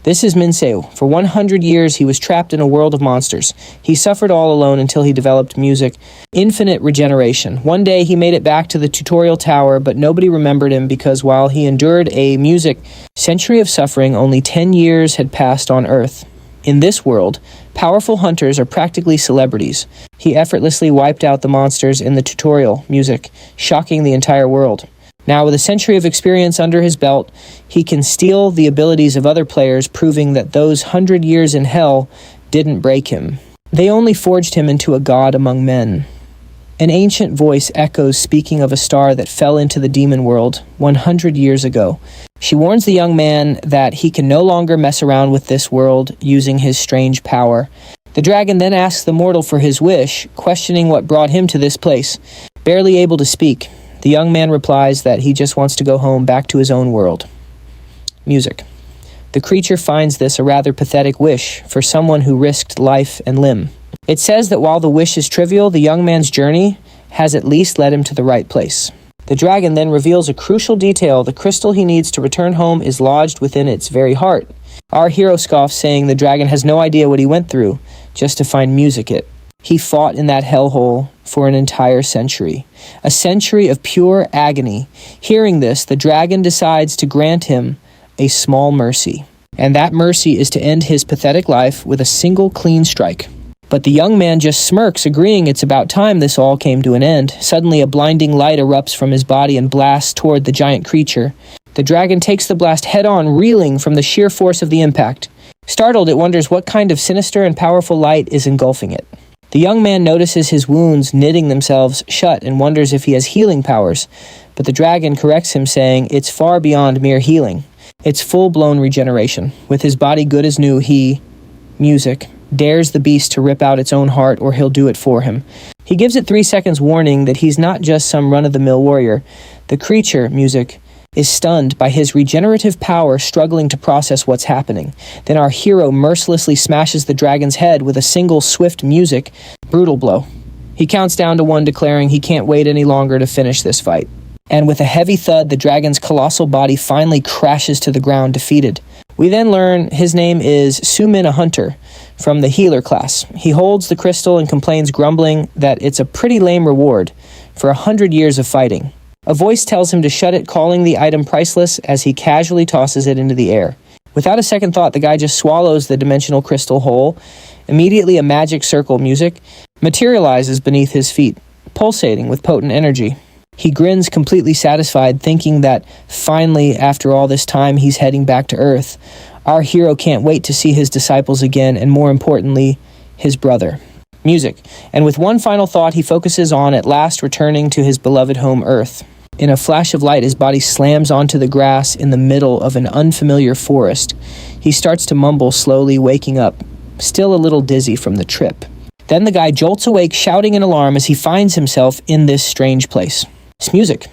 This is Minseo. For 100 years, he was trapped in a world of monsters. He suffered all alone until he developed music. Infinite regeneration. One day, he made it back to the tutorial tower, but nobody remembered him because while he endured a music century of suffering, only 10 years had passed on Earth. In this world, powerful hunters are practically celebrities. He effortlessly wiped out the monsters in the tutorial music, shocking the entire world. Now, with a century of experience under his belt, he can steal the abilities of other players, proving that those 100 years in hell didn't break him. They only forged him into a god among men. An ancient voice echoes, speaking of a star that fell into the demon world 100 years ago. She warns the young man that he can no longer mess around with this world using his strange power. The dragon then asks the mortal for his wish, questioning what brought him to this place. Barely able to speak, the young man replies that he just wants to go home back to his own world. Music. The creature finds this a rather pathetic wish for someone who risked life and limb. It says that while the wish is trivial, the young man's journey has at least led him to the right place. The dragon then reveals a crucial detail. The crystal he needs to return home is lodged within its very heart. Our hero scoffs, saying the dragon has no idea what he went through just to find music it. He fought in that hellhole for an entire century. A century of pure agony. Hearing this, the dragon decides to grant him a small mercy. And that mercy is to end his pathetic life with a single clean strike. But the young man just smirks, agreeing it's about time this all came to an end. Suddenly, a blinding light erupts from his body and blasts toward the giant creature. The dragon takes the blast head-on, reeling from the sheer force of the impact. Startled, it wonders what kind of sinister and powerful light is engulfing it. The young man notices his wounds knitting themselves shut and wonders if he has healing powers. But the dragon corrects him, saying it's far beyond mere healing. It's full-blown regeneration. With his body good as new, he, music, dares the beast to rip out its own heart, or he'll do it for him. He gives it 3 seconds warning that he's not just some run-of-the-mill warrior. The creature, music, is stunned by his regenerative power, struggling to process what's happening. Then our hero mercilessly smashes the dragon's head with a single swift music, brutal blow. He counts down to 1, declaring he can't wait any longer to finish this fight. And with a heavy thud, the dragon's colossal body finally crashes to the ground, defeated. We then learn his name is Sumin, a hunter, from the healer class. He holds the crystal and complains, grumbling that it's a pretty lame reward for 100 years of fighting. A voice tells him to shut it, calling the item priceless as he casually tosses it into the air. Without a second thought, the guy just swallows the dimensional crystal whole. Immediately, a magic circle, music, materializes beneath his feet, pulsating with potent energy. He grins, completely satisfied, thinking that finally, after all this time, he's heading back to Earth. Our hero can't wait to see his disciples again, and more importantly, his brother. Music. And with one final thought, he focuses on at last returning to his beloved home, Earth. In a flash of light, his body slams onto the grass in the middle of an unfamiliar forest. He starts to mumble, slowly waking up, still a little dizzy from the trip. Then the guy jolts awake, shouting in alarm as he finds himself in this strange place. It's music.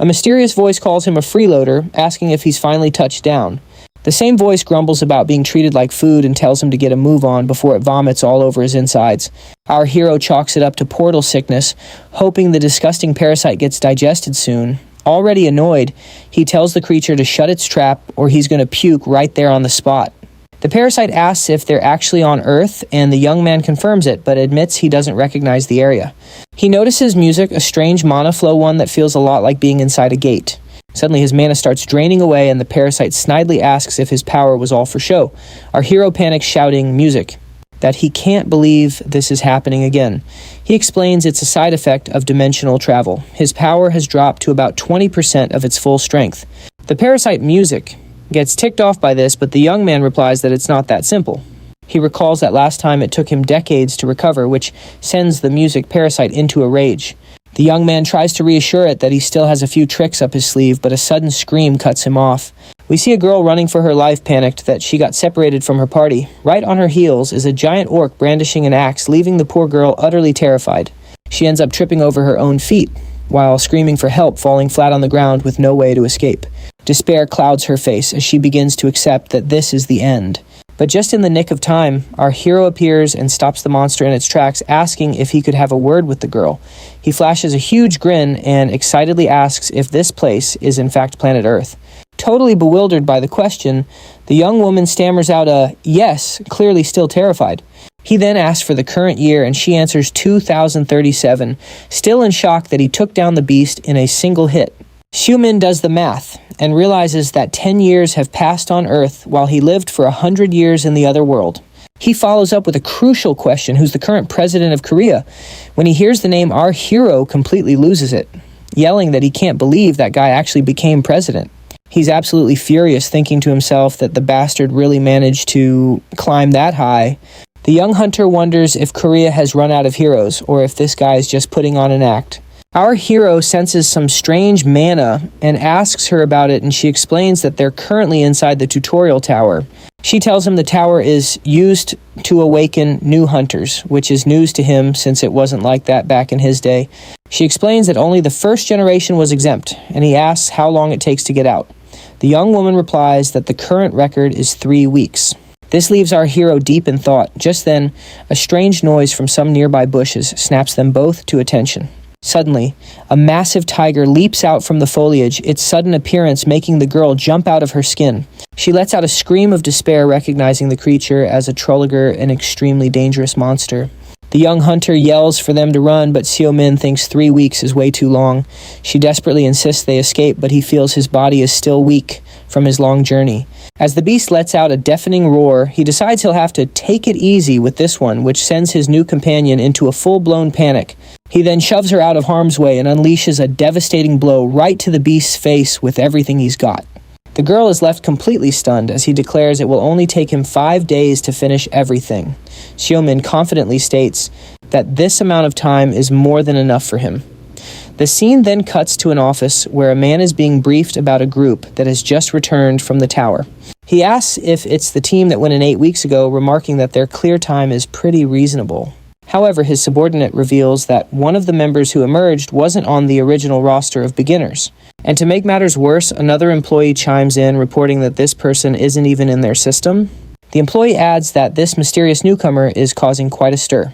A mysterious voice calls him a freeloader, asking if he's finally touched down. The same voice grumbles about being treated like food and tells him to get a move on before it vomits all over his insides. Our hero chalks it up to portal sickness, hoping the disgusting parasite gets digested soon. Already annoyed, he tells the creature to shut its trap or he's going to puke right there on the spot. The parasite asks if they're actually on Earth, and the young man confirms it, but admits he doesn't recognize the area. He notices music, a strange mana flow one that feels a lot like being inside a gate. Suddenly his mana starts draining away, and the parasite snidely asks if his power was all for show. Our hero panics, shouting, music, that he can't believe this is happening again. He explains it's a side effect of dimensional travel. His power has dropped to about 20% of its full strength. The parasite, music, gets ticked off by this, but the young man replies that it's not that simple. He recalls that last time it took him decades to recover, which sends the music parasite into a rage. The young man tries to reassure it that he still has a few tricks up his sleeve, but a sudden scream cuts him off. We see a girl running for her life, panicked that she got separated from her party. Right on her heels is a giant orc brandishing an axe, leaving the poor girl utterly terrified. She ends up tripping over her own feet, while screaming for help, falling flat on the ground with no way to escape. Despair clouds her face as she begins to accept that this is the end. But just in the nick of time, our hero appears and stops the monster in its tracks, asking if he could have a word with the girl. He flashes a huge grin and excitedly asks if this place is in fact planet Earth. Totally bewildered by the question, the young woman stammers out a yes, clearly still terrified. He then asks for the current year and she answers 2037, still in shock that he took down the beast in a single hit. Sumin does the math and realizes that 10 years have passed on Earth while he lived for 100 years in the other world. He follows up with a crucial question: who's the current president of Korea? When he hears the name, our hero completely loses it, yelling that he can't believe that guy actually became president. He's absolutely furious, thinking to himself that the bastard really managed to climb that high. The young hunter wonders if Korea has run out of heroes, or if this guy is just putting on an act. Our hero senses some strange mana and asks her about it, and she explains that they're currently inside the tutorial tower. She tells him the tower is used to awaken new hunters, which is news to him since it wasn't like that back in his day. She explains that only the first generation was exempt, and he asks how long it takes to get out. The young woman replies that the current record is 3 weeks. This leaves our hero deep in thought. Just then, a strange noise from some nearby bushes snaps them both to attention. Suddenly, a massive tiger leaps out from the foliage, its sudden appearance making the girl jump out of her skin. She lets out a scream of despair, recognizing the creature as a Trolliger, an extremely dangerous monster. The young hunter yells for them to run, but Sumin thinks 3 weeks is way too long. She desperately insists they escape, but he feels his body is still weak from his long journey. As the beast lets out a deafening roar, he decides he'll have to take it easy with this one, which sends his new companion into a full-blown panic. He then shoves her out of harm's way and unleashes a devastating blow right to the beast's face with everything he's got. The girl is left completely stunned as he declares it will only take him 5 days to finish everything. Sumin confidently states that this amount of time is more than enough for him. The scene then cuts to an office where a man is being briefed about a group that has just returned from the tower. He asks if it's the team that went in 8 weeks ago, remarking that their clear time is pretty reasonable. However, his subordinate reveals that one of the members who emerged wasn't on the original roster of beginners. And to make matters worse, another employee chimes in, reporting that this person isn't even in their system. The employee adds that this mysterious newcomer is causing quite a stir.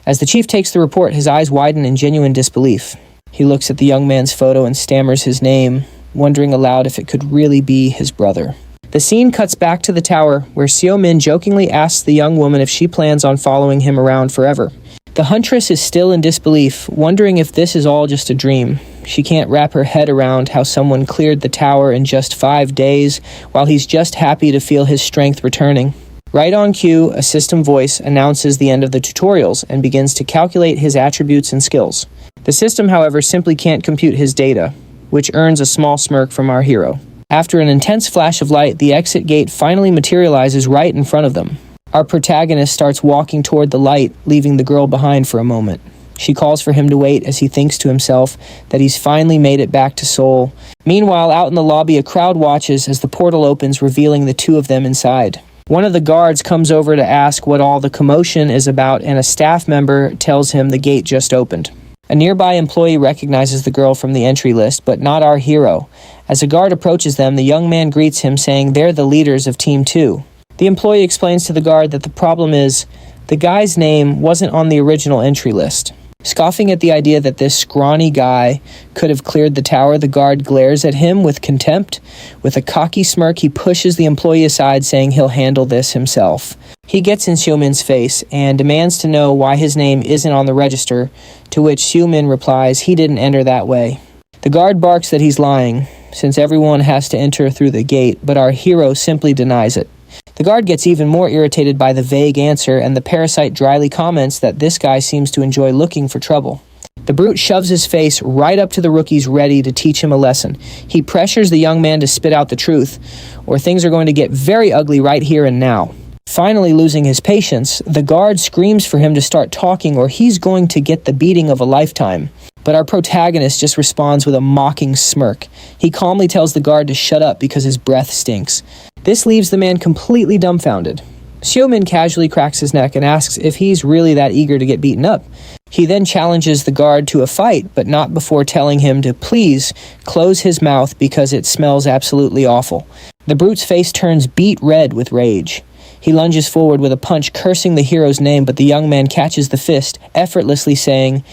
As the chief takes the report, his eyes widen in genuine disbelief. He looks at the young man's photo and stammers his name, wondering aloud if it could really be his brother. The scene cuts back to the tower, where Sumin jokingly asks the young woman if she plans on following him around forever. The huntress is still in disbelief, wondering if this is all just a dream. She can't wrap her head around how someone cleared the tower in just 5 days, while he's just happy to feel his strength returning. Right on cue, a system voice announces the end of the tutorials and begins to calculate his attributes and skills. The system, however, simply can't compute his data, which earns a small smirk from our hero. After an intense flash of light, the exit gate finally materializes right in front of them. Our protagonist starts walking toward the light, leaving the girl behind for a moment. She calls for him to wait as he thinks to himself that he's finally made it back to Seoul. Meanwhile, out in the lobby, a crowd watches as the portal opens, revealing the two of them inside. One of the guards comes over to ask what all the commotion is about, and a staff member tells him the gate just opened. A nearby employee recognizes the girl from the entry list, but not our hero. As a guard approaches them, the young man greets him, saying they're the leaders of Team 2. The employee explains to the guard that the problem is the guy's name wasn't on the original entry list. Scoffing at the idea that this scrawny guy could have cleared the tower, the guard glares at him with contempt. With a cocky smirk, he pushes the employee aside, saying he'll handle this himself. He gets in Sumin's face and demands to know why his name isn't on the register, to which Sumin replies he didn't enter that way. The guard barks that he's lying, since everyone has to enter through the gate, but our hero simply denies it. The guard gets even more irritated by the vague answer, and the parasite dryly comments that this guy seems to enjoy looking for trouble. The brute shoves his face right up to the rookies, ready to teach him a lesson. He pressures the young man to spit out the truth, or things are going to get very ugly right here and now. Finally losing his patience, the guard screams for him to start talking, or he's going to get the beating of a lifetime. But our protagonist just responds with a mocking smirk. He calmly tells the guard to shut up because his breath stinks. This leaves the man completely dumbfounded. Sumin casually cracks his neck and asks if he's really that eager to get beaten up. He then challenges the guard to a fight, but not before telling him to please close his mouth because it smells absolutely awful. The brute's face turns beet red with rage. He lunges forward with a punch, cursing the hero's name, but the young man catches the fist, effortlessly saying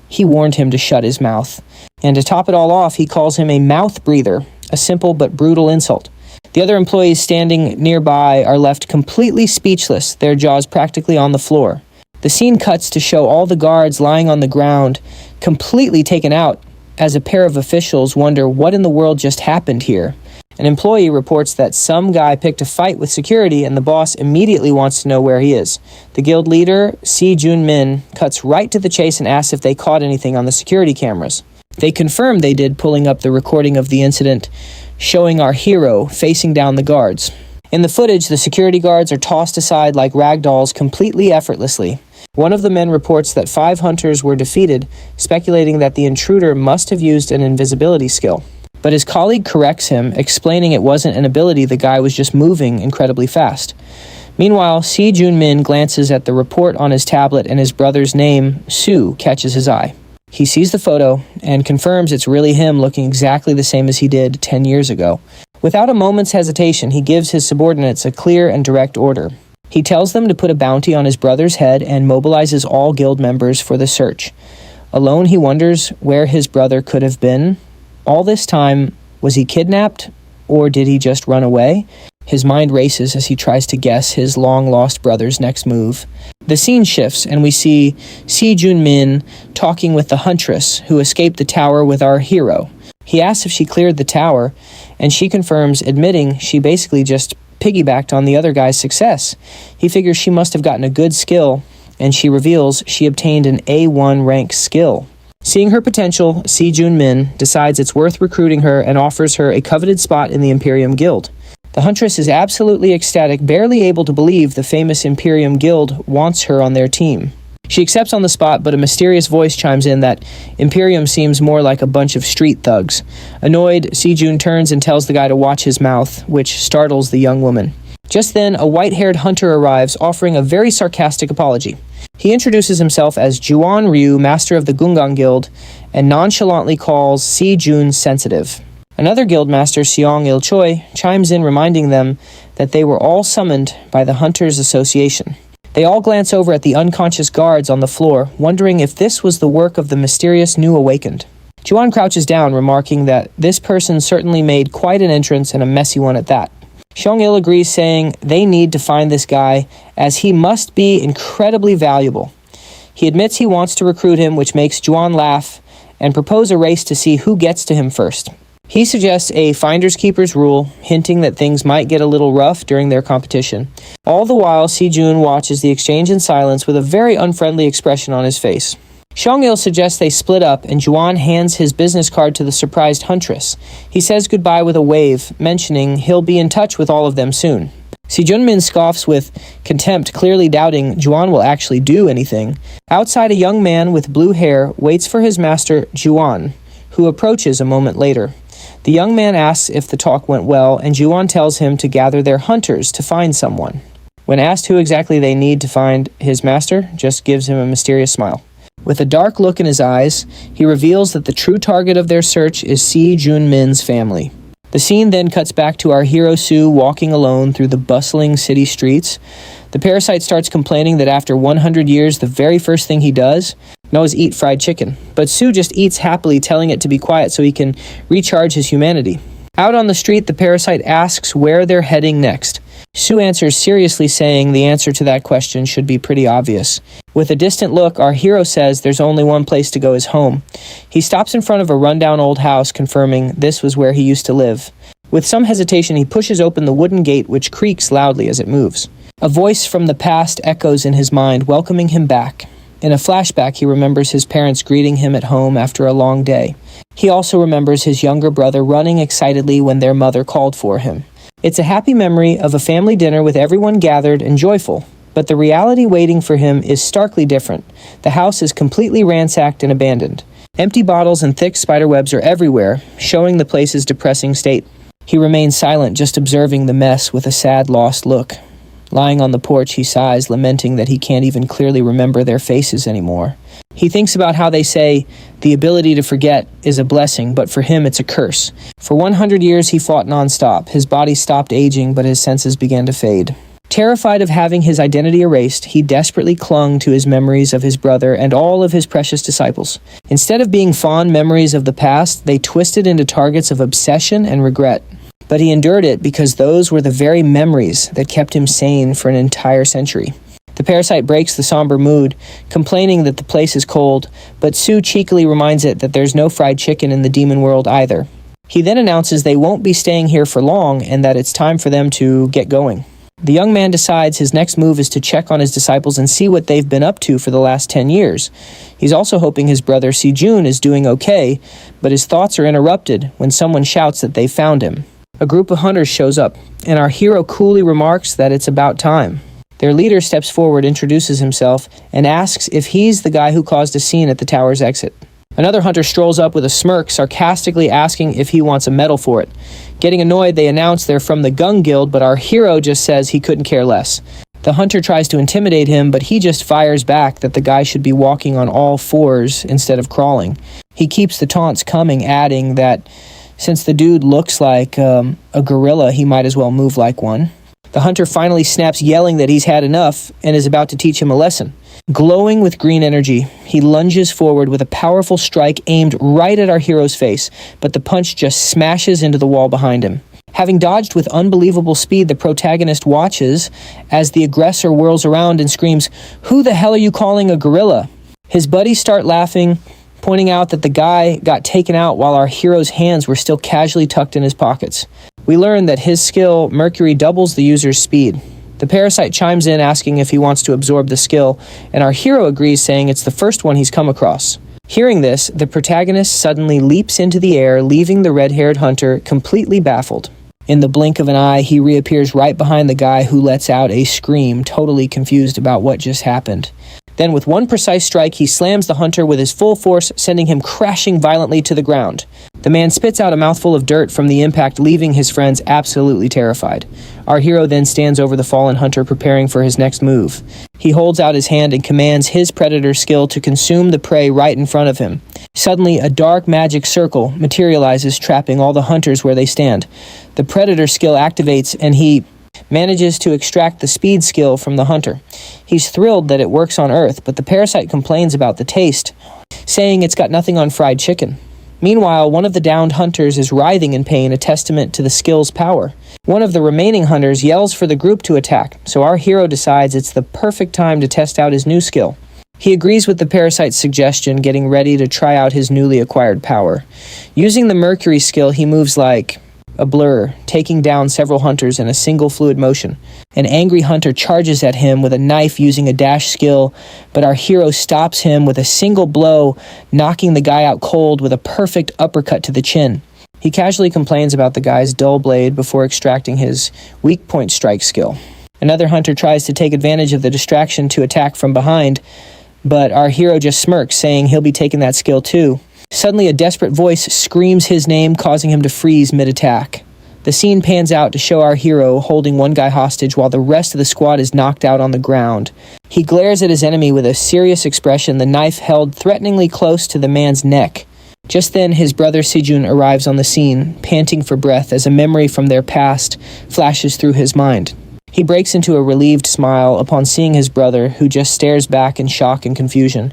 he warned him to shut his mouth. And to top it all off, he calls him a mouth breather, a simple but brutal insult. The other employees standing nearby are left completely speechless, their jaws practically on the floor. The scene cuts to show all the guards lying on the ground, completely taken out, as a pair of officials wonder what in the world just happened here. An employee reports that some guy picked a fight with security and the boss immediately wants to know where he is. The guild leader, Min, cuts right to the chase and asks if they caught anything on the security cameras. They confirm they did, pulling up the recording of the incident, showing our hero facing down the guards. In the footage, the security guards are tossed aside like rag dolls completely effortlessly. One of the men reports that 5 hunters were defeated, speculating that the intruder must have used an invisibility skill. But his colleague corrects him, explaining it wasn't an ability, the guy was just moving incredibly fast. Meanwhile, Min glances at the report on his tablet and his brother's name, Su, catches his eye. He sees the photo and confirms it's really him, looking exactly the same as he did 10 years ago. Without a moment's hesitation, he gives his subordinates a clear and direct order. He tells them to put a bounty on his brother's head and mobilizes all guild members for the search. Alone, he wonders where his brother could have been. All this time, was he kidnapped, or did he just run away? His mind races as he tries to guess his long-lost brother's next move. The scene shifts, and we see Min talking with the huntress who escaped the tower with our hero. He asks if she cleared the tower, and she confirms, admitting she basically just piggybacked on the other guy's success. He figures she must have gotten a good skill, and she reveals she obtained an A1 rank skill. Seeing her potential, Min decides it's worth recruiting her and offers her a coveted spot in the Imperium Guild. The Huntress is absolutely ecstatic, barely able to believe the famous Imperium Guild wants her on their team. She accepts on the spot, but a mysterious voice chimes in that Imperium seems more like a bunch of street thugs. Annoyed, turns and tells the guy to watch his mouth, which startles the young woman. Just then, a white-haired hunter arrives, offering a very sarcastic apology. He introduces himself as Juan Ryu, master of the Gungang Guild, and nonchalantly calls Jun sensitive. Another guildmaster, Seong-il Choi, chimes in reminding them that they were all summoned by the Hunters Association. They all glance over at the unconscious guards on the floor, wondering if this was the work of the mysterious new awakened. Juan crouches down, remarking that this person certainly made quite an entrance, and a messy one at that. Seong-il agrees, saying they need to find this guy, as he must be incredibly valuable. He admits he wants to recruit him, which makes Juan laugh, and propose a race to see who gets to him first. He suggests a finders keepers rule, hinting that things might get a little rough during their competition. All the while, Jun watches the exchange in silence with a very unfriendly expression on his face. Seong-il suggests they split up, and Juan hands his business card to the surprised huntress. He says goodbye with a wave, mentioning he'll be in touch with all of them soon. Min scoffs with contempt, clearly doubting Juan will actually do anything. Outside, a young man with blue hair waits for his master, Juan, who approaches a moment later. The young man asks if the talk went well, and Juan tells him to gather their hunters to find someone. When asked who exactly they need to find, his master just gives him a mysterious smile. With a dark look in his eyes, he reveals that the true target of their search is Min's family. The scene then cuts back to our hero Su walking alone through the bustling city streets. The parasite starts complaining that after 100 years, the very first thing he does is eat fried chicken. But Su just eats happily, telling it to be quiet so he can recharge his humanity. Out on the street, the parasite asks where they're heading next. Su answers seriously, saying the answer to that question should be pretty obvious. With a distant look, our hero says there's only one place to go, his home. He stops in front of a rundown old house, confirming this was where he used to live. With some hesitation, he pushes open the wooden gate, which creaks loudly as it moves. A voice from the past echoes in his mind, welcoming him back. In a flashback, he remembers his parents greeting him at home after a long day. He also remembers his younger brother running excitedly when their mother called for him. It's a happy memory of a family dinner with everyone gathered and joyful, but the reality waiting for him is starkly different. The house is completely ransacked and abandoned. Empty bottles and thick spiderwebs are everywhere, showing the place's depressing state. He remains silent, just observing the mess with a sad, lost look. Lying on the porch, he sighs, lamenting that he can't even clearly remember their faces anymore. He thinks about how they say, the ability to forget is a blessing, but for him it's a curse. For 100 years he fought nonstop. His body stopped aging, but his senses began to fade. Terrified of having his identity erased, he desperately clung to his memories of his brother and all of his precious disciples. Instead of being fond memories of the past, they twisted into targets of obsession and regret. But he endured it because those were the very memories that kept him sane for an entire century. The parasite breaks the somber mood, complaining that the place is cold, but Sue cheekily reminds it that there's no fried chicken in the demon world either. He then announces they won't be staying here for long and that it's time for them to get going. The young man decides his next move is to check on his disciples and see what they've been up to for the last 10 years. He's also hoping his brother Sejun is doing okay, but his thoughts are interrupted when someone shouts that they found him. A group of hunters shows up, and our hero coolly remarks that it's about time. Their leader steps forward, introduces himself, and asks if he's the guy who caused a scene at the tower's exit. Another hunter strolls up with a smirk, sarcastically asking if he wants a medal for it. Getting annoyed, they announce they're from the Gung Guild, but our hero just says he couldn't care less. The hunter tries to intimidate him, but he just fires back that the guy should be walking on all fours instead of crawling. He keeps the taunts coming, adding that since the dude looks like a gorilla, he might as well move like one. The hunter finally snaps, yelling that he's had enough and is about to teach him a lesson. Glowing with green energy, he lunges forward with a powerful strike aimed right at our hero's face, but the punch just smashes into the wall behind him. Having dodged with unbelievable speed, the protagonist watches as the aggressor whirls around and screams, "Who the hell are you calling a gorilla?" His buddies start laughing, pointing out that the guy got taken out while our hero's hands were still casually tucked in his pockets. We learn that his skill, Mercury, doubles the user's speed. The parasite chimes in asking if he wants to absorb the skill, and our hero agrees, saying it's the first one he's come across. Hearing this, the protagonist suddenly leaps into the air, leaving the red-haired hunter completely baffled. In the blink of an eye, he reappears right behind the guy who lets out a scream, totally confused about what just happened. Then with one precise strike, he slams the hunter with his full force, sending him crashing violently to the ground. The man spits out a mouthful of dirt from the impact, leaving his friends absolutely terrified. Our hero then stands over the fallen hunter, preparing for his next move. He holds out his hand and commands his predator skill to consume the prey right in front of him. Suddenly, a dark magic circle materializes, trapping all the hunters where they stand. The predator skill activates, and he manages to extract the speed skill from the hunter. He's thrilled that it works on Earth, but the parasite complains about the taste, saying it's got nothing on fried chicken. Meanwhile, one of the downed hunters is writhing in pain, a testament to the skill's power. One of the remaining hunters yells for the group to attack, so our hero decides it's the perfect time to test out his new skill. He agrees with the parasite's suggestion, getting ready to try out his newly acquired power. Using the Mercury skill, he moves like a blur, taking down several hunters in a single fluid motion. An angry hunter charges at him with a knife using a dash skill, but our hero stops him with a single blow, knocking the guy out cold with a perfect uppercut to the chin. He casually complains about the guy's dull blade before extracting his weak point strike skill. Another hunter tries to take advantage of the distraction to attack from behind, but our hero just smirks, saying he'll be taking that skill too. Suddenly, a desperate voice screams his name, causing him to freeze mid-attack. The scene pans out to show our hero holding one guy hostage while the rest of the squad is knocked out on the ground. He glares at his enemy with a serious expression, the knife held threateningly close to the man's neck. Just then, his brother Sejun arrives on the scene, panting for breath as a memory from their past flashes through his mind. He breaks into a relieved smile upon seeing his brother, who just stares back in shock and confusion.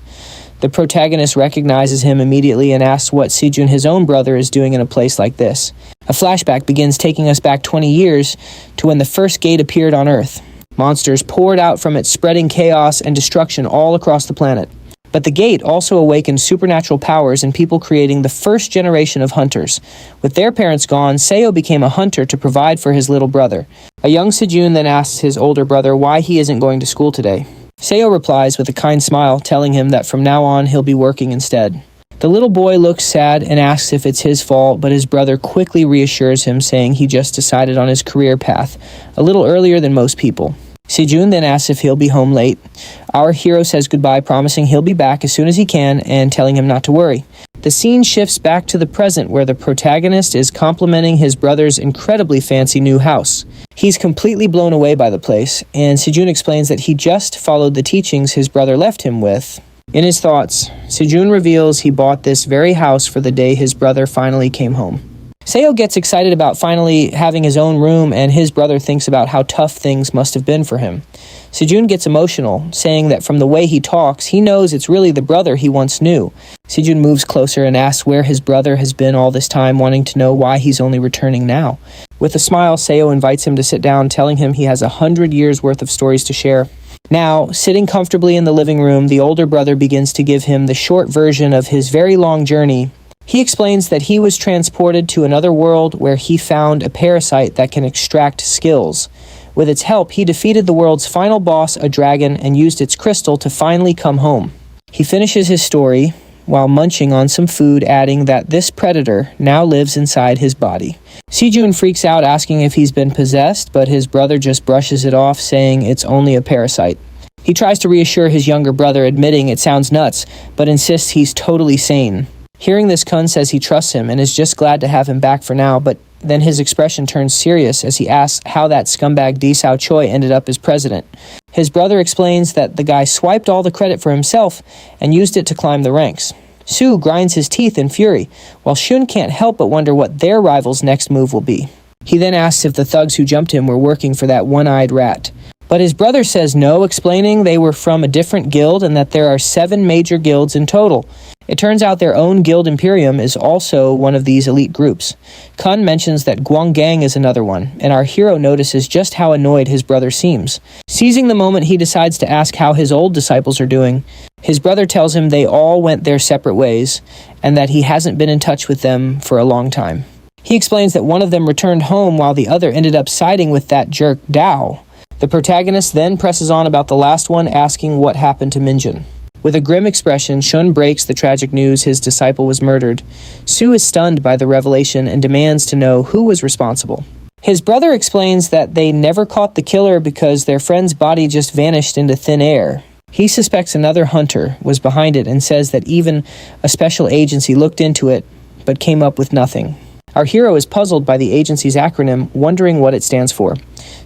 The protagonist recognizes him immediately and asks what Sejun, his own brother, is doing in a place like this. A flashback begins, taking us back 20 years to when the first gate appeared on Earth. Monsters poured out from it, spreading chaos and destruction all across the planet. But the gate also awakened supernatural powers and people, creating the first generation of hunters. With their parents gone, Seo became a hunter to provide for his little brother. A young Sejun then asks his older brother why he isn't going to school today. Seo replies with a kind smile, telling him that from now on he'll be working instead. The little boy looks sad and asks if it's his fault, but his brother quickly reassures him, saying he just decided on his career path a little earlier than most people. Sejun then asks if he'll be home late. Our hero says goodbye, promising he'll be back as soon as he can and telling him not to worry. The scene shifts back to the present, where the protagonist is complimenting his brother's incredibly fancy new house. He's completely blown away by the place, and Sejun explains that he just followed the teachings his brother left him with. In his thoughts, Sejun reveals he bought this very house for the day his brother finally came home. Seo gets excited about finally having his own room, and his brother thinks about how tough things must have been for him. Sejun gets emotional, saying that from the way he talks, he knows it's really the brother he once knew. Sejun moves closer and asks where his brother has been all this time, wanting to know why he's only returning now. With a smile, Seo invites him to sit down, telling him he has 100 years worth of stories to share. Now, sitting comfortably in the living room, the older brother begins to give him the short version of his very long journey. He explains that he was transported to another world where he found a parasite that can extract skills. With its help, he defeated the world's final boss, a dragon, and used its crystal to finally come home. He finishes his story while munching on some food, adding that this predator now lives inside his body. Sejun freaks out, asking if he's been possessed, but his brother just brushes it off, saying it's only a parasite. He tries to reassure his younger brother, admitting it sounds nuts, but insists he's totally sane. Hearing this, Kun says he trusts him and is just glad to have him back for now, but then his expression turns serious as he asks how that scumbag Disao Choi ended up as president. His brother explains that the guy swiped all the credit for himself and used it to climb the ranks. Su grinds his teeth in fury, while Shun can't help but wonder what their rival's next move will be. He then asks if the thugs who jumped him were working for that one-eyed rat. But his brother says no, explaining they were from a different guild and that there are 7 major guilds in total. It turns out their own guild Imperium is also one of these elite groups. Kun mentions that Guanggang is another one, and our hero notices just how annoyed his brother seems. Seizing the moment, he decides to ask how his old disciples are doing. His brother tells him they all went their separate ways, and that he hasn't been in touch with them for a long time. He explains that one of them returned home while the other ended up siding with that jerk Dao. The protagonist then presses on about the last one, asking what happened to Minjun. With a grim expression, Shun breaks the tragic news his disciple was murdered. Su is stunned by the revelation and demands to know who was responsible. His brother explains that they never caught the killer because their friend's body just vanished into thin air. He suspects another hunter was behind it and says that even a special agency looked into it, but came up with nothing. Our hero is puzzled by the agency's acronym, wondering what it stands for.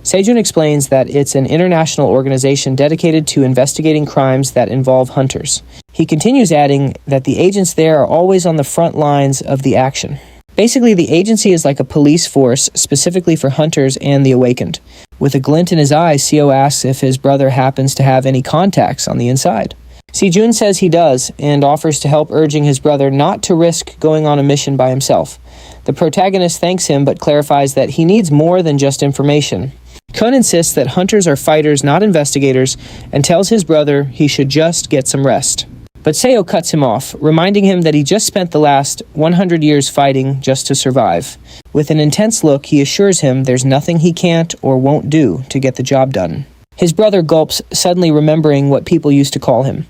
Sejun explains that it's an international organization dedicated to investigating crimes that involve hunters. He continues, adding that the agents there are always on the front lines of the action. Basically, the agency is like a police force specifically for hunters and the awakened. With a glint in his eye, Seo asks if his brother happens to have any contacts on the inside. Sejun says he does, and offers to help, urging his brother not to risk going on a mission by himself. The protagonist thanks him, but clarifies that he needs more than just information. Kun insists that hunters are fighters, not investigators, and tells his brother he should just get some rest. But Seo cuts him off, reminding him that he just spent the last 100 years fighting just to survive. With an intense look, he assures him there's nothing he can't or won't do to get the job done. His brother gulps, suddenly remembering what people used to call him.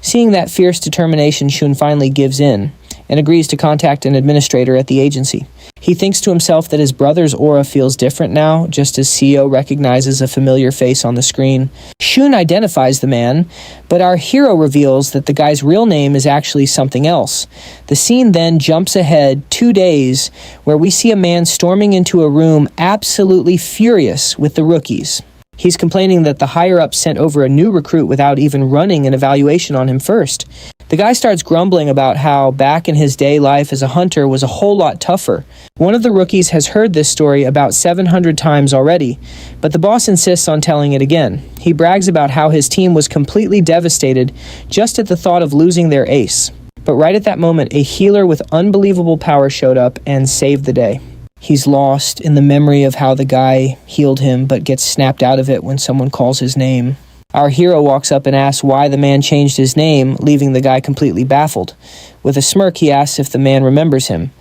Seeing that fierce determination, Shun finally gives in and agrees to contact an administrator at the agency. He thinks to himself that his brother's aura feels different now, just as Seo recognizes a familiar face on the screen. Shun identifies the man, but our hero reveals that the guy's real name is actually something else. The scene then jumps ahead 2 days, where we see a man storming into a room absolutely furious with the rookies. He's complaining that the higher-ups sent over a new recruit without even running an evaluation on him first. The guy starts grumbling about how back in his day, life as a hunter was a whole lot tougher. One of the rookies has heard this story about 700 times already, but the boss insists on telling it again. He brags about how his team was completely devastated just at the thought of losing their ace. But right at that moment, a healer with unbelievable power showed up and saved the day. He's lost in the memory of how the guy healed him, but gets snapped out of it when someone calls his name. Our hero walks up and asks why the man changed his name, leaving the guy completely baffled. With a smirk, he asks if the man remembers him,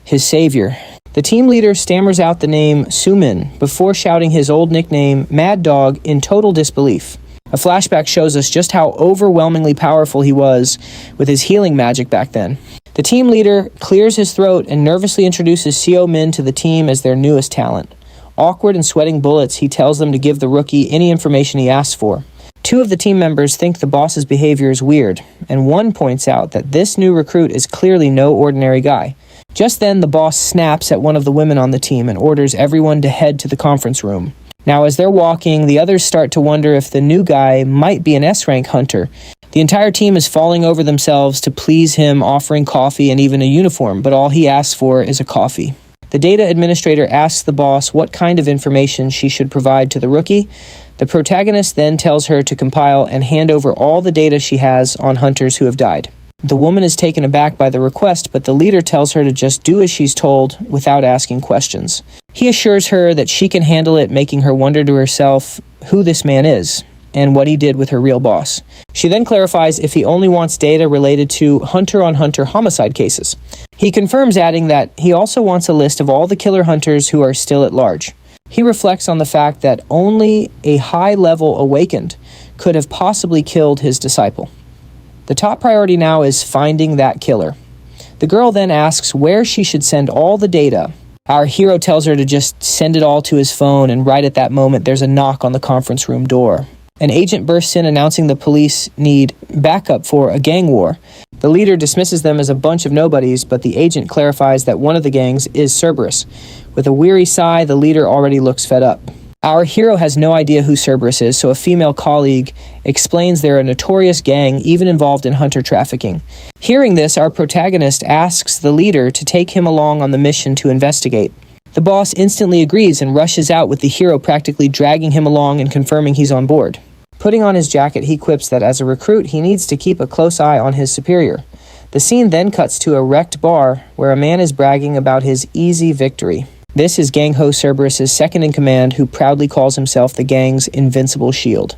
his savior. The team leader stammers out the name Sumin before shouting his old nickname, Mad Dog, in total disbelief. A flashback shows us just how overwhelmingly powerful he was with his healing magic back then. The team leader clears his throat and nervously introduces Seo Min to the team as their newest talent. Awkward and sweating bullets, he tells them to give the rookie any information he asks for. 2 of the team members think the boss's behavior is weird, and one points out that this new recruit is clearly no ordinary guy. Just then, the boss snaps at one of the women on the team and orders everyone to head to the conference room. Now, as they're walking, the others start to wonder if the new guy might be an S-rank hunter. The entire team is falling over themselves to please him, offering coffee and even a uniform, but all he asks for is a coffee. The data administrator asks the boss what kind of information she should provide to the rookie. The protagonist then tells her to compile and hand over all the data she has on hunters who have died. The woman is taken aback by the request, but the leader tells her to just do as she's told without asking questions. He assures her that she can handle it, making her wonder to herself who this man is and what he did with her real boss. She then clarifies if he only wants data related to hunter-on-hunter homicide cases. He confirms, adding that he also wants a list of all the killer hunters who are still at large. He reflects on the fact that only a high-level awakened could have possibly killed his disciple. The top priority now is finding that killer. The girl then asks where she should send all the data. Our hero tells her to just send it all to his phone, and right at that moment there's a knock on the conference room door. An agent bursts in announcing the police need backup for a gang war. The leader dismisses them as a bunch of nobodies, but the agent clarifies that one of the gangs is Cerberus. With a weary sigh, the leader already looks fed up. Our hero has no idea who Cerberus is, so a female colleague explains they're a notorious gang, even involved in hunter trafficking. Hearing this, our protagonist asks the leader to take him along on the mission to investigate. The boss instantly agrees and rushes out, with the hero practically dragging him along and confirming he's on board. Putting on his jacket, he quips that as a recruit, he needs to keep a close eye on his superior. The scene then cuts to a wrecked bar where a man is bragging about his easy victory. This is gang host Cerberus' second-in-command, who proudly calls himself the gang's invincible shield.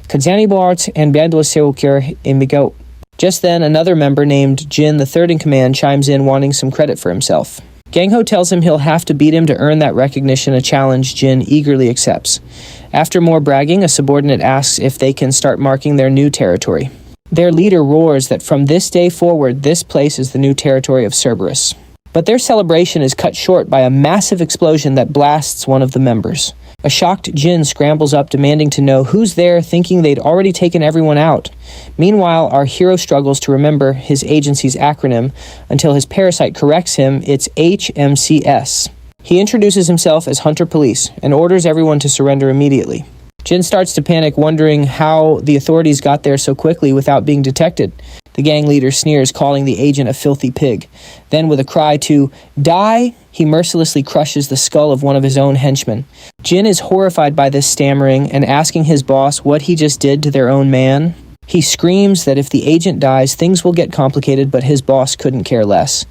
Kadzanibart and Bando Seukir Imigo. Just then, another member named Jin, the third-in-command, chimes in wanting some credit for himself. Gang-ho tells him he'll have to beat him to earn that recognition, a challenge Jin eagerly accepts. After more bragging, a subordinate asks if they can start marking their new territory. Their leader roars that from this day forward, this place is the new territory of Cerberus. But their celebration is cut short by a massive explosion that blasts one of the members. A shocked Jin scrambles up, demanding to know who's there, thinking they'd already taken everyone out. Meanwhile, our hero struggles to remember his agency's acronym until his parasite corrects him. It's HMCS. He introduces himself as Hunter Police and orders everyone to surrender immediately. Jin starts to panic, wondering how the authorities got there so quickly without being detected. The gang leader sneers, calling the agent a filthy pig. Then, with a cry to die, he mercilessly crushes the skull of one of his own henchmen. Jin is horrified by this stammering and asking his boss what he just did to their own man. He screams that if the agent dies, things will get complicated, but his boss couldn't care less.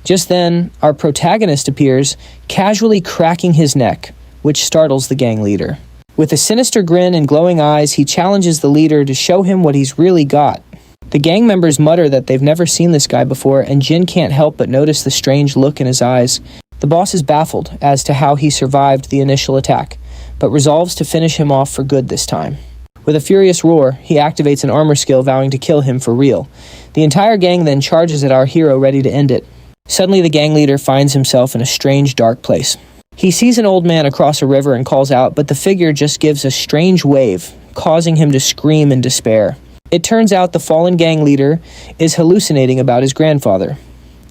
Just then, our protagonist appears, casually cracking his neck, which startles the gang leader. With a sinister grin and glowing eyes, he challenges the leader to show him what he's really got. The gang members mutter that they've never seen this guy before, and Jin can't help but notice the strange look in his eyes. The boss is baffled as to how he survived the initial attack, but resolves to finish him off for good this time. With a furious roar, he activates an armor skill, vowing to kill him for real. The entire gang then charges at our hero, ready to end it. Suddenly, the gang leader finds himself in a strange, dark place. He sees an old man across a river and calls out, but the figure just gives a strange wave, causing him to scream in despair. It turns out the fallen gang leader is hallucinating about his grandfather.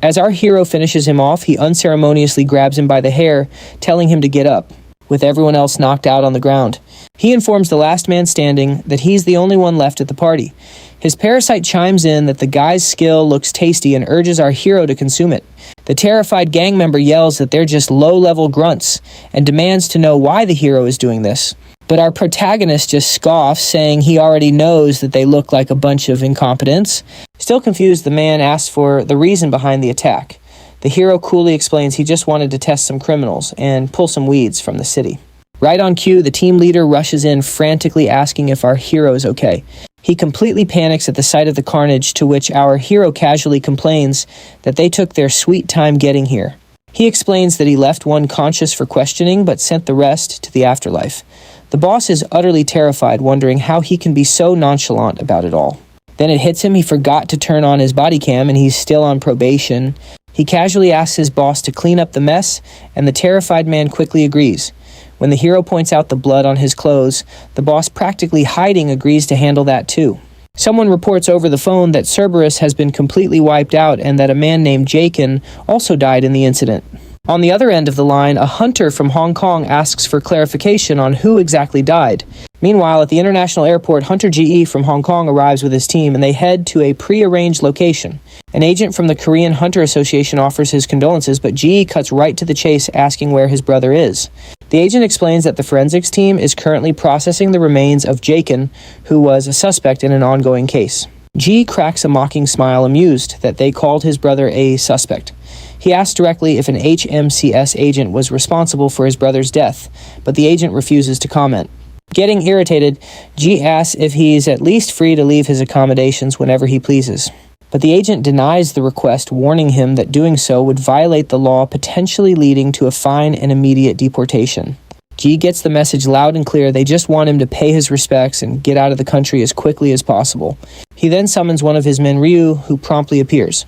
As our hero finishes him off, he unceremoniously grabs him by the hair, telling him to get up, with everyone else knocked out on the ground. He informs the last man standing that he's the only one left at the party. His parasite chimes in that the guy's skill looks tasty and urges our hero to consume it. The terrified gang member yells that they're just low-level grunts and demands to know why the hero is doing this. But our protagonist just scoffs, saying he already knows that they look like a bunch of incompetents. Still confused, the man asks for the reason behind the attack. The hero coolly explains he just wanted to test some criminals and pull some weeds from the city. Right on cue, the team leader rushes in, frantically asking if our hero is okay. He completely panics at the sight of the carnage, to which our hero casually complains that they took their sweet time getting here. He explains that he left one conscious for questioning, but sent the rest to the afterlife. The boss is utterly terrified, wondering how he can be so nonchalant about it all. Then it hits him he forgot to turn on his body cam and he's still on probation. He casually asks his boss to clean up the mess, and the terrified man quickly agrees. When the hero points out the blood on his clothes, the boss, practically hiding, agrees to handle that too. Someone reports over the phone that Cerberus has been completely wiped out and that a man named Jakin also died in the incident. On the other end of the line, a hunter from Hong Kong asks for clarification on who exactly died. Meanwhile, at the international airport, Hunter GE from Hong Kong arrives with his team and they head to a pre-arranged location. An agent from the Korean Hunter Association offers his condolences, but GE cuts right to the chase asking where his brother is. The agent explains that the forensics team is currently processing the remains of Jakin, who was a suspect in an ongoing case. G cracks a mocking smile, amused that they called his brother a suspect. He asks directly if an HMCS agent was responsible for his brother's death, but the agent refuses to comment. Getting irritated, G asks if he's at least free to leave his accommodations whenever he pleases. But the agent denies the request, warning him that doing so would violate the law, potentially leading to a fine and immediate deportation. G gets the message loud and clear. They just want him to pay his respects and get out of the country as quickly as possible. He then summons one of his men, Ryu, who promptly appears.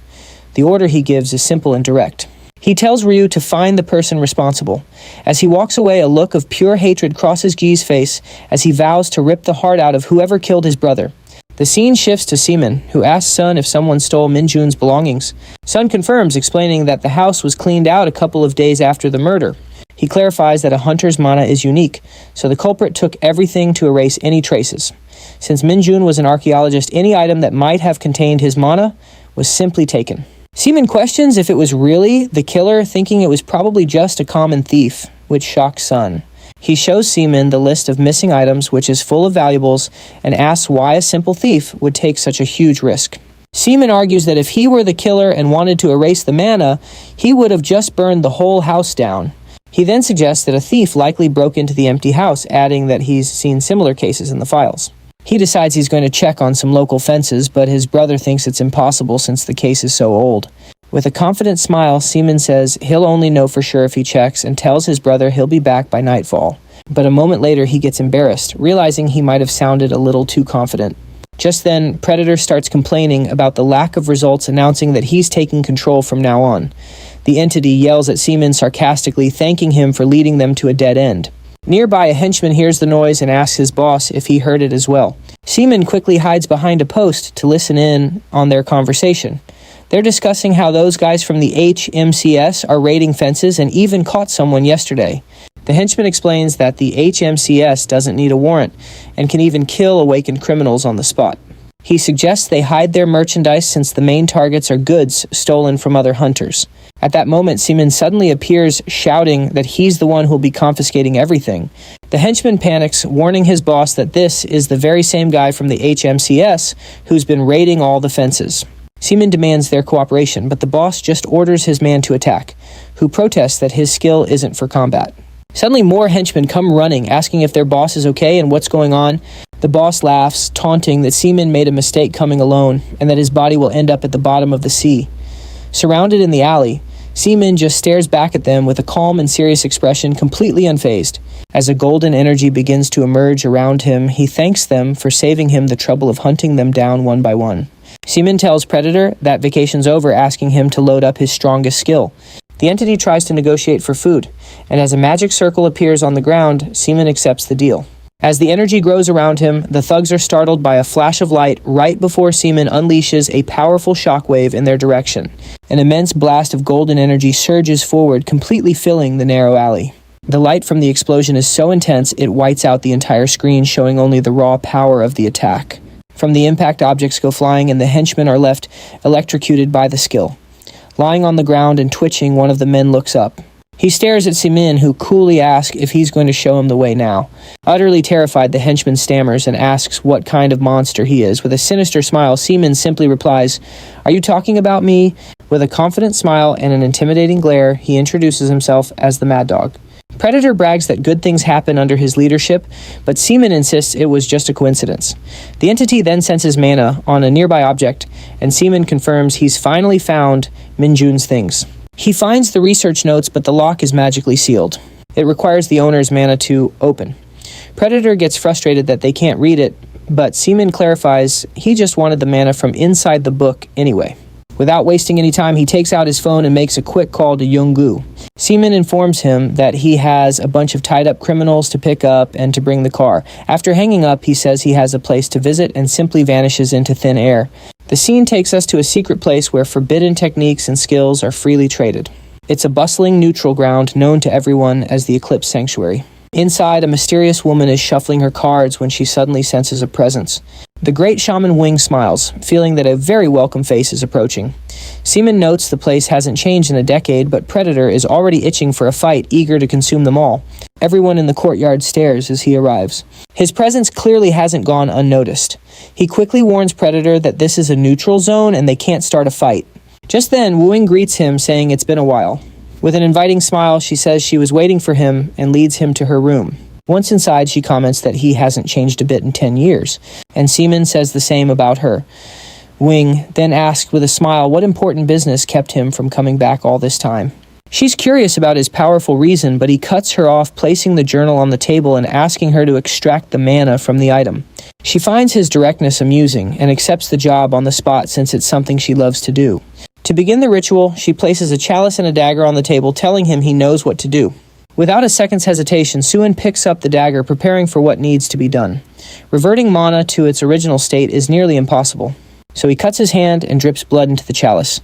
The order he gives is simple and direct. He tells Ryu to find the person responsible. As he walks away, a look of pure hatred crosses G's face as he vows to rip the heart out of whoever killed his brother. The scene shifts to Sumin, who asks Sun if someone stole Minjun's belongings. Sun confirms, explaining that the house was cleaned out a couple of days after the murder. He clarifies that a hunter's mana is unique, so the culprit took everything to erase any traces. Since Minjun was an archaeologist, any item that might have contained his mana was simply taken. Sumin questions if it was really the killer, thinking it was probably just a common thief, which shocks Sun. He shows Sumin the list of missing items, which is full of valuables, and asks why a simple thief would take such a huge risk. Sumin argues that if he were the killer and wanted to erase the mana, he would have just burned the whole house down. He then suggests that a thief likely broke into the empty house, adding that he's seen similar cases in the files. He decides he's going to check on some local fences, but his brother thinks it's impossible since the case is so old. With a confident smile, Sumin says he'll only know for sure if he checks and tells his brother he'll be back by nightfall. But a moment later, he gets embarrassed, realizing he might have sounded a little too confident. Just then, Predator starts complaining about the lack of results, announcing that he's taking control from now on. The entity yells at Sumin sarcastically, thanking him for leading them to a dead end. Nearby, a henchman hears the noise and asks his boss if he heard it as well. Sumin quickly hides behind a post to listen in on their conversation. They're discussing how those guys from the HMCS are raiding fences and even caught someone yesterday. The henchman explains that the HMCS doesn't need a warrant and can even kill awakened criminals on the spot. He suggests they hide their merchandise since the main targets are goods stolen from other hunters. At that moment, Sumin suddenly appears, shouting that he's the one who'll be confiscating everything. The henchman panics, warning his boss that this is the very same guy from the HMCS who's been raiding all the fences. Sumin demands their cooperation, but the boss just orders his man to attack, who protests that his skill isn't for combat. Suddenly, more henchmen come running, asking if their boss is okay and what's going on. The boss laughs, taunting that Sumin made a mistake coming alone, and that his body will end up at the bottom of the sea. Surrounded in the alley, Sumin just stares back at them with a calm and serious expression, completely unfazed. As a golden energy begins to emerge around him, he thanks them for saving him the trouble of hunting them down one by one. Sumin tells Predator that vacation's over, asking him to load up his strongest skill. The entity tries to negotiate for food, and as a magic circle appears on the ground, Sumin accepts the deal. As the energy grows around him, the thugs are startled by a flash of light right before Sumin unleashes a powerful shockwave in their direction. An immense blast of golden energy surges forward, completely filling the narrow alley. The light from the explosion is so intense it whites out the entire screen, showing only the raw power of the attack. From the impact, objects go flying, and the henchmen are left electrocuted by the skill. Lying on the ground and twitching, one of the men looks up. He stares at Sumin, who coolly asks if he's going to show him the way now. Utterly terrified, the henchman stammers and asks what kind of monster he is. With a sinister smile, Sumin simply replies, "Are you talking about me?" With a confident smile and an intimidating glare, he introduces himself as the Mad Dog. Predator brags that good things happen under his leadership, but Sumin insists it was just a coincidence. The entity then senses mana on a nearby object, and Sumin confirms he's finally found Minjun's things. He finds the research notes, but the lock is magically sealed. It requires the owner's mana to open. Predator gets frustrated that they can't read it, but Sumin clarifies he just wanted the mana from inside the book anyway. Without wasting any time, he takes out his phone and makes a quick call to Yoongu. Sumin informs him that he has a bunch of tied-up criminals to pick up and to bring the car. After hanging up, he says he has a place to visit and simply vanishes into thin air. The scene takes us to a secret place where forbidden techniques and skills are freely traded. It's a bustling neutral ground known to everyone as the Eclipse Sanctuary. Inside, a mysterious woman is shuffling her cards when she suddenly senses a presence. The great shaman Wing smiles, feeling that a very welcome face is approaching. Sumin notes the place hasn't changed in a decade, but Predator is already itching for a fight, eager to consume them all. Everyone in the courtyard stares as he arrives. His presence clearly hasn't gone unnoticed. He quickly warns Predator that this is a neutral zone and they can't start a fight. Just then, Wing greets him, saying it's been a while. With an inviting smile, she says she was waiting for him and leads him to her room. Once inside, she comments that he hasn't changed a bit in 10 years, and Sumin says the same about her. Wing then asks with a smile what important business kept him from coming back all this time. She's curious about his powerful reason, but he cuts her off, placing the journal on the table and asking her to extract the mana from the item. She finds his directness amusing and accepts the job on the spot since it's something she loves to do. To begin the ritual, she places a chalice and a dagger on the table, telling him he knows what to do. Without a second's hesitation, Suin picks up the dagger, preparing for what needs to be done. Reverting mana to its original state is nearly impossible, so he cuts his hand and drips blood into the chalice.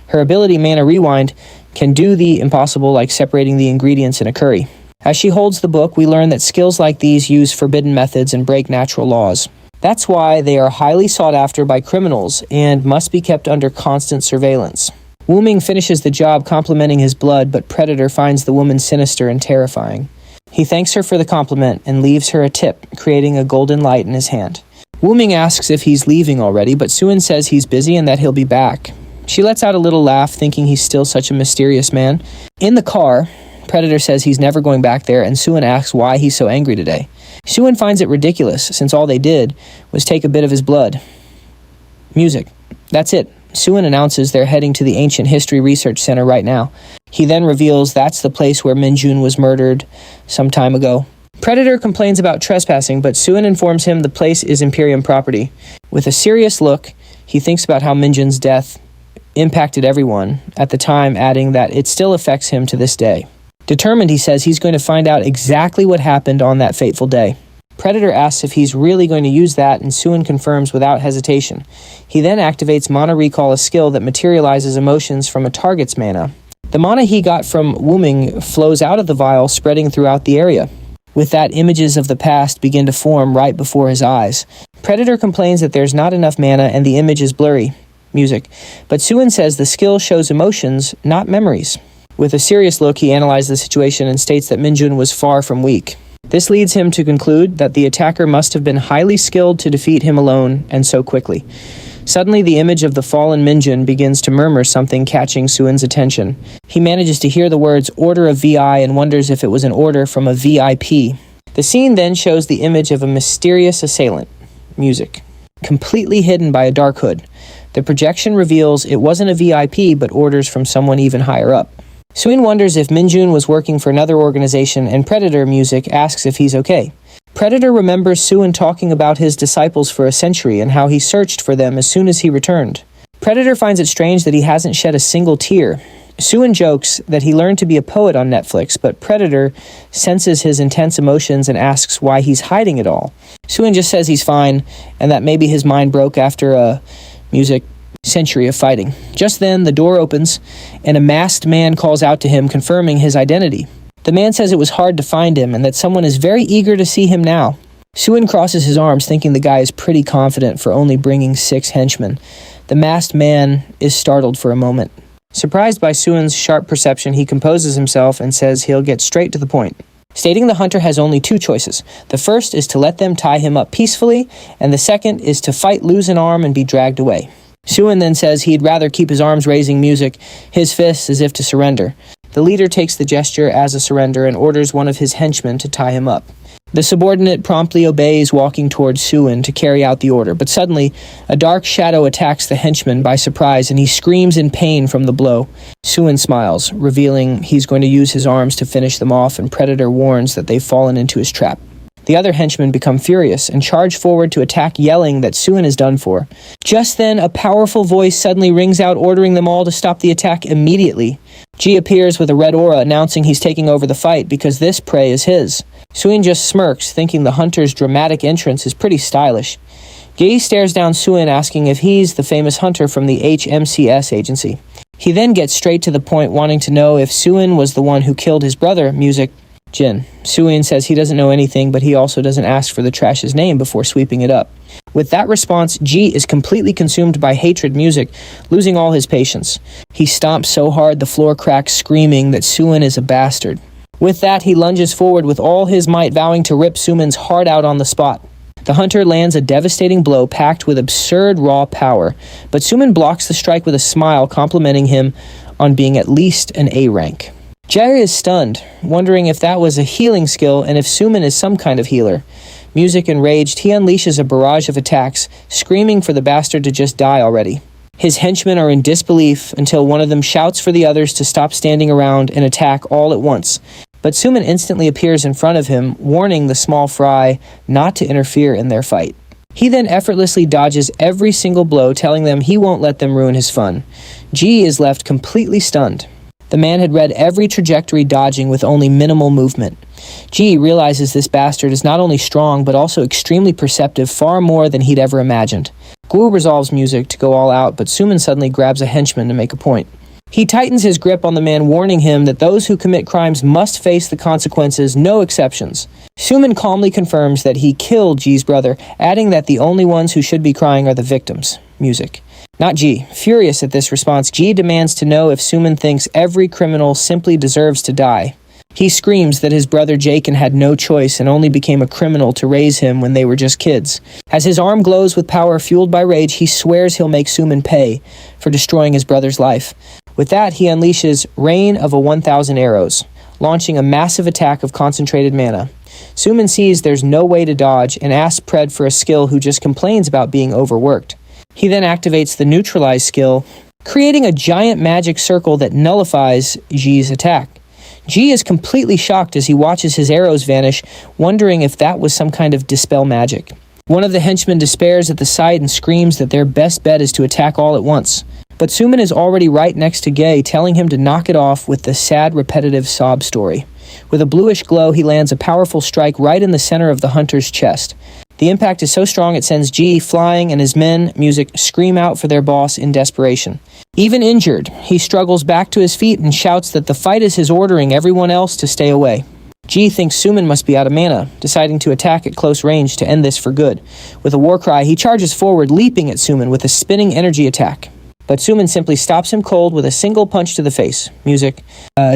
Her ability, Mana Rewind, can do the impossible, like separating the ingredients in a curry. As she holds the book, we learn that skills like these use forbidden methods and break natural laws. That's why they are highly sought after by criminals and must be kept under constant surveillance. Wuming finishes the job complimenting his blood, but Predator finds the woman sinister and terrifying. He thanks her for the compliment and leaves her a tip, creating a golden light in his hand. Wuming asks if he's leaving already, but Suin says he's busy and that he'll be back. She lets out a little laugh, thinking he's still such a mysterious man. In the car, Predator says he's never going back there, and Suin asks why he's so angry today. Suin finds it ridiculous, since all they did was take a bit of his blood. Music. That's it. Suin announces they're heading to the Ancient History Research Center right now. He then reveals that's the place where Minjun was murdered some time ago. Predator complains about trespassing, but Suin informs him the place is Imperium property. With a serious look, he thinks about how Minjun's death impacted everyone at the time, adding that it still affects him to this day. Determined, he says he's going to find out exactly what happened on that fateful day. Predator asks if he's really going to use that, and Suin confirms without hesitation. He then activates Mana Recall, a skill that materializes emotions from a target's mana. The mana he got from Wuming flows out of the vial, spreading throughout the area. With that, images of the past begin to form right before his eyes. Predator complains that there's not enough mana and the image is blurry. Music. But Suin says the skill shows emotions, not memories. With a serious look, he analyzes the situation and states that Minjun was far from weak. This leads him to conclude that the attacker must have been highly skilled to defeat him alone, and so quickly. Suddenly, the image of the fallen Minjun begins to murmur something, catching Suin's attention. He manages to hear the words Order of VI and wonders if it was an order from a VIP. The scene then shows the image of a mysterious assailant. Music. Completely hidden by a dark hood. The projection reveals it wasn't a VIP, but orders from someone even higher up. Suin wonders if Minjun was working for another organization, and Predator Music asks if he's okay. Predator remembers Suin talking about his disciples for a century and how he searched for them as soon as he returned. Predator finds it strange that he hasn't shed a single tear. Suin jokes that he learned to be a poet on Netflix, but Predator senses his intense emotions and asks why he's hiding it all. Suin just says he's fine, and that maybe his mind broke after a century of fighting. Just then, the door opens, and a masked man calls out to him, confirming his identity. The man says it was hard to find him, and that someone is very eager to see him now. Suin crosses his arms, thinking the guy is pretty confident for only bringing 6 henchmen. The masked man is startled for a moment. Surprised by Suin's sharp perception, he composes himself and says he'll get straight to the point, stating the hunter has only 2 choices. The first is to let them tie him up peacefully, and the second is to fight, lose an arm, and be dragged away. Suin then says he'd rather keep his arms raising, music, his fists as if to surrender. The leader takes the gesture as a surrender and orders one of his henchmen to tie him up. The subordinate promptly obeys, walking towards Suin to carry out the order, but suddenly, a dark shadow attacks the henchman by surprise, and he screams in pain from the blow. Suin smiles, revealing he's going to use his arms to finish them off, and Predator warns that they've fallen into his trap. The other henchmen become furious and charge forward to attack, yelling that Suin is done for. Just then, a powerful voice suddenly rings out, ordering them all to stop the attack immediately. Ji appears with a red aura, announcing he's taking over the fight because this prey is his. Suin just smirks, thinking the hunter's dramatic entrance is pretty stylish. Ji stares down Suin, asking if he's the famous hunter from the HMCS agency. He then gets straight to the point, wanting to know if Suin was the one who killed his brother, music, Jin. Suin says he doesn't know anything, but he also doesn't ask for the trash's name before sweeping it up. With that response, G is completely consumed by hatred, music, losing all his patience. He stomps so hard the floor cracks, screaming that Suin is a bastard. With that, he lunges forward with all his might, vowing to rip Sumin's heart out on the spot. The hunter lands a devastating blow packed with absurd raw power, but Sumin blocks the strike with a smile, complimenting him on being at least an A rank. Jerry is stunned, wondering if that was a healing skill and if Sumin is some kind of healer. Music enraged, he unleashes a barrage of attacks, screaming for the bastard to just die already. His henchmen are in disbelief until one of them shouts for the others to stop standing around and attack all at once. But Sumin instantly appears in front of him, warning the small fry not to interfere in their fight. He then effortlessly dodges every single blow, telling them he won't let them ruin his fun. G is left completely stunned. The man had read every trajectory, dodging with only minimal movement. G realizes this bastard is not only strong, but also extremely perceptive, far more than he'd ever imagined. Gu resolves music to go all out, but Sumin suddenly grabs a henchman to make a point. He tightens his grip on the man, warning him that those who commit crimes must face the consequences, no exceptions. Sumin calmly confirms that he killed G's brother, adding that the only ones who should be crying are the victims. Music. Not G. Furious at this response, G demands to know if Sumin thinks every criminal simply deserves to die. He screams that his brother Jaken had no choice and only became a criminal to raise him when they were just kids. As his arm glows with power fueled by rage, he swears he'll make Sumin pay for destroying his brother's life. With that, he unleashes Rain of 1,000 Arrows, launching a massive attack of concentrated mana. Sumin sees there's no way to dodge and asks Pred for a skill, who just complains about being overworked. He then activates the Neutralize skill, creating a giant magic circle that nullifies G's attack. G is completely shocked as he watches his arrows vanish, wondering if that was some kind of dispel magic. One of the henchmen despairs at the sight and screams that their best bet is to attack all at once. But Sumin is already right next to Gay, telling him to knock it off with the sad, repetitive sob story. With a bluish glow, he lands a powerful strike right in the center of the hunter's chest. The impact is so strong it sends G flying, and his men, music, scream out for their boss in desperation. Even injured, he struggles back to his feet and shouts that the fight is his, ordering everyone else to stay away. G thinks Sumin must be out of mana, deciding to attack at close range to end this for good. With a war cry, he charges forward, leaping at Sumin with a spinning energy attack. But Sumin simply stops him cold with a single punch to the face, music,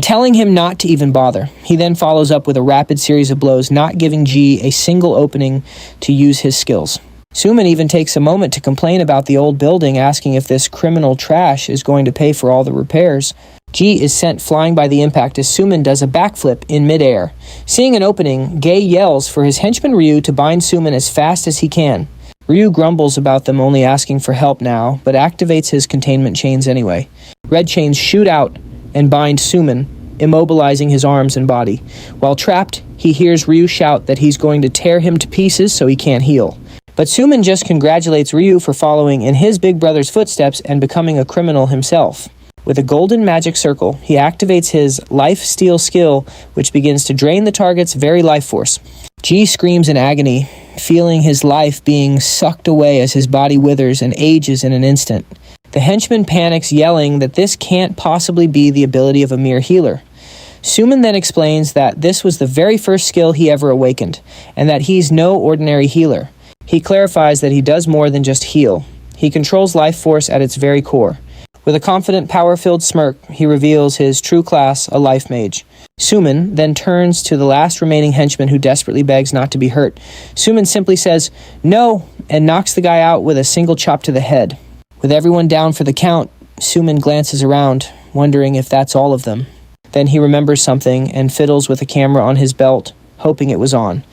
telling him not to even bother. He then follows up with a rapid series of blows, not giving G a single opening to use his skills. Sumin even takes a moment to complain about the old building, asking if this criminal trash is going to pay for all the repairs. G is sent flying by the impact as Sumin does a backflip in midair. Seeing an opening, Gay yells for his henchman Ryu to bind Sumin as fast as he can. Ryu grumbles about them only asking for help now, but activates his containment chains anyway. Red chains shoot out and bind Sumin, immobilizing his arms and body. While trapped, he hears Ryu shout that he's going to tear him to pieces so he can't heal. But Sumin just congratulates Ryu for following in his big brother's footsteps and becoming a criminal himself. With a golden magic circle, he activates his Life Steal skill, which begins to drain the target's very life force. G screams in agony, feeling his life being sucked away as his body withers and ages in an instant. The henchman panics, yelling that this can't possibly be the ability of a mere healer. Sumin then explains that this was the very first skill he ever awakened, and that he's no ordinary healer. He clarifies that he does more than just heal. He controls life force at its very core. With a confident, power-filled smirk, he reveals his true class, a life mage. Sumin then turns to the last remaining henchman, who desperately begs not to be hurt. Sumin simply says, "No," and knocks the guy out with a single chop to the head. With everyone down for the count, Sumin glances around, wondering if that's all of them. Then he remembers something and fiddles with a camera on his belt, hoping it was on.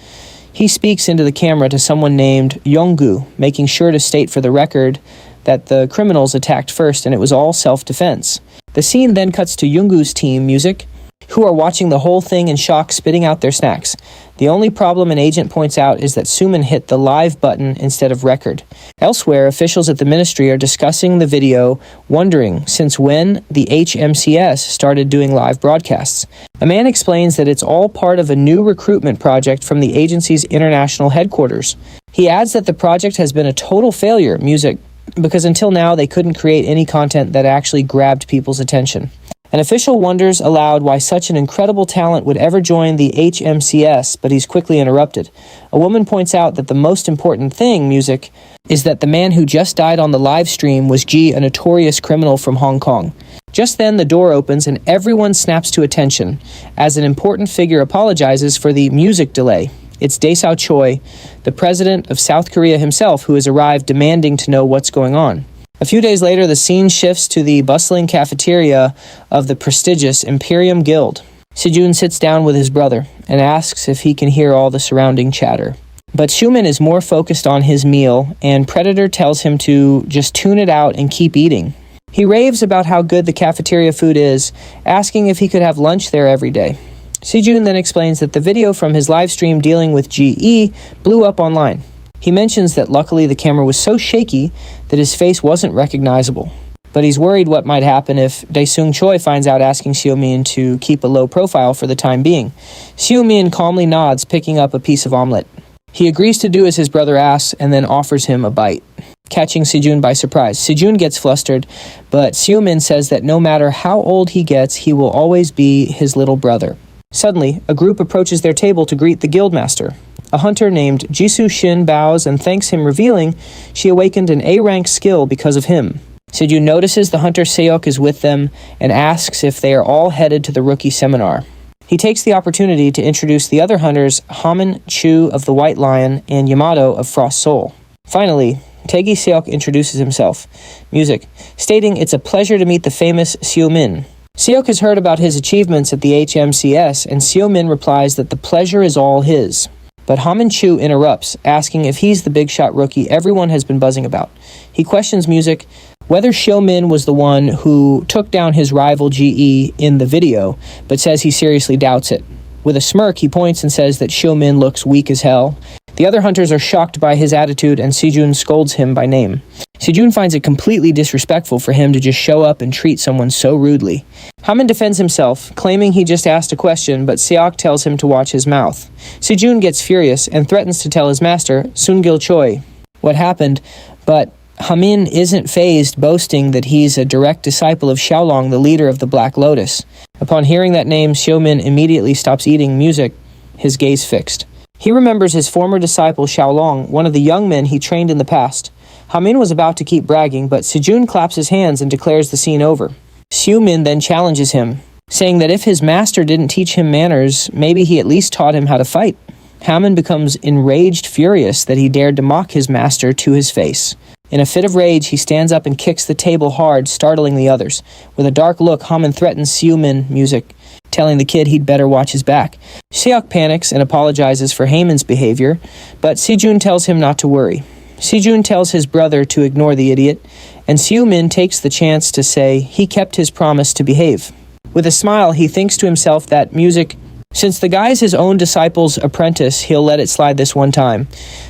He speaks into the camera to someone named Yonggu, making sure to state for the record that the criminals attacked first and it was all self-defense. The scene then cuts to Yonggu's team, music, who are watching the whole thing in shock, spitting out their snacks. The only problem an agent points out is that Sumin hit the live button instead of record. Elsewhere, officials at the ministry are discussing the video, wondering since when the HMCS started doing live broadcasts. A man explains that it's all part of a new recruitment project from the agency's international headquarters. He adds that the project has been a total failure, music, because until now they couldn't create any content that actually grabbed people's attention. An official wonders aloud why such an incredible talent would ever join the HMCS, but he's quickly interrupted. A woman points out that the most important thing, music, is that the man who just died on the live stream was G, a notorious criminal from Hong Kong. Just then, the door opens and everyone snaps to attention as an important figure apologizes for the music delay. It's Daeseo Choi, the president of South Korea himself, who has arrived demanding to know what's going on. A few days later, the scene shifts to the bustling cafeteria of the prestigious Imperium Guild. Sejun sits down with his brother and asks if he can hear all the surrounding chatter. But Sumin is more focused on his meal, and Predator tells him to just tune it out and keep eating. He raves about how good the cafeteria food is, asking if he could have lunch there every day. Sejun then explains that the video from his live stream dealing with GE blew up online. He mentions that luckily the camera was so shaky that his face wasn't recognizable. But he's worried what might happen if Daesung Choi finds out, asking Sumin to keep a low profile for the time being. Sumin calmly nods, picking up a piece of omelet. He agrees to do as his brother asks and then offers him a bite, catching Sejun by surprise. Sejun gets flustered, but Sumin says that no matter how old he gets, he will always be his little brother. Suddenly, a group approaches their table to greet the guildmaster. A hunter named Jisoo Shin bows and thanks him, revealing she awakened an A-rank skill because of him. Sejun notices the hunter Seok is with them and asks if they are all headed to the rookie seminar. He takes the opportunity to introduce the other hunters, Hamin Chu of the White Lion and Yamato of Frost Soul. Finally, Taegi Seok introduces himself, music, stating it's a pleasure to meet the famous Sumin. Seok has heard about his achievements at the HMCS, and Sumin replies that the pleasure is all his. But Hamin Chu interrupts, asking if he's the big shot rookie everyone has been buzzing about. He questions music whether Sumin was the one who took down his rival GE in the video, but says he seriously doubts it. With a smirk, he points and says that Sumin looks weak as hell. The other hunters are shocked by his attitude, and Sejun scolds him by name. Sejun finds it completely disrespectful for him to just show up and treat someone so rudely. Hamin defends himself, claiming he just asked a question, but Seok tells him to watch his mouth. Sejun gets furious and threatens to tell his master, Sungil Choi, what happened, but Hamin isn't fazed, boasting that he's a direct disciple of Xiaolong, the leader of the Black Lotus. Upon hearing that name, Sumin immediately stops eating music, his gaze fixed. He remembers his former disciple Xiaolong, one of the young men he trained in the past. Hamin was about to keep bragging, but Sejun claps his hands and declares the scene over. Sumin then challenges him, saying that if his master didn't teach him manners, maybe he at least taught him how to fight. Hamin becomes enraged, furious that he dared to mock his master to his face. In a fit of rage, he stands up and kicks the table hard, startling the others. With a dark look, Hamin threatens Sumin, music, telling the kid he'd better watch his back. Seok panics and apologizes for Hamin's behavior, but Sejun tells him not to worry. Sejun tells his brother to ignore the idiot, and Sumin takes the chance to say he kept his promise to behave. With a smile, he thinks to himself that music, since the guy's his own disciple's apprentice, he'll let it slide this one time.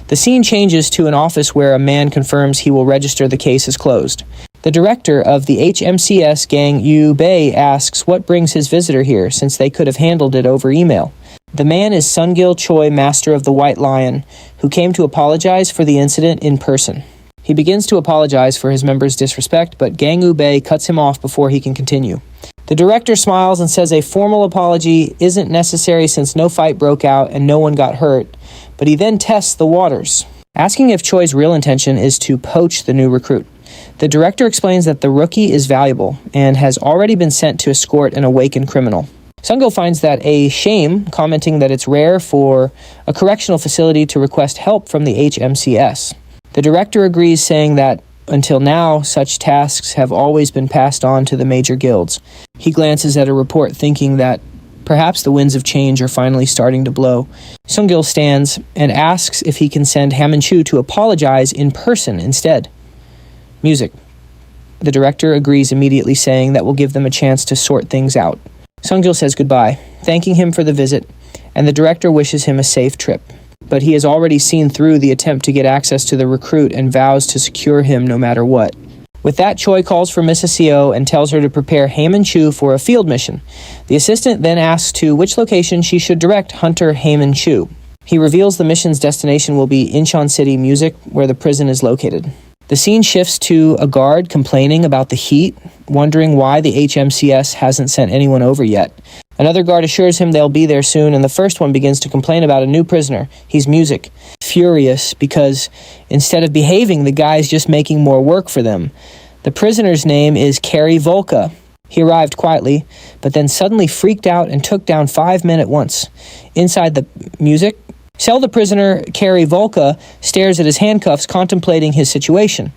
The scene changes to an office where a man confirms he will register the case as closed. The director of the HMCS gang, Yu Bei, asks what brings his visitor here, since they could have handled it over email. The man is Sungil Choi, master of the White Lion, who came to apologize for the incident in person. He begins to apologize for his members' disrespect, but Gang Yu Bei cuts him off before he can continue. The director smiles and says a formal apology isn't necessary since no fight broke out and no one got hurt, but he then tests the waters, asking if Choi's real intention is to poach the new recruit. The director explains that the rookie is valuable and has already been sent to escort an awakened criminal. Sungil finds that a shame, commenting that it's rare for a correctional facility to request help from the HMCS. The director agrees, saying that until now, such tasks have always been passed on to the major guilds. He glances at a report, thinking that perhaps the winds of change are finally starting to blow. Sungil stands and asks if he can send Hamin Chu to apologize in person instead. Music. The director agrees immediately, saying that will give them a chance to sort things out. Sungil says goodbye, thanking him for the visit, and the director wishes him a safe trip. But he has already seen through the attempt to get access to the recruit and vows to secure him no matter what. With that, Choi calls for Mrs. Seo and tells her to prepare Hamin Chu for a field mission. The assistant then asks to which location she should direct Hunter Hamin Chu. He reveals the mission's destination will be Incheon City, music, where the prison is located. The scene shifts to a guard complaining about the heat, wondering why the HMCS hasn't sent anyone over yet. Another guard assures him they'll be there soon, and the first one begins to complain about a new prisoner. He's Music. Furious because instead of behaving, the guy's just making more work for them. The prisoner's name is Carrie Volka. He arrived quietly, but then suddenly freaked out and took down 5 men at once. Inside the Music, the prisoner, Carrie Volka, stares at his handcuffs, contemplating his situation.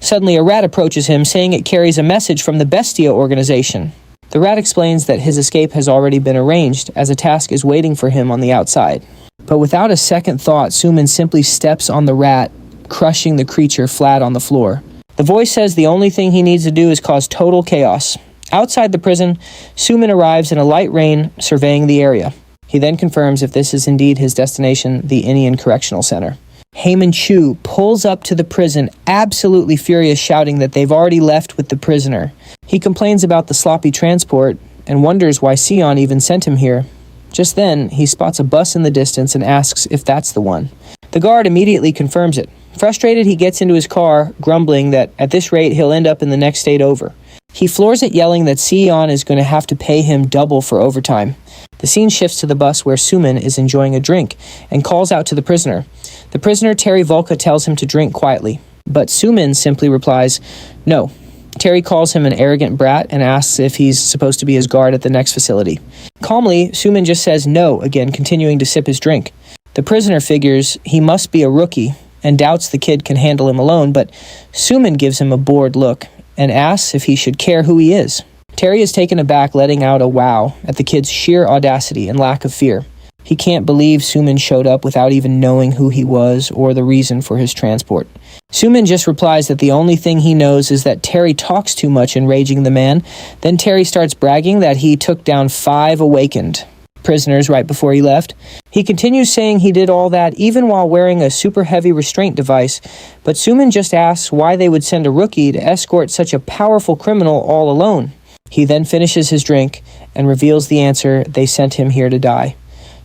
Suddenly, a rat approaches him, saying it carries a message from the Bestia organization. The rat explains that his escape has already been arranged, as a task is waiting for him on the outside. But without a second thought, Sumin simply steps on the rat, crushing the creature flat on the floor. The voice says the only thing he needs to do is cause total chaos. Outside the prison, Sumin arrives in a light rain, surveying the area. He then confirms if this is indeed his destination, the Inian Correctional Center. Heyman Chu pulls up to the prison, absolutely furious, shouting that they've already left with the prisoner. He complains about the sloppy transport and wonders why Sion even sent him here. Just then, he spots a bus in the distance and asks if that's the one. The guard immediately confirms it. Frustrated, he gets into his car, grumbling that at this rate he'll end up in the next state over. He floors it, yelling that Sion is going to have to pay him double for overtime. The scene shifts to the bus where Sumin is enjoying a drink and calls out to the prisoner. The prisoner, Terry Volka, tells him to drink quietly, but Sumin simply replies, no. Terry calls him an arrogant brat and asks if he's supposed to be his guard at the next facility. Calmly, Sumin just says no, again continuing to sip his drink. The prisoner figures he must be a rookie and doubts the kid can handle him alone, but Sumin gives him a bored look and asks if he should care who he is. Terry is taken aback, letting out a wow at the kid's sheer audacity and lack of fear. He can't believe Sumin showed up without even knowing who he was or the reason for his transport. Sumin just replies that the only thing he knows is that Terry talks too much, enraging the man. Then Terry starts bragging that he took down 5 awakened prisoners right before he left. He continues saying he did all that even while wearing a super heavy restraint device, but Sumin just asks why they would send a rookie to escort such a powerful criminal all alone. He then finishes his drink and reveals the answer: they sent him here to die.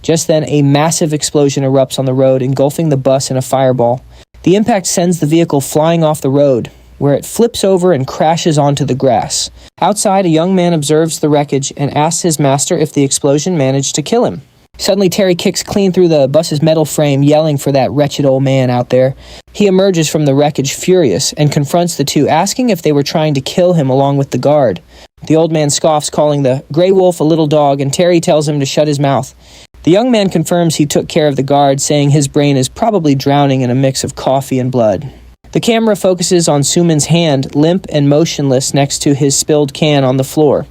Just then, a massive explosion erupts on the road, engulfing the bus in a fireball. The impact sends the vehicle flying off the road, where it flips over and crashes onto the grass. Outside, a young man observes the wreckage and asks his master if the explosion managed to kill him. Suddenly, Terry kicks clean through the bus's metal frame, yelling for that wretched old man out there. He emerges from the wreckage furious and confronts the two, asking if they were trying to kill him along with the guard. The old man scoffs, calling the gray wolf a little dog, and Terry tells him to shut his mouth. The young man confirms he took care of the guard, saying his brain is probably drowning in a mix of coffee and blood. The camera focuses on Sumin's hand, limp and motionless next to his spilled can on the floor.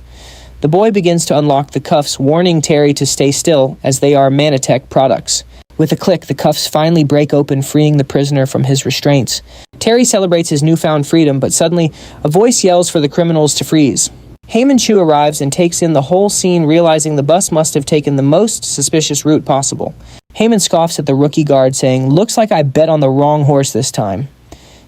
The boy begins to unlock the cuffs, warning Terry to stay still, as they are Manatech products. With a click, the cuffs finally break open, freeing the prisoner from his restraints. Terry celebrates his newfound freedom, but suddenly, a voice yells for the criminals to freeze. Heyman Chu arrives and takes in the whole scene, realizing the bus must have taken the most suspicious route possible. Heyman scoffs at the rookie guard, saying, "Looks like I bet on the wrong horse this time."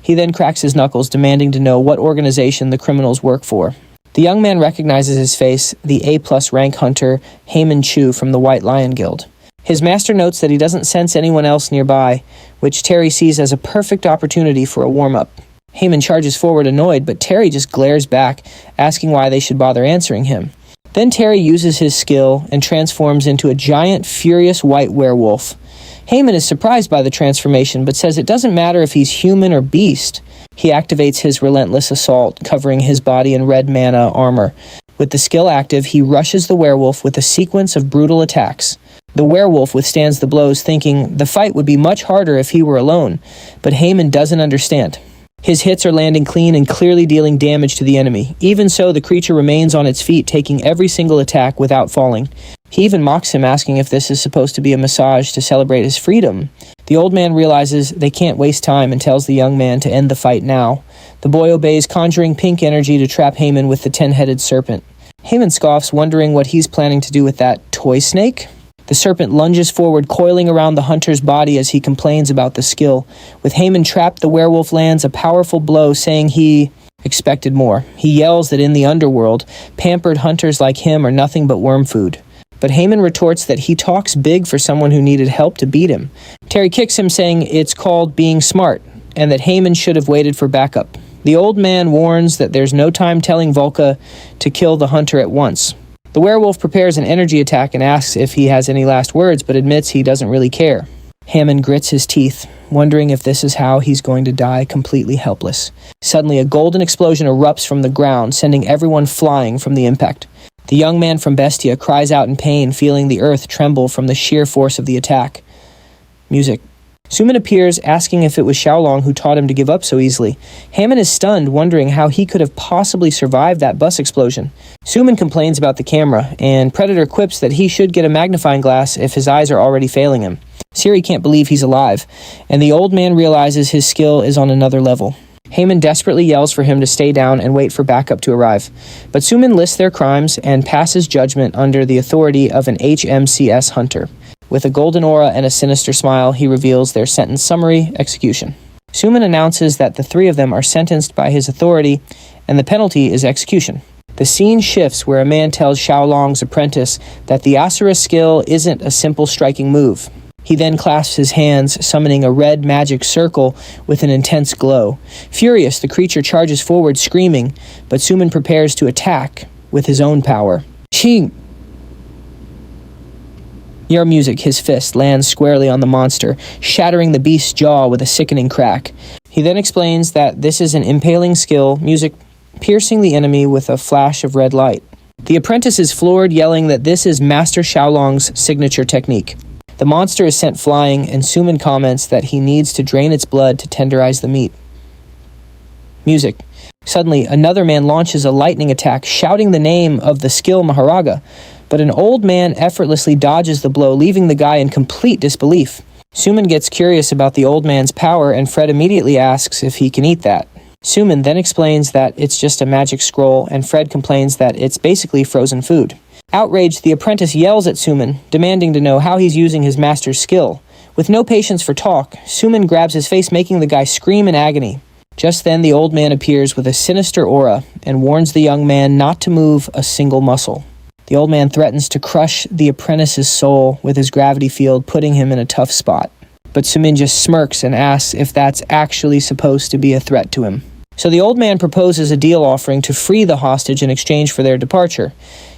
He then cracks his knuckles, demanding to know what organization the criminals work for. The young man recognizes his face, the A+ rank hunter Heyman Chu from the White Lion Guild. His master notes that he doesn't sense anyone else nearby, which Terry sees as a perfect opportunity for a warm-up. Heyman charges forward annoyed, but Terry just glares back, asking why they should bother answering him. Then Terry uses his skill and transforms into a giant, furious white werewolf. Heyman is surprised by the transformation, but says it doesn't matter if he's human or beast. He activates his relentless assault, covering his body in red mana armor. With the skill active, he rushes the werewolf with a sequence of brutal attacks. The werewolf withstands the blows, thinking the fight would be much harder if he were alone, but Heyman doesn't understand. His hits are landing clean and clearly dealing damage to the enemy. Even so, the creature remains on its feet, taking every single attack without falling. He even mocks him, asking if this is supposed to be a massage to celebrate his freedom. The old man realizes they can't waste time and tells the young man to end the fight now. The boy obeys, conjuring pink energy to trap Heyman with the 10-headed serpent. Heyman scoffs, wondering what he's planning to do with that toy snake. The serpent lunges forward, coiling around the hunter's body as he complains about the skill. With Heyman trapped, the werewolf lands a powerful blow, saying he expected more. He yells that in the underworld, pampered hunters like him are nothing but worm food. But Heyman retorts that he talks big for someone who needed help to beat him. Terry kicks him, saying it's called being smart, and that Haman should have waited for backup. The old man warns that there's no time telling Volka to kill the hunter at once. The werewolf prepares an energy attack and asks if he has any last words, but admits he doesn't really care. Hammond grits his teeth, wondering if this is how he's going to die completely helpless. Suddenly, a golden explosion erupts from the ground, sending everyone flying from the impact. The young man from Bestia cries out in pain, feeling the earth tremble from the sheer force of the attack. Music. Sumin appears, asking if it was Xiaolong who taught him to give up so easily. Hammond is stunned, wondering how he could have possibly survived that bus explosion. Sumin complains about the camera, and Predator quips that he should get a magnifying glass if his eyes are already failing him. Siri can't believe he's alive, and the old man realizes his skill is on another level. Haman desperately yells for him to stay down and wait for backup to arrive. But Sumin lists their crimes and passes judgment under the authority of an HMCS hunter. With a golden aura and a sinister smile, he reveals their sentence summary: execution. Sumin announces that the three of them are sentenced by his authority, and the penalty is execution. The scene shifts where a man tells Xiaolong's apprentice that the Asura skill isn't a simple striking move. He then clasps his hands, summoning a red magic circle with an intense glow. Furious, the creature charges forward, screaming, but Sumin prepares to attack with his own power. Ching! Your music, his fist lands squarely on the monster, shattering the beast's jaw with a sickening crack. He then explains that this is an impaling skill, music piercing the enemy with a flash of red light. The apprentice is floored, yelling that this is Master Xiaolong's signature technique. The monster is sent flying, and Sumin comments that he needs to drain its blood to tenderize the meat. Music. Suddenly, another man launches a lightning attack, shouting the name of the skill Maharaga, but an old man effortlessly dodges the blow, leaving the guy in complete disbelief. Sumin gets curious about the old man's power, and Fred immediately asks if he can eat that. Sumin then explains that it's just a magic scroll, and Fred complains that it's basically frozen food. Outraged, the apprentice yells at Sumin, demanding to know how he's using his master's skill. With no patience for talk, Sumin grabs his face, making the guy scream in agony. Just then, the old man appears with a sinister aura and warns the young man not to move a single muscle. The old man threatens to crush the apprentice's soul with his gravity field, putting him in a tough spot. But Sumin just smirks and asks if that's actually supposed to be a threat to him. So the old man proposes a deal offering to free the hostage in exchange for their departure.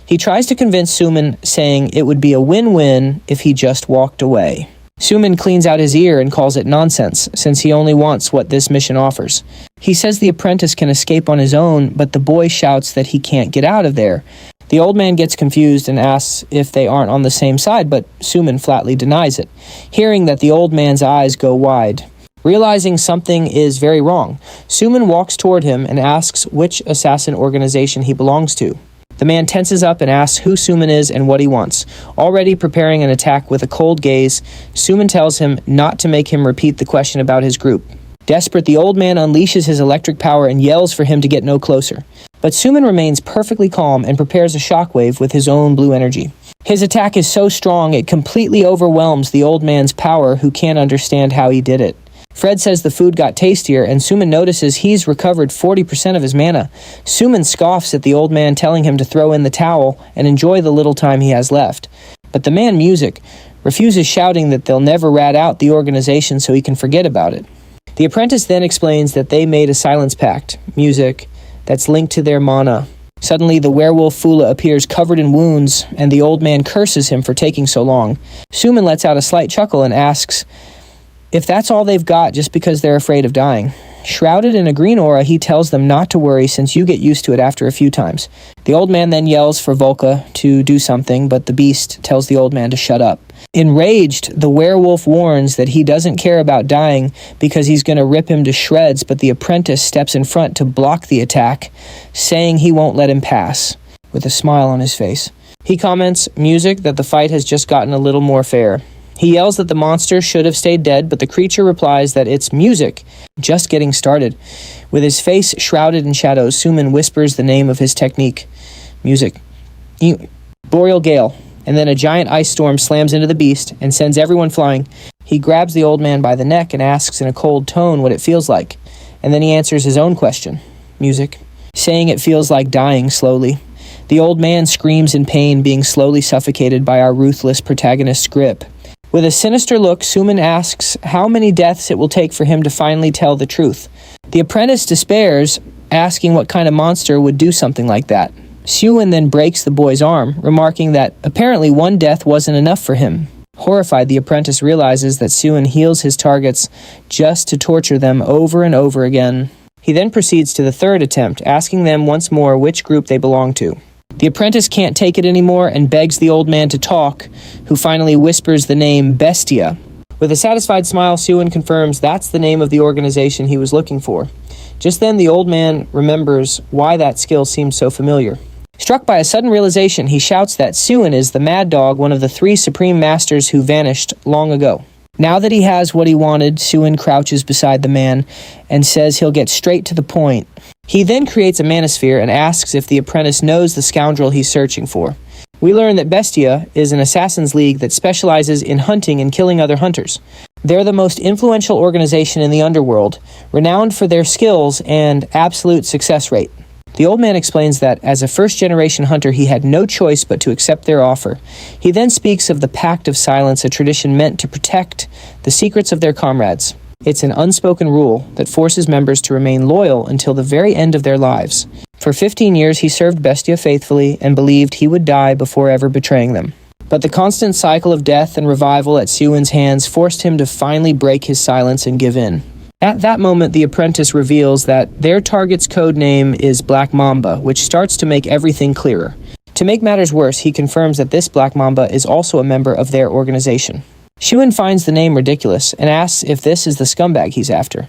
He tries to convince Sumin, saying it would be a win-win if he just walked away. Sumin cleans out his ear and calls it nonsense, since he only wants what this mission offers. He says the apprentice can escape on his own, but the boy shouts that he can't get out of there. The old man gets confused and asks if they aren't on the same side, but Sumin flatly denies it. Hearing that, the old man's eyes go wide. Realizing something is very wrong, Sumin walks toward him and asks which assassin organization he belongs to. The man tenses up and asks who Sumin is and what he wants. Already preparing an attack with a cold gaze, Sumin tells him not to make him repeat the question about his group. Desperate, the old man unleashes his electric power and yells for him to get no closer. But Sumin remains perfectly calm and prepares a shockwave with his own blue energy. His attack is so strong it completely overwhelms the old man's power, who can't understand how he did it. Fred says the food got tastier, and Sumin notices he's recovered 40% of his mana. Sumin scoffs at the old man, telling him to throw in the towel and enjoy the little time he has left. But the man, Music, refuses, shouting that they'll never rat out the organization so he can forget about it. The apprentice then explains that they made a silence pact, Music, that's linked to their mana. Suddenly, the werewolf Fula appears covered in wounds, and the old man curses him for taking so long. Sumin lets out a slight chuckle and asks if that's all they've got just because they're afraid of dying. Shrouded in a green aura, he tells them not to worry since you get used to it after a few times. The old man then yells for Volka to do something, but the beast tells the old man to shut up. Enraged, the werewolf warns that he doesn't care about dying because he's going to rip him to shreds, but the apprentice steps in front to block the attack, saying he won't let him pass, with a smile on his face. He comments, Music, that the fight has just gotten a little more fair. He yells that the monster should have stayed dead, but the creature replies that it's Music, just getting started. With his face shrouded in shadows, Sumin whispers the name of his technique. Music. Boreal Gale. And then a giant ice storm slams into the beast and sends everyone flying. He grabs the old man by the neck and asks in a cold tone what it feels like. And then he answers his own question. Music. Saying it feels like dying slowly. The old man screams in pain, being slowly suffocated by our ruthless protagonist's grip. With a sinister look, Sumin asks how many deaths it will take for him to finally tell the truth. The apprentice despairs, asking what kind of monster would do something like that. Suin then breaks the boy's arm, remarking that apparently one death wasn't enough for him. Horrified, the apprentice realizes that Suin heals his targets just to torture them over and over again. He then proceeds to the third attempt, asking them once more which group they belong to. The apprentice can't take it anymore and begs the old man to talk, who finally whispers the name Bestia. With a satisfied smile, Suin confirms that's the name of the organization he was looking for. Just then, the old man remembers why that skill seems so familiar. Struck by a sudden realization, he shouts that Suin is the Mad Dog, one of the 3 Supreme Masters who vanished long ago. Now that he has what he wanted, Suin crouches beside the man and says he'll get straight to the point. He then creates a manosphere and asks if the apprentice knows the scoundrel he's searching for. We learn that Bestia is an assassins league that specializes in hunting and killing other hunters. They're the most influential organization in the underworld, renowned for their skills and absolute success rate. The old man explains that as a first-generation hunter, he had no choice but to accept their offer. He then speaks of the Pact of Silence, a tradition meant to protect the secrets of their comrades. It's an unspoken rule that forces members to remain loyal until the very end of their lives. For 15 years, he served Bestia faithfully and believed he would die before ever betraying them. But the constant cycle of death and revival at Suin's hands forced him to finally break his silence and give in. At that moment, the apprentice reveals that their target's code name is Black Mamba, which starts to make everything clearer. To make matters worse, he confirms that this Black Mamba is also a member of their organization. Suin finds the name ridiculous and asks if this is the scumbag he's after.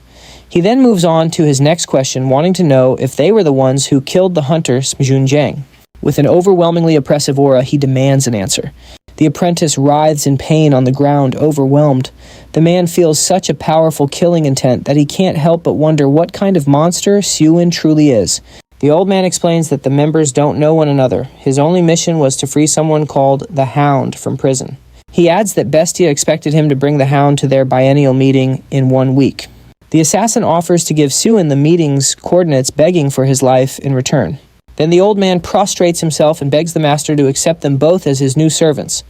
He then moves on to his next question, wanting to know if they were the ones who killed the hunter Smjun Jiang. With an overwhelmingly oppressive aura, he demands an answer. The apprentice writhes in pain on the ground, overwhelmed. The man feels such a powerful killing intent that he can't help but wonder what kind of monster Suin truly is. The old man explains that the members don't know one another. His only mission was to free someone called the Hound from prison. He adds that Bestia expected him to bring the Hound to their biennial meeting in 1 week. The assassin offers to give Suin the meeting's coordinates, begging for his life in return. Then the old man prostrates himself and begs the master to accept them both as his new servants.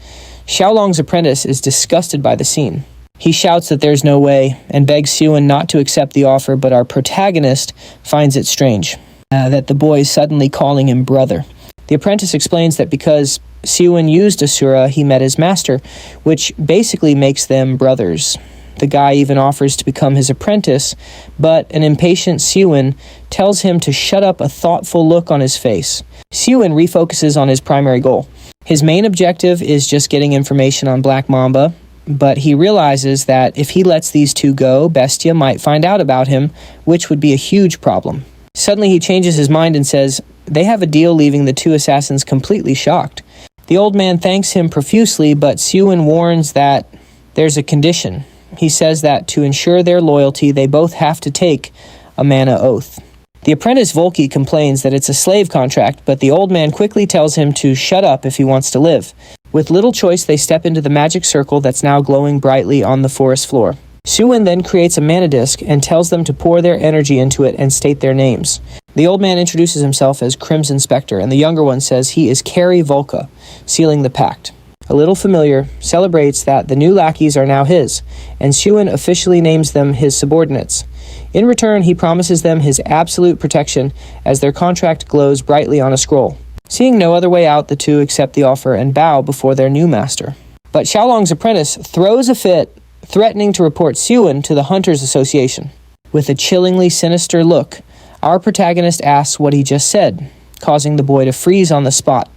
Xiaolong's apprentice is disgusted by the scene. He shouts that there's no way and begs Suin not to accept the offer, but our protagonist finds it strange that the boy is suddenly calling him brother. The apprentice explains that because Suin used Asura, he met his master, which basically makes them brothers. The guy even offers to become his apprentice, but an impatient Suin tells him to shut up, a thoughtful look on his face. Suin refocuses on his primary goal. His main objective is just getting information on Black Mamba, but he realizes that if he lets these two go, Bestia might find out about him, which would be a huge problem. Suddenly he changes his mind and says they have a deal, leaving the two assassins completely shocked. The old man thanks him profusely, but Suin warns that there's a condition. He says that to ensure their loyalty, they both have to take a mana oath. The apprentice Volki complains that it's a slave contract, but the old man quickly tells him to shut up if he wants to live. With little choice, they step into the magic circle that's now glowing brightly on the forest floor. Suin then creates a mana disc and tells them to pour their energy into it and state their names. The old man introduces himself as Crimson Spectre, and the younger one says he is Kari Volka, sealing the pact. A little familiar, celebrates that the new lackeys are now his, and Suin officially names them his subordinates. In return, he promises them his absolute protection as their contract glows brightly on a scroll. Seeing no other way out, the two accept the offer and bow before their new master. But Xiaolong's apprentice throws a fit, threatening to report Suin to the Hunters Association. With a chillingly sinister look, our protagonist asks what he just said, causing the boy to freeze on the spot.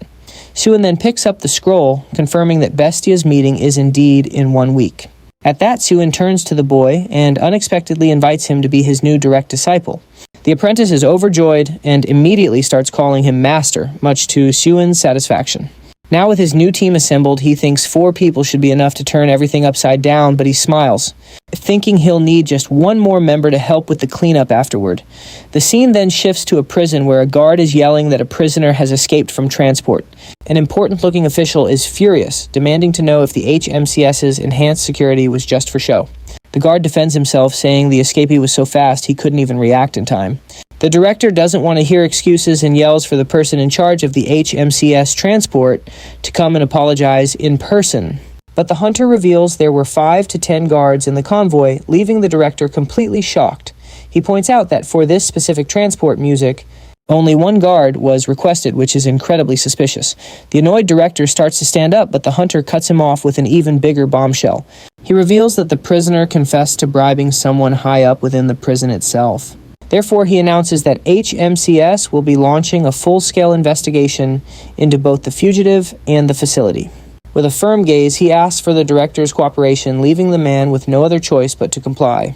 Suin then picks up the scroll, confirming that Bestia's meeting is indeed in 1 week. At that, Suin turns to the boy and unexpectedly invites him to be his new direct disciple. The apprentice is overjoyed and immediately starts calling him master, much to Suin's satisfaction. Now with his new team assembled, he thinks 4 people should be enough to turn everything upside down, but he smiles, thinking he'll need just 1 more member to help with the cleanup afterward. The scene then shifts to a prison where a guard is yelling that a prisoner has escaped from transport. An important-looking official is furious, demanding to know if the HMCS's enhanced security was just for show. The guard defends himself, saying the escapee was so fast he couldn't even react in time. The director doesn't want to hear excuses and yells for the person in charge of the HMCS transport to come and apologize in person. But the hunter reveals there were 5 to 10 guards in the convoy, leaving the director completely shocked. He points out that for this specific transport music, only 1 guard was requested, which is incredibly suspicious. The annoyed director starts to stand up, but the hunter cuts him off with an even bigger bombshell. He reveals that the prisoner confessed to bribing someone high up within the prison itself. Therefore, he announces that HMCS will be launching a full-scale investigation into both the fugitive and the facility. With a firm gaze, he asks for the director's cooperation, leaving the man with no other choice but to comply.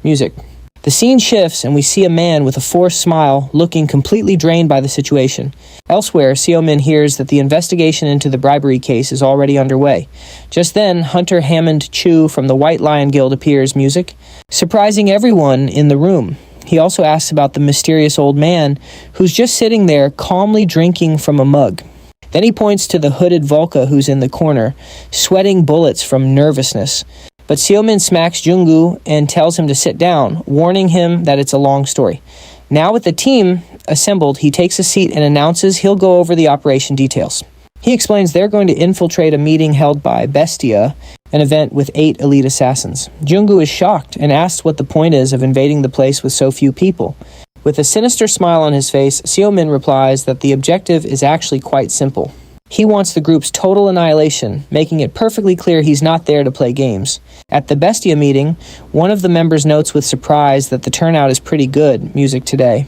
Music. The scene shifts and we see a man with a forced smile looking completely drained by the situation. Elsewhere, Sumin hears that the investigation into the bribery case is already underway. Just then, Hunter Hammond Chu from the White Lion Guild appears, music, surprising everyone in the room. He also asks about the mysterious old man who's just sitting there calmly drinking from a mug. Then he points to the hooded Volka who's in the corner, sweating bullets from nervousness. But Sumin smacks Junggu and tells him to sit down, warning him that it's a long story. Now with the team assembled, he takes a seat and announces he'll go over the operation details. He explains they're going to infiltrate a meeting held by Bestia, an event with 8 elite assassins. Junggu is shocked and asks what the point is of invading the place with so few people. With a sinister smile on his face, Sumin replies that the objective is actually quite simple. He wants the group's total annihilation, making it perfectly clear he's not there to play games. At the Bestia meeting, one of the members notes with surprise that the turnout is pretty good, music today.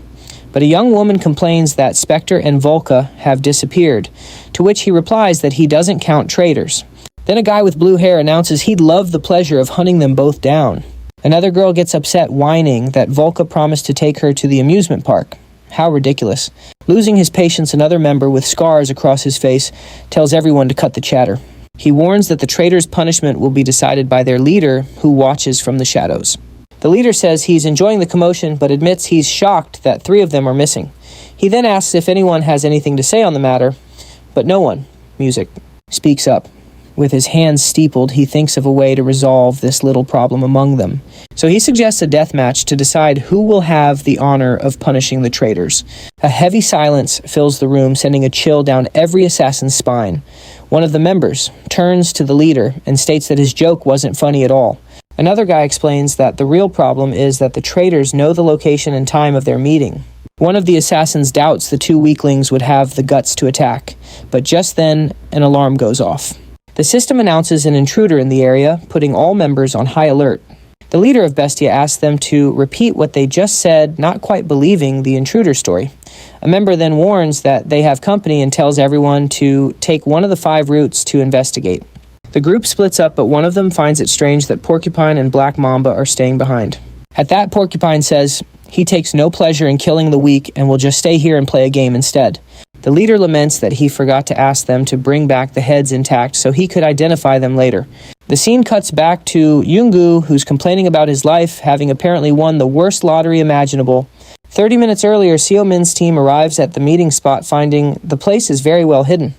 But a young woman complains that Spectre and Volka have disappeared, to which he replies that he doesn't count traitors. Then a guy with blue hair announces he'd love the pleasure of hunting them both down. Another girl gets upset, whining that Volka promised to take her to the amusement park. How ridiculous. Losing his patience, another member with scars across his face tells everyone to cut the chatter. He warns that the traitors' punishment will be decided by their leader, who watches from the shadows. The leader says he's enjoying the commotion, but admits he's shocked that 3 of them are missing. He then asks if anyone has anything to say on the matter, but no one, music, speaks up. With his hands steepled, he thinks of a way to resolve this little problem among them. So he suggests a death match to decide who will have the honor of punishing the traitors. A heavy silence fills the room, sending a chill down every assassin's spine. One of the members turns to the leader and states that his joke wasn't funny at all. Another guy explains that the real problem is that the traitors know the location and time of their meeting. One of the assassins doubts the 2 weaklings would have the guts to attack, but just then an alarm goes off. The system announces an intruder in the area, putting all members on high alert. The leader of Bestia asks them to repeat what they just said, not quite believing the intruder story. A member then warns that they have company and tells everyone to take one of the 5 routes to investigate. The group splits up, but one of them finds it strange that Porcupine and Black Mamba are staying behind. At that, Porcupine says he takes no pleasure in killing the weak and will just stay here and play a game instead. The leader laments that he forgot to ask them to bring back the heads intact so he could identify them later. The scene cuts back to Junggu, who's complaining about his life, having apparently won the worst lottery imaginable. 30 minutes earlier, Sumin's team arrives at the meeting spot, finding the place is very well hidden.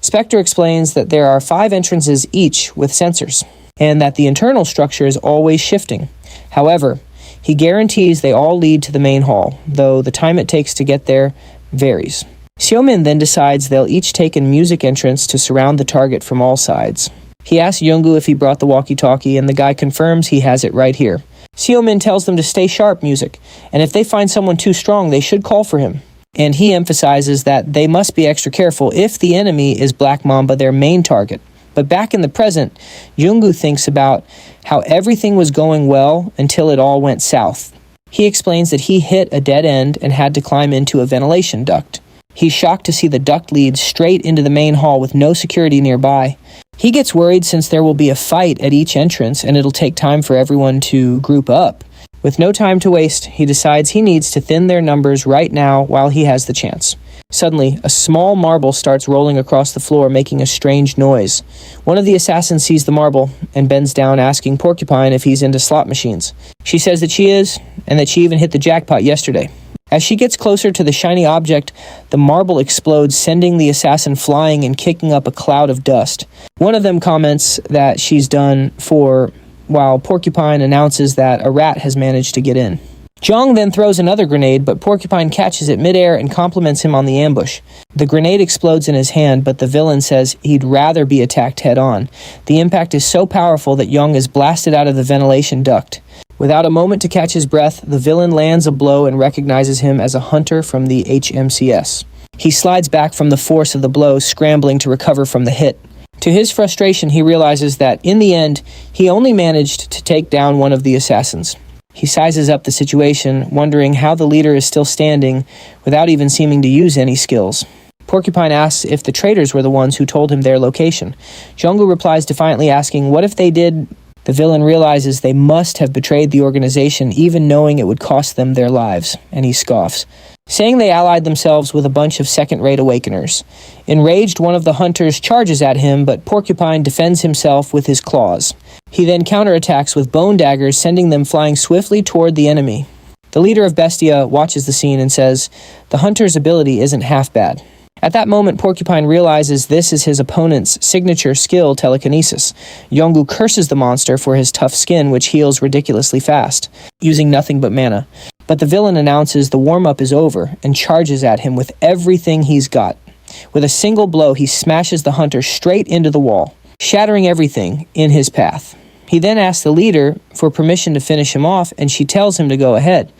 Spectre explains that there are 5 entrances each with sensors, and that the internal structure is always shifting. However, he guarantees they all lead to the main hall, though the time it takes to get there varies. Sumin then decides they'll each take a music entrance to surround the target from all sides. He asks Junggu if he brought the walkie-talkie, and the guy confirms he has it right here. Sumin tells them to stay sharp, music, and if they find someone too strong, they should call for him. And he emphasizes that they must be extra careful if the enemy is Black Mamba, their main target. But back in the present, Junggu thinks about how everything was going well until it all went south. He explains that he hit a dead end and had to climb into a ventilation duct. He's shocked to see the duct lead straight into the main hall with no security nearby. He gets worried since there will be a fight at each entrance and it'll take time for everyone to group up. With no time to waste, he decides he needs to thin their numbers right now while he has the chance. Suddenly, a small marble starts rolling across the floor, making a strange noise. One of the assassins sees the marble and bends down, asking Porcupine if he's into slot machines. She says that she is, and that she even hit the jackpot yesterday. As she gets closer to the shiny object, the marble explodes, sending the assassin flying and kicking up a cloud of dust. One of them comments that she's done for, while Porcupine announces that a rat has managed to get in. Jong then throws another grenade, but Porcupine catches it midair and compliments him on the ambush. The grenade explodes in his hand, but the villain says he'd rather be attacked head-on. The impact is so powerful that Jong is blasted out of the ventilation duct. Without a moment to catch his breath, the villain lands a blow and recognizes him as a hunter from the HMCS. He slides back from the force of the blow, scrambling to recover from the hit. To his frustration, he realizes that, in the end, he only managed to take down one of the assassins. He sizes up the situation, wondering how the leader is still standing without even seeming to use any skills. Porcupine asks if the traitors were the ones who told him their location. Jong-gu replies defiantly, asking what if they did. The villain realizes they must have betrayed the organization, even knowing it would cost them their lives, and he scoffs, saying they allied themselves with a bunch of second-rate awakeners. Enraged, one of the hunters charges at him, but Porcupine defends himself with his claws. He then counterattacks with bone daggers, sending them flying swiftly toward the enemy. The leader of Bestia watches the scene and says, the hunter's ability isn't half bad. At that moment, Porcupine realizes this is his opponent's signature skill, telekinesis. Jong-gu curses the monster for his tough skin, which heals ridiculously fast, using nothing but mana. But the villain announces the warm-up is over and charges at him with everything he's got. With a single blow, he smashes the hunter straight into the wall, shattering everything in his path. He then asks the leader for permission to finish him off, and she tells him to go ahead.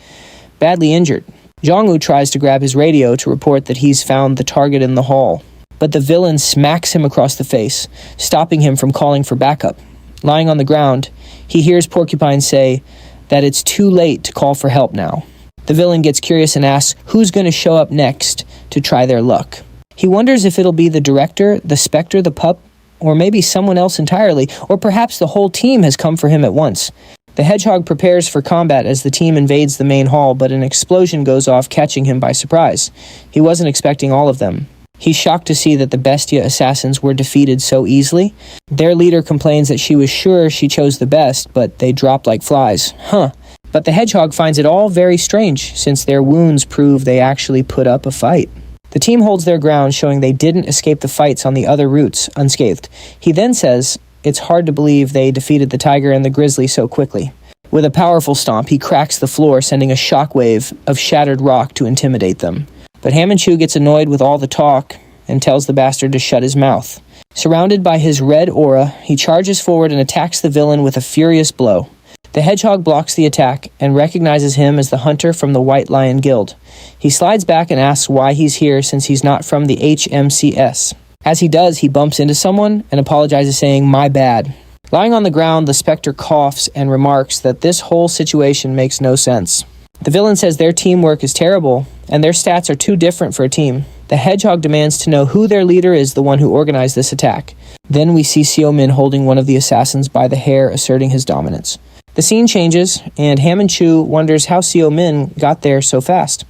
Badly injured, Jong-gu tries to grab his radio to report that he's found the target in the hall, but the villain smacks him across the face, stopping him from calling for backup. Lying on the ground, he hears Porcupine say that it's too late to call for help now. The villain gets curious and asks who's going to show up next to try their luck. He wonders if it'll be the director, the Spectre, the pup, or maybe someone else entirely, or perhaps the whole team has come for him at once. The hedgehog prepares for combat as the team invades the main hall, but an explosion goes off, catching him by surprise. He wasn't expecting all of them. He's shocked to see that the Bestia assassins were defeated so easily. Their leader complains that she was sure she chose the best, but they dropped like flies. But the hedgehog finds it all very strange, since their wounds prove they actually put up a fight. The team holds their ground, showing they didn't escape the fights on the other routes unscathed. He then says it's hard to believe they defeated the tiger and the grizzly so quickly. With a powerful stomp, he cracks the floor, sending a shockwave of shattered rock to intimidate them. But Hamanchu gets annoyed with all the talk and tells the bastard to shut his mouth. Surrounded by his red aura, he charges forward and attacks the villain with a furious blow. The hedgehog blocks the attack and recognizes him as the hunter from the White Lion Guild. He slides back and asks why he's here since he's not from the HMCS. As he does, he bumps into someone and apologizes, saying, "My bad." Lying on the ground, the Spectre coughs and remarks that this whole situation makes no sense. The villain says their teamwork is terrible and their stats are too different for a team. The hedgehog demands to know who their leader is, the one who organized this attack. Then we see Sumin holding one of the assassins by the hair, asserting his dominance. The scene changes, and Hamanchu wonders how Sumin got there so fast.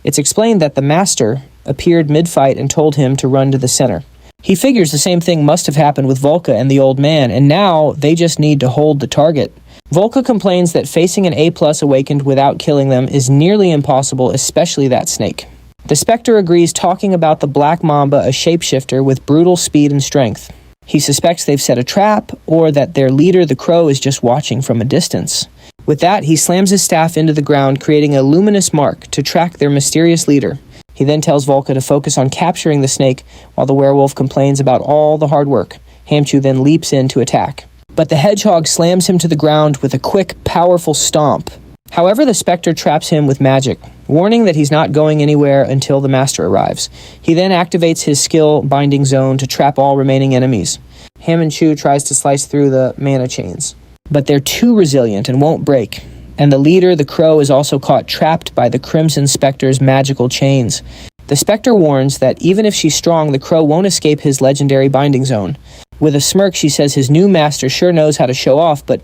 It's explained that the master appeared mid-fight and told him to run to the center. He figures the same thing must have happened with Volca and the old man, and now they just need to hold the target. Volca complains that facing an A+ awakened without killing them is nearly impossible, especially that snake. The Spectre agrees, talking about the Black Mamba, a shapeshifter with brutal speed and strength. He suspects they've set a trap, or that their leader, the Crow, is just watching from a distance. With that, he slams his staff into the ground, creating a luminous mark to track their mysterious leader. He then tells Volca to focus on capturing the snake, while the werewolf complains about all the hard work. Hamanchu then leaps in to attack. But the hedgehog slams him to the ground with a quick, powerful stomp. However, the Spectre traps him with magic, warning that he's not going anywhere until the master arrives. He then activates his skill binding zone to trap all remaining enemies. Hamanchu tries to slice through the mana chains, but they're too resilient and won't break. And the leader, the Crow, is also caught trapped by the Crimson Spectre's magical chains. The Spectre warns that even if she's strong, the Crow won't escape his legendary binding zone. With a smirk, she says his new master sure knows how to show off, but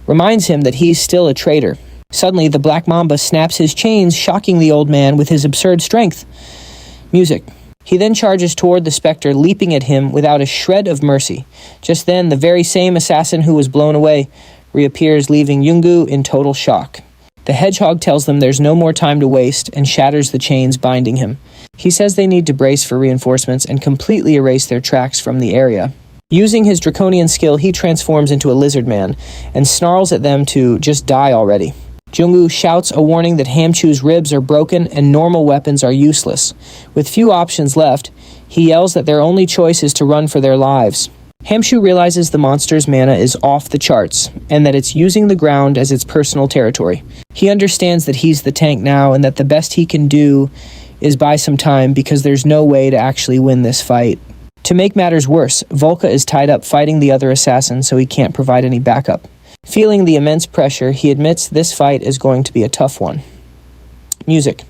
reminds him that he's still a traitor. Suddenly, the Black Mamba snaps his chains, shocking the old man with his absurd strength. Music. He then charges toward the Spectre, leaping at him without a shred of mercy. Just then, the very same assassin who was blown away reappears, leaving Yungu in total shock. The hedgehog tells them there's no more time to waste and shatters the chains binding him. He says they need to brace for reinforcements and completely erase their tracks from the area. Using his draconian skill, he transforms into a lizard man and snarls at them to just die already. Jungwoo shouts a warning that Hamchu's ribs are broken and normal weapons are useless. With few options left, he yells that their only choice is to run for their lives. Hamchu realizes the monster's mana is off the charts, and that it's using the ground as its personal territory. He understands that he's the tank now, and that the best he can do is buy some time because there's no way to actually win this fight. To make matters worse, Volka is tied up fighting the other assassin, so he can't provide any backup. Feeling the immense pressure, he admits this fight is going to be a tough one. Music.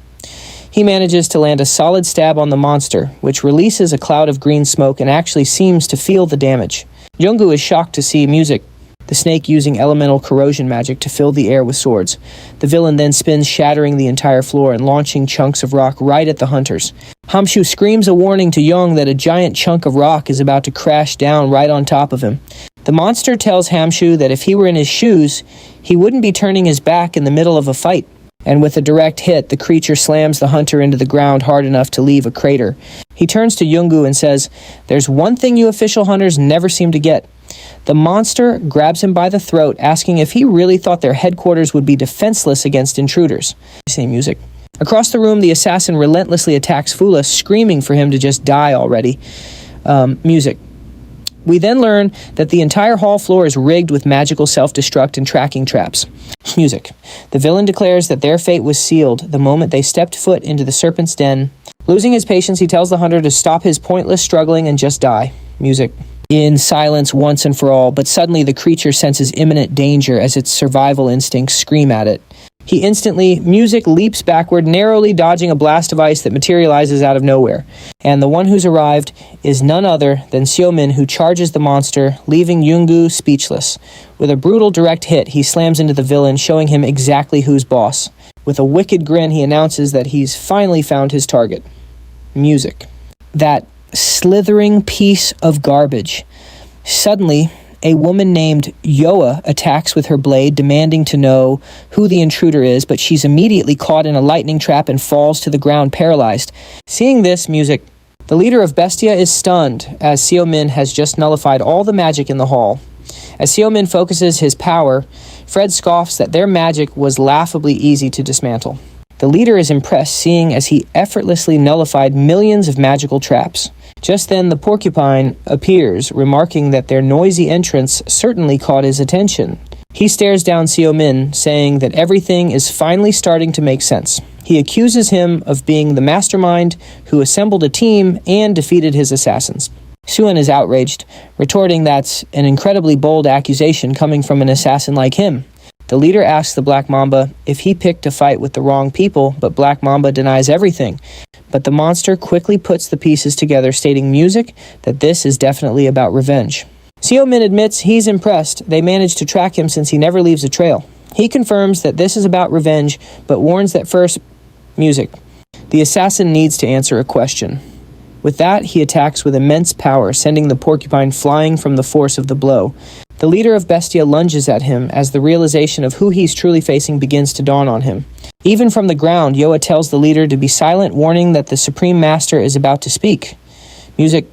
He manages to land a solid stab on the monster, which releases a cloud of green smoke and actually seems to feel the damage. Jungwoo is shocked to see Music, the snake using elemental corrosion magic to fill the air with swords. The villain then spins, shattering the entire floor and launching chunks of rock right at the hunters. Hamchu screams a warning to Young that a giant chunk of rock is about to crash down right on top of him. The monster tells Hamchu that if he were in his shoes, he wouldn't be turning his back in the middle of a fight. And with a direct hit, the creature slams the hunter into the ground hard enough to leave a crater. He turns to Jungwoo and says, "There's one thing you official hunters never seem to get." The monster grabs him by the throat, asking if he really thought their headquarters would be defenseless against intruders. Same music. Across the room, the assassin relentlessly attacks Fula, screaming for him to just die already. Music. We then learn that the entire hall floor is rigged with magical self-destruct and tracking traps. Music. The villain declares that their fate was sealed the moment they stepped foot into the serpent's den. Losing his patience, he tells the hunter to stop his pointless struggling and just die. Music. In silence once and for all, but suddenly the creature senses imminent danger as its survival instincts scream at it. Music leaps backward, narrowly dodging a blast of ice that materializes out of nowhere. And the one who's arrived is none other than Sumin, who charges the monster, leaving Jungwoo speechless. With a brutal direct hit, he slams into the villain, showing him exactly who's boss. With a wicked grin, he announces that he's finally found his target. Music. That slithering piece of garbage. Suddenly, a woman named Yoa attacks with her blade, demanding to know who the intruder is, but she's immediately caught in a lightning trap and falls to the ground paralyzed. Seeing this, Music. The leader of Bestia is stunned, as Sumin has just nullified all the magic in the hall. As Sumin focuses his power, Fred scoffs that their magic was laughably easy to dismantle. The leader is impressed, seeing as he effortlessly nullified millions of magical traps. Just then, the porcupine appears, remarking that their noisy entrance certainly caught his attention. He stares down Sumin, saying that everything is finally starting to make sense. He accuses him of being the mastermind who assembled a team and defeated his assassins. Suin is outraged, retorting that's an incredibly bold accusation coming from an assassin like him. The leader asks the Black Mamba if he picked a fight with the wrong people, but Black Mamba denies everything. But the monster quickly puts the pieces together, stating Music that this is definitely about revenge. Sumin admits he's impressed they managed to track him since he never leaves a trail. He confirms that this is about revenge, but warns that first, Music. The assassin needs to answer a question. With that, he attacks with immense power, sending the porcupine flying from the force of the blow. The leader of Bestia lunges at him as the realization of who he's truly facing begins to dawn on him. Even from the ground, Yoa tells the leader to be silent, warning that the Supreme Master is about to speak. Music.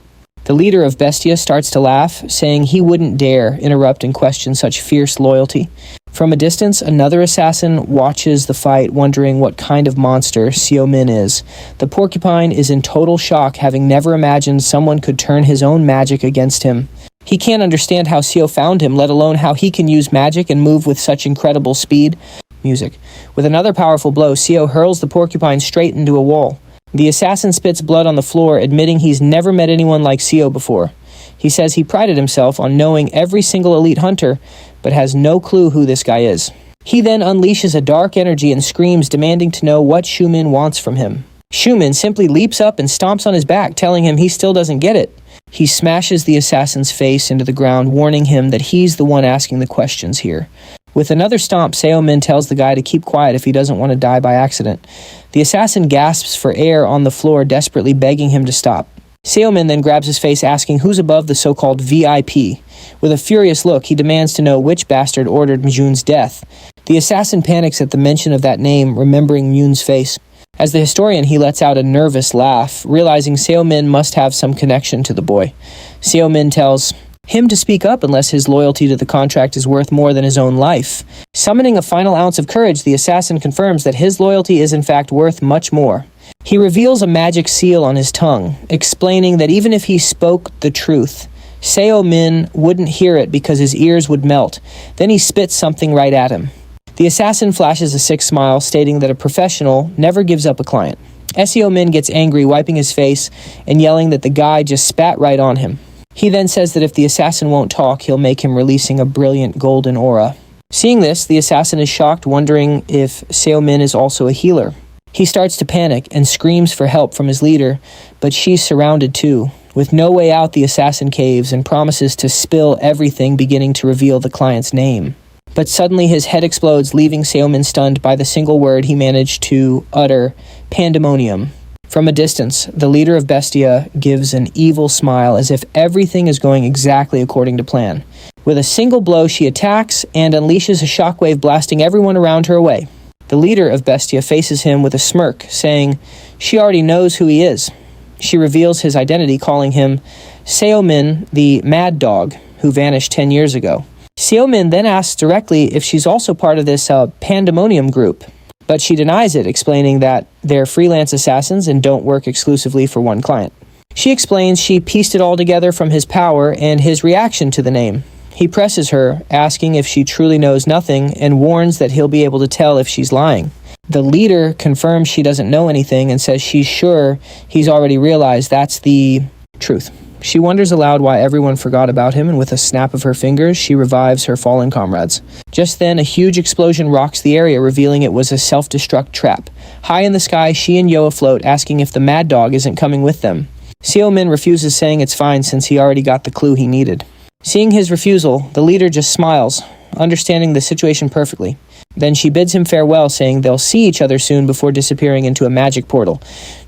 The leader of Bestia starts to laugh, saying he wouldn't dare interrupt and question such fierce loyalty. From a distance, another assassin watches the fight, wondering what kind of monster Sumin is. The porcupine is in total shock, having never imagined someone could turn his own magic against him. He can't understand how Seo found him, let alone how he can use magic and move with such incredible speed. Music. With another powerful blow, Seo hurls the porcupine straight into a wall. The assassin spits blood on the floor, admitting he's never met anyone like Seo before. He says he prided himself on knowing every single elite hunter, but has no clue who this guy is. He then unleashes a dark energy and screams, demanding to know what Sumin wants from him. Sumin simply leaps up and stomps on his back, telling him he still doesn't get it. He smashes the assassin's face into the ground, warning him that he's the one asking the questions here. With another stomp, Seomin tells the guy to keep quiet if he doesn't want to die by accident. The assassin gasps for air on the floor, desperately begging him to stop. Seomin then grabs his face, asking who's above the so-called VIP. With a furious look, he demands to know which bastard ordered Myun's death. The assassin panics at the mention of that name, remembering Myun's face. As the historian, he lets out a nervous laugh, realizing Seomin must have some connection to the boy. Seomin tells him to speak up unless his loyalty to the contract is worth more than his own life. Summoning a final ounce of courage, the assassin confirms that his loyalty is in fact worth much more. He reveals a magic seal on his tongue, explaining that even if he spoke the truth, Seo Min wouldn't hear it because his ears would melt. Then he spits something right at him. The assassin flashes a sick smile, stating that a professional never gives up a client. Seo Min gets angry, wiping his face and yelling that the guy just spat right on him. He then says that if the assassin won't talk, he'll make him releasing a brilliant golden aura. Seeing this, the assassin is shocked, wondering if Seo Min is also a healer. He starts to panic and screams for help from his leader, but she's surrounded too. With no way out, the assassin caves and promises to spill everything, beginning to reveal the client's name. But suddenly his head explodes, leaving Seo Min stunned by the single word he managed to utter, Pandemonium. From a distance, the leader of Bestia gives an evil smile as if everything is going exactly according to plan. With a single blow, she attacks and unleashes a shockwave, blasting everyone around her away. The leader of Bestia faces him with a smirk, saying she already knows who he is. She reveals his identity, calling him Seo Min, the Mad Dog, who vanished 10 years ago. Seo Min then asks directly if she's also part of this Pandemonium group, but she denies it, explaining that they're freelance assassins and don't work exclusively for one client. She explains she pieced it all together from his power and his reaction to the name. He presses her, asking if she truly knows nothing, and warns that he'll be able to tell if she's lying. The leader confirms she doesn't know anything and says she's sure he's already realized that's the truth. She wonders aloud why everyone forgot about him, and with a snap of her fingers, she revives her fallen comrades. Just then, a huge explosion rocks the area, revealing it was a self-destruct trap. High in the sky, she and Yo afloat, asking if the Mad Dog isn't coming with them. Seo Min refuses, saying it's fine since he already got the clue he needed. Seeing his refusal, the leader just smiles, understanding the situation perfectly. Then she bids him farewell, saying they'll see each other soon before disappearing into a magic portal.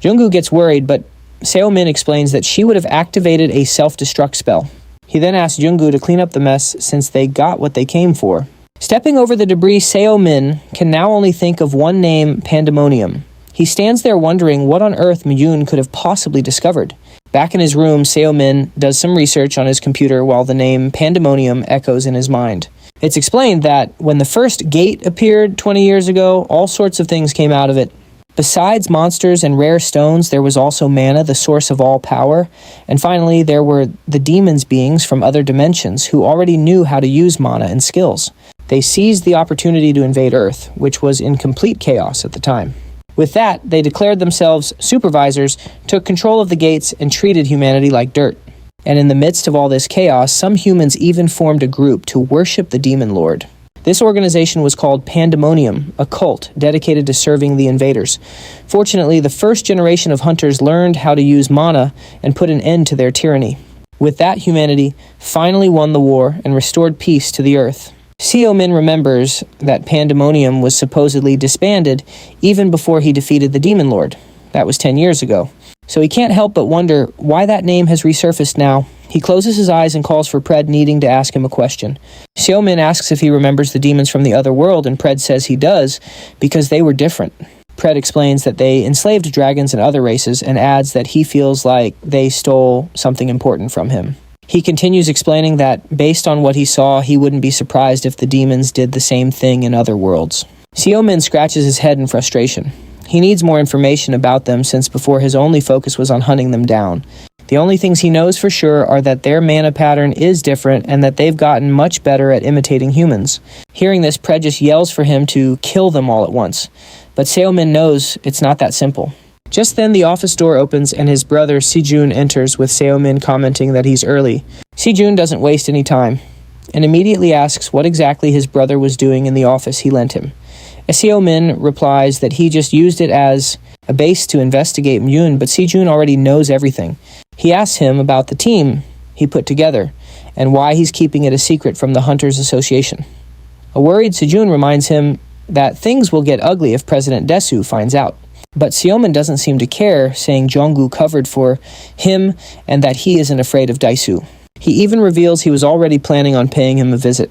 Junggu gets worried, but Seo Min explains that she would have activated a self-destruct spell. He then asks Junggu to clean up the mess since they got what they came for. Stepping over the debris, Seo Min can now only think of one name, Pandemonium. He stands there wondering what on earth Myun could have possibly discovered. Back in his room, Seo Min does some research on his computer while the name Pandemonium echoes in his mind. It's explained that when the first gate appeared 20 years ago, all sorts of things came out of it. Besides monsters and rare stones, there was also mana, the source of all power. And finally, there were the demons beings from other dimensions who already knew how to use mana and skills. They seized the opportunity to invade Earth, which was in complete chaos at the time. With that, they declared themselves supervisors, took control of the gates, and treated humanity like dirt. And in the midst of all this chaos, some humans even formed a group to worship the Demon Lord. This organization was called Pandemonium, a cult dedicated to serving the invaders. Fortunately, the first generation of hunters learned how to use mana and put an end to their tyranny. With that, humanity finally won the war and restored peace to the earth. Seo Min remembers that Pandemonium was supposedly disbanded even before he defeated the Demon Lord. That was 10 years ago. So he can't help but wonder why that name has resurfaced now. He closes his eyes and calls for Pred, needing to ask him a question. Seo Min asks if he remembers the demons from the other world, and Pred says he does, because they were different. Pred explains that they enslaved dragons and other races, and adds that he feels like they stole something important from him. He continues explaining that, based on what he saw, he wouldn't be surprised if the demons did the same thing in other worlds. Seo Min scratches his head in frustration. He needs more information about them since before his only focus was on hunting them down. The only things he knows for sure are that their mana pattern is different and that they've gotten much better at imitating humans. Hearing this, Pred just yells for him to kill them all at once. But Seo Min knows it's not that simple. Just then, the office door opens and his brother Sejun enters, with Seo Min commenting that he's early. Sejun doesn't waste any time and immediately asks what exactly his brother was doing in the office he lent him. Seo Min replies that he just used it as a base to investigate Myun, but Sejun already knows everything. He asks him about the team he put together and why he's keeping it a secret from the Hunters Association. A worried Sejun reminds him that things will get ugly if President Desu finds out. But Seo Min doesn't seem to care, saying Jonggu covered for him and that he isn't afraid of Daisu. He even reveals he was already planning on paying him a visit,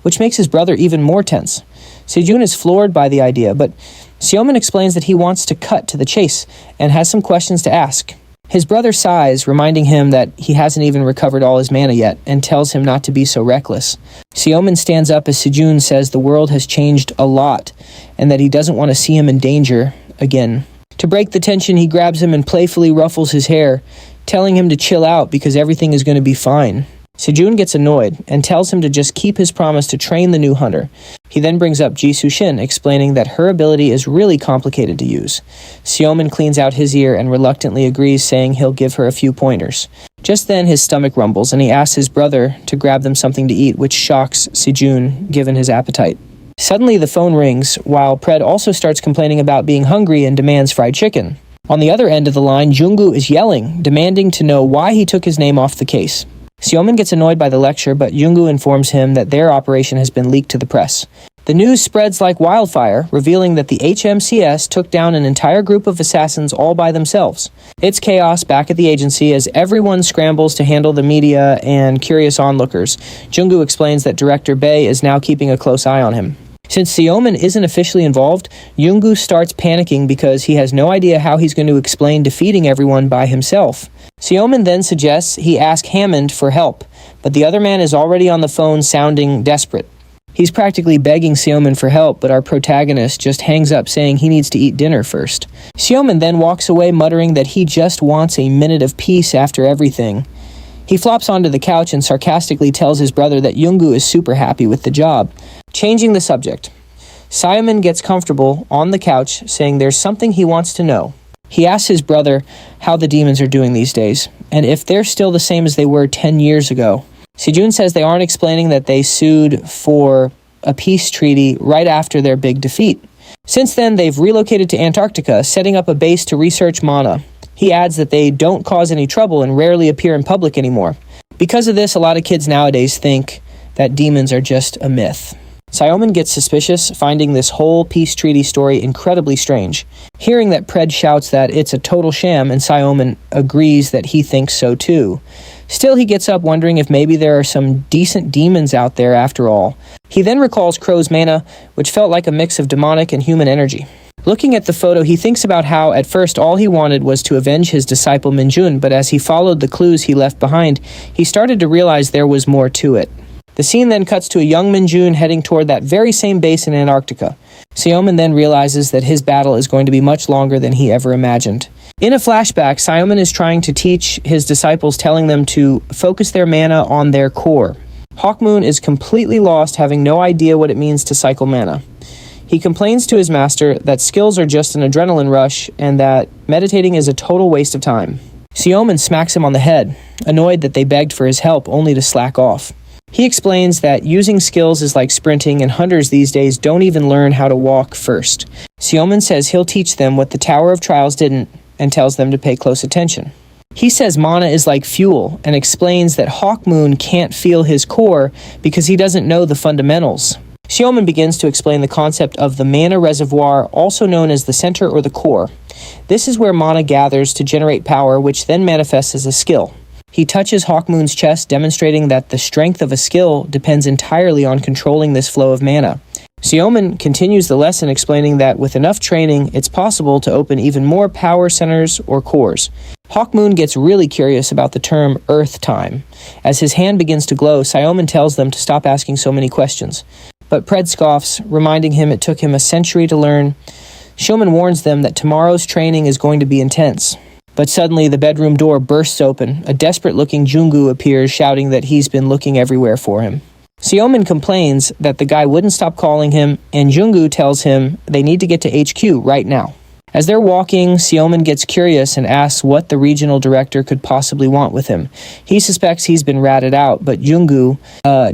which makes his brother even more tense. Sejun is floored by the idea, but Seo Min explains that he wants to cut to the chase and has some questions to ask. His brother sighs, reminding him that he hasn't even recovered all his mana yet, and tells him not to be so reckless. Sumin stands up as Sejun says the world has changed a lot, and that he doesn't want to see him in danger again. To break the tension, he grabs him and playfully ruffles his hair, telling him to chill out because everything is going to be fine. Sejun gets annoyed and tells him to just keep his promise to train the new hunter. He then brings up Jisoo Shin, explaining that her ability is really complicated to use. Sumin cleans out his ear and reluctantly agrees, saying he'll give her a few pointers. Just then his stomach rumbles and he asks his brother to grab them something to eat, which shocks Sejun given his appetite. Suddenly the phone rings, while Pred also starts complaining about being hungry and demands fried chicken. On the other end of the line, Junggu is yelling, demanding to know why he took his name off the case. Sumin gets annoyed by the lecture, but Junggu informs him that their operation has been leaked to the press. The news spreads like wildfire, revealing that the HMCS took down an entire group of assassins all by themselves. It's chaos back at the agency as everyone scrambles to handle the media and curious onlookers. Junggu explains that Director Bae is now keeping a close eye on him. Since Sumin isn't officially involved, Junggu starts panicking because he has no idea how he's going to explain defeating everyone by himself. Sumin then suggests he ask Hammond for help, but the other man is already on the phone sounding desperate. He's practically begging Sumin for help, but our protagonist just hangs up saying he needs to eat dinner first. Sumin then walks away muttering that he just wants a minute of peace after everything. He flops onto the couch and sarcastically tells his brother that Junggu is super happy with the job. Changing the subject, Sumin gets comfortable on the couch, saying there's something he wants to know. He asks his brother how the demons are doing these days, and if they're still the same as they were 10 years ago. Sejun says they aren't, explaining that they sued for a peace treaty right after their big defeat. Since then, they've relocated to Antarctica, setting up a base to research mana. He adds that they don't cause any trouble and rarely appear in public anymore. Because of this, a lot of kids nowadays think that demons are just a myth. Sumin gets suspicious, finding this whole peace treaty story incredibly strange. Hearing that Pred shouts that it's a total sham, and Sumin agrees that he thinks so too. Still, he gets up wondering if maybe there are some decent demons out there after all. He then recalls Crow's mana, which felt like a mix of demonic and human energy. Looking at the photo, he thinks about how at first all he wanted was to avenge his disciple Minjun, but as he followed the clues he left behind, he started to realize there was more to it. The scene then cuts to a young Minjun heading toward that very same base in Antarctica. Sumin then realizes that his battle is going to be much longer than he ever imagined. In a flashback, Sumin is trying to teach his disciples, telling them to focus their mana on their core. Hawkmoon is completely lost, having no idea what it means to cycle mana. He complains to his master that skills are just an adrenaline rush and that meditating is a total waste of time. Sumin smacks him on the head, annoyed that they begged for his help only to slack off. He explains that using skills is like sprinting, and hunters these days don't even learn how to walk first. Sumin says he'll teach them what the Tower of Trials didn't, and tells them to pay close attention. He says mana is like fuel, and explains that Hawkmoon can't feel his core because he doesn't know the fundamentals. Sumin begins to explain the concept of the mana reservoir, also known as the center or the core. This is where mana gathers to generate power, which then manifests as a skill. He touches Hawkmoon's chest, demonstrating that the strength of a skill depends entirely on controlling this flow of mana. Sumin continues the lesson, explaining that with enough training, it's possible to open even more power centers or cores. Hawkmoon gets really curious about the term Earth Time. As his hand begins to glow, Sumin tells them to stop asking so many questions. But Pred scoffs, reminding him it took him a century to learn. Sumin warns them that tomorrow's training is going to be intense. But suddenly, the bedroom door bursts open. A desperate-looking Junggu appears, shouting that he's been looking everywhere for him. Sumin complains that the guy wouldn't stop calling him, and Junggu tells him they need to get to HQ right now. As they're walking, Sumin gets curious and asks what the regional director could possibly want with him. He suspects he's been ratted out, but Junggu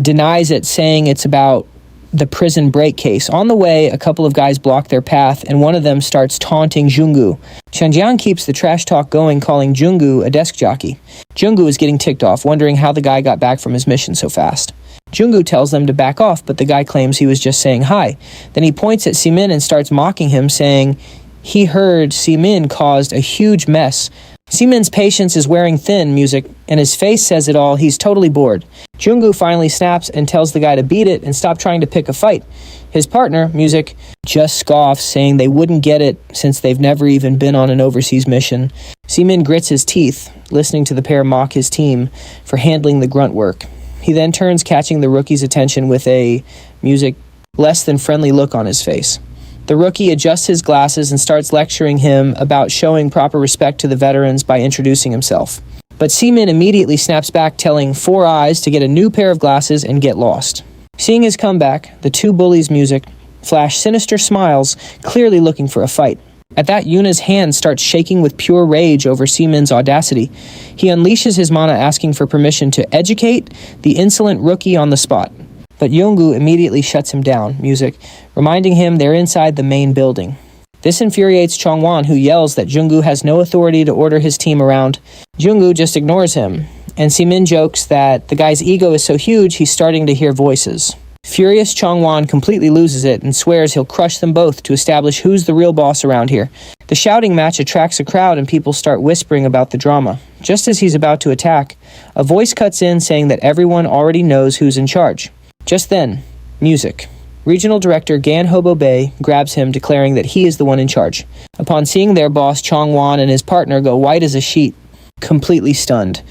denies it, saying it's about the prison break case. On the way, a couple of guys block their path, and one of them starts taunting Junggu. Chanjiang keeps the trash talk going, calling Junggu a desk jockey. Junggu is getting ticked off, wondering how the guy got back from his mission so fast. Junggu tells them to back off, but the guy claims he was just saying hi. Then he points at Sumin and starts mocking him, saying he heard Sumin caused a huge mess. Sumin's patience is wearing thin, music, and his face says it all. He's totally bored. Junggu finally snaps and tells the guy to beat it and stop trying to pick a fight. His partner, music, just scoffs, saying they wouldn't get it since they've never even been on an overseas mission. Sumin grits his teeth, listening to the pair mock his team for handling the grunt work. He then turns, catching the rookie's attention with a music less than friendly look on his face. The rookie adjusts his glasses and starts lecturing him about showing proper respect to the veterans by introducing himself. But Sumin immediately snaps back, telling Four Eyes to get a new pair of glasses and get lost. Seeing his comeback, the two bullies' music flash sinister smiles, clearly looking for a fight. At that, Yuna's hand starts shaking with pure rage over Sumin's audacity. He unleashes his mana, asking for permission to educate the insolent rookie on the spot. But Yongu immediately shuts him down, music, reminding him they're inside the main building. This infuriates Chongwan, who yells that Jungu has no authority to order his team around. Jungu just ignores him, and Sumin jokes that the guy's ego is so huge he's starting to hear voices. Furious Chongwan completely loses it and swears he'll crush them both to establish who's the real boss around here. The shouting match attracts a crowd and people start whispering about the drama. Just as he's about to attack, a voice cuts in saying that everyone already knows who's in charge. Just then, music. Regional Director Gan Hobo Bay grabs him, declaring that he is the one in charge. Upon seeing their boss, Chongwan and his partner go white as a sheet, completely stunned.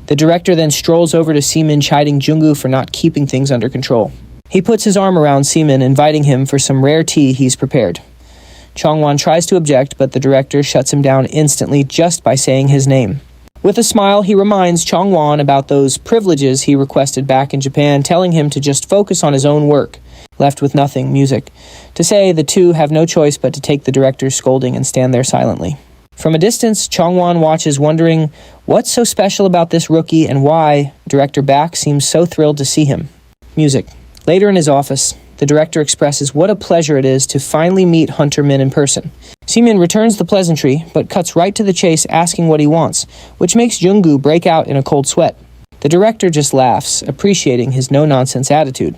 The director then strolls over to Sumin, chiding Jungu for not keeping things under control. He puts his arm around Sumin, inviting him for some rare tea he's prepared. Chongwan tries to object, but the director shuts him down instantly just by saying his name. With a smile, he reminds Chongwan about those privileges he requested back in Japan, telling him to just focus on his own work. Left with nothing, music. To say, the two have no choice but to take the director's scolding and stand there silently. From a distance, Chongwan watches, wondering what's so special about this rookie and why Director Back seems so thrilled to see him. Music. Later in his office, the director expresses what a pleasure it is to finally meet Hunter Min in person. Sumin returns the pleasantry, but cuts right to the chase, asking what he wants, which makes Jungu break out in a cold sweat. The director just laughs, appreciating his no-nonsense attitude.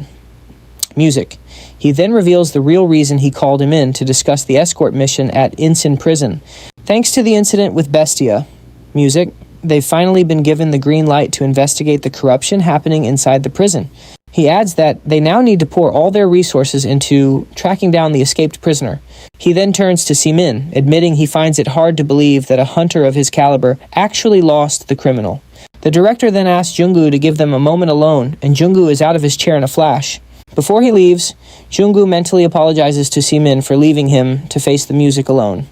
Music. He then reveals the real reason he called him in to discuss the escort mission at Insin Prison. Thanks to the incident with Bestia, music, they've finally been given the green light to investigate the corruption happening inside the prison. He adds that they now need to pour all their resources into tracking down the escaped prisoner. He then turns to Sumin, admitting he finds it hard to believe that a hunter of his caliber actually lost the criminal. The director then asks Jungu to give them a moment alone, and Jungu is out of his chair in a flash. Before he leaves, Jungu mentally apologizes to Sumin for leaving him to face the music alone.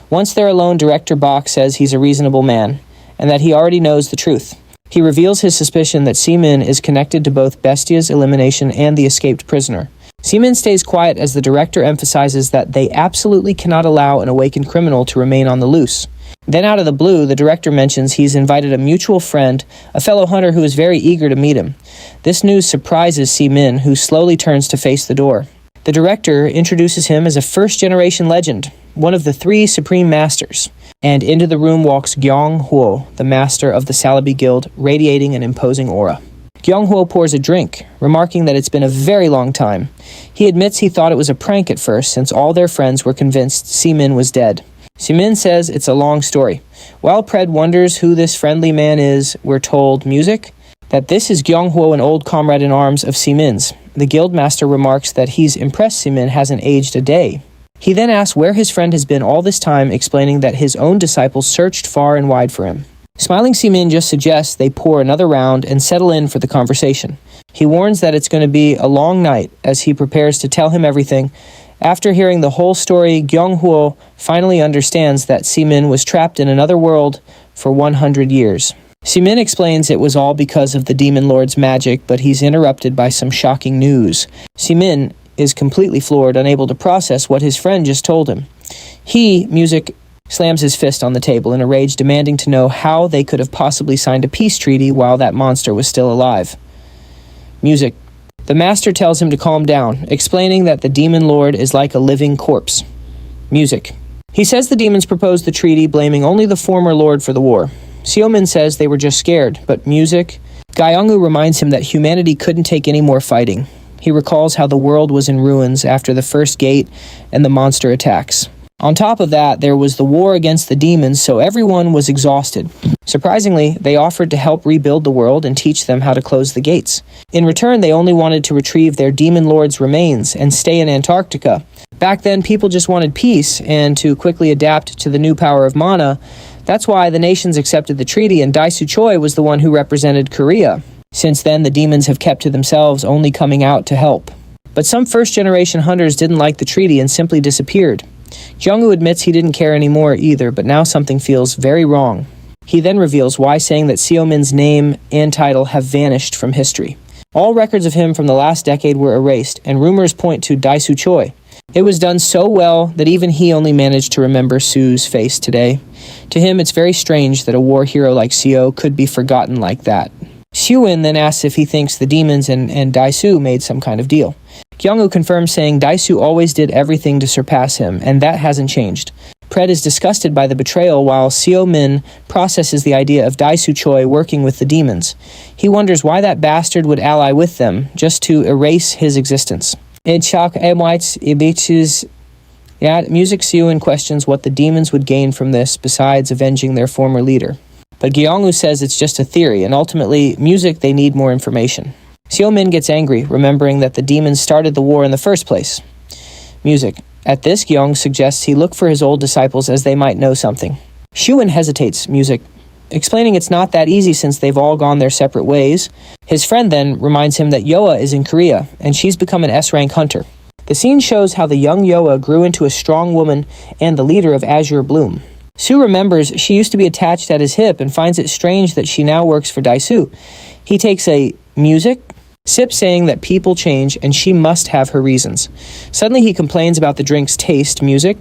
Once they're alone, Director Bach says he's a reasonable man, and that he already knows the truth. He reveals his suspicion that Sumin is connected to both Bestia's elimination and the escaped prisoner. Sumin stays quiet as the director emphasizes that they absolutely cannot allow an awakened criminal to remain on the loose. Then out of the blue, the director mentions he's invited a mutual friend, a fellow hunter who is very eager to meet him. This news surprises Sumin, who slowly turns to face the door. The director introduces him as a first-generation legend, one of the 3 Supreme Masters, and into the room walks Gyeong Huo, the master of the Salabi Guild, radiating an imposing aura. Gyeong Huo pours a drink, remarking that it's been a very long time. He admits he thought it was a prank at first, since all their friends were convinced Sumin was dead. Sumin says it's a long story. While Pred wonders who this friendly man is, we're told, music, that this is Gyeong Huo, an old comrade in arms of Sumin's. The guildmaster remarks that he's impressed Sumin hasn't aged a day. He then asks where his friend has been all this time, explaining that his own disciples searched far and wide for him. Smiling Sumin just suggests they pour another round and settle in for the conversation. He warns that it's going to be a long night as he prepares to tell him everything. After hearing the whole story, Gyeong Huo finally understands that Sumin was trapped in another world for 100 years. Sumin explains it was all because of the Demon Lord's magic, but he's interrupted by some shocking news. Sumin is completely floored, unable to process what his friend just told him. He, music, slams his fist on the table in a rage, demanding to know how they could have possibly signed a peace treaty while that monster was still alive. Music. The master tells him to calm down, explaining that the Demon Lord is like a living corpse. Music. He says the demons proposed the treaty, blaming only the former lord for the war. Sumin says they were just scared, but music. Gyeongu reminds him that humanity couldn't take any more fighting. He recalls how the world was in ruins after the first gate and the monster attacks. On top of that, there was the war against the demons, so everyone was exhausted. Surprisingly, they offered to help rebuild the world and teach them how to close the gates. In return, they only wanted to retrieve their demon lord's remains and stay in Antarctica. Back then, people just wanted peace and to quickly adapt to the new power of mana That's why the nations accepted the treaty and Daisu Choi was the one who represented Korea. Since then, the demons have kept to themselves, only coming out to help. But some first-generation hunters didn't like the treaty and simply disappeared. Jung-woo admits he didn't care anymore either, but now something feels very wrong. He then reveals why, saying that Sumin's name and title have vanished from history. All records of him from the last decade were erased, and rumors point to Daisu Choi. It was done so well that even he only managed to remember Su's face today. To him, it's very strange that a war hero like Seo could be forgotten like that. Suin then asks if he thinks the demons and Daisu made some kind of deal. Kyung-woo confirms, saying Daisu always did everything to surpass him, and that hasn't changed. Pred is disgusted by the betrayal while Seo-min processes the idea of Daisu Choi working with the demons. He wonders why that bastard would ally with them, just to erase his existence. Music Suin questions what the demons would gain from this besides avenging their former leader. But Gyeong-woo says it's just a theory, and ultimately, music, they need more information. Seo-min gets angry, remembering that the demons started the war in the first place. Music. At this, Gyeong suggests he look for his old disciples as they might know something. Shuin hesitates, Music, explaining it's not that easy since they've all gone their separate ways. His friend then reminds him that Yoa is in Korea, and she's become an S-rank hunter. The scene shows how the young Yoa grew into a strong woman and the leader of Azure Bloom. Su remembers she used to be attached at his hip and finds it strange that she now works for Daisu. He takes a Music sip, saying that people change and she must have her reasons. Suddenly he complains about the drink's taste, Music,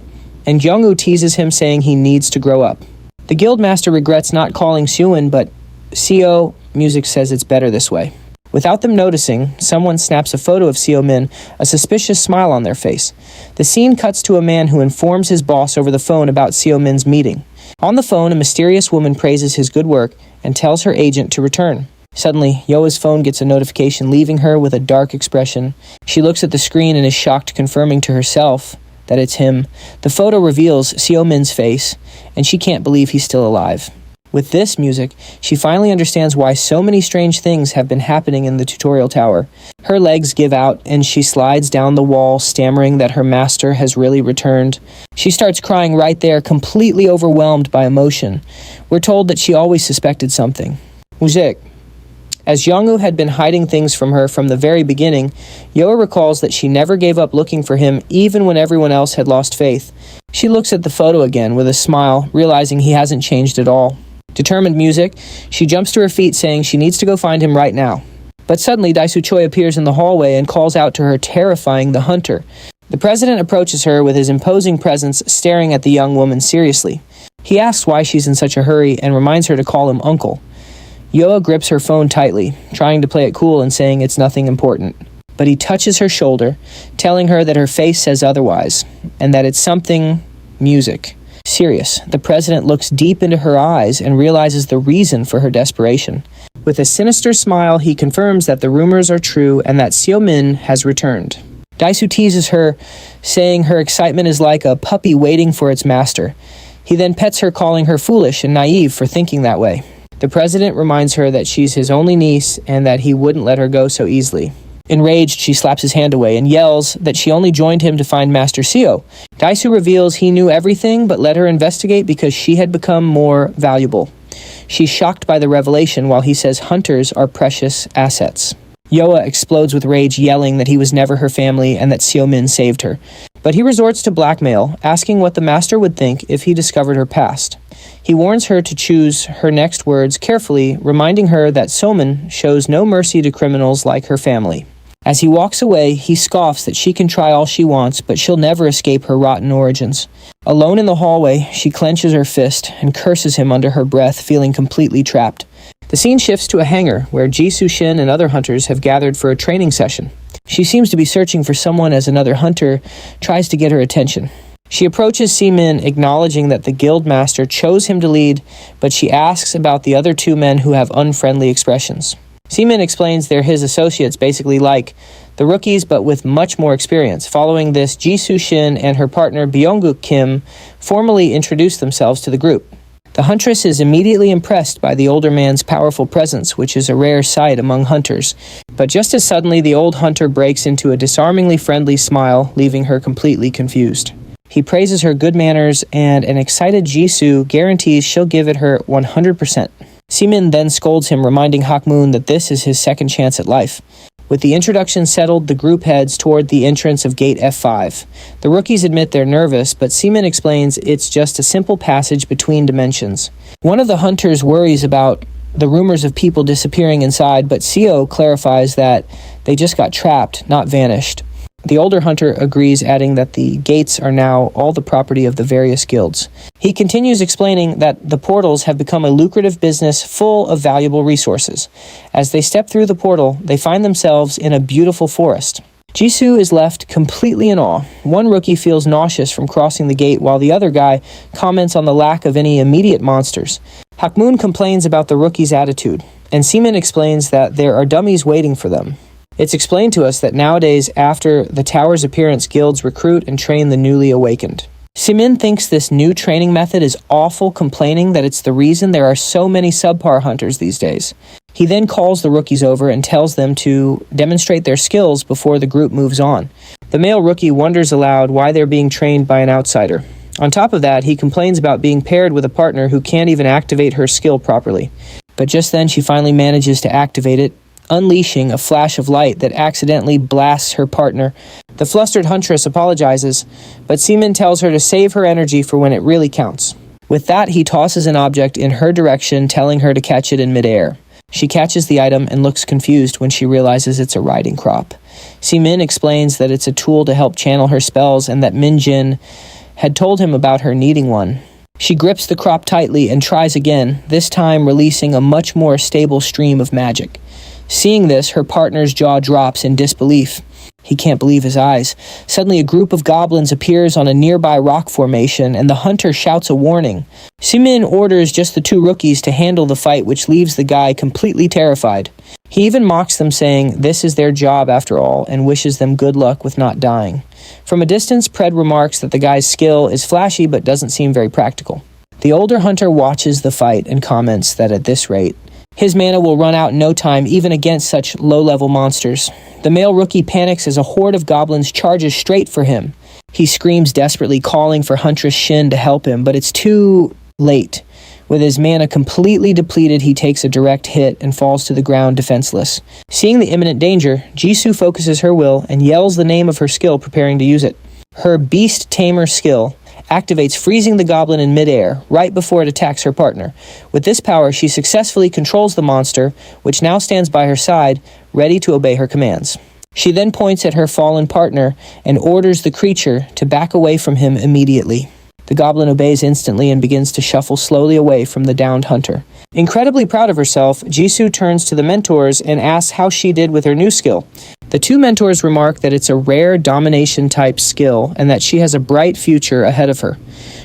and Gyeong-woo teases him, saying he needs to grow up. The guildmaster regrets not calling Suin, but Seo, Music says it's better this way. Without them noticing, someone snaps a photo of Seo-min, a suspicious smile on their face. The scene cuts to a man who informs his boss over the phone about Seo-min's meeting. On the phone, a mysterious woman praises his good work and tells her agent to return. Suddenly, Yoa's phone gets a notification, leaving her with a dark expression. She looks at the screen and is shocked, confirming to herself that it's him. The photo reveals Seo-min's face, and she can't believe he's still alive. With this Music, she finally understands why so many strange things have been happening in the tutorial tower. Her legs give out, and she slides down the wall, stammering that her master has really returned. She starts crying right there, completely overwhelmed by emotion. We're told that she always suspected something. Music. As Young-woo had been hiding things from her from the very beginning, Yoa recalls that she never gave up looking for him even when everyone else had lost faith. She looks at the photo again with a smile, realizing he hasn't changed at all. Determined Music, she jumps to her feet, saying she needs to go find him right now. But suddenly Daisu Choi appears in the hallway and calls out to her, terrifying the hunter. The president approaches her with his imposing presence, staring at the young woman seriously. He asks why she's in such a hurry and reminds her to call him uncle. Yoa grips her phone tightly, trying to play it cool and saying it's nothing important. But he touches her shoulder, telling her that her face says otherwise, and that it's something Music. Serious, the president looks deep into her eyes and realizes the reason for her desperation. With a sinister smile, he confirms that the rumors are true and that Seo-min has returned. Daisu teases her, saying her excitement is like a puppy waiting for its master. He then pets her, calling her foolish and naive for thinking that way. The president reminds her that she's his only niece and that he wouldn't let her go so easily. Enraged, she slaps his hand away and yells that she only joined him to find Master Seo. Daisu reveals he knew everything but let her investigate because she had become more valuable. She's shocked by the revelation while he says hunters are precious assets. Yoa explodes with rage, yelling that he was never her family and that Seo-min saved her. But he resorts to blackmail, asking what the master would think if he discovered her past. He warns her to choose her next words carefully, reminding her that Sumin shows no mercy to criminals like her family. As he walks away, he scoffs that she can try all she wants, but she'll never escape her rotten origins. Alone in the hallway, she clenches her fist and curses him under her breath, feeling completely trapped. The scene shifts to a hangar where Jisoo Shin and other hunters have gathered for a training session. She seems to be searching for someone as another hunter tries to get her attention. She approaches Sumin, acknowledging that the guild master chose him to lead, but she asks about the other two men who have unfriendly expressions. Sumin explains they're his associates, basically like the rookies but with much more experience. Following this, Jisoo Shin and her partner Byung-guk Kim formally introduce themselves to the group. The huntress is immediately impressed by the older man's powerful presence, which is a rare sight among hunters. But just as suddenly, the old hunter breaks into a disarmingly friendly smile, leaving her completely confused. He praises her good manners, and an excited Jisoo guarantees she'll give it her 100%. Sumin then scolds him, reminding Hakmoon that this is his second chance at life. With the introduction settled, the group heads toward the entrance of Gate F5. The rookies admit they're nervous, but Sumin explains it's just a simple passage between dimensions. One of the hunters worries about the rumors of people disappearing inside, but Seo clarifies that they just got trapped, not vanished. The older hunter agrees, adding that the gates are now all the property of the various guilds. He continues explaining that the portals have become a lucrative business full of valuable resources. As they step through the portal, they find themselves in a beautiful forest. Jisoo is left completely in awe. One rookie feels nauseous from crossing the gate, while the other guy comments on the lack of any immediate monsters. Hakmoon complains about the rookie's attitude, and Sumin explains that there are dummies waiting for them. It's explained to us that nowadays, after the tower's appearance, guilds recruit and train the newly awakened. Sumin thinks this new training method is awful, complaining that it's the reason there are so many subpar hunters these days. He then calls the rookies over and tells them to demonstrate their skills before the group moves on. The male rookie wonders aloud why they're being trained by an outsider. On top of that, he complains about being paired with a partner who can't even activate her skill properly. But just then she finally manages to activate it, unleashing a flash of light that accidentally blasts her partner. The flustered huntress apologizes, but Sumin tells her to save her energy for when it really counts. With that, he tosses an object in her direction, telling her to catch it in midair. She catches the item and looks confused when she realizes it's a riding crop. Sumin explains that it's a tool to help channel her spells and that Min Jin had told him about her needing one. She grips the crop tightly and tries again, this time releasing a much more stable stream of magic. Seeing this, her partner's jaw drops in disbelief. He can't believe his eyes. Suddenly, a group of goblins appears on a nearby rock formation, and the hunter shouts a warning. Sumin orders just the two rookies to handle the fight, which leaves the guy completely terrified. He even mocks them, saying this is their job after all, and wishes them good luck with not dying. From a distance, Pred remarks that the guy's skill is flashy but doesn't seem very practical. The older hunter watches the fight and comments that at this rate, his mana will run out in no time, even against such low-level monsters. The male rookie panics as a horde of goblins charges straight for him. He screams desperately, calling for Huntress Shin to help him, but it's too late. With his mana completely depleted, he takes a direct hit and falls to the ground defenseless. Seeing the imminent danger, Jisoo focuses her will and yells the name of her skill, preparing to use it. Her Beast Tamer skill activates, freezing the goblin in midair, right before it attacks her partner. With this power, she successfully controls the monster, which now stands by her side, ready to obey her commands. She then points at her fallen partner and orders the creature to back away from him immediately. The goblin obeys instantly and begins to shuffle slowly away from the downed hunter. Incredibly proud of herself, Jisoo turns to the mentors and asks how she did with her new skill. The two mentors remark that it's a rare domination-type skill and that she has a bright future ahead of her.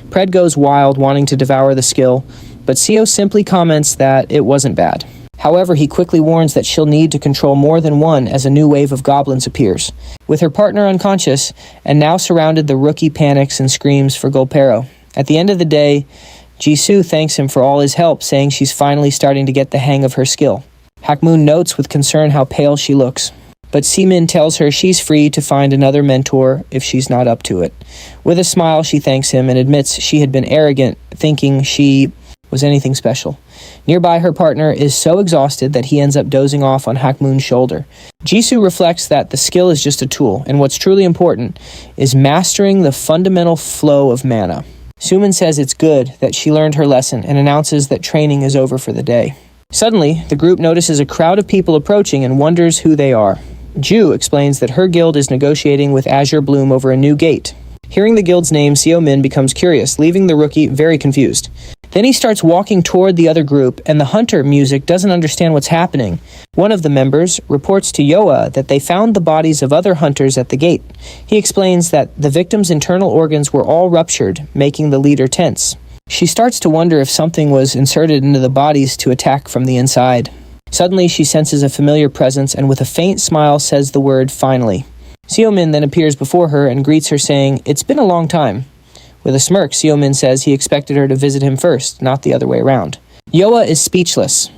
Pred goes wild, wanting to devour the skill, but Seo simply comments that it wasn't bad. However, he quickly warns that she'll need to control more than one as a new wave of goblins appears. With her partner unconscious, and now surrounded, the rookie panics and screams for Golpero. At the end of the day, Jisoo thanks him for all his help, saying she's finally starting to get the hang of her skill. Hakmoon notes with concern how pale she looks, but Sumin tells her she's free to find another mentor if she's not up to it. With a smile, she thanks him and admits she had been arrogant, thinking she was anything special. Nearby, her partner is so exhausted that he ends up dozing off on Hakmoon's shoulder. Jisoo reflects that the skill is just a tool, and what's truly important is mastering the fundamental flow of mana. Sumin says it's good that she learned her lesson and announces that training is over for the day. Suddenly, the group notices a crowd of people approaching and wonders who they are. Ju explains that her guild is negotiating with Azure Bloom over a new gate. Hearing the guild's name, Seo Min becomes curious, leaving the rookie very confused. Then he starts walking toward the other group, and the hunter music doesn't understand what's happening. One of the members reports to Yoa that they found the bodies of other hunters at the gate. He explains that the victims' internal organs were all ruptured, making the leader tense. She starts to wonder if something was inserted into the bodies to attack from the inside. Suddenly, she senses a familiar presence and with a faint smile says the word, "finally." Seo Min then appears before her and greets her, saying, "It's been a long time." With a smirk, Seo Min says he expected her to visit him first, not the other way around. Yoa is speechless,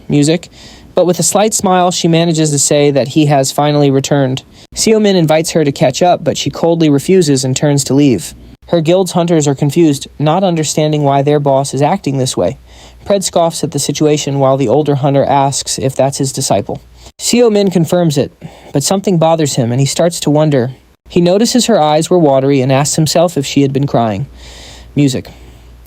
but with a slight smile, she manages to say that he has finally returned. Seo Min invites her to catch up, but she coldly refuses and turns to leave. Her guild's hunters are confused, not understanding why their boss is acting this way. Pred scoffs at the situation while the older hunter asks if that's his disciple. Sumin confirms it, but something bothers him and he starts to wonder. He notices her eyes were watery and asks himself if she had been crying. Music.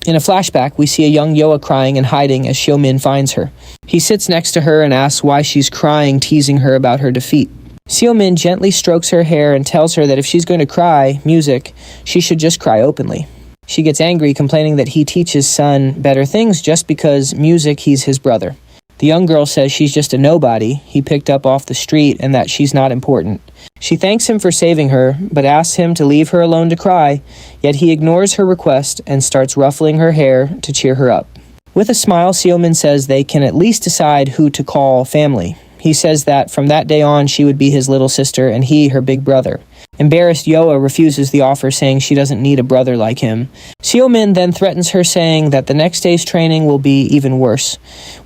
In a flashback, we see a young Yoa crying and hiding as Sumin finds her. He sits next to her and asks why she's crying, teasing her about her defeat. Sumin gently strokes her hair and tells her that if she's going to cry, music, she should just cry openly. She gets angry, complaining that he teaches son better things just because music, he's his brother. The young girl says she's just a nobody he picked up off the street and that she's not important. She thanks him for saving her, but asks him to leave her alone to cry, yet he ignores her request and starts ruffling her hair to cheer her up. With a smile, Sumin says they can at least decide who to call family. He says that from that day on she would be his little sister and he her big brother. Embarrassed, Yoa refuses the offer, saying she doesn't need a brother like him. Sumin then threatens her, saying that the next day's training will be even worse.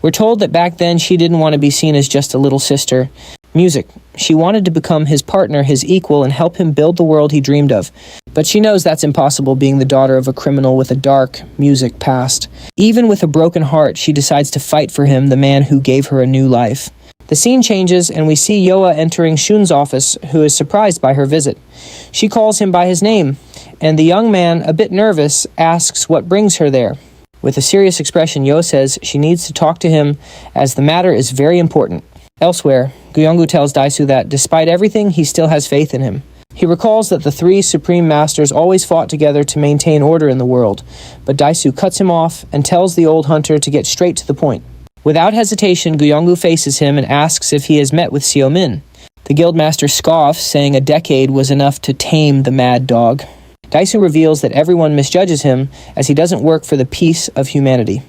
We're told that back then she didn't want to be seen as just a little sister. Music. She wanted to become his partner, his equal, and help him build the world he dreamed of. But she knows that's impossible, being the daughter of a criminal with a dark music past. Even with a broken heart, she decides to fight for him, the man who gave her a new life. The scene changes, and we see Yoa entering Shun's office, who is surprised by her visit. She calls him by his name, and the young man, a bit nervous, asks what brings her there. With a serious expression, Yoa says she needs to talk to him, as the matter is very important. Elsewhere, Guyongu tells Daisu that, despite everything, he still has faith in him. He recalls that the three Supreme Masters always fought together to maintain order in the world, but Daisu cuts him off and tells the old hunter to get straight to the point. Without hesitation, Guyongu faces him and asks if he has met with Sumin. The guildmaster scoffs, saying a decade was enough to tame the mad dog. Daisu reveals that everyone misjudges him, as he doesn't work for the peace of humanity.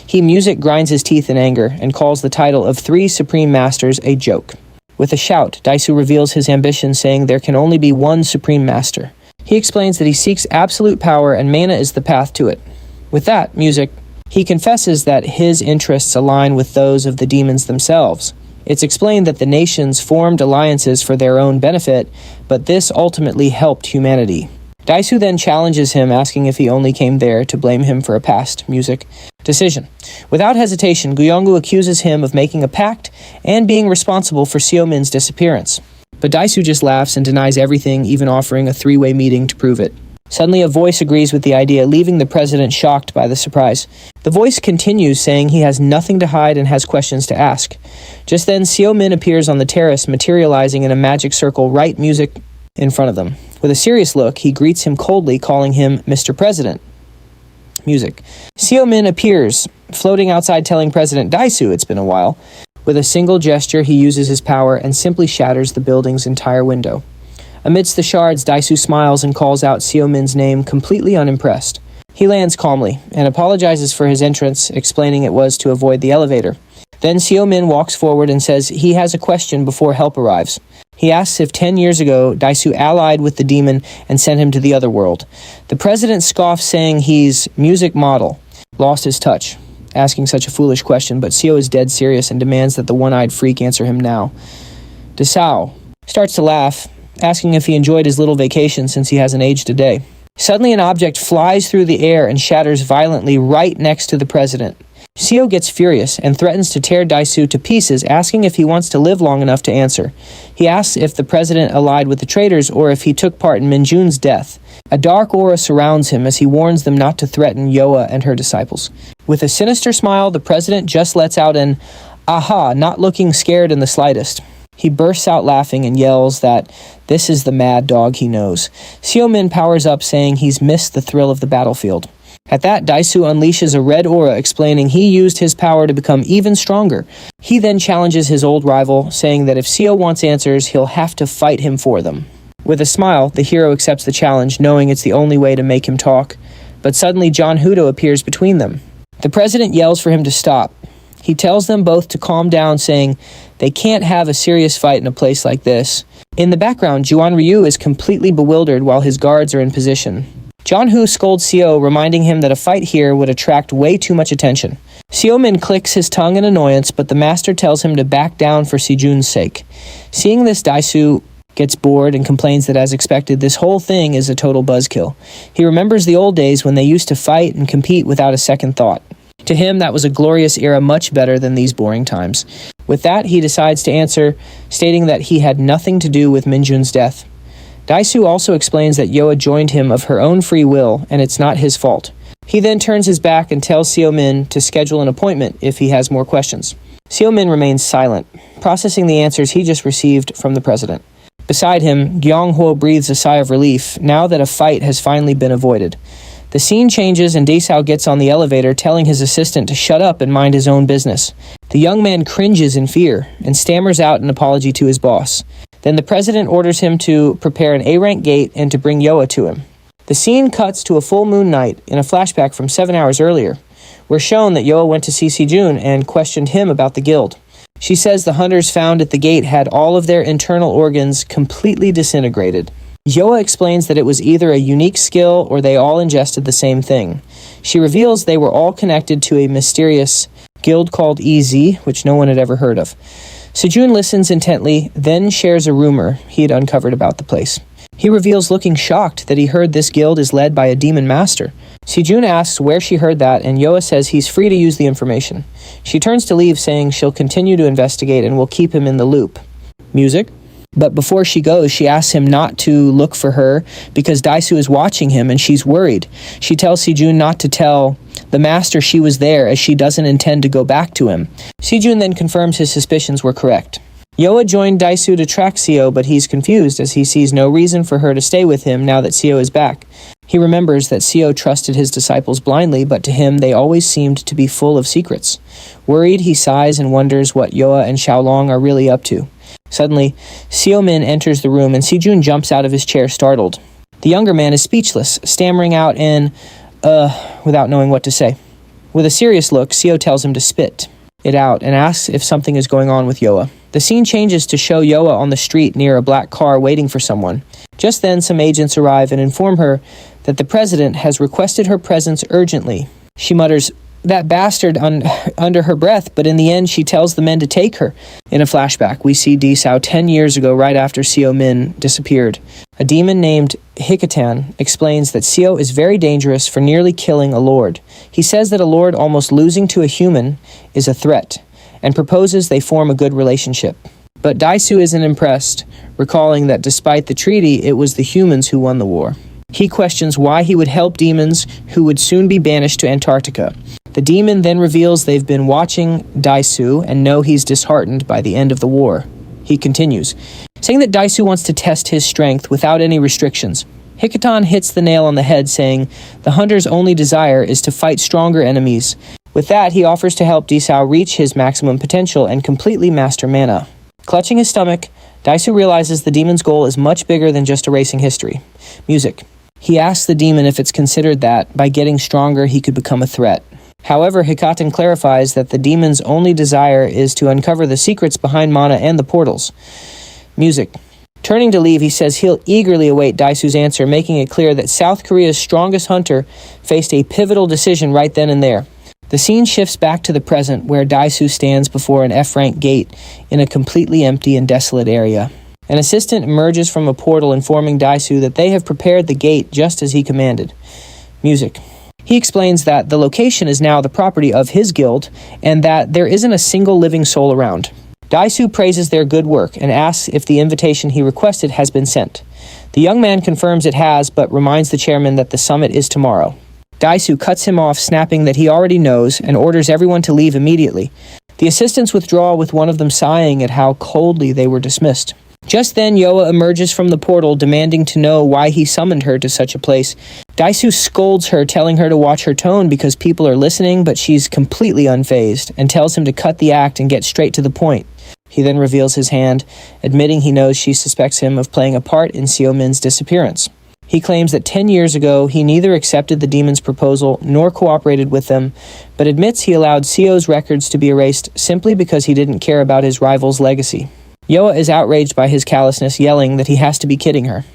He music grinds his teeth in anger and calls the title of three Supreme Masters a joke. With a shout, Daisu reveals his ambition, saying there can only be one Supreme Master. He explains that he seeks absolute power and mana is the path to it. With that, music, he confesses that his interests align with those of the demons themselves. It's explained that the nations formed alliances for their own benefit, but this ultimately helped humanity. Daisu then challenges him, asking if he only came there to blame him for a past music decision. Without hesitation, Guyongu accuses him of making a pact and being responsible for Sumin's disappearance. But Daisu just laughs and denies everything, even offering a three-way meeting to prove it. Suddenly, a voice agrees with the idea, leaving the president shocked by the surprise. The voice continues, saying he has nothing to hide and has questions to ask. Just then, Sumin appears on the terrace, materializing in a magic circle right music in front of them. With a serious look, he greets him coldly, calling him Mr. President. Music. Sumin appears, floating outside, telling President Daisu it's been a while. With a single gesture, he uses his power and simply shatters the building's entire window. Amidst the shards, Daisu smiles and calls out Sumin's name, completely unimpressed. He lands calmly and apologizes for his entrance, explaining it was to avoid the elevator. Then Sumin walks forward and says he has a question before help arrives. He asks if 10 years ago, Daisu allied with the demon and sent him to the other world. The president scoffs, saying he's music model, lost his touch, asking such a foolish question, but Seo is dead serious and demands that the one-eyed freak answer him now. Desao starts to laugh, asking if he enjoyed his little vacation since he hasn't aged a day. Suddenly an object flies through the air and shatters violently right next to the president. Seo gets furious and threatens to tear Daisu to pieces, asking if he wants to live long enough to answer. He asks if the president allied with the traitors or if he took part in Minjun's death. A dark aura surrounds him as he warns them not to threaten Yoa and her disciples. With a sinister smile, the president just lets out an "aha," not looking scared in the slightest. He bursts out laughing and yells that this is the mad dog he knows. Sumin powers up, saying he's missed the thrill of the battlefield. At that, Daisu unleashes a red aura, explaining he used his power to become even stronger. He then challenges his old rival, saying that if Seo wants answers, he'll have to fight him for them. With a smile, the hero accepts the challenge, knowing it's the only way to make him talk. But suddenly, John Hudo appears between them. The president yells for him to stop. He tells them both to calm down, saying they can't have a serious fight in a place like this. In the background, Juan Ryu is completely bewildered while his guards are in position. John Hu scolds Seo, reminding him that a fight here would attract way too much attention. Seomin clicks his tongue in annoyance, but the master tells him to back down for Sejun's sake. Seeing this, Daisu gets bored and complains that, as expected, this whole thing is a total buzzkill. He remembers the old days when they used to fight and compete without a second thought. To him, that was a glorious era, much better than these boring times. With that, he decides to answer, stating that he had nothing to do with Minjun's death. Daisu also explains that Yoa joined him of her own free will, and it's not his fault. He then turns his back and tells Sumin to schedule an appointment if he has more questions. Sumin remains silent, processing the answers he just received from the president. Beside him, Gyeongho breathes a sigh of relief, now that a fight has finally been avoided. The scene changes and Daesao gets on the elevator, telling his assistant to shut up and mind his own business. The young man cringes in fear and stammers out an apology to his boss. Then the president orders him to prepare an A-rank gate and to bring Yoa to him. The scene cuts to a full moon night in a flashback from 7 hours earlier. We're shown that Yoa went to see Sejun and questioned him about the guild. She says the hunters found at the gate had all of their internal organs completely disintegrated. Yoa explains that it was either a unique skill or they all ingested the same thing. She reveals they were all connected to a mysterious guild called EZ, which no one had ever heard of. Sejun listens intently, then shares a rumor he had uncovered about the place. He reveals, looking shocked, that he heard this guild is led by a demon master. Sejun asks where she heard that, and Yoa says he's free to use the information. She turns to leave, saying she'll continue to investigate and will keep him in the loop. Music. But before she goes, she asks him not to look for her because Daisu is watching him and she's worried. She tells Sejun not to tell the master she was there as she doesn't intend to go back to him. Sejun then confirms his suspicions were correct. Yoa joined Daisu to track Seo, but he's confused as he sees no reason for her to stay with him now that Seo is back. He remembers that Seo trusted his disciples blindly, but to him they always seemed to be full of secrets. Worried, he sighs and wonders what Yoa and Xiaolong are really up to. Suddenly, Sumin enters the room and Sejun jumps out of his chair startled. The younger man is speechless, stammering out without knowing what to say. With a serious look, Seo tells him to spit it out and asks if something is going on with Yoa. The scene changes to show Yoa on the street near a black car waiting for someone. Just then, some agents arrive and inform her that the president has requested her presence urgently. She mutters, "That bastard," under her breath, but in the end she tells the men to take her. In a flashback, we see Daesao 10 years ago, right after Seo Min disappeared. A demon named Hikatan explains that Seo is very dangerous for nearly killing a lord. He says that a lord almost losing to a human is a threat, and proposes they form a good relationship. But Daisu isn't impressed, recalling that despite the treaty, it was the humans who won the war. He questions why he would help demons who would soon be banished to Antarctica. The demon then reveals they've been watching Daisu and know he's disheartened by the end of the war. He continues, saying that Daisu wants to test his strength without any restrictions. Hikatan hits the nail on the head, saying the hunter's only desire is to fight stronger enemies. With that, he offers to help Daesao reach his maximum potential and completely master mana. Clutching his stomach, Daisu realizes the demon's goal is much bigger than just erasing history. Music. He asks the demon if it's considered that, by getting stronger, he could become a threat. However, Hikatan clarifies that the demon's only desire is to uncover the secrets behind mana and the portals. Music. Turning to leave, he says he'll eagerly await Daisu's answer, making it clear that South Korea's strongest hunter faced a pivotal decision right then and there. The scene shifts back to the present, where Daisu stands before an F-rank gate in a completely empty and desolate area. An assistant emerges from a portal informing Daisu that they have prepared the gate just as he commanded. Music. He explains that the location is now the property of his guild and that there isn't a single living soul around. Daisu praises their good work and asks if the invitation he requested has been sent. The young man confirms it has, but reminds the chairman that the summit is tomorrow. Daisu cuts him off, snapping that he already knows, and orders everyone to leave immediately. The assistants withdraw, with one of them sighing at how coldly they were dismissed. Just then, Yoa emerges from the portal, demanding to know why he summoned her to such a place. Daisu scolds her, telling her to watch her tone because people are listening, but she's completely unfazed, and tells him to cut the act and get straight to the point. He then reveals his hand, admitting he knows she suspects him of playing a part in Seo Min's disappearance. He claims that 10 years ago, he neither accepted the demon's proposal nor cooperated with them, but admits he allowed Seo's records to be erased simply because he didn't care about his rival's legacy. Yoa is outraged by his callousness, yelling that he has to be kidding her.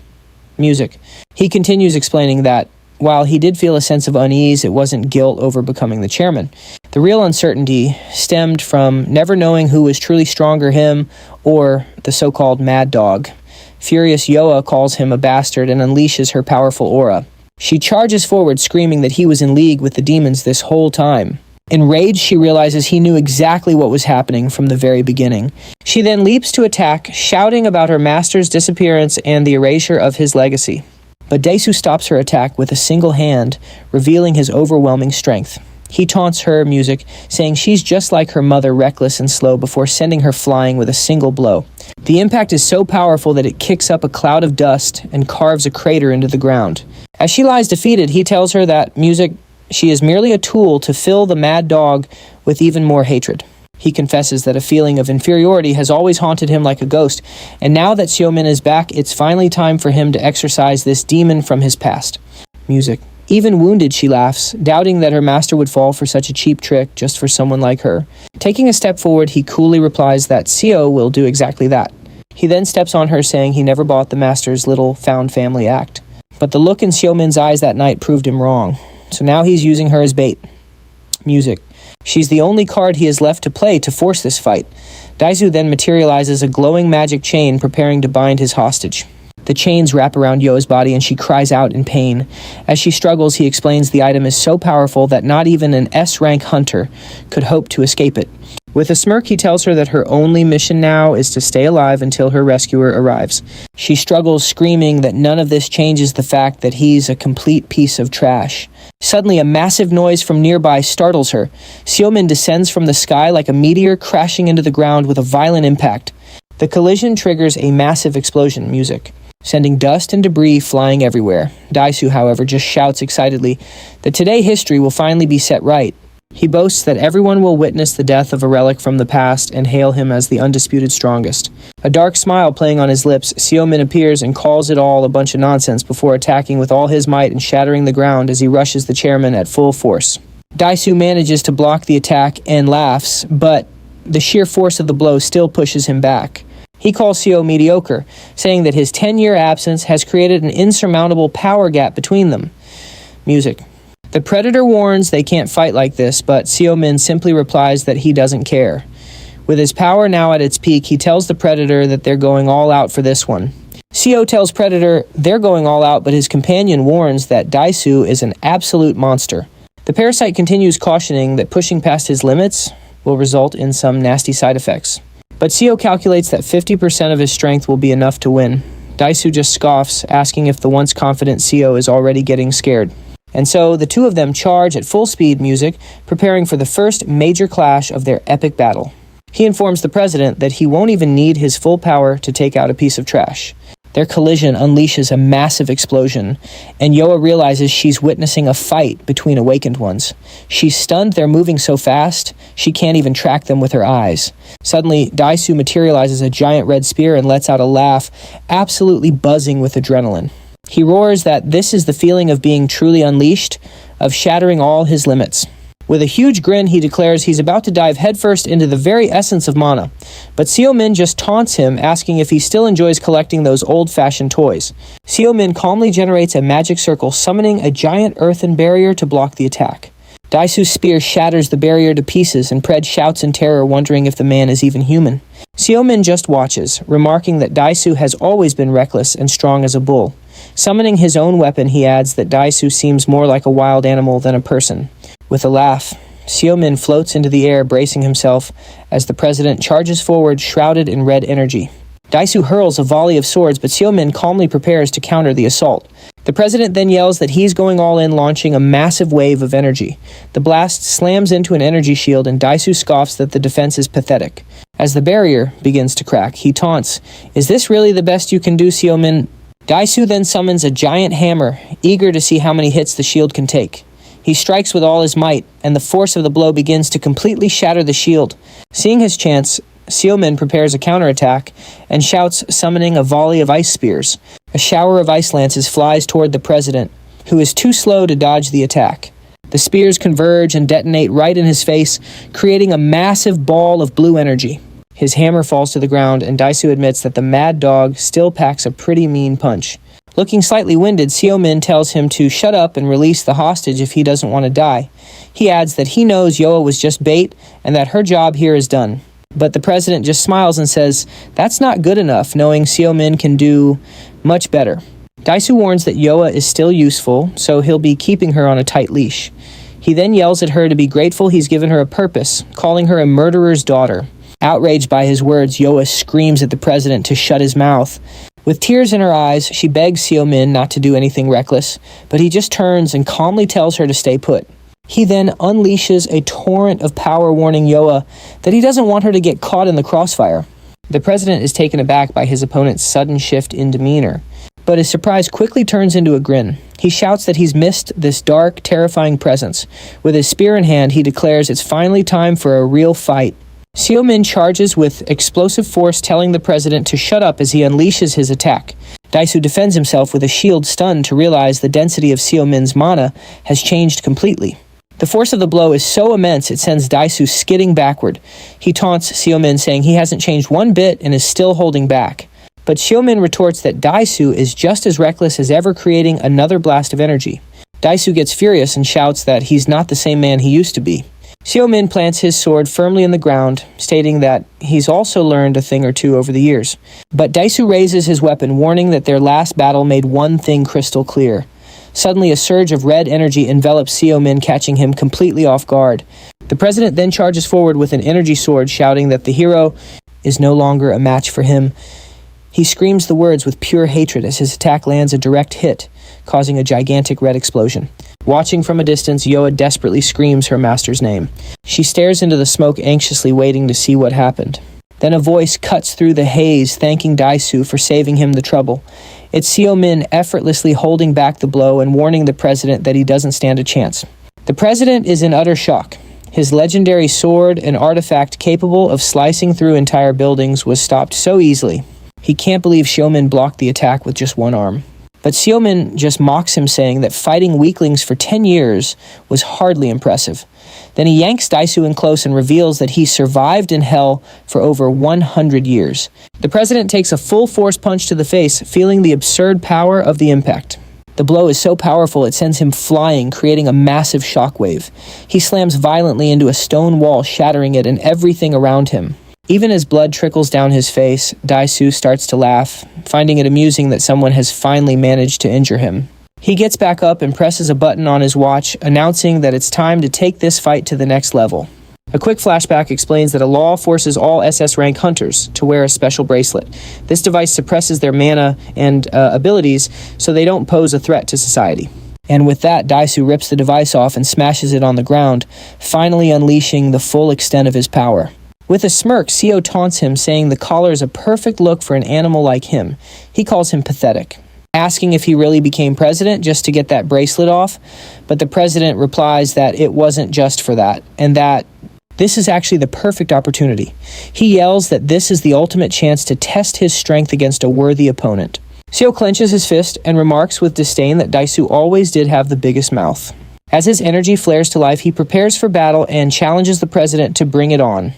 Music. He continues explaining that, while he did feel a sense of unease, it wasn't guilt over becoming the chairman. The real uncertainty stemmed from never knowing who was truly stronger, him or the so-called mad dog. Furious Yoa calls him a bastard and unleashes her powerful aura. She charges forward, screaming that he was in league with the demons this whole time. Enraged, she realizes he knew exactly what was happening from the very beginning. She then leaps to attack, shouting about her master's disappearance and the erasure of his legacy. But Daesu stops her attack with a single hand, revealing his overwhelming strength. He taunts her, Music, saying she's just like her mother, reckless and slow, before sending her flying with a single blow. The impact is so powerful that it kicks up a cloud of dust and carves a crater into the ground. As she lies defeated, he tells her that, Music, she is merely a tool to fill the mad dog with even more hatred. He confesses that a feeling of inferiority has always haunted him like a ghost, and now that Sumin is back, it's finally time for him to exorcise this demon from his past. Music. Even wounded, she laughs, doubting that her master would fall for such a cheap trick just for someone like her. Taking a step forward, he coolly replies that Seo will do exactly that. He then steps on her, saying he never bought the master's little found family act. But the look in Xiumin's eyes that night proved him wrong, so now he's using her as bait. Music. She's the only card he has left to play to force this fight. Daesu then materializes a glowing magic chain, preparing to bind his hostage. The chains wrap around Yoa's body and she cries out in pain. As she struggles, he explains the item is so powerful that not even an S-rank hunter could hope to escape it. With a smirk, he tells her that her only mission now is to stay alive until her rescuer arrives. She struggles, screaming that none of this changes the fact that he's a complete piece of trash. Suddenly, a massive noise from nearby startles her. Xiumin descends from the sky like a meteor, crashing into the ground with a violent impact. The collision triggers a massive explosion, Music, sending dust and debris flying everywhere. Daesu, however, just shouts excitedly that today history will finally be set right. He boasts that everyone will witness the death of a relic from the past and hail him as the undisputed strongest. A dark smile playing on his lips, Xiumin appears and calls it all a bunch of nonsense before attacking with all his might and shattering the ground as he rushes the chairman at full force. Daesu manages to block the attack and laughs, but the sheer force of the blow still pushes him back. He calls Seo mediocre, saying that his 10-year absence has created an insurmountable power gap between them. Music. The Predator warns they can't fight like this, but Xiumin simply replies that he doesn't care. With his power now at its peak, he tells the Predator that they're going all out for this one. Seo tells Predator they're going all out, but his companion warns that Daesu is an absolute monster. The parasite continues, cautioning that pushing past his limits will result in some nasty side effects. But Seo calculates that 50% of his strength will be enough to win. Daesu just scoffs, asking if the once confident Seo is already getting scared. And so the two of them charge at full speed, Music, preparing for the first major clash of their epic battle. He informs the president that he won't even need his full power to take out a piece of trash. Their collision unleashes a massive explosion, and Yoa realizes she's witnessing a fight between awakened ones. She's stunned they're moving so fast, she can't even track them with her eyes. Suddenly, Daesu materializes a giant red spear and lets out a laugh, absolutely buzzing with adrenaline. He roars that this is the feeling of being truly unleashed, of shattering all his limits. With a huge grin, he declares he's about to dive headfirst into the very essence of mana. But Xiumin just taunts him, asking if he still enjoys collecting those old-fashioned toys. Xiumin calmly generates a magic circle, summoning a giant earthen barrier to block the attack. Daesu's spear shatters the barrier to pieces, and Pred shouts in terror, wondering if the man is even human. Xiumin just watches, remarking that Daesu has always been reckless and strong as a bull. Summoning his own weapon, he adds that Daesu seems more like a wild animal than a person. With a laugh, Xiumin floats into the air, bracing himself as the president charges forward, shrouded in red energy. Daesu hurls a volley of swords, but Xiumin calmly prepares to counter the assault. The president then yells that he's going all in, launching a massive wave of energy. The blast slams into an energy shield, and Daesu scoffs that the defense is pathetic. As the barrier begins to crack, he taunts, "Is this really the best you can do, Xiumin?" Daesu then summons a giant hammer, eager to see how many hits the shield can take. He strikes with all his might, and the force of the blow begins to completely shatter the shield. Seeing his chance, Xiumin prepares a counterattack and shouts, summoning a volley of ice spears. A shower of ice lances flies toward the president, who is too slow to dodge the attack. The spears converge and detonate right in his face, creating a massive ball of blue energy. His hammer falls to the ground, and Daesu admits that the mad dog still packs a pretty mean punch. Looking slightly winded, Xiumin tells him to shut up and release the hostage if he doesn't want to die. He adds that he knows Yoa was just bait and that her job here is done. But the president just smiles and says, "That's not good enough," knowing Sumin can do much better. Daisu warns that Yoa is still useful, so he'll be keeping her on a tight leash. He then yells at her to be grateful he's given her a purpose, calling her a murderer's daughter. Outraged by his words, Yoa screams at the president to shut his mouth. With tears in her eyes, she begs Sumin not to do anything reckless, but he just turns and calmly tells her to stay put. He then unleashes a torrent of power, warning Yoa that he doesn't want her to get caught in the crossfire. The president is taken aback by his opponent's sudden shift in demeanor, but his surprise quickly turns into a grin. He shouts that he's missed this dark, terrifying presence. With his spear in hand, he declares it's finally time for a real fight. Sumin charges with explosive force, telling the president to shut up as he unleashes his attack. Daisu defends himself with a shield, stunned to realize the density of Sumin's mana has changed completely. The force of the blow is so immense it sends Daisu skidding backward. He taunts Sumin, saying he hasn't changed one bit and is still holding back. But Sumin retorts that Daisu is just as reckless as ever, creating another blast of energy. Daisu gets furious and shouts that he's not the same man he used to be. Sumin plants his sword firmly in the ground, stating that he's also learned a thing or two over the years. But Daisu raises his weapon, warning that their last battle made one thing crystal clear. Suddenly, a surge of red energy envelops Sumin, catching him completely off guard. The president then charges forward with an energy sword, shouting that the hero is no longer a match for him. He screams the words with pure hatred as his attack lands a direct hit, causing a gigantic red explosion. Watching from a distance, Yoa desperately screams her master's name. She stares into the smoke, anxiously waiting to see what happened. Then a voice cuts through the haze, thanking Daisu for saving him the trouble. It's Sumin effortlessly holding back the blow and warning the president that he doesn't stand a chance. The president is in utter shock. His legendary sword, an artifact capable of slicing through entire buildings, was stopped so easily. He can't believe Sumin blocked the attack with just one arm. But Sumin just mocks him, saying that fighting weaklings for 10 years was hardly impressive. Then he yanks Daisu in close and reveals that he survived in hell for over 100 years. The president takes a full force punch to the face, feeling the absurd power of the impact. The blow is so powerful it sends him flying, creating a massive shockwave. He slams violently into a stone wall, shattering it and everything around him. Even as blood trickles down his face, Daisu starts to laugh, finding it amusing that someone has finally managed to injure him. He gets back up and presses a button on his watch, announcing that it's time to take this fight to the next level. A quick flashback explains that a law forces all SS rank hunters to wear a special bracelet. This device suppresses their mana and abilities, so they don't pose a threat to society. And with that, Daisu rips the device off and smashes it on the ground, finally unleashing the full extent of his power. With a smirk, Seo taunts him, saying the collar is a perfect look for an animal like him. He calls him pathetic, asking if he really became president just to get that bracelet off. But the president replies that it wasn't just for that, and that this is actually the perfect opportunity. He yells that this is the ultimate chance to test his strength against a worthy opponent. Seo clenches his fist and remarks with disdain that Daisu always did have the biggest mouth. As his energy flares to life, he prepares for battle and challenges the president to bring it on.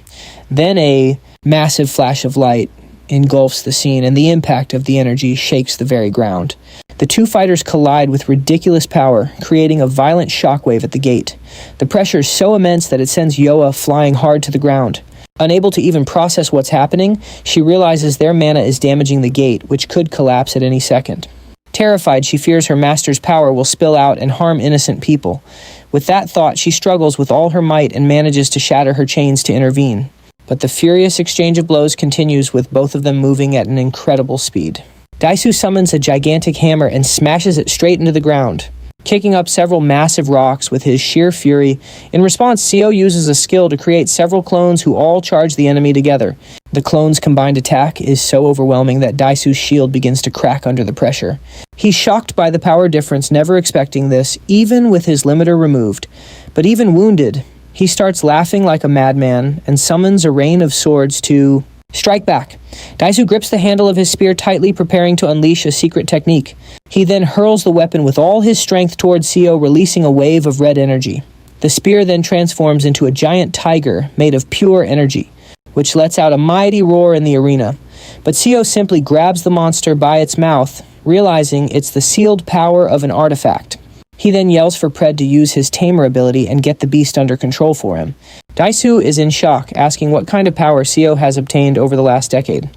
Then a massive flash of light engulfs the scene, and the impact of the energy shakes the very ground. The two fighters collide with ridiculous power, creating a violent shockwave at the gate. The pressure is so immense that it sends Yoa flying hard to the ground. Unable to even process what's happening, she realizes their mana is damaging the gate, which could collapse at any second. Terrified, she fears her master's power will spill out and harm innocent people. With that thought, she struggles with all her might and manages to shatter her chains to intervene. But the furious exchange of blows continues, with both of them moving at an incredible speed. Daisu summons a gigantic hammer and smashes it straight into the ground, kicking up several massive rocks with his sheer fury. In response, Seo uses a skill to create several clones who all charge the enemy together. The clones' combined attack is so overwhelming that Daisu's shield begins to crack under the pressure. He's shocked by the power difference, never expecting this, even with his limiter removed. But even wounded, he starts laughing like a madman and summons a rain of swords to strike back. Daisu grips the handle of his spear tightly, preparing to unleash a secret technique. He then hurls the weapon with all his strength towards Seo, releasing a wave of red energy. The spear then transforms into a giant tiger made of pure energy, which lets out a mighty roar in the arena. But Seo simply grabs the monster by its mouth, realizing it's the sealed power of an artifact. He then yells for Pred to use his tamer ability and get the beast under control for him. Daisu is in shock, asking what kind of power Seo has obtained over the last decade.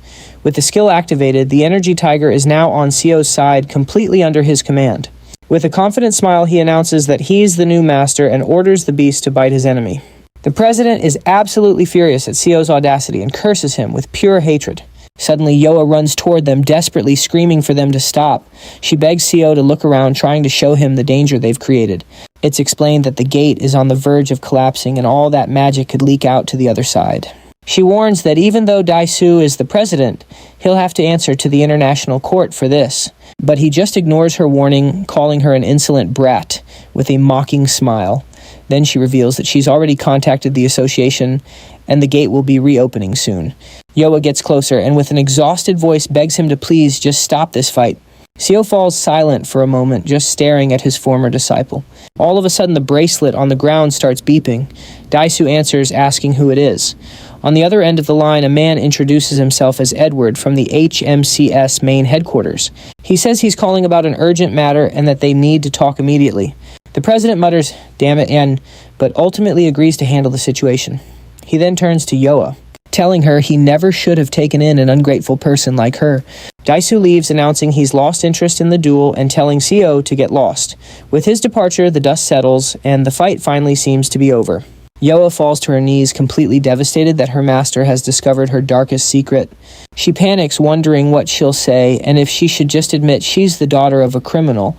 With the skill activated, the energy tiger is now on Seo's side, completely under his command. With a confident smile, he announces that he's the new master and orders the beast to bite his enemy. The president is absolutely furious at Seo's audacity and curses him with pure hatred. Suddenly, Yoa runs toward them, desperately screaming for them to stop. She begs Seo to look around, trying to show him the danger they've created. It's explained that the gate is on the verge of collapsing and all that magic could leak out to the other side. She warns that even though Daisu is the president, he'll have to answer to the international court for this. But he just ignores her warning, calling her an insolent brat with a mocking smile. Then she reveals that she's already contacted the association and the gate will be reopening soon. Yoa gets closer and with an exhausted voice begs him to please just stop this fight. Seo falls silent for a moment, just staring at his former disciple. All of a sudden the bracelet on the ground starts beeping. Daisu answers, asking who it is. On the other end of the line, a man introduces himself as Edward from the HMCS main headquarters. He says he's calling about an urgent matter and that they need to talk immediately. The president mutters, "Damn it," but ultimately agrees to handle the situation. He then turns to Yoa, telling her he never should have taken in an ungrateful person like her. Daisu leaves, announcing he's lost interest in the duel and telling Seo to get lost. With his departure, the dust settles and the fight finally seems to be over. Yoa falls to her knees, completely devastated that her master has discovered her darkest secret. She panics, wondering what she'll say and if she should just admit she's the daughter of a criminal.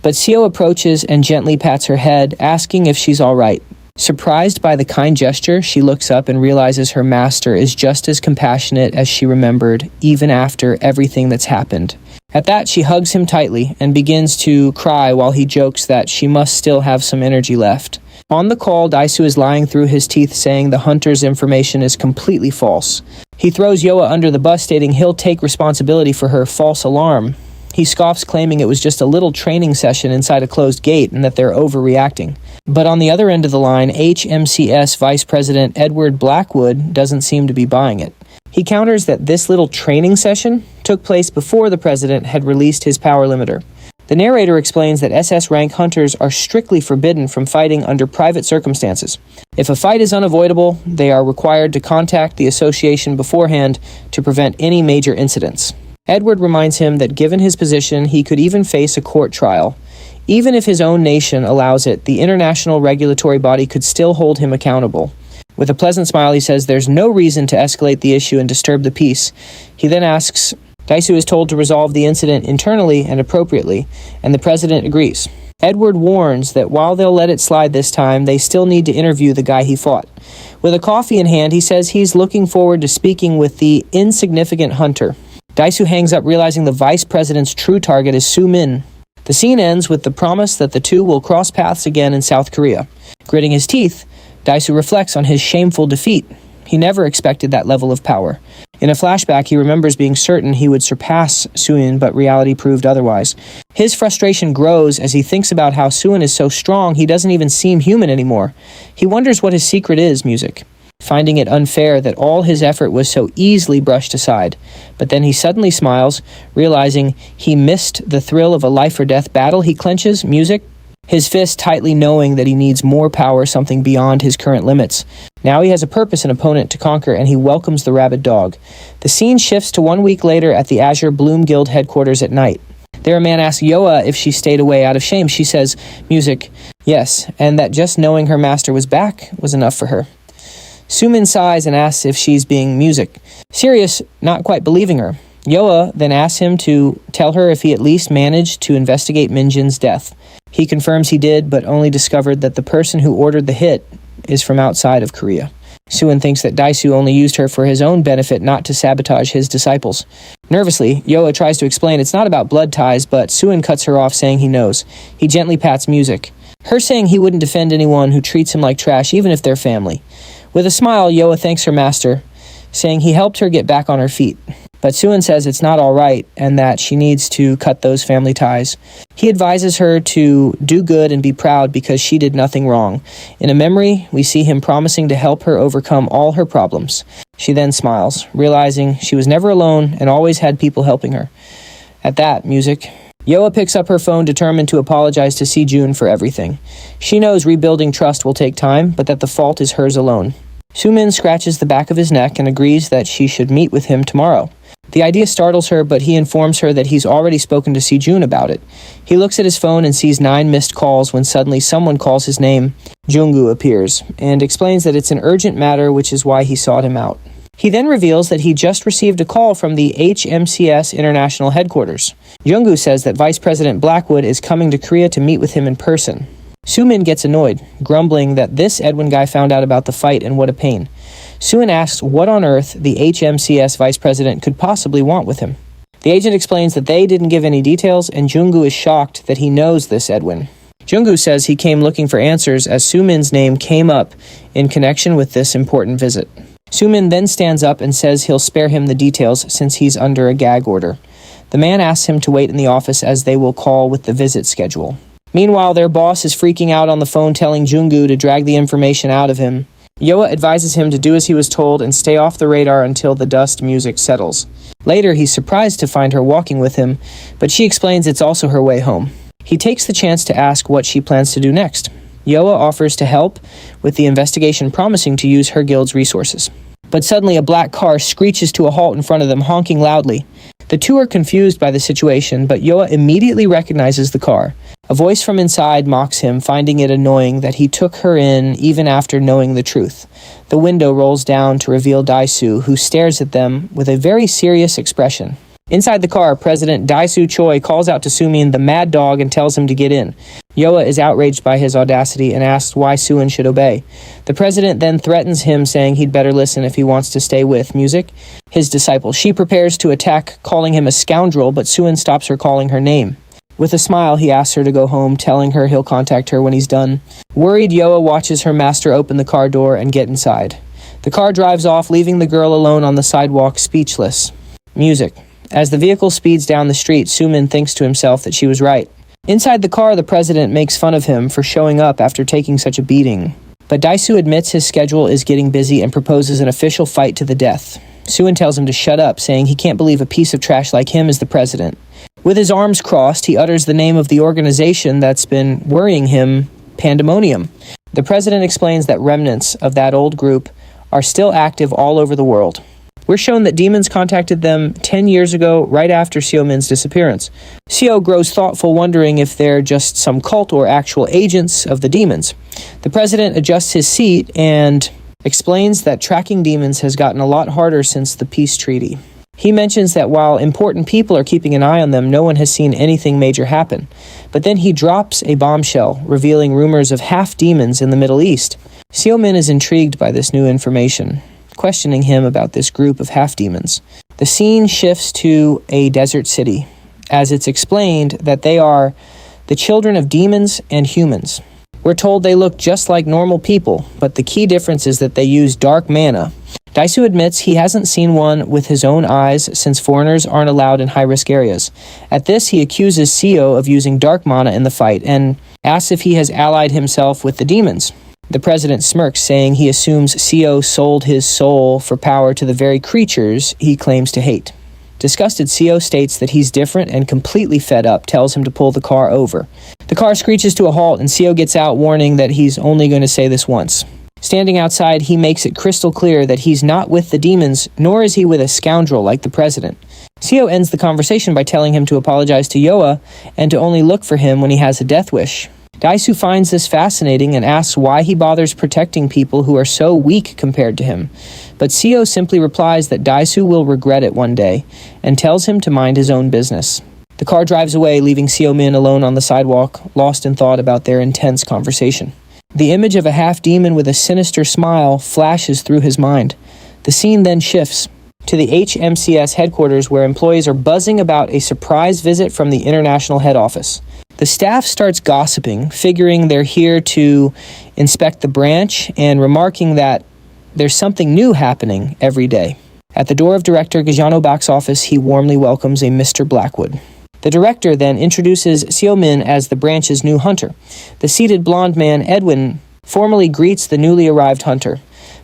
But Seo approaches and gently pats her head, asking if she's all right. Surprised by the kind gesture, she looks up and realizes her master is just as compassionate as she remembered, even after everything that's happened. At that, she hugs him tightly and begins to cry while he jokes that she must still have some energy left. On the call, Daisu is lying through his teeth, saying the hunter's information is completely false. He throws Yoa under the bus, stating he'll take responsibility for her false alarm. He scoffs, claiming it was just a little training session inside a closed gate and that they're overreacting. But on the other end of the line, HMCS Vice President Edward Blackwood doesn't seem to be buying it. He counters that this little training session took place before the president had released his power limiter. The narrator explains that SS rank hunters are strictly forbidden from fighting under private circumstances. If a fight is unavoidable, they are required to contact the association beforehand to prevent any major incidents. Edward reminds him that given his position, he could even face a court trial. Even if his own nation allows it, the international regulatory body could still hold him accountable. With a pleasant smile, he says there's no reason to escalate the issue and disturb the peace. He then asks, Daisu is told to resolve the incident internally and appropriately, and the president agrees. Edward warns that while they'll let it slide this time, they still need to interview the guy he fought. With a coffee in hand, he says he's looking forward to speaking with the insignificant hunter. Daisu hangs up, realizing the vice president's true target is Sumin. The scene ends with the promise that the two will cross paths again in South Korea. Gritting his teeth, Daisu reflects on his shameful defeat. He never expected that level of power. In a flashback, he remembers being certain he would surpass Suin, but reality proved otherwise. His frustration grows as he thinks about how Suin is so strong he doesn't even seem human anymore. He wonders what his secret is, music, finding it unfair that all his effort was so easily brushed aside. But then he suddenly smiles, realizing he missed the thrill of a life-or-death battle. He clenches, music, his fist tightly, knowing that he needs more power, something beyond his current limits. Now he has a purpose and opponent to conquer, and he welcomes the rabid dog. The scene shifts to 1 week later at the Azure Bloom Guild headquarters at night. There a man asks Yoa if she stayed away out of shame. She says, music, yes, and that just knowing her master was back was enough for her. Sumin sighs and asks if she's being music. Serious, not quite believing her. Yoa then asks him to tell her if he at least managed to investigate Minjin's death. He confirms he did, but only discovered that the person who ordered the hit is from outside of Korea. Suin thinks that Daisu only used her for his own benefit, not to sabotage his disciples. Nervously, Yoa tries to explain it's not about blood ties, but Suin cuts her off, saying he knows. He gently pats music, her saying he wouldn't defend anyone who treats him like trash, even if they're family. With a smile, Yoa thanks her master, saying he helped her get back on her feet. But Suin says it's not all right and that she needs to cut those family ties. He advises her to do good and be proud because she did nothing wrong. In a memory, we see him promising to help her overcome all her problems. She then smiles, realizing she was never alone and always had people helping her. At that, music, Yoa picks up her phone, determined to apologize to Si-jun for everything. She knows rebuilding trust will take time, but that the fault is hers alone. Sumin scratches the back of his neck and agrees that she should meet with him tomorrow. The idea startles her, but he informs her that he's already spoken to Si-jun about it. He looks at his phone and sees 9 missed calls when suddenly someone calls his name. Junggu appears, and explains that it's an urgent matter, which is why he sought him out. He then reveals that he just received a call from the HMCS International Headquarters. Junggu says that Vice President Blackwood is coming to Korea to meet with him in person. Sumin gets annoyed, grumbling that this Edwin guy found out about the fight and what a pain. Sumin asks what on earth the HMCS Vice President could possibly want with him. The agent explains that they didn't give any details, and Junggu is shocked that he knows this Edwin. Junggu says he came looking for answers as Sumin's name came up in connection with this important visit. Sumin then stands up and says he'll spare him the details since he's under a gag order. The man asks him to wait in the office as they will call with the visit schedule. Meanwhile, their boss is freaking out on the phone, telling Junggu to drag the information out of him. Yoa advises him to do as he was told and stay off the radar until the dust music settles. Later, he's surprised to find her walking with him, but she explains it's also her way home. He takes the chance to ask what she plans to do next. Yoa offers to help with the investigation, promising to use her guild's resources. But suddenly a black car screeches to a halt in front of them, honking loudly. The two are confused by the situation, but Yoa immediately recognizes the car. A voice from inside mocks him, finding it annoying that he took her in even after knowing the truth. The window rolls down to reveal Dae-soo, who stares at them with a very serious expression. Inside the car, President Dae-soo Choi calls out to Sumin the mad dog and tells him to get in. Yoa is outraged by his audacity and asks why Suin should obey. The president then threatens him, saying he'd better listen if he wants to stay with Music, his disciple. She prepares to attack, calling him a scoundrel, but Suin stops her, calling her name. With a smile, he asks her to go home, telling her he'll contact her when he's done. Worried, Yoa watches her master open the car door and get inside. The car drives off, leaving the girl alone on the sidewalk, speechless. Music. As the vehicle speeds down the street, Sumin thinks to himself that she was right. Inside the car, the president makes fun of him for showing up after taking such a beating. But Dae-soo admits his schedule is getting busy and proposes an official fight to the death. Suin tells him to shut up, saying he can't believe a piece of trash like him is the president. With his arms crossed, he utters the name of the organization that's been worrying him, Pandemonium. The president explains that remnants of that old group are still active all over the world. We're shown that demons contacted them 10 years ago, right after Seo-min's disappearance. Seo grows thoughtful, wondering if they're just some cult or actual agents of the demons. The president adjusts his seat and explains that tracking demons has gotten a lot harder since the peace treaty. He mentions that while important people are keeping an eye on them, no one has seen anything major happen. But then he drops a bombshell, revealing rumors of half-demons in the Middle East. Seo-min is intrigued by this new information, questioning him about this group of half-demons. The scene shifts to a desert city, as it's explained that they are the children of demons and humans. We're told they look just like normal people, but the key difference is that they use dark mana. Dae-soo admits he hasn't seen one with his own eyes since foreigners aren't allowed in high-risk areas. At this, he accuses Seo of using dark mana in the fight and asks if he has allied himself with the demons. The president smirks, saying he assumes Seo sold his soul for power to the very creatures he claims to hate. Disgusted, Seo states that he's different and completely fed up, tells him to pull the car over. The car screeches to a halt and Seo gets out, warning that he's only going to say this once. Standing outside, he makes it crystal clear that he's not with the demons, nor is he with a scoundrel like the president. Seo ends the conversation by telling him to apologize to Yoa and to only look for him when he has a death wish. Dae-soo finds this fascinating and asks why he bothers protecting people who are so weak compared to him. But Seo simply replies that Dae-soo will regret it one day and tells him to mind his own business. The car drives away, leaving Seo-min alone on the sidewalk, lost in thought about their intense conversation. The image of a half-demon with a sinister smile flashes through his mind. The scene then shifts to the HMCS headquarters, where employees are buzzing about a surprise visit from the international head office. The staff starts gossiping, figuring they're here to inspect the branch and remarking that there's something new happening every day. At the door of Director Gajano Bak's office, he warmly welcomes a Mr. Blackwood. The director then introduces Seo-min as the branch's new hunter. The seated blonde man, Edwin, formally greets the newly arrived hunter.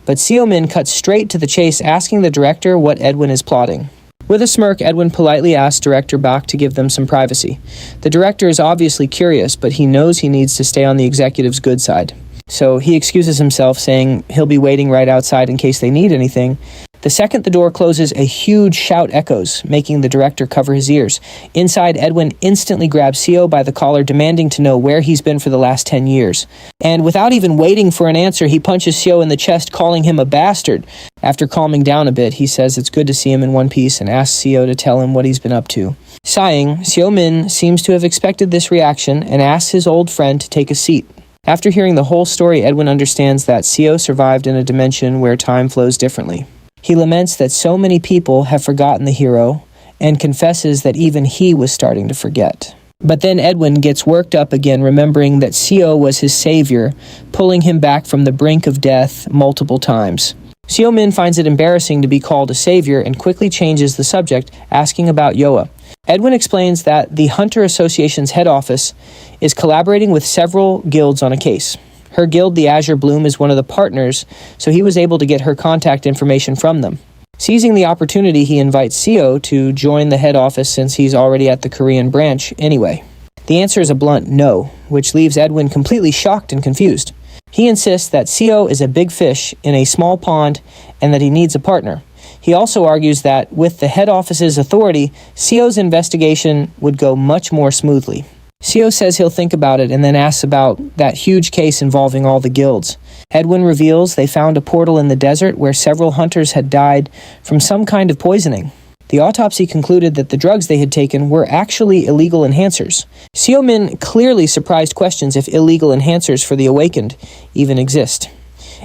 But Seo-min cuts straight to the chase, asking the director what Edwin is plotting. With a smirk, Edwin politely asks Director Bach to give them some privacy. The director is obviously curious, but he knows he needs to stay on the executive's good side. So he excuses himself, saying he'll be waiting right outside in case they need anything. The second the door closes, a huge shout echoes, making the director cover his ears. Inside, Edwin instantly grabs Seo by the collar, demanding to know where he's been for the last 10 years. And without even waiting for an answer, he punches Seo in the chest, calling him a bastard. After calming down a bit, he says it's good to see him in one piece and asks Seo to tell him what he's been up to. Sighing, Sumin seems to have expected this reaction and asks his old friend to take a seat. After hearing the whole story, Edwin understands that Seo survived in a dimension where time flows differently. He laments that so many people have forgotten the hero and confesses that even he was starting to forget. But then Edwin gets worked up again, remembering that Seo was his savior, pulling him back from the brink of death multiple times. Sumin finds it embarrassing to be called a savior and quickly changes the subject, asking about Yoa. Edwin explains that the Hunter Association's head office is collaborating with several guilds on a case. Her guild, the Azure Bloom, is one of the partners, so he was able to get her contact information from them. Seizing the opportunity, he invites Seo to join the head office since he's already at the Korean branch anyway. The answer is a blunt no, which leaves Edwin completely shocked and confused. He insists that Seo is a big fish in a small pond and that he needs a partner. He also argues that with the head office's authority, Seo's investigation would go much more smoothly. Seo says he'll think about it and then asks about that huge case involving all the guilds. Edwin reveals they found a portal in the desert where several hunters had died from some kind of poisoning. The autopsy concluded that the drugs they had taken were actually illegal enhancers. Sumin clearly surprised questions if illegal enhancers for the awakened even exist.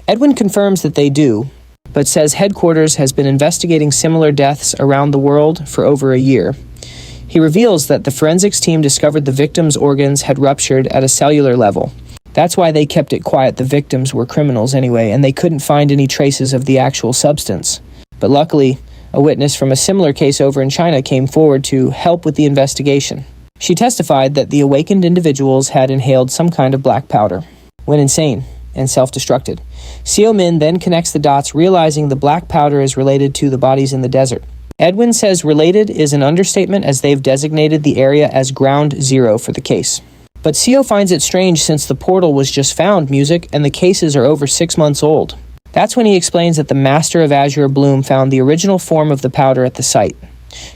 Edwin confirms that they do, but says headquarters has been investigating similar deaths around the world for over a year. He reveals that the forensics team discovered the victims' organs had ruptured at a cellular level. That's why they kept it quiet. The victims were criminals anyway, and they couldn't find any traces of the actual substance. But luckily, a witness from a similar case over in China came forward to help with the investigation. She testified that the awakened individuals had inhaled some kind of black powder, went insane, and self-destructed. Sumin then connects the dots, realizing the black powder is related to the bodies in the desert. Edwin says related is an understatement, as they've designated the area as ground zero for the case. But Seo finds it strange since the portal was just found, music, and the cases are over 6 months old. That's when he explains that the Master of Azure Bloom found the original form of the powder at the site.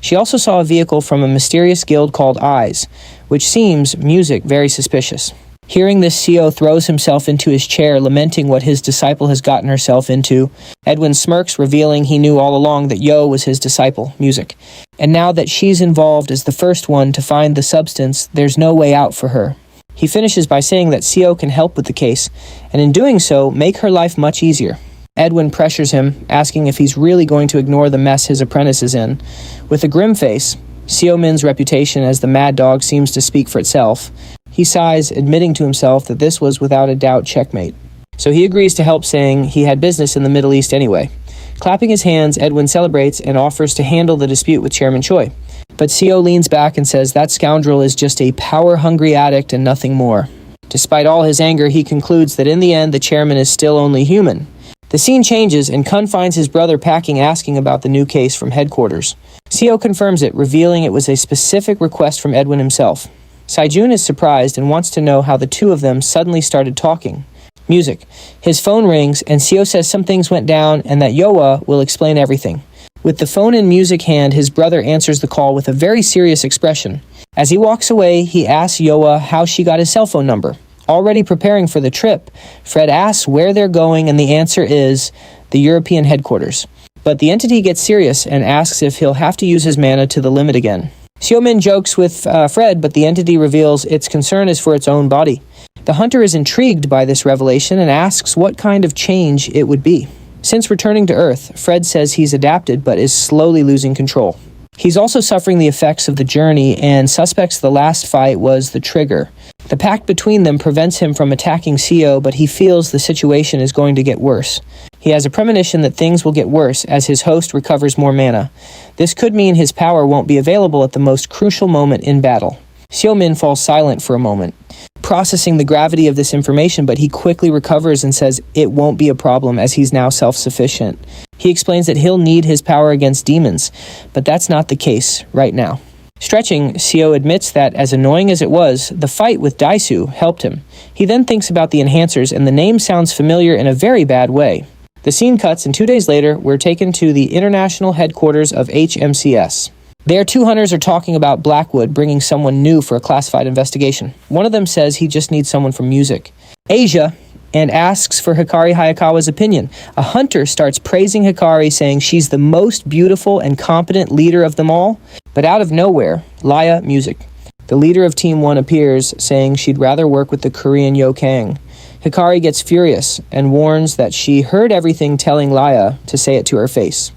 She also saw a vehicle from a mysterious guild called Eyes, which seems, music, very suspicious. Hearing this, Seo throws himself into his chair, lamenting what his disciple has gotten herself into. Edwin smirks, revealing he knew all along that Yo was his disciple, music. And now that she's involved as the first one to find the substance, there's no way out for her. He finishes by saying that Seo can help with the case, and in doing so, make her life much easier. Edwin pressures him, asking if he's really going to ignore the mess his apprentice is in. With a grim face, Sumin's reputation as the mad dog seems to speak for itself. He sighs, admitting to himself that this was without a doubt checkmate. So he agrees to help, saying he had business in the Middle East anyway. Clapping his hands, Edwin celebrates and offers to handle the dispute with Chairman Choi. But Seo leans back and says that scoundrel is just a power-hungry addict and nothing more. Despite all his anger, he concludes that in the end, the chairman is still only human. The scene changes, and Kun finds his brother packing, asking about the new case from headquarters. Seo confirms it, revealing it was a specific request from Edwin himself. Saijun is surprised and wants to know how the two of them suddenly started talking. Music. His phone rings, and Seo says some things went down and that Yoa will explain everything. With the phone in music hand, his brother answers the call with a very serious expression. As he walks away, he asks Yoa how she got his cell phone number. Already preparing for the trip, Fred asks where they're going, and the answer is the European headquarters. But the entity gets serious and asks if he'll have to use his mana to the limit again. Sumin jokes with Fred, but the entity reveals its concern is for its own body. The hunter is intrigued by this revelation and asks what kind of change it would be. Since returning to Earth, Fred says he's adapted but is slowly losing control. He's also suffering the effects of the journey and suspects the last fight was the trigger. The pact between them prevents him from attacking Seo, but he feels the situation is going to get worse. He has a premonition that things will get worse as his host recovers more mana. This could mean his power won't be available at the most crucial moment in battle. Sumin falls silent for a moment. processing the gravity of this information, but he quickly recovers and says it won't be a problem as he's now self-sufficient. He explains that he'll need his power against demons, but that's not the case right now. Stretching, Seo admits that, as annoying as it was, the fight with Daisu helped him. He then thinks about the enhancers, and the name sounds familiar in a very bad way. The scene cuts, and 2 days later, we're taken to the international headquarters of HMCS. There, 2 hunters are talking about Blackwood bringing someone new for a classified investigation. One of them says he just needs someone from music. Asia, and asks for Hikari Hayakawa's opinion. A hunter starts praising Hikari, saying she's the most beautiful and competent leader of them all. But out of nowhere, Laya, music. The leader of Team 1 appears, saying she'd rather work with the Korean Yo Kang. Hikari gets furious and warns that she heard everything, telling Laya to say it to her face.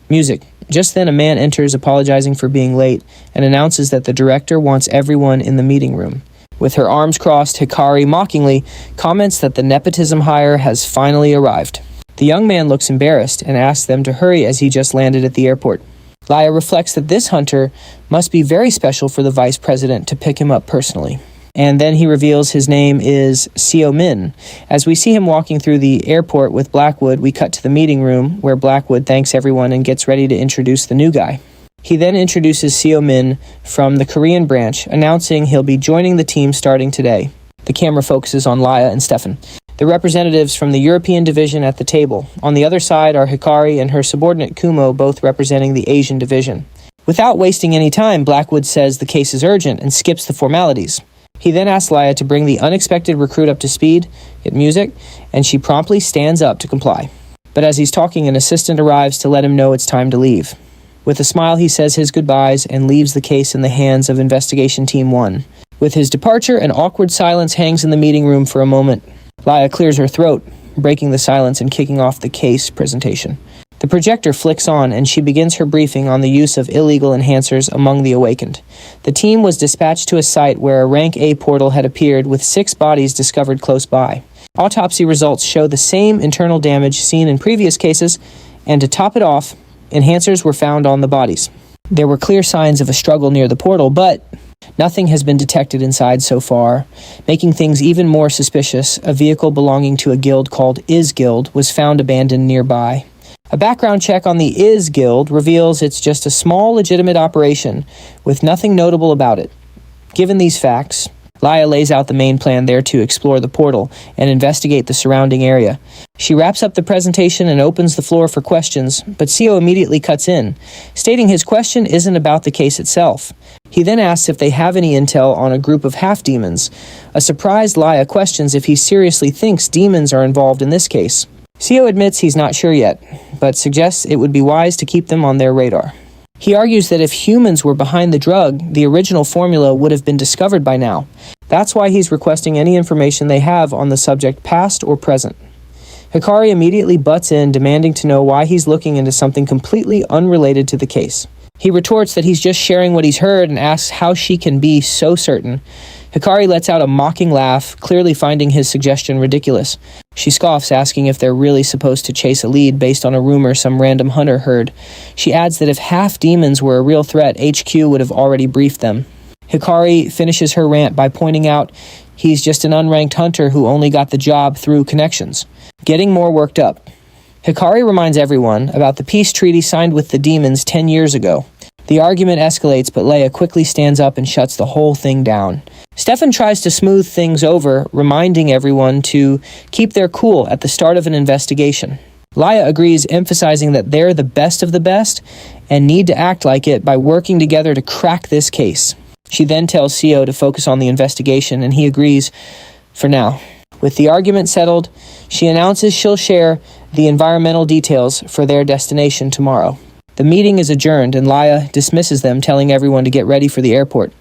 Music. Just then a man enters apologizing for being late and announces that the director wants everyone in the meeting room. With her arms crossed, Hikari mockingly comments that the nepotism hire has finally arrived. The young man looks embarrassed and asks them to hurry as he just landed at the airport. Laya reflects that this hunter must be very special for the vice president to pick him up personally. And then he reveals his name is Sumin. As we see him walking through the airport with Blackwood, we cut to the meeting room where Blackwood thanks everyone and gets ready to introduce the new guy. He then introduces Sumin from the Korean branch, announcing he'll be joining the team starting today. The camera focuses on Laya and Stefan, the representatives from the European division at the table. On the other side are Hikari and her subordinate Kumo, both representing the Asian division. Without wasting any time, Blackwood says the case is urgent and skips the formalities. He then asks Laya to bring the unexpected recruit up to speed, hit music, and she promptly stands up to comply. But as he's talking, an assistant arrives to let him know it's time to leave. With a smile, he says his goodbyes and leaves the case in the hands of Investigation Team 1. With his departure, an awkward silence hangs in the meeting room for a moment. Laya clears her throat, breaking the silence and kicking off the case presentation. The projector flicks on, and she begins her briefing on the use of illegal enhancers among the awakened. The team was dispatched to a site where a Rank A portal had appeared with 6 bodies discovered close by. Autopsy results show the same internal damage seen in previous cases, and to top it off, enhancers were found on the bodies. There were clear signs of a struggle near the portal, but nothing has been detected inside so far. Making things even more suspicious, a vehicle belonging to a guild called Is Guild was found abandoned nearby. A background check on the Is Guild reveals it's just a small legitimate operation with nothing notable about it. Given these facts, Laya lays out the main plan there to explore the portal and investigate the surrounding area. She wraps up the presentation and opens the floor for questions, but Seo immediately cuts in, stating his question isn't about the case itself. He then asks if they have any intel on a group of half-demons. A surprised Laya questions if he seriously thinks demons are involved in this case. Seo admits he's not sure yet, but suggests it would be wise to keep them on their radar. He argues that if humans were behind the drug, the original formula would have been discovered by now. That's why he's requesting any information they have on the subject, past or present. Hikari immediately butts in, demanding to know why he's looking into something completely unrelated to the case. He retorts that he's just sharing what he's heard and asks how she can be so certain. Hikari lets out a mocking laugh, clearly finding his suggestion ridiculous. She scoffs, asking if they're really supposed to chase a lead based on a rumor some random hunter heard. She adds that if half-demons were a real threat, HQ would have already briefed them. Hikari finishes her rant by pointing out he's just an unranked hunter who only got the job through connections. Getting more worked up, Hikari reminds everyone about the peace treaty signed with the demons 10 years ago. The argument escalates, but Leia quickly stands up and shuts the whole thing down. Stefan tries to smooth things over, reminding everyone to keep their cool at the start of an investigation. Laya agrees, emphasizing that they're the best of the best and need to act like it by working together to crack this case. She then tells Seo to focus on the investigation, and he agrees for now. With the argument settled, she announces she'll share the environmental details for their destination tomorrow. The meeting is adjourned, and Laya dismisses them, telling everyone to get ready for the airport.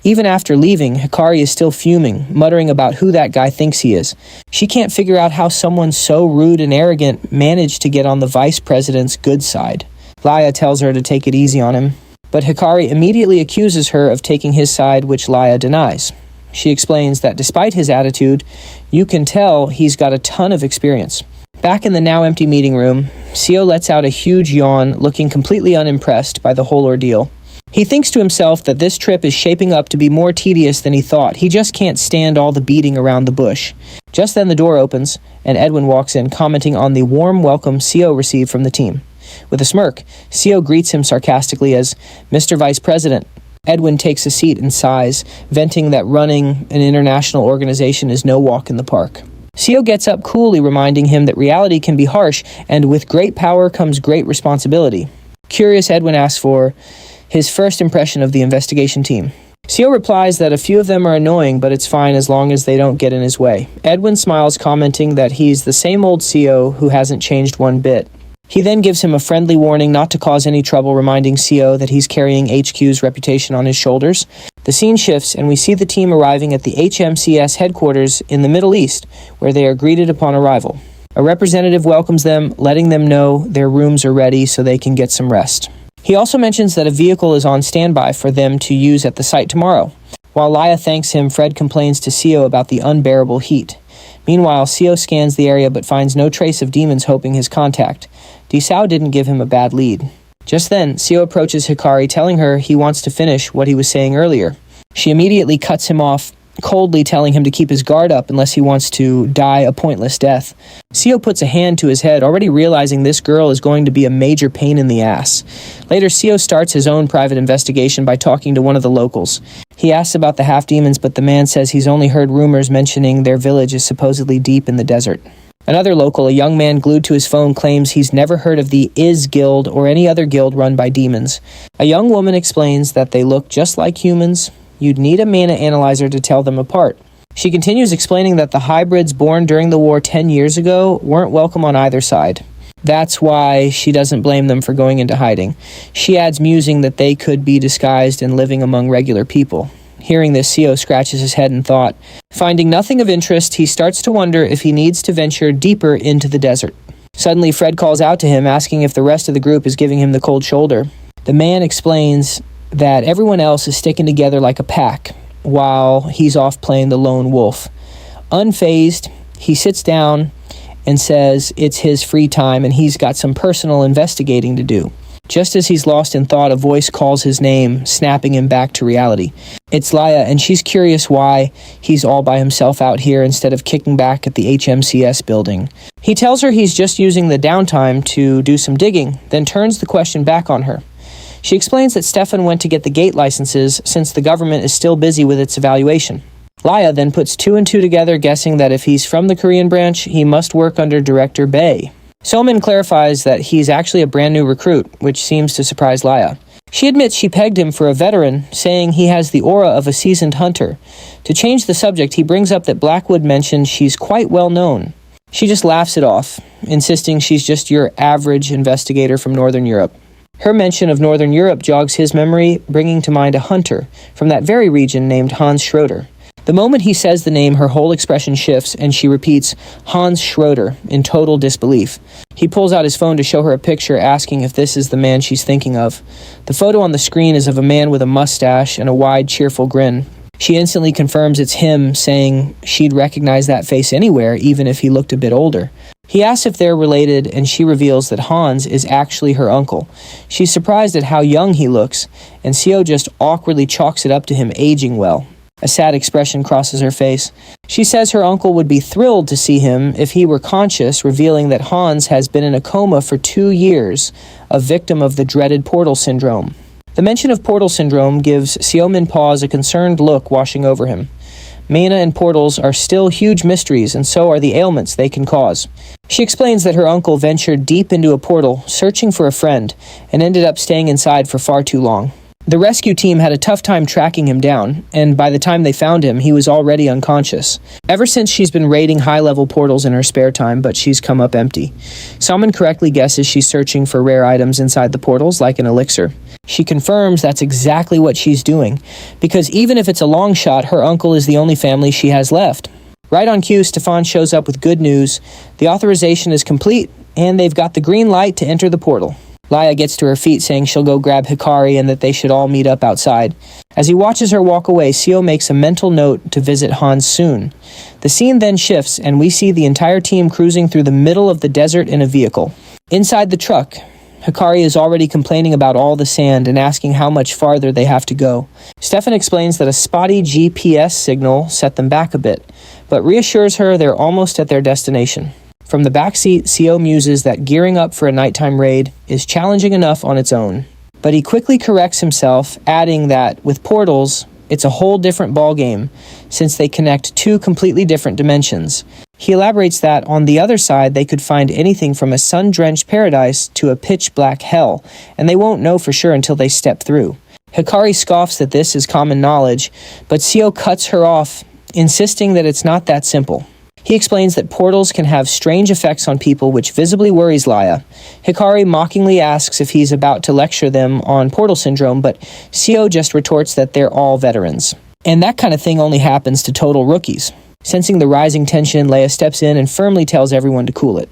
Even after leaving, Hikari is still fuming, muttering about who that guy thinks he is. She can't figure out how someone so rude and arrogant managed to get on the vice president's good side. Laya tells her to take it easy on him, but Hikari immediately accuses her of taking his side, which Laya denies. She explains that despite his attitude, you can tell he's got a ton of experience. Back in the now empty meeting room, Seo lets out a huge yawn, looking completely unimpressed by the whole ordeal. He thinks to himself that this trip is shaping up to be more tedious than he thought. He just can't stand all the beating around the bush. Just then the door opens, and Edwin walks in, commenting on the warm welcome CO received from the team. With a smirk, CO greets him sarcastically as Mr. Vice President. Edwin takes a seat and sighs, venting that running an international organization is no walk in the park. CO gets up coolly, reminding him that reality can be harsh, and with great power comes great responsibility. Curious, Edwin asks for his first impression of the investigation team. CO replies that a few of them are annoying, but it's fine as long as they don't get in his way. Edwin smiles, commenting that he's the same old CO who hasn't changed one bit. He then gives him a friendly warning not to cause any trouble, reminding CO that he's carrying HQ's reputation on his shoulders. The scene shifts, and we see the team arriving at the HMCS headquarters in the Middle East, where they are greeted upon arrival. A representative welcomes them, letting them know their rooms are ready so they can get some rest. He also mentions that a vehicle is on standby for them to use at the site tomorrow. While Laya thanks him, Fred complains to CO about the unbearable heat. Meanwhile, CO scans the area but finds no trace of demons, hoping his contact. Disao didn't give him a bad lead. Just then, CO approaches Hikari, telling her he wants to finish what he was saying earlier. She immediately cuts him off, coldly telling him to keep his guard up unless he wants to die a pointless death. CO puts a hand to his head, already realizing this girl is going to be a major pain in the ass. Later, CO starts his own private investigation by talking to one of the locals. He asks about the half-demons, but the man says he's only heard rumors mentioning their village is supposedly deep in the desert. Another local, a young man glued to his phone, claims he's never heard of the Is Guild or any other guild run by demons. A young woman explains that they look just like humans. You'd need a mana analyzer to tell them apart. She continues explaining that the hybrids born during the war 10 years ago weren't welcome on either side. That's why she doesn't blame them for going into hiding. She adds, musing that they could be disguised and living among regular people. Hearing this, CO scratches his head in thought. Finding nothing of interest, he starts to wonder if he needs to venture deeper into the desert. Suddenly, Fred calls out to him, asking if the rest of the group is giving him the cold shoulder. The man explains that everyone else is sticking together like a pack, while he's off playing the lone wolf. Unfazed, he sits down and says it's his free time and he's got some personal investigating to do. Just as he's lost in thought, a voice calls his name, snapping him back to reality. It's Laya, and she's curious why he's all by himself out here instead of kicking back at the HMCS building. He tells her he's just using the downtime to do some digging, then turns the question back on her. She explains that Stefan went to get the gate licenses since the government is still busy with its evaluation. Laya then puts two and two together, guessing that if he's from the Korean branch, he must work under Director Bae. Sumin clarifies that he's actually a brand new recruit, which seems to surprise Laya. She admits she pegged him for a veteran, saying he has the aura of a seasoned hunter. To change the subject, he brings up that Blackwood mentioned she's quite well known. She just laughs it off, insisting she's just your average investigator from Northern Europe. Her mention of Northern Europe jogs his memory, bringing to mind a hunter from that very region named Hans Schroeder. The moment he says the name, her whole expression shifts, and she repeats, Hans Schroeder, in total disbelief. He pulls out his phone to show her a picture, asking if this is the man she's thinking of. The photo on the screen is of a man with a mustache and a wide, cheerful grin. She instantly confirms it's him, saying she'd recognize that face anywhere, even if he looked a bit older. He asks if they're related, and she reveals that Hans is actually her uncle. She's surprised at how young he looks, and CO just awkwardly chalks it up to him aging well. A sad expression crosses her face. She says her uncle would be thrilled to see him if he were conscious, revealing that Hans has been in a coma for 2 years, a victim of the dreaded portal syndrome. The mention of portal syndrome gives Sumin pause, a concerned look washing over him. Mana and portals are still huge mysteries, and so are the ailments they can cause. She explains that her uncle ventured deep into a portal, searching for a friend, and ended up staying inside for far too long. The rescue team had a tough time tracking him down, and by the time they found him, he was already unconscious. Ever since, she's been raiding high-level portals in her spare time, but she's come up empty. Sumin correctly guesses she's searching for rare items inside the portals, like an elixir. She confirms that's exactly what she's doing, because even if it's a long shot, her uncle is the only family she has left. Right on cue, Stefan shows up with good news. The authorization is complete, and they've got the green light to enter the portal. Laya gets to her feet, saying she'll go grab Hikari and that they should all meet up outside. As he watches her walk away, Seo makes a mental note to visit Hans soon. The scene then shifts, and we see the entire team cruising through the middle of the desert in a vehicle. Inside the truck, Hikari is already complaining about all the sand and asking how much farther they have to go. Stefan explains that a spotty GPS signal set them back a bit, but reassures her they're almost at their destination. From the backseat, Seo muses that gearing up for a nighttime raid is challenging enough on its own. But he quickly corrects himself, adding that with portals, it's a whole different ballgame, since they connect two completely different dimensions. He elaborates that on the other side they could find anything from a sun-drenched paradise to a pitch-black hell, and they won't know for sure until they step through. Hikari scoffs that this is common knowledge, but Seo cuts her off, insisting that it's not that simple. He explains that portals can have strange effects on people, which visibly worries Laya. Hikari mockingly asks if he's about to lecture them on portal syndrome, but Seo just retorts that they're all veterans. And that kind of thing only happens to total rookies. Sensing the rising tension, Leia steps in and firmly tells everyone to cool it.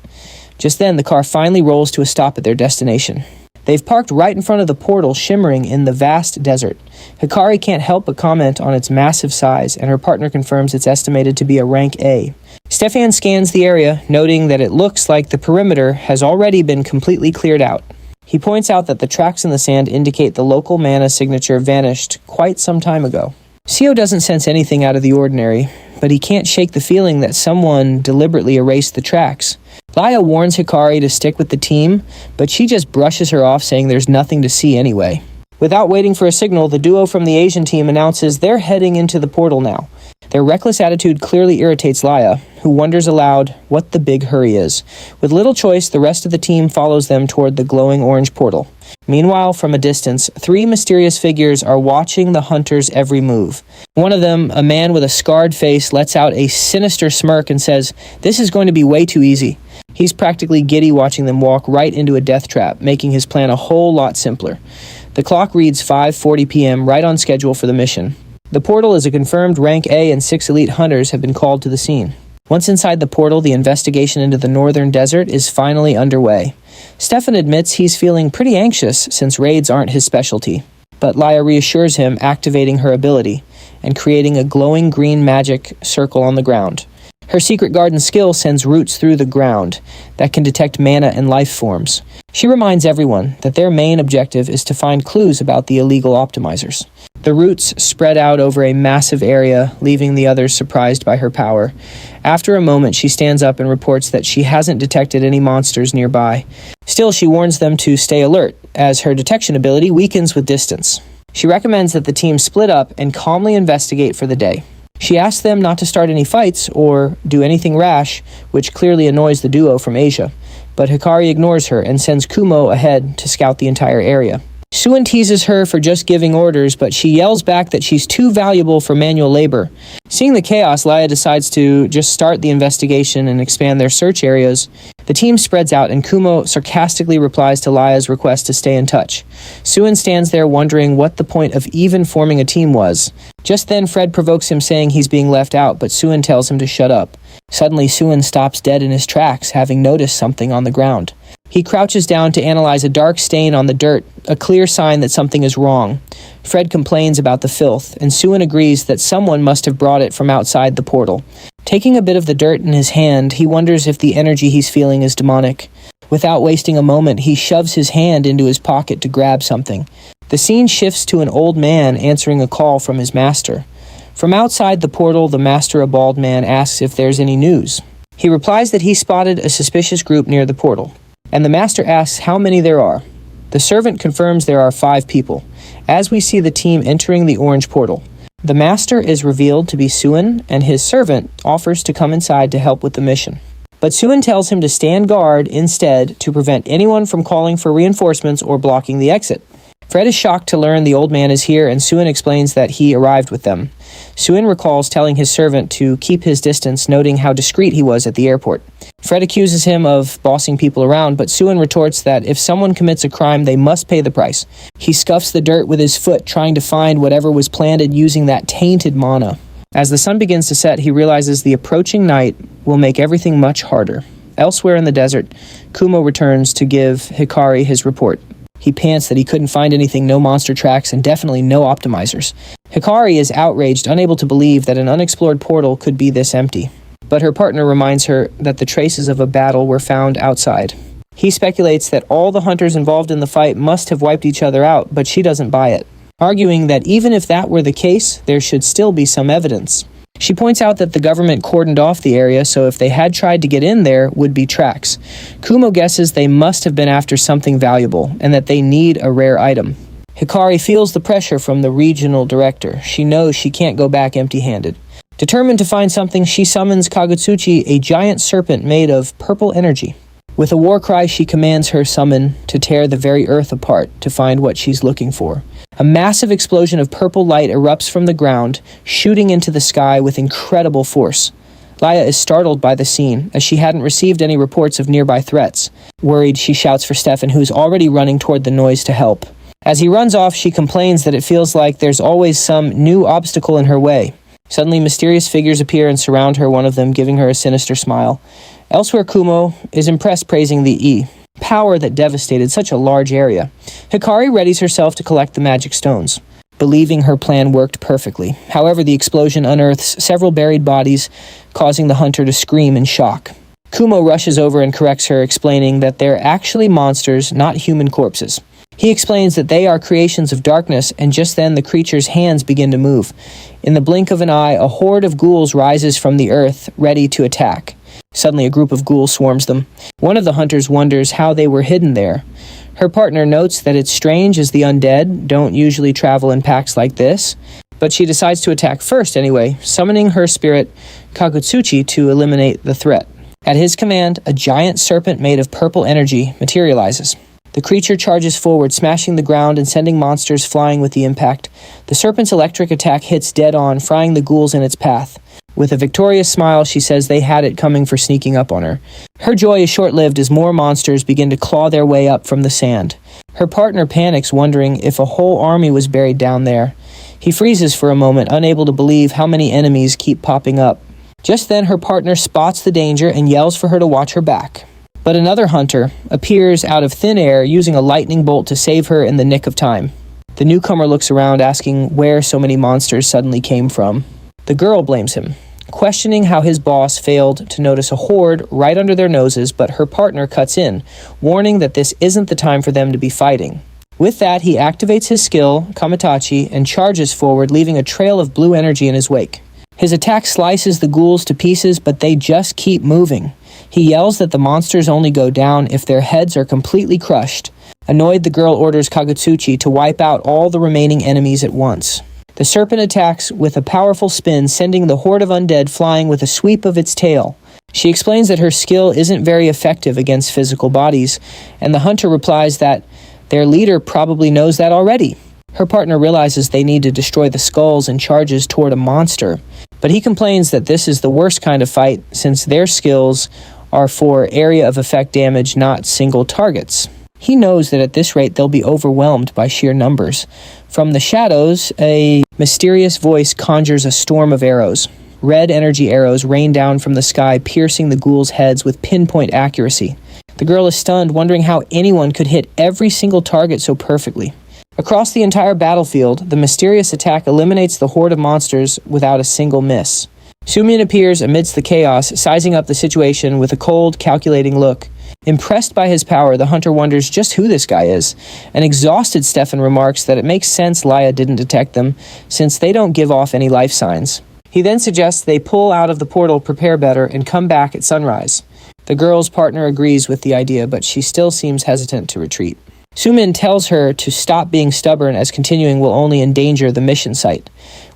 Just then, the car finally rolls to a stop at their destination. They've parked right in front of the portal, shimmering in the vast desert. Hikari can't help but comment on its massive size, and her partner confirms it's estimated to be a rank A. Stefan scans the area, noting that it looks like the perimeter has already been completely cleared out. He points out that the tracks in the sand indicate the local mana signature vanished quite some time ago. Seo doesn't sense anything out of the ordinary, but he can't shake the feeling that someone deliberately erased the tracks. Laya warns Hikari to stick with the team, but she just brushes her off, saying there's nothing to see anyway. Without waiting for a signal, the duo from the Asian team announces they're heading into the portal now. Their reckless attitude clearly irritates Laya, who wonders aloud what the big hurry is. With little choice, the rest of the team follows them toward the glowing orange portal. Meanwhile, from a distance, three mysterious figures are watching the hunters' every move. One of them, a man with a scarred face, lets out a sinister smirk and says, "This is going to be way too easy." He's practically giddy watching them walk right into a death trap, making his plan a whole lot simpler. The clock reads 5:40 p.m., right on schedule for the mission. The portal is a confirmed rank A, and 6 elite hunters have been called to the scene. Once inside the portal, the investigation into the northern desert is finally underway. Stefan admits he's feeling pretty anxious since raids aren't his specialty, but Laya reassures him, activating her ability and creating a glowing green magic circle on the ground. Her secret garden skill sends roots through the ground that can detect mana and life forms. She reminds everyone that their main objective is to find clues about the illegal optimizers. The roots spread out over a massive area, leaving the others surprised by her power. After a moment, she stands up and reports that she hasn't detected any monsters nearby. Still, she warns them to stay alert, as her detection ability weakens with distance. She recommends that the team split up and calmly investigate for the day. She asks them not to start any fights or do anything rash, which clearly annoys the duo from Asia. But Hikari ignores her and sends Kumo ahead to scout the entire area. Suin teases her for just giving orders, but she yells back that she's too valuable for manual labor. Seeing the chaos, Laya decides to just start the investigation and expand their search areas. The team spreads out, and Kumo sarcastically replies to Laya's request to stay in touch. Suin stands there wondering what the point of even forming a team was. Just then, Fred provokes him, saying he's being left out, but Suin tells him to shut up. Suddenly, Suin stops dead in his tracks, having noticed something on the ground. He crouches down to analyze a dark stain on the dirt, a clear sign that something is wrong. Fred complains about the filth, and Suin agrees that someone must have brought it from outside the portal. Taking a bit of the dirt in his hand, he wonders if the energy he's feeling is demonic. Without wasting a moment, he shoves his hand into his pocket to grab something. The scene shifts to an old man answering a call from his master. From outside the portal, the master, a bald man, asks if there's any news. He replies that he spotted a suspicious group near the portal, and the master asks how many there are. The servant confirms there are 5 people, as we see the team entering the orange portal. The master is revealed to be Suin, and his servant offers to come inside to help with the mission. But Suin tells him to stand guard instead to prevent anyone from calling for reinforcements or blocking the exit. Fred is shocked to learn the old man is here, and Suin explains that he arrived with them. Suin recalls telling his servant to keep his distance, noting how discreet he was at the airport. Fred accuses him of bossing people around, but Suin retorts that if someone commits a crime, they must pay the price. He scuffs the dirt with his foot, trying to find whatever was planted using that tainted mana. As the sun begins to set, he realizes the approaching night will make everything much harder. Elsewhere in the desert, Kumo returns to give Hikari his report. He pants that he couldn't find anything, no monster tracks, and definitely no optimizers. Hikari is outraged, unable to believe that an unexplored portal could be this empty. But her partner reminds her that the traces of a battle were found outside. He speculates that all the hunters involved in the fight must have wiped each other out, but she doesn't buy it, arguing that even if that were the case, there should still be some evidence. She points out that the government cordoned off the area, so if they had tried to get in, there would be tracks. Kumo guesses they must have been after something valuable, and that they need a rare item. Hikari feels the pressure from the regional director. She knows she can't go back empty-handed. Determined to find something, she summons Kagutsuchi, a giant serpent made of purple energy. With a war cry, she commands her summon to tear the very earth apart to find what she's looking for. A massive explosion of purple light erupts from the ground, shooting into the sky with incredible force. Laya is startled by the scene, as she hadn't received any reports of nearby threats. Worried, she shouts for Stefan, who's already running toward the noise to help. As he runs off, she complains that it feels like there's always some new obstacle in her way. Suddenly, mysterious figures appear and surround her, one of them giving her a sinister smile. Elsewhere, Kumo is impressed, praising the power that devastated such a large area. Hikari readies herself to collect the magic stones, believing her plan worked perfectly. However, the explosion unearths several buried bodies, causing the hunter to scream in shock. Kumo rushes over and corrects her, explaining that they're actually monsters, not human corpses. He explains that they are creations of darkness, and just then the creature's hands begin to move. In the blink of an eye, a horde of ghouls rises from the earth, ready to attack. Suddenly, a group of ghouls swarms them. One of the hunters wonders how they were hidden there. Her partner notes that it's strange as the undead don't usually travel in packs like this, but she decides to attack first anyway, summoning her spirit, Kagutsuchi, to eliminate the threat. At his command, a giant serpent made of purple energy materializes. The creature charges forward, smashing the ground and sending monsters flying with the impact. The serpent's electric attack hits dead on, frying the ghouls in its path. With a victorious smile, she says they had it coming for sneaking up on her. Her joy is short-lived as more monsters begin to claw their way up from the sand. Her partner panics, wondering if a whole army was buried down there. He freezes for a moment, unable to believe how many enemies keep popping up. Just then, her partner spots the danger and yells for her to watch her back. But another hunter appears out of thin air, using a lightning bolt to save her in the nick of time. The newcomer looks around, asking where so many monsters suddenly came from. The girl blames him, questioning how his boss failed to notice a horde right under their noses, but her partner cuts in, warning that this isn't the time for them to be fighting. With that, he activates his skill, Kamitachi, and charges forward, leaving a trail of blue energy in his wake. His attack slices the ghouls to pieces, but they just keep moving. He yells that the monsters only go down if their heads are completely crushed. Annoyed, the girl orders Kagutsuchi to wipe out all the remaining enemies at once. The serpent attacks with a powerful spin, sending the horde of undead flying with a sweep of its tail. She explains that her skill isn't very effective against physical bodies, and the hunter replies that their leader probably knows that already. Her partner realizes they need to destroy the skulls and charges toward a monster, but he complains that this is the worst kind of fight since their skills are for area of effect damage, not single targets. He knows that at this rate they'll be overwhelmed by sheer numbers. From the shadows, a mysterious voice conjures a storm of arrows. Red energy arrows rain down from the sky, piercing the ghouls' heads with pinpoint accuracy. The girl is stunned, wondering how anyone could hit every single target so perfectly. Across the entire battlefield, the mysterious attack eliminates the horde of monsters without a single miss. Sumin appears amidst the chaos, sizing up the situation with a cold, calculating look. Impressed by his power, the hunter wonders just who this guy is. An exhausted Stefan remarks that it makes sense Laya didn't detect them, since they don't give off any life signs. He then suggests they pull out of the portal, prepare better, and come back at sunrise. The girl's partner agrees with the idea, but she still seems hesitant to retreat. Sumin tells her to stop being stubborn, as continuing will only endanger the mission site.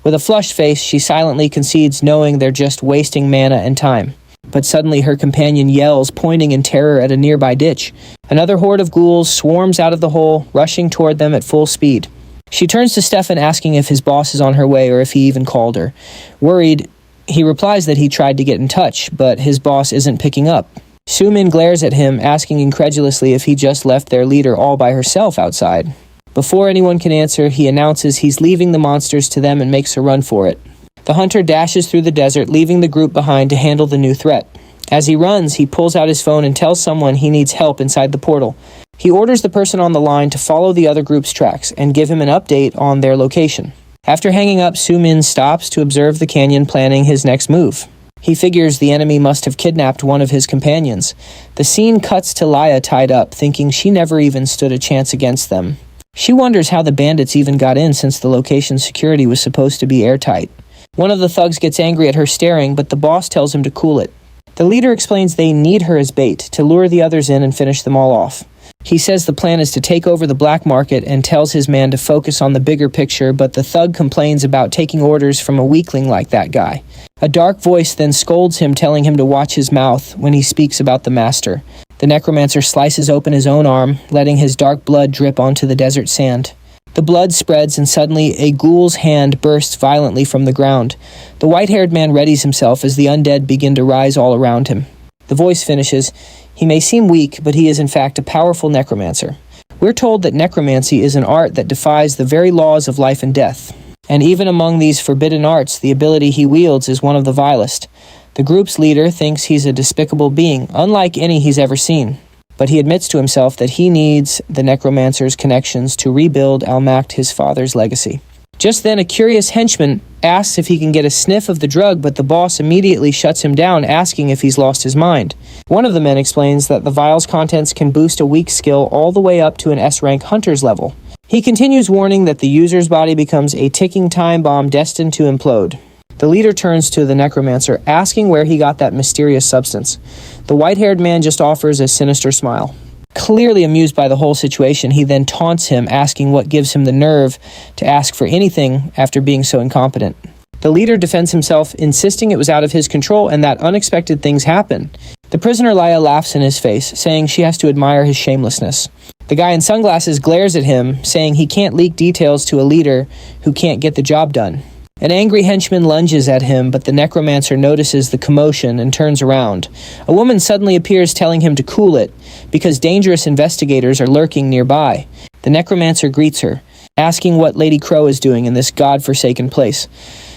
With a flushed face, she silently concedes, knowing they're just wasting mana and time. But suddenly her companion yells, pointing in terror at a nearby ditch. Another horde of ghouls swarms out of the hole, rushing toward them at full speed. She turns to Stefan, asking if his boss is on her way or if he even called her. Worried, he replies that he tried to get in touch, but his boss isn't picking up. Sumin glares at him, asking incredulously if he just left their leader all by herself outside. Before anyone can answer, he announces he's leaving the monsters to them and makes a run for it. The hunter dashes through the desert, leaving the group behind to handle the new threat. As he runs, he pulls out his phone and tells someone he needs help inside the portal. He orders the person on the line to follow the other group's tracks and give him an update on their location. After hanging up, Sumin stops to observe the canyon, planning his next move. He figures the enemy must have kidnapped one of his companions. The scene cuts to Laya tied up, thinking she never even stood a chance against them. She wonders how the bandits even got in since the location's security was supposed to be airtight. One of the thugs gets angry at her staring, but the boss tells him to cool it. The leader explains they need her as bait to lure the others in and finish them all off. He says the plan is to take over the black market and tells his man to focus on the bigger picture, but the thug complains about taking orders from a weakling like that guy. A dark voice then scolds him, telling him to watch his mouth when he speaks about the master. The necromancer slices open his own arm, letting his dark blood drip onto the desert sand. The blood spreads and suddenly a ghoul's hand bursts violently from the ground. The white-haired man readies himself as the undead begin to rise all around him. The voice finishes, "He may seem weak, but he is in fact a powerful necromancer." We're told that necromancy is an art that defies the very laws of life and death. And even among these forbidden arts, the ability he wields is one of the vilest. The group's leader thinks he's a despicable being, unlike any he's ever seen. But he admits to himself that he needs the necromancer's connections to rebuild Almacht, his father's legacy. Just then, a curious henchman asks if he can get a sniff of the drug, but the boss immediately shuts him down, asking if he's lost his mind. One of the men explains that the vial's contents can boost a weak skill all the way up to an S-rank hunter's level. He continues, warning that the user's body becomes a ticking time bomb destined to implode. The leader turns to the necromancer, asking where he got that mysterious substance. The white-haired man just offers a sinister smile. Clearly amused by the whole situation, he then taunts him, asking what gives him the nerve to ask for anything after being so incompetent. The leader defends himself, insisting it was out of his control and that unexpected things happen. The prisoner Laya laughs in his face, saying she has to admire his shamelessness. The guy in sunglasses glares at him, saying he can't leak details to a leader who can't get the job done. An angry henchman lunges at him, but the necromancer notices the commotion and turns around. A woman suddenly appears, telling him to cool it, because dangerous investigators are lurking nearby. The necromancer greets her, asking what Lady Crow is doing in this god-forsaken place.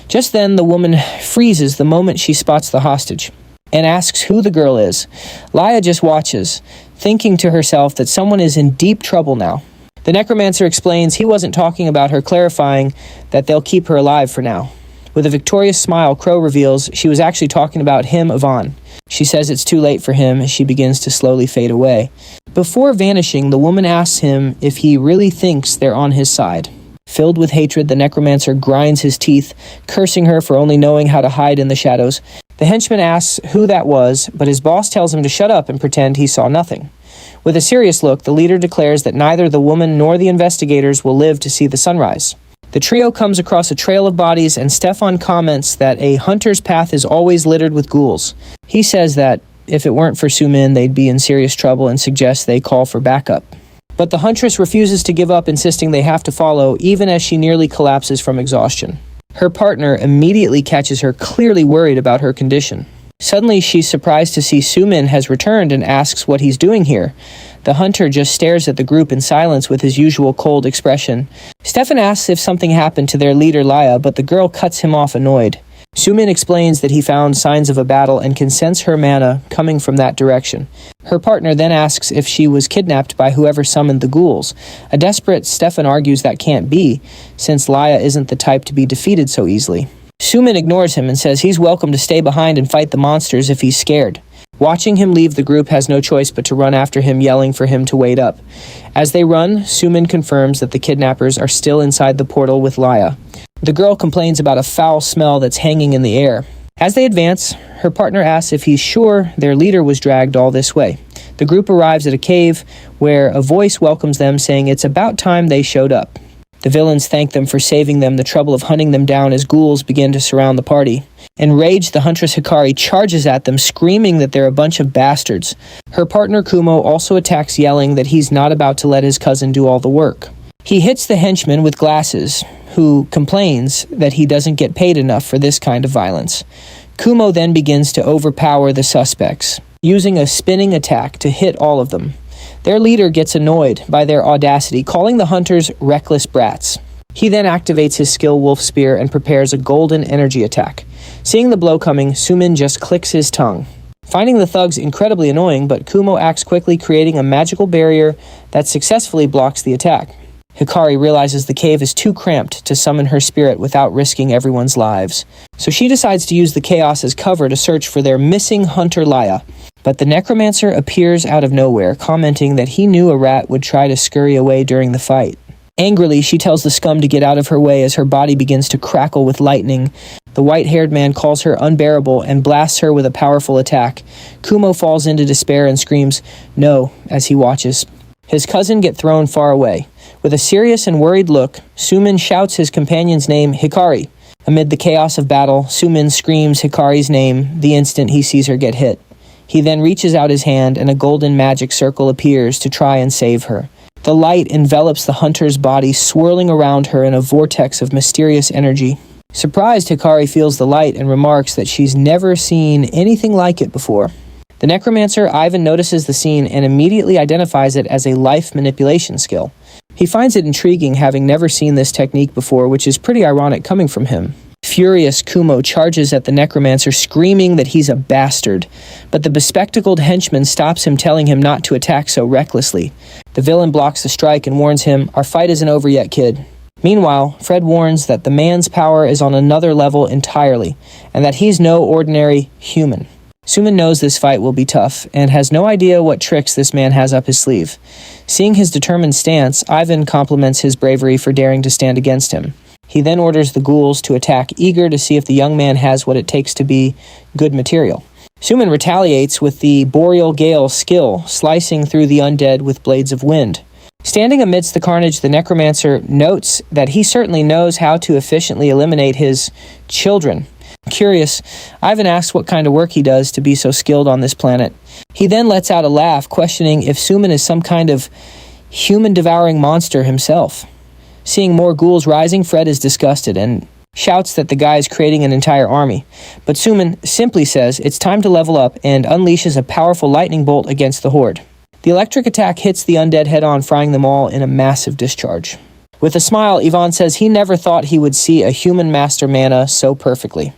Just then, the woman freezes the moment she spots the hostage, and asks who the girl is. Laya just watches, thinking to herself that someone is in deep trouble now. The necromancer explains he wasn't talking about her, clarifying that they'll keep her alive for now. With a victorious smile, Crow reveals she was actually talking about him, Yvonne. She says it's too late for him as she begins to slowly fade away. Before vanishing, the woman asks him if he really thinks they're on his side. Filled with hatred, the necromancer grinds his teeth, cursing her for only knowing how to hide in the shadows. The henchman asks who that was, but his boss tells him to shut up and pretend he saw nothing. With a serious look, the leader declares that neither the woman nor the investigators will live to see the sunrise. The trio comes across a trail of bodies, and Stefan comments that a hunter's path is always littered with ghouls. He says that if it weren't for Sumin, they'd be in serious trouble and suggests they call for backup. But the huntress refuses to give up, insisting they have to follow, even as she nearly collapses from exhaustion. Her partner immediately catches her, clearly worried about her condition. Suddenly, she's surprised to see Sumin has returned and asks what he's doing here. The hunter just stares at the group in silence with his usual cold expression. Stefan asks if something happened to their leader Laya, but the girl cuts him off, annoyed. Sumin explains that he found signs of a battle and can sense her mana coming from that direction. Her partner then asks if she was kidnapped by whoever summoned the ghouls. A desperate Stefan argues that can't be, since Laya isn't the type to be defeated so easily. Sumin ignores him and says he's welcome to stay behind and fight the monsters if he's scared. Watching him leave, the group has no choice but to run after him, yelling for him to wait up. As they run, Sumin confirms that the kidnappers are still inside the portal with Laya. The girl complains about a foul smell that's hanging in the air. As they advance, her partner asks if he's sure their leader was dragged all this way. The group arrives at a cave where a voice welcomes them, saying it's about time they showed up. The villains thank them for saving them the trouble of hunting them down as ghouls begin to surround the party. Enraged, the huntress Hikari charges at them, screaming that they're a bunch of bastards. Her partner Kumo also attacks, yelling that he's not about to let his cousin do all the work. He hits the henchman with glasses, who complains that he doesn't get paid enough for this kind of violence. Kumo then begins to overpower the suspects, using a spinning attack to hit all of them. Their leader gets annoyed by their audacity, calling the hunters reckless brats. He then activates his skill Wolf Spear and prepares a golden energy attack. Seeing the blow coming, Sumin just clicks his tongue. Finding the thugs incredibly annoying, but Kumo acts quickly, creating a magical barrier that successfully blocks the attack. Hikari realizes the cave is too cramped to summon her spirit without risking everyone's lives. So she decides to use the chaos as cover to search for their missing hunter Laya. But the Necromancer appears out of nowhere, commenting that he knew a rat would try to scurry away during the fight. Angrily, she tells the scum to get out of her way as her body begins to crackle with lightning. The white-haired man calls her unbearable and blasts her with a powerful attack. Kumo falls into despair and screams, "No," as he watches. His cousin gets thrown far away. With a serious and worried look, Sumin shouts his companion's name, Hikari. Amid the chaos of battle, Sumin screams Hikari's name the instant he sees her get hit. He then reaches out his hand and a golden magic circle appears to try and save her. The light envelops the hunter's body, swirling around her in a vortex of mysterious energy. Surprised, Hikari feels the light and remarks that she's never seen anything like it before. The Necromancer, Ivan, notices the scene and immediately identifies it as a life manipulation skill. He finds it intriguing, having never seen this technique before, which is pretty ironic coming from him. Furious, Kumo charges at the Necromancer, screaming that he's a bastard, but the bespectacled henchman stops him, telling him not to attack so recklessly. The villain blocks the strike and warns him, "Our fight isn't over yet, kid." Meanwhile, Fred warns that the man's power is on another level entirely, and that he's no ordinary human. Sumin knows this fight will be tough, and has no idea what tricks this man has up his sleeve. Seeing his determined stance, Ivan compliments his bravery for daring to stand against him. He then orders the ghouls to attack, eager to see if the young man has what it takes to be good material. Sumin retaliates with the Boreal Gale skill, slicing through the undead with blades of wind. Standing amidst the carnage, the Necromancer notes that he certainly knows how to efficiently eliminate his children. Curious, Ivan asks what kind of work he does to be so skilled on this planet. He then lets out a laugh, questioning if Sumin is some kind of human-devouring monster himself. Seeing more ghouls rising, Fred is disgusted and shouts that the guy is creating an entire army. But Sumin simply says it's time to level up and unleashes a powerful lightning bolt against the horde. The electric attack hits the undead head-on, frying them all in a massive discharge. With a smile, Ivan says he never thought he would see a human master mana so perfectly.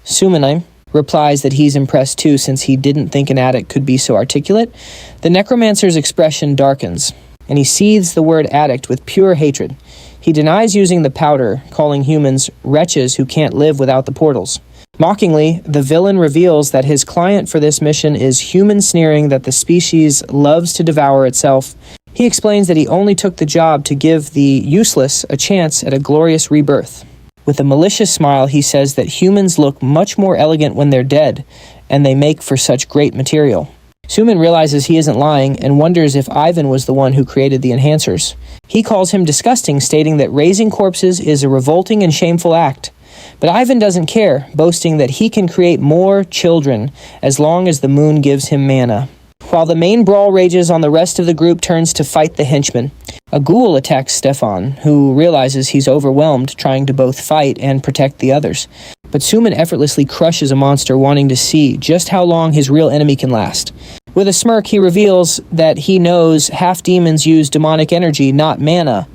Sumin replies that he's impressed too, since he didn't think an addict could be so articulate. The Necromancer's expression darkens, and he seethes the word addict with pure hatred. He denies using the powder, calling humans wretches who can't live without the portals. Mockingly, the villain reveals that his client for this mission is human, sneering that the species loves to devour itself. He explains that he only took the job to give the useless a chance at a glorious rebirth. With a malicious smile, he says that humans look much more elegant when they're dead, and they make for such great material. Sumin realizes he isn't lying and wonders if Ivan was the one who created the enhancers. He calls him disgusting, stating that raising corpses is a revolting and shameful act. But Ivan doesn't care, boasting that he can create more children as long as the moon gives him mana. While the main brawl rages on, the rest of the group turns to fight the henchmen. A ghoul attacks Stefan, who realizes he's overwhelmed trying to both fight and protect the others. But Sumin effortlessly crushes a monster, wanting to see just how long his real enemy can last. With a smirk, he reveals that he knows half-demons use demonic energy, not mana.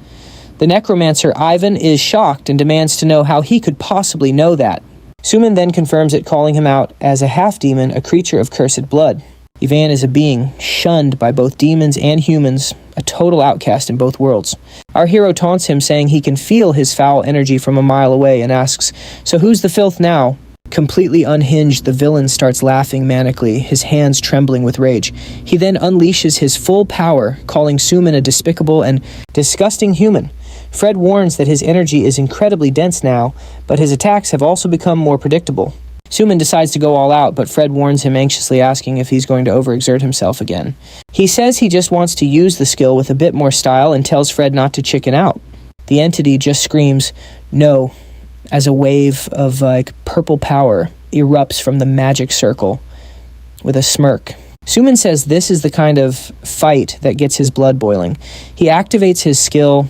The Necromancer, Ivan, is shocked and demands to know how he could possibly know that. Sumin then confirms it, calling him out as a half-demon, a creature of cursed blood. Ivan is a being shunned by both demons and humans, a total outcast in both worlds. Our hero taunts him, saying he can feel his foul energy from a mile away, and asks, "So who's the filth now?" Completely unhinged, the villain starts laughing manically, his hands trembling with rage. He then unleashes his full power, calling Sumin a despicable and disgusting human. Fred warns that his energy is incredibly dense now, but his attacks have also become more predictable. Sumin decides to go all out, but Fred warns him, anxiously asking if he's going to overexert himself again. He says he just wants to use the skill with a bit more style and tells Fred not to chicken out. The entity just screams, "No," as a wave of purple power erupts from the magic circle with a smirk. Sumin says this is the kind of fight that gets his blood boiling. He activates his skill,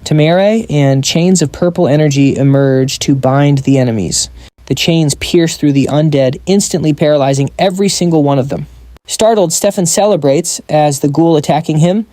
Temere, and chains of purple energy emerge to bind the enemies. The chains pierce through the undead, instantly paralyzing every single one of them. Startled, Stefan celebrates as the ghoul attacking him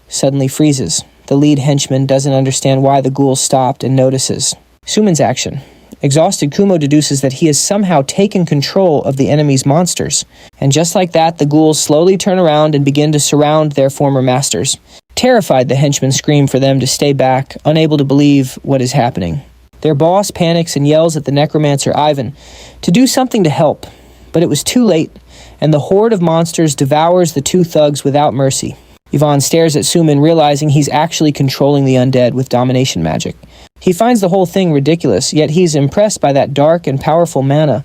suddenly freezes. The lead henchman doesn't understand why the ghoul stopped and notices Sumin's action. Exhausted, Kumo deduces that he has somehow taken control of the enemy's monsters. And just like that, the ghouls slowly turn around and begin to surround their former masters. Terrified, the henchmen scream for them to stay back, unable to believe what is happening. Their boss panics and yells at the necromancer Ivan to do something to help, but it was too late, and the horde of monsters devours the two thugs without mercy. Yvonne stares at Sumin, realizing he's actually controlling the undead with domination magic. He finds the whole thing ridiculous, yet he's impressed by that dark and powerful mana.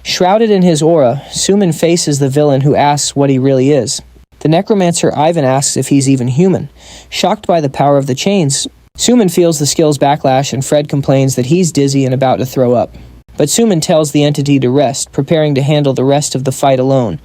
Shrouded in his aura, Sumin faces the villain, who asks what he really is. The necromancer Ivan asks if he's even human. Shocked by the power of the chains, Sumin feels the skill's backlash, and Fred complains that he's dizzy and about to throw up. But Sumin tells the entity to rest, preparing to handle the rest of the fight alone.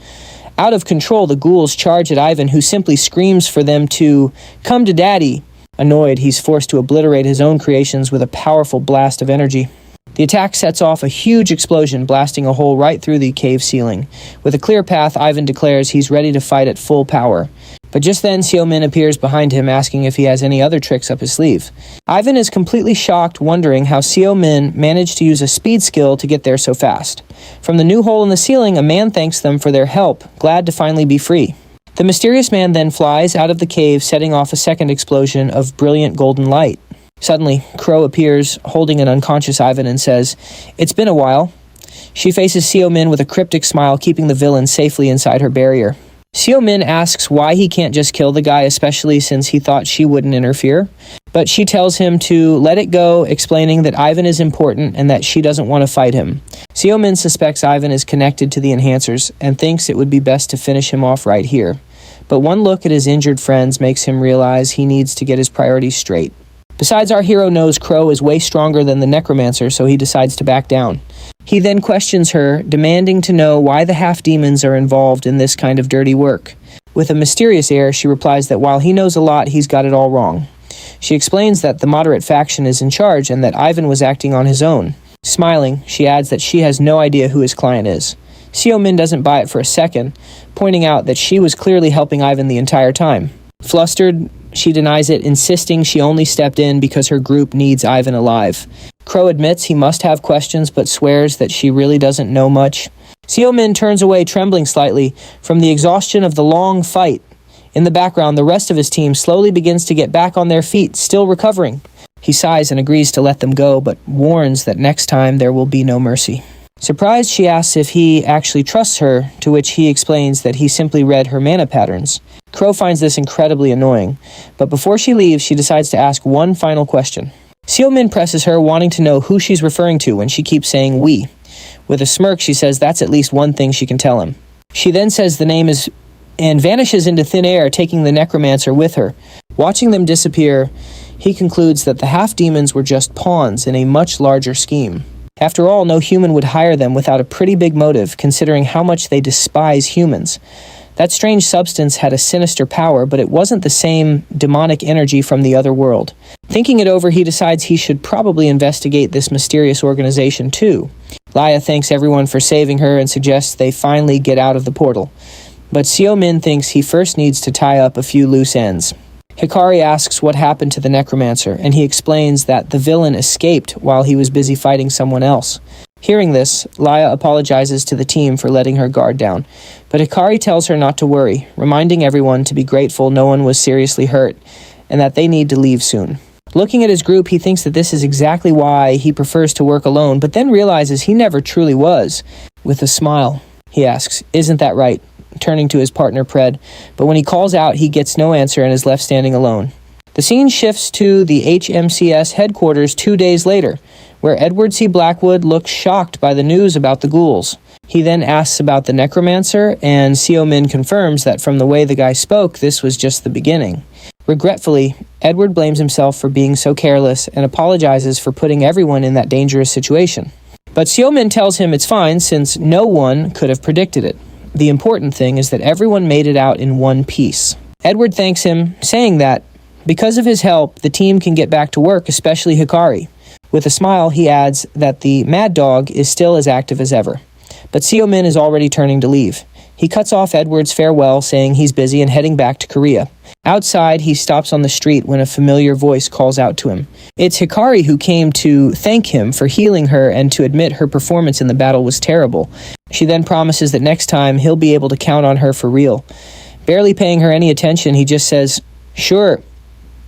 Out of control, the ghouls charge at Ivan, who simply screams for them to come to daddy. Annoyed, he's forced to obliterate his own creations with a powerful blast of energy. The attack sets off a huge explosion, blasting a hole right through the cave ceiling. With a clear path, Ivan declares he's ready to fight at full power. But just then, Sumin appears behind him, asking if he has any other tricks up his sleeve. Ivan is completely shocked, wondering how Sumin managed to use a speed skill to get there so fast. From the new hole in the ceiling, a man thanks them for their help, glad to finally be free. The mysterious man then flies out of the cave, setting off a second explosion of brilliant golden light. Suddenly, Crow appears, holding an unconscious Ivan, and says, "It's been a while." She faces Sumin with a cryptic smile, keeping the villain safely inside her barrier. Sumin asks why he can't just kill the guy, especially since he thought she wouldn't interfere. But she tells him to let it go, explaining that Ivan is important and that she doesn't want to fight him. Sumin suspects Ivan is connected to the enhancers and thinks it would be best to finish him off right here. But one look at his injured friends makes him realize he needs to get his priorities straight. Besides, our hero knows Crow is way stronger than the Necromancer, so he decides to back down. He then questions her, demanding to know why the half-demons are involved in this kind of dirty work. With a mysterious air, she replies that while he knows a lot, he's got it all wrong. She explains that the moderate faction is in charge and that Ivan was acting on his own. Smiling, she adds that she has no idea who his client is. Sumin doesn't buy it for a second, pointing out that she was clearly helping Ivan the entire time. Flustered, she denies it, insisting she only stepped in because her group needs Ivan alive. Crow admits he must have questions, but swears that she really doesn't know much. Sumin turns away, trembling slightly from the exhaustion of the long fight. In the background, the rest of his team slowly begins to get back on their feet, still recovering. He sighs and agrees to let them go, but warns that next time there will be no mercy. Surprised, she asks if he actually trusts her, to which he explains that he simply read her mana patterns. Crow finds this incredibly annoying, but before she leaves, she decides to ask one final question. Sumin presses her, wanting to know who she's referring to when she keeps saying we. With a smirk, she says that's at least one thing she can tell him. She then says the name is and vanishes into thin air, taking the Necromancer with her. Watching them disappear, he concludes that the half-demons were just pawns in a much larger scheme. After all, no human would hire them without a pretty big motive, considering how much they despise humans. That strange substance had a sinister power, but it wasn't the same demonic energy from the other world. Thinking it over, he decides he should probably investigate this mysterious organization too. Laya thanks everyone for saving her and suggests they finally get out of the portal. But Sumin thinks he first needs to tie up a few loose ends. Hikari asks what happened to the Necromancer, and he explains that the villain escaped while he was busy fighting someone else. Hearing this, Laya apologizes to the team for letting her guard down, but Hikari tells her not to worry, reminding everyone to be grateful no one was seriously hurt, and that they need to leave soon. Looking at his group, he thinks that this is exactly why he prefers to work alone, but then realizes he never truly was. With a smile, he asks, "Isn't that right?" turning to his partner Pred, but when he calls out, he gets no answer and is left standing alone. The scene shifts to the HMCS headquarters 2 days later, where Edward C. Blackwood looks shocked by the news about the ghouls. He then asks about the Necromancer, and Sumin confirms that from the way the guy spoke, this was just the beginning. Regretfully, Edward blames himself for being so careless and apologizes for putting everyone in that dangerous situation. But Sumin tells him it's fine since no one could have predicted it. The important thing is that everyone made it out in one piece. Edward thanks him, saying that, because of his help, the team can get back to work, especially Hikari. With a smile, he adds that the Mad Dog is still as active as ever. But Sumin is already turning to leave. He cuts off Edward's farewell, saying he's busy and heading back to Korea. Outside, he stops on the street when a familiar voice calls out to him. It's Hikari, who came to thank him for healing her and to admit her performance in the battle was terrible. She then promises that next time he'll be able to count on her for real. Barely paying her any attention, he just says, "Sure,"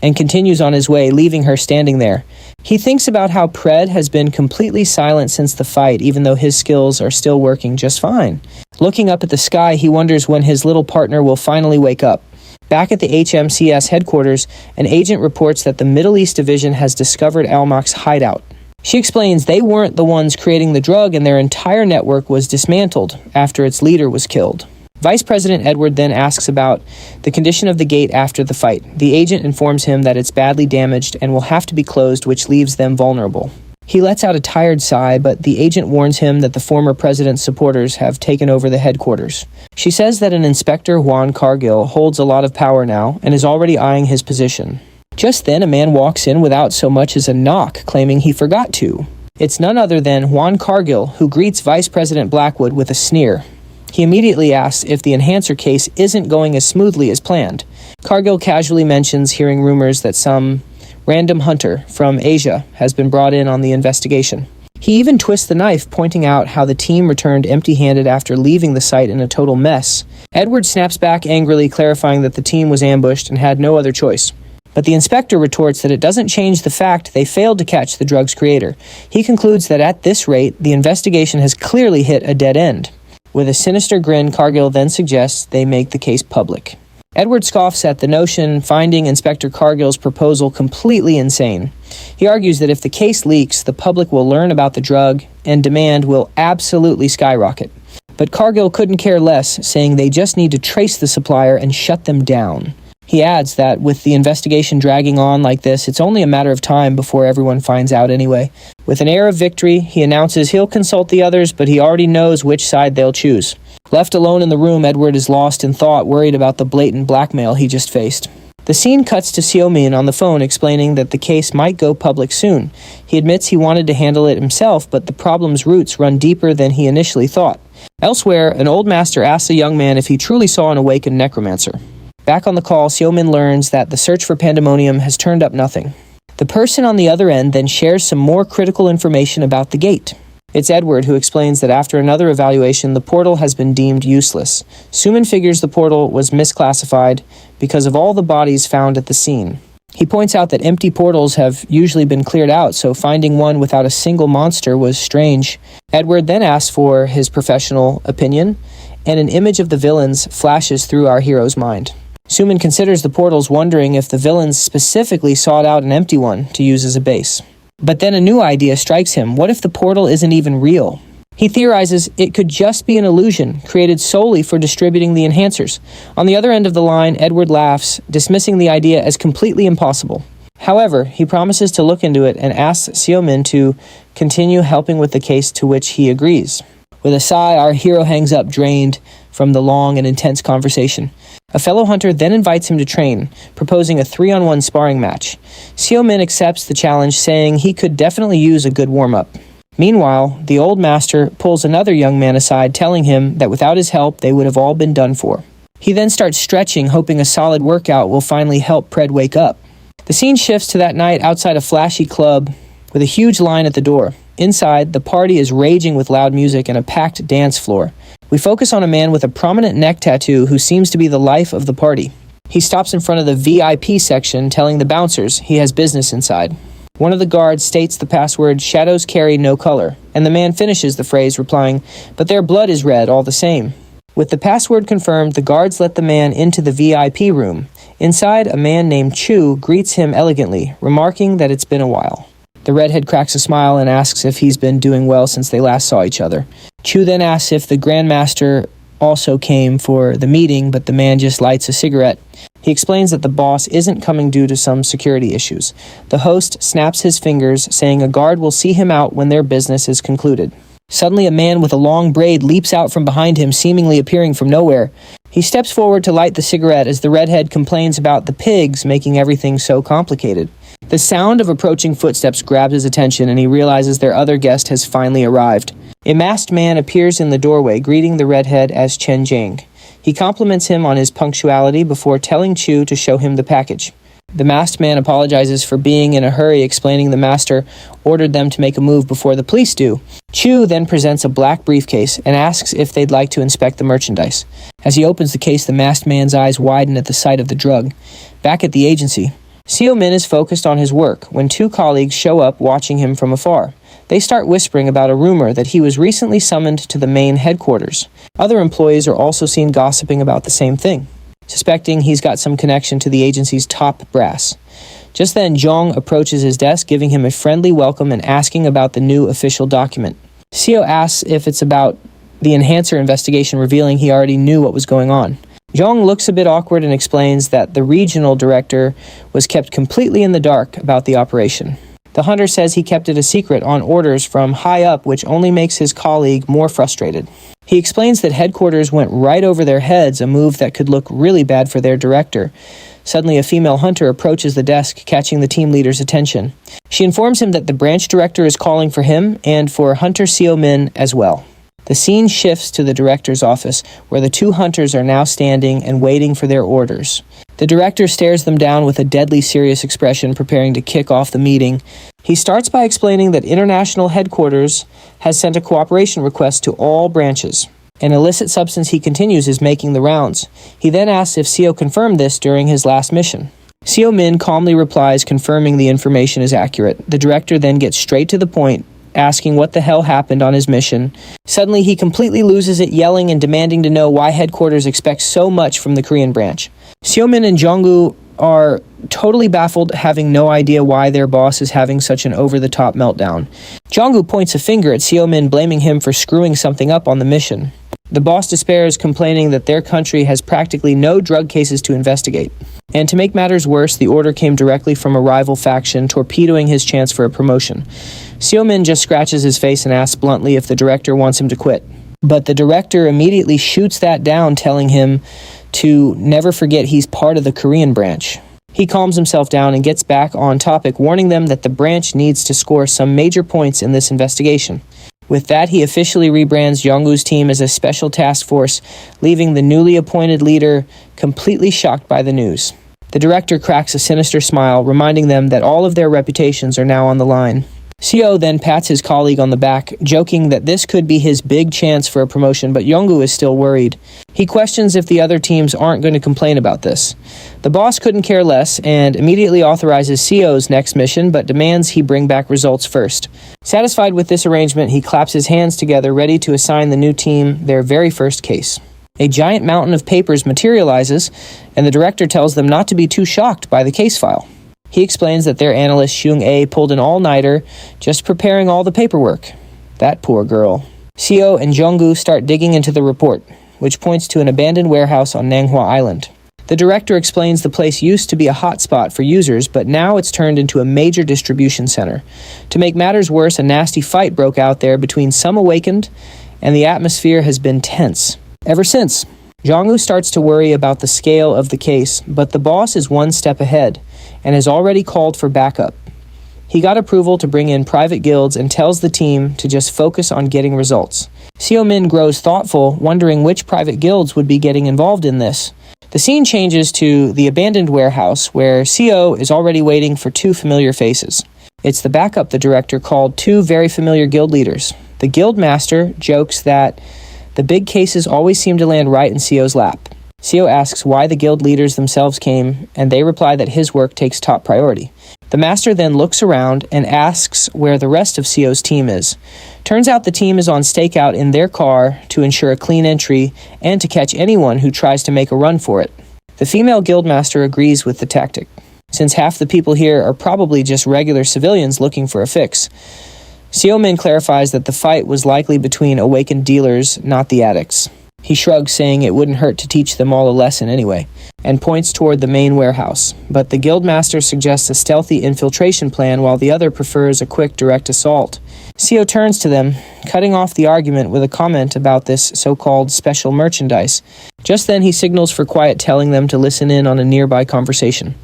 and continues on his way, leaving her standing there. He thinks about how Pred has been completely silent since the fight, even though his skills are still working just fine. Looking up at the sky, he wonders when his little partner will finally wake up. Back at the HMCS headquarters, an agent reports that the Middle East Division has discovered Almach's hideout. She explains they weren't the ones creating the drug and their entire network was dismantled after its leader was killed. Vice President Edward then asks about the condition of the gate after the fight. The agent informs him that it's badly damaged and will have to be closed, which leaves them vulnerable. He lets out a tired sigh, but the agent warns him that the former president's supporters have taken over the headquarters. She says that an Inspector Juan Cargill holds a lot of power now and is already eyeing his position. Just then, a man walks in without so much as a knock, claiming he forgot to. It's none other than Juan Cargill, who greets Vice President Blackwood with a sneer. He immediately asks if the enhancer case isn't going as smoothly as planned. Cargill casually mentions hearing rumors that some random hunter from Asia has been brought in on the investigation. He even twists the knife, pointing out how the team returned empty-handed after leaving the site in a total mess. Edward snaps back angrily, clarifying that the team was ambushed and had no other choice. But the inspector retorts that it doesn't change the fact they failed to catch the drug's creator. He concludes that at this rate, the investigation has clearly hit a dead end. With a sinister grin, Cargill then suggests they make the case public. Edward scoffs at the notion, finding Inspector Cargill's proposal completely insane. He argues that if the case leaks, the public will learn about the drug, and demand will absolutely skyrocket. But Cargill couldn't care less, saying they just need to trace the supplier and shut them down. He adds that with the investigation dragging on like this, it's only a matter of time before everyone finds out anyway. With an air of victory, he announces he'll consult the others, but he already knows which side they'll choose. Left alone in the room, Edward is lost in thought, worried about the blatant blackmail he just faced. The scene cuts to Sumin on the phone, explaining that the case might go public soon. He admits he wanted to handle it himself, but the problem's roots run deeper than he initially thought. Elsewhere, an old master asks a young man if he truly saw an awakened necromancer. Back on the call, Sumin learns that the search for Pandemonium has turned up nothing. The person on the other end then shares some more critical information about the gate. It's Edward who explains that after another evaluation, the portal has been deemed useless. Sumin figures the portal was misclassified because of all the bodies found at the scene. He points out that empty portals have usually been cleared out, so finding one without a single monster was strange. Edward then asks for his professional opinion, and an image of the villains flashes through our hero's mind. Sumin considers the portals, wondering if the villains specifically sought out an empty one to use as a base. But then a new idea strikes him. What if the portal isn't even real? He theorizes it could just be an illusion, created solely for distributing the enhancers. On the other end of the line, Edward laughs, dismissing the idea as completely impossible. However, he promises to look into it and asks Sumin to continue helping with the case, to which he agrees. With a sigh, our hero hangs up, drained from the long and intense conversation. A fellow hunter then invites him to train, proposing a 3-on-1 sparring match. Sumin accepts the challenge, saying he could definitely use a good warm-up. Meanwhile, the old master pulls another young man aside, telling him that without his help, they would have all been done for. He then starts stretching, hoping a solid workout will finally help Pred wake up. The scene shifts to that night outside a flashy club with a huge line at the door. Inside, the party is raging with loud music and a packed dance floor. We focus on a man with a prominent neck tattoo who seems to be the life of the party. He stops in front of the VIP section, telling the bouncers he has business inside. One of the guards states the password, "Shadows carry no color," and the man finishes the phrase, replying, "But their blood is red all the same." With the password confirmed, the guards let the man into the VIP room. Inside, a man named Chu greets him elegantly, remarking that it's been a while. The redhead cracks a smile and asks if he's been doing well since they last saw each other. Chu then asks if the Grandmaster also came for the meeting, but the man just lights a cigarette. He explains that the boss isn't coming due to some security issues. The host snaps his fingers, saying a guard will see him out when their business is concluded. Suddenly, a man with a long braid leaps out from behind him, seemingly appearing from nowhere. He steps forward to light the cigarette as the redhead complains about the pigs making everything so complicated. The sound of approaching footsteps grabs his attention, and he realizes their other guest has finally arrived. A masked man appears in the doorway, greeting the redhead as Chen Jiang. He compliments him on his punctuality before telling Chu to show him the package. The masked man apologizes for being in a hurry, explaining the master ordered them to make a move before the police do. Chu then presents a black briefcase and asks if they'd like to inspect the merchandise. As he opens the case, the masked man's eyes widen at the sight of the drug. Back at the agency, Sumin is focused on his work when two colleagues show up watching him from afar. They start whispering about a rumor that he was recently summoned to the main headquarters. Other employees are also seen gossiping about the same thing, suspecting he's got some connection to the agency's top brass. Just then, Jong approaches his desk, giving him a friendly welcome and asking about the new official document. Seo asks if it's about the enhancer investigation, revealing he already knew what was going on. Jong looks a bit awkward and explains that the regional director was kept completely in the dark about the operation. The hunter says he kept it a secret on orders from high up, which only makes his colleague more frustrated. He explains that headquarters went right over their heads, a move that could look really bad for their director. Suddenly, a female hunter approaches the desk, catching the team leader's attention. She informs him that the branch director is calling for him and for Hunter Sumin as well. The scene shifts to the director's office, where the two hunters are now standing and waiting for their orders. The director stares them down with a deadly serious expression, preparing to kick off the meeting. He starts by explaining that International Headquarters has sent a cooperation request to all branches. An illicit substance, he continues, is making the rounds. He then asks if Seo confirmed this during his last mission. Seo Min calmly replies, confirming the information is accurate. The director then gets straight to the point, asking what the hell happened on his mission. Suddenly, he completely loses it, yelling and demanding to know why headquarters expects so much from the Korean branch. Seomin and Jonggu are totally baffled, having no idea why their boss is having such an over-the-top meltdown. Jonggu points a finger at Seomin, blaming him for screwing something up on the mission. The boss despairs, complaining that their country has practically no drug cases to investigate. And to make matters worse, the order came directly from a rival faction, torpedoing his chance for a promotion. Seomin just scratches his face and asks bluntly if the director wants him to quit. But the director immediately shoots that down, telling him to never forget he's part of the Korean branch. He calms himself down and gets back on topic, warning them that the branch needs to score some major points in this investigation. With that, he officially rebrands Yonggu's team as a special task force, leaving the newly appointed leader completely shocked by the news. The director cracks a sinister smile, reminding them that all of their reputations are now on the line. Seo then pats his colleague on the back, joking that this could be his big chance for a promotion, but Yonggu is still worried. He questions if the other teams aren't going to complain about this. The boss couldn't care less and immediately authorizes Seo's next mission, but demands he bring back results first. Satisfied with this arrangement, he claps his hands together, ready to assign the new team their very first case. A giant mountain of papers materializes, and the director tells them not to be too shocked by the case file. He explains that their analyst Hyung A pulled an all-nighter just preparing all the paperwork. That poor girl. Seo and Jonggu start digging into the report, which points to an abandoned warehouse on Manhwa Island. The director explains the place used to be a hotspot for users, but now it's turned into a major distribution center. To make matters worse, a nasty fight broke out there between some awakened, and the atmosphere has been tense ever since. Jonggu starts to worry about the scale of the case, but the boss is one step ahead and has already called for backup. He got approval to bring in private guilds and tells the team to just focus on getting results. Seomin grows thoughtful, wondering which private guilds would be getting involved in this. The scene changes to the abandoned warehouse, where Seo is already waiting for two familiar faces. It's the backup the director called two very familiar guild leaders. The guild master jokes that the big cases always seem to land right in Seo's lap. Seo asks why the guild leaders themselves came, and they reply that his work takes top priority. The master then looks around and asks where the rest of Seo's team is. Turns out the team is on stakeout in their car to ensure a clean entry and to catch anyone who tries to make a run for it. The female guildmaster agrees with the tactic, since half the people here are probably just regular civilians looking for a fix. Seomin clarifies that the fight was likely between awakened dealers, not the addicts. He shrugs, saying it wouldn't hurt to teach them all a lesson anyway, and points toward the main warehouse. But the guildmaster suggests a stealthy infiltration plan, while the other prefers a quick direct assault. Seo turns to them, cutting off the argument with a comment about this so-called special merchandise. Just then he signals for quiet, telling them to listen in on a nearby conversation.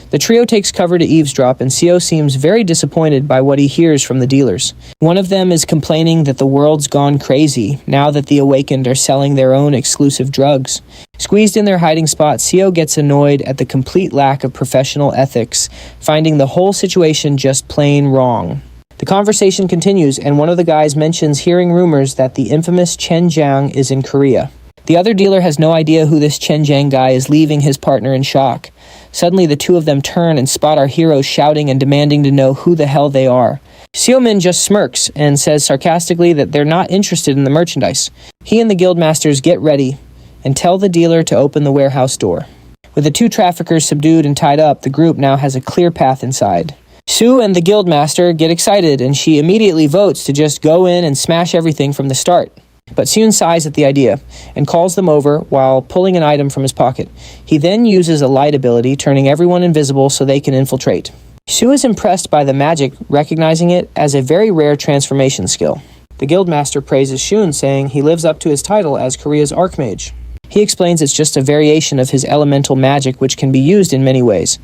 The trio takes cover to eavesdrop, and Seo seems very disappointed by what he hears from the dealers. One of them is complaining that the world's gone crazy now that the awakened are selling their own exclusive drugs. Squeezed in their hiding spot, Seo gets annoyed at the complete lack of professional ethics, finding the whole situation just plain wrong. The conversation continues, and one of the guys mentions hearing rumors that the infamous Chen Jiang is in Korea. The other dealer has no idea who this Chen Jiang guy is, leaving his partner in shock. Suddenly, the two of them turn and spot our heroes shouting and demanding to know who the hell they are. Sumin just smirks and says sarcastically that they're not interested in the merchandise. He and the guildmasters get ready and tell the dealer to open the warehouse door. With the two traffickers subdued and tied up, the group now has a clear path inside. Sue and the guildmaster get excited, and she immediately votes to just go in and smash everything from the start. But Soon sighs at the idea and calls them over while pulling an item from his pocket. He then uses a light ability, turning everyone invisible so they can infiltrate. Sue is impressed by the magic, recognizing it as a very rare transformation skill. The guildmaster praises Shun, saying he lives up to his title as Korea's archmage. He explains it's just a variation of his elemental magic, which can be used in many ways.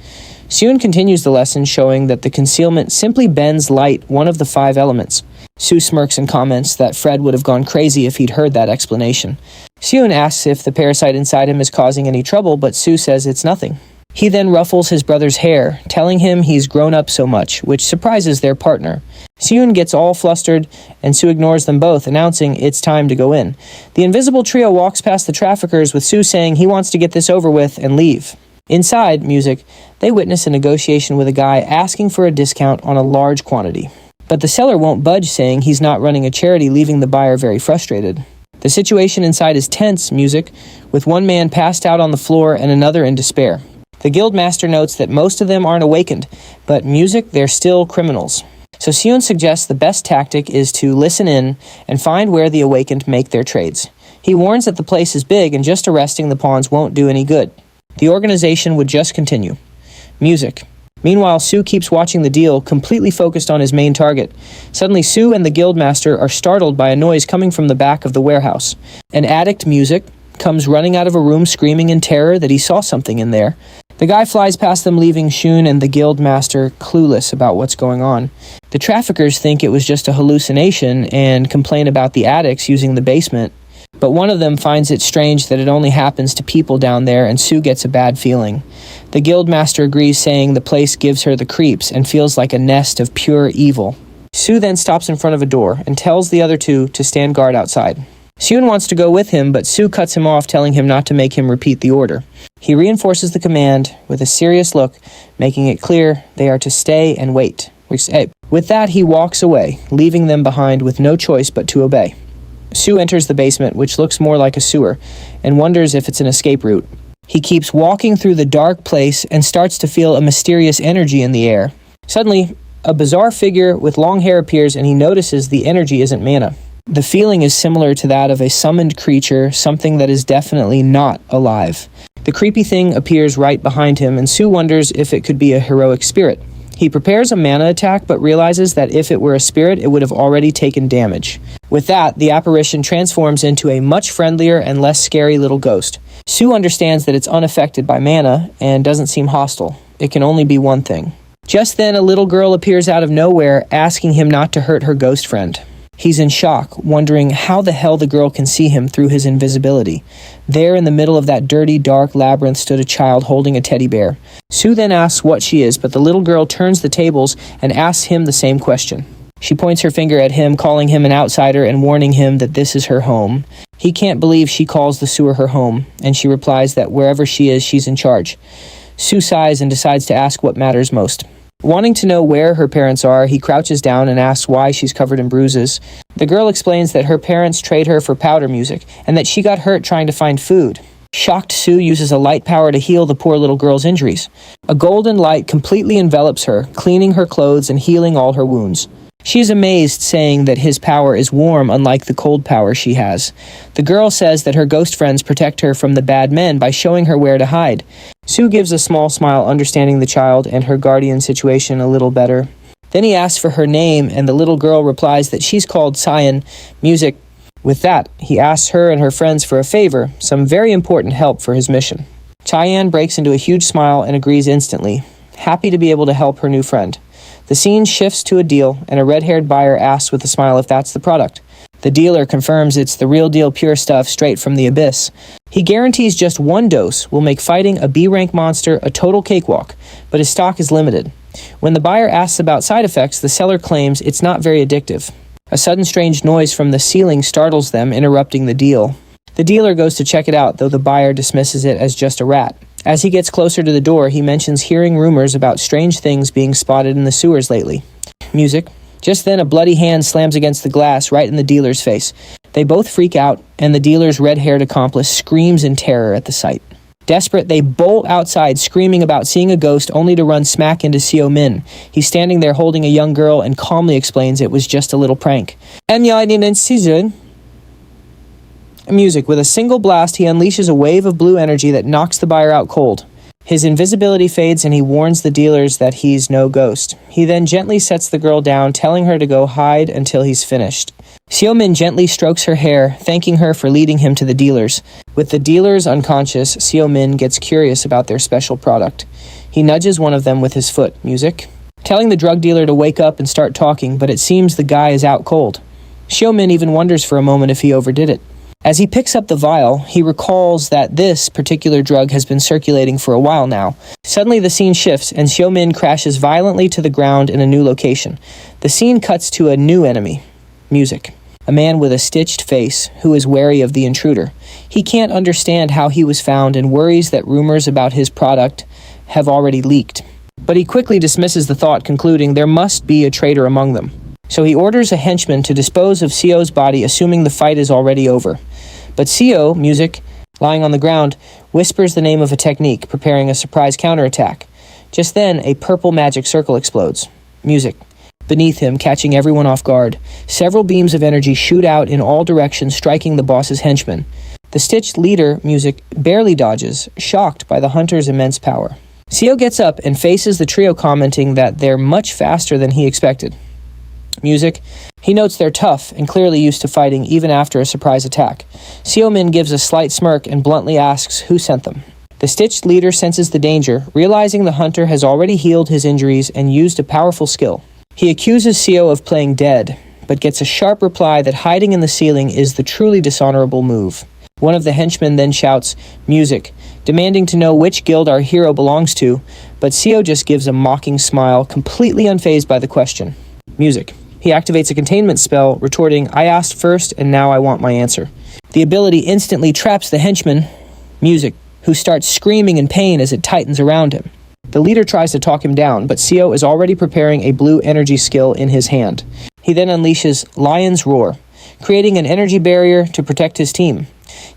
Soon continues the lesson, showing that the concealment simply bends light, one of the 5 elements. Sue smirks and comments that Fred would have gone crazy if he'd heard that explanation. Soon asks if the parasite inside him is causing any trouble, but Sue says it's nothing. He then ruffles his brother's hair, telling him he's grown up so much, which surprises their partner. Soon gets all flustered, and Sue ignores them both, announcing it's time to go in. The invisible trio walks past the traffickers, with Sue saying he wants to get this over with and leave. Inside, music, they witness a negotiation with a guy asking for a discount on a large quantity. But the seller won't budge, saying he's not running a charity, leaving the buyer very frustrated. The situation inside is tense, music, with one man passed out on the floor and another in despair. The guildmaster notes that most of them aren't awakened, but music, they're still criminals. So Seon suggests the best tactic is to listen in and find where the awakened make their trades. He warns that the place is big and just arresting the pawns won't do any good. The organization would just continue. Music. Meanwhile, Sue keeps watching the deal, completely focused on his main target. Suddenly, Sue and the guildmaster are startled by a noise coming from the back of the warehouse. An addict, Music, comes running out of a room screaming in terror that he saw something in there. The guy flies past them, leaving Shun and the guildmaster clueless about what's going on. The traffickers think it was just a hallucination and complain about the addicts using the basement. But one of them finds it strange that it only happens to people down there, and Sue gets a bad feeling. The guildmaster agrees, saying the place gives her the creeps and feels like a nest of pure evil. Sue then stops in front of a door and tells the other two to stand guard outside. Soon wants to go with him, but Sue cuts him off, telling him not to make him repeat the order. He reinforces the command with a serious look, making it clear they are to stay and wait. With that, he walks away, leaving them behind with no choice but to obey. Sue enters the basement, which looks more like a sewer, and wonders if it's an escape route. He keeps walking through the dark place and starts to feel a mysterious energy in the air. Suddenly, a bizarre figure with long hair appears, and he notices the energy isn't mana. The feeling is similar to that of a summoned creature, something that is definitely not alive. The creepy thing appears right behind him, and Sue wonders if it could be a heroic spirit. He prepares a mana attack, but realizes that if it were a spirit, it would have already taken damage. With that, the apparition transforms into a much friendlier and less scary little ghost. Sue understands that it's unaffected by mana and doesn't seem hostile. It can only be one thing. Just then, a little girl appears out of nowhere, asking him not to hurt her ghost friend. He's in shock, wondering how the hell the girl can see him through his invisibility. There in the middle of that dirty, dark labyrinth stood a child holding a teddy bear. Sue then asks what she is, but the little girl turns the tables and asks him the same question. She points her finger at him, calling him an outsider and warning him that this is her home. He can't believe she calls the sewer her home, and she replies that wherever she is, she's in charge. Sue sighs and decides to ask what matters most. Wanting to know where her parents are, he crouches down and asks why she's covered in bruises. The girl explains that her parents trade her for powder music, and that she got hurt trying to find food. Shocked, Sue uses a light power to heal the poor little girl's injuries. A golden light completely envelops her, cleaning her clothes and healing all her wounds. She is amazed, saying that his power is warm, unlike the cold power she has. The girl says that her ghost friends protect her from the bad men by showing her where to hide. Sue gives a small smile, understanding the child and her guardian situation a little better. Then he asks for her name, and the little girl replies that she's called Cyan Music. With that, he asks her and her friends for a favor, some very important help for his mission. Cheyenne breaks into a huge smile and agrees instantly, happy to be able to help her new friend. The scene shifts to a deal, and a red-haired buyer asks with a smile if that's the product. The dealer confirms it's the real deal pure stuff straight from the Abyss. He guarantees just one dose will make fighting a B-rank monster a total cakewalk, but his stock is limited. When the buyer asks about side effects, the seller claims it's not very addictive. A sudden strange noise from the ceiling startles them, interrupting the deal. The dealer goes to check it out, though the buyer dismisses it as just a rat. As he gets closer to the door, he mentions hearing rumors about strange things being spotted in the sewers lately. Music. Just then, a bloody hand slams against the glass right in the dealer's face. They both freak out, and the dealer's red-haired accomplice screams in terror at the sight. Desperate, they bolt outside, screaming about seeing a ghost, only to run smack into Sumin. He's standing there holding a young girl and calmly explains it was just a little prank. Music. With a single blast, he unleashes a wave of blue energy that knocks the buyer out cold. His invisibility fades and he warns the dealers that he's no ghost. He then gently sets the girl down, telling her to go hide until he's finished. Sumin gently strokes her hair, thanking her for leading him to the dealers. With the dealers unconscious, Sumin gets curious about their special product. He nudges one of them with his foot. Music. Telling the drug dealer to wake up and start talking, but it seems the guy is out cold. Sumin even wonders for a moment if he overdid it. As he picks up the vial, he recalls that this particular drug has been circulating for a while now. Suddenly the scene shifts and Sumin crashes violently to the ground in a new location. The scene cuts to a new enemy. Music. A man with a stitched face who is wary of the intruder. He can't understand how he was found and worries that rumors about his product have already leaked. But he quickly dismisses the thought, concluding there must be a traitor among them. So he orders a henchman to dispose of Sio's body, assuming the fight is already over. But Sio, Music, lying on the ground, whispers the name of a technique, preparing a surprise counterattack. Just then, a purple magic circle explodes. Music. Beneath him, catching everyone off guard. Several beams of energy shoot out in all directions, striking the boss's henchmen. The stitched leader, Music, barely dodges, shocked by the hunter's immense power. Sio gets up and faces the trio, commenting that they're much faster than he expected. Music. He notes they're tough and clearly used to fighting even after a surprise attack. Sumin gives a slight smirk and bluntly asks who sent them. The stitched leader senses the danger, realizing the hunter has already healed his injuries and used a powerful skill. He accuses Sio of playing dead, but gets a sharp reply that hiding in the ceiling is the truly dishonorable move. One of the henchmen then shouts, Music, demanding to know which guild our hero belongs to, but Sio just gives a mocking smile, completely unfazed by the question. Music. He activates a containment spell, retorting, I asked first, and now I want my answer. The ability instantly traps the henchman, Music, who starts screaming in pain as it tightens around him. The leader tries to talk him down, but Sio is already preparing a blue energy skill in his hand. He then unleashes Lion's Roar, creating an energy barrier to protect his team.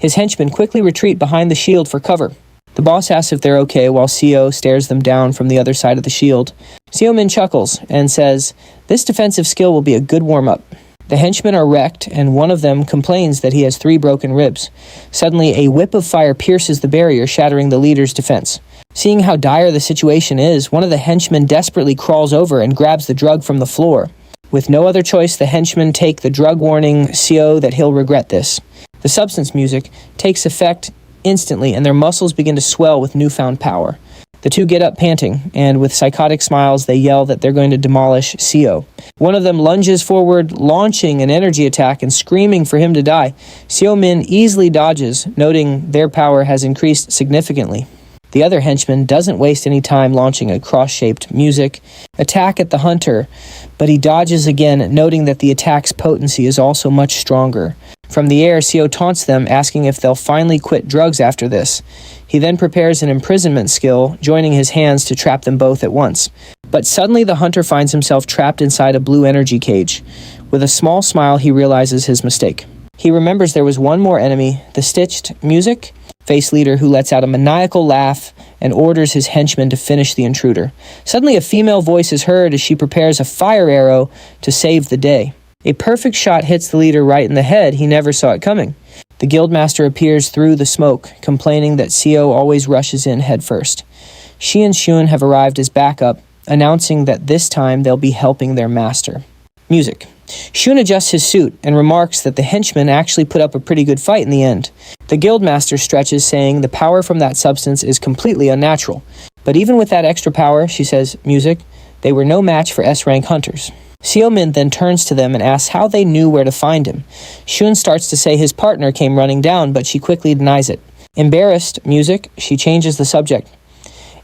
His henchmen quickly retreat behind the shield for cover. The boss asks if they're okay while Sio stares them down from the other side of the shield. Sumin chuckles and says, this defensive skill will be a good warm-up. The henchmen are wrecked, and one of them complains that he has 3 broken ribs. Suddenly, a whip of fire pierces the barrier, shattering the leader's defense. Seeing how dire the situation is, one of the henchmen desperately crawls over and grabs the drug from the floor. With no other choice, the henchmen take the drug, warning Sio that he'll regret this. The substance, Music, takes effect instantly, and their muscles begin to swell with newfound power. The two get up panting, and with psychotic smiles, they yell that they're going to demolish Sio. One of them lunges forward, launching an energy attack and screaming for him to die. Sumin easily dodges, noting their power has increased significantly. The other henchman doesn't waste any time launching a cross-shaped Music attack at the hunter, but he dodges again, noting that the attack's potency is also much stronger. From the air, Sio taunts them, asking if they'll finally quit drugs after this. He then prepares an imprisonment skill, joining his hands to trap them both at once. But suddenly the hunter finds himself trapped inside a blue energy cage. With a small smile, he realizes his mistake. He remembers there was one more enemy, the stitched Music face leader, who lets out a maniacal laugh and orders his henchmen to finish the intruder. Suddenly a female voice is heard as she prepares a fire arrow to save the day. A perfect shot hits the leader right in the head. He never saw it coming. The guildmaster appears through the smoke, complaining that Sio always rushes in head first. She and Shun have arrived as backup, announcing that this time they'll be helping their master. Music. Shun adjusts his suit and remarks that the henchmen actually put up a pretty good fight in the end. The guildmaster stretches, saying the power from that substance is completely unnatural. But even with that extra power, she says, Music, they were no match for S-rank hunters. Sumin then turns to them and asks how they knew where to find him. Shun starts to say his partner came running down, but she quickly denies it. Embarrassed, Music, she changes the subject,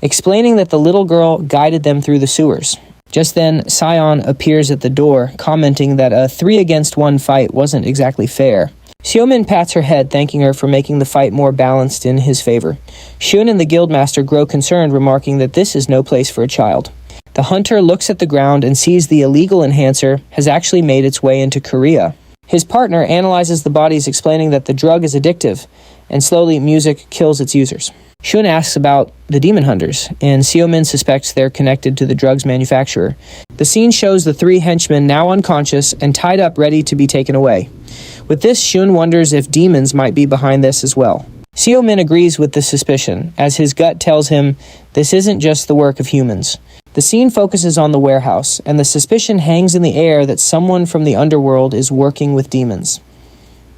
explaining that the little girl guided them through the sewers. Just then, Sion appears at the door, commenting that a 3-against-1 fight wasn't exactly fair. Sumin pats her head, thanking her for making the fight more balanced in his favor. Shun and the guildmaster grow concerned, remarking that this is no place for a child. The hunter looks at the ground and sees the illegal enhancer has actually made its way into Korea. His partner analyzes the bodies, explaining that the drug is addictive, and slowly music kills its users. Shun asks about the demon hunters, and Sumin suspects they're connected to the drug's manufacturer. The scene shows the 3 henchmen now unconscious and tied up ready to be taken away. With this, Shun wonders if demons might be behind this as well. Sumin agrees with the suspicion, as his gut tells him this isn't just the work of humans. The scene focuses on the warehouse, and the suspicion hangs in the air that someone from the underworld is working with demons.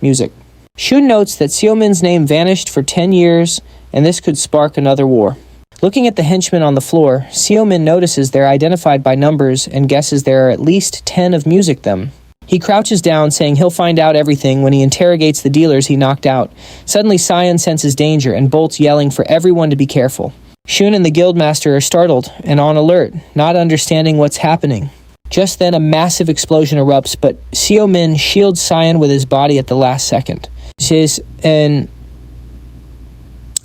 Music. Shun notes that Sumin's name vanished for 10 years, and this could spark another war. Looking at the henchmen on the floor, Sumin notices they're identified by numbers and guesses there are at least 10 of music them. He crouches down, saying he'll find out everything when he interrogates the dealers he knocked out. Suddenly, Cyan senses danger and bolts, yelling for everyone to be careful. Shun and the guildmaster are startled and on alert, not understanding what's happening. Just then, a massive explosion erupts, but Sumin shields Cyan with his body at the last second.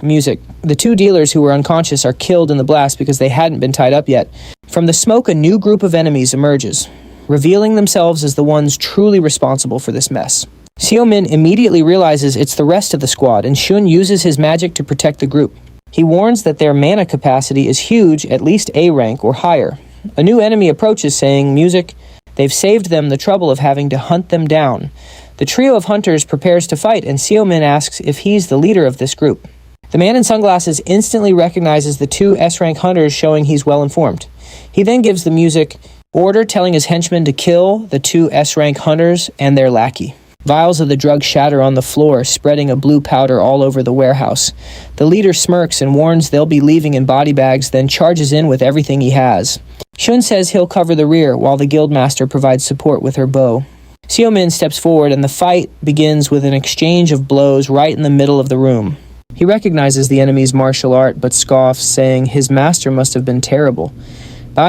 Music. The 2 dealers who were unconscious are killed in the blast because they hadn't been tied up yet. From the smoke, a new group of enemies emerges, revealing themselves as the ones truly responsible for this mess. Sumin immediately realizes it's the rest of the squad, and Shun uses his magic to protect the group. He warns that their mana capacity is huge, at least A rank or higher. A new enemy approaches, saying, "Music, they've saved them the trouble of having to hunt them down." The trio of hunters prepares to fight, and Sumin asks if he's the leader of this group. The man in sunglasses instantly recognizes the 2 S-rank hunters, showing he's well informed. He then gives the music order, telling his henchmen to kill the 2 S-rank hunters and their lackey. Vials of the drug shatter on the floor, spreading a blue powder all over the warehouse. The leader smirks and warns they'll be leaving in body bags, then charges in with everything he has. Shun says he'll cover the rear, while the guildmaster provides support with her bow. Sumin steps forward, and the fight begins with an exchange of blows right in the middle of the room. He recognizes the enemy's martial art, but scoffs, saying his master must have been terrible. The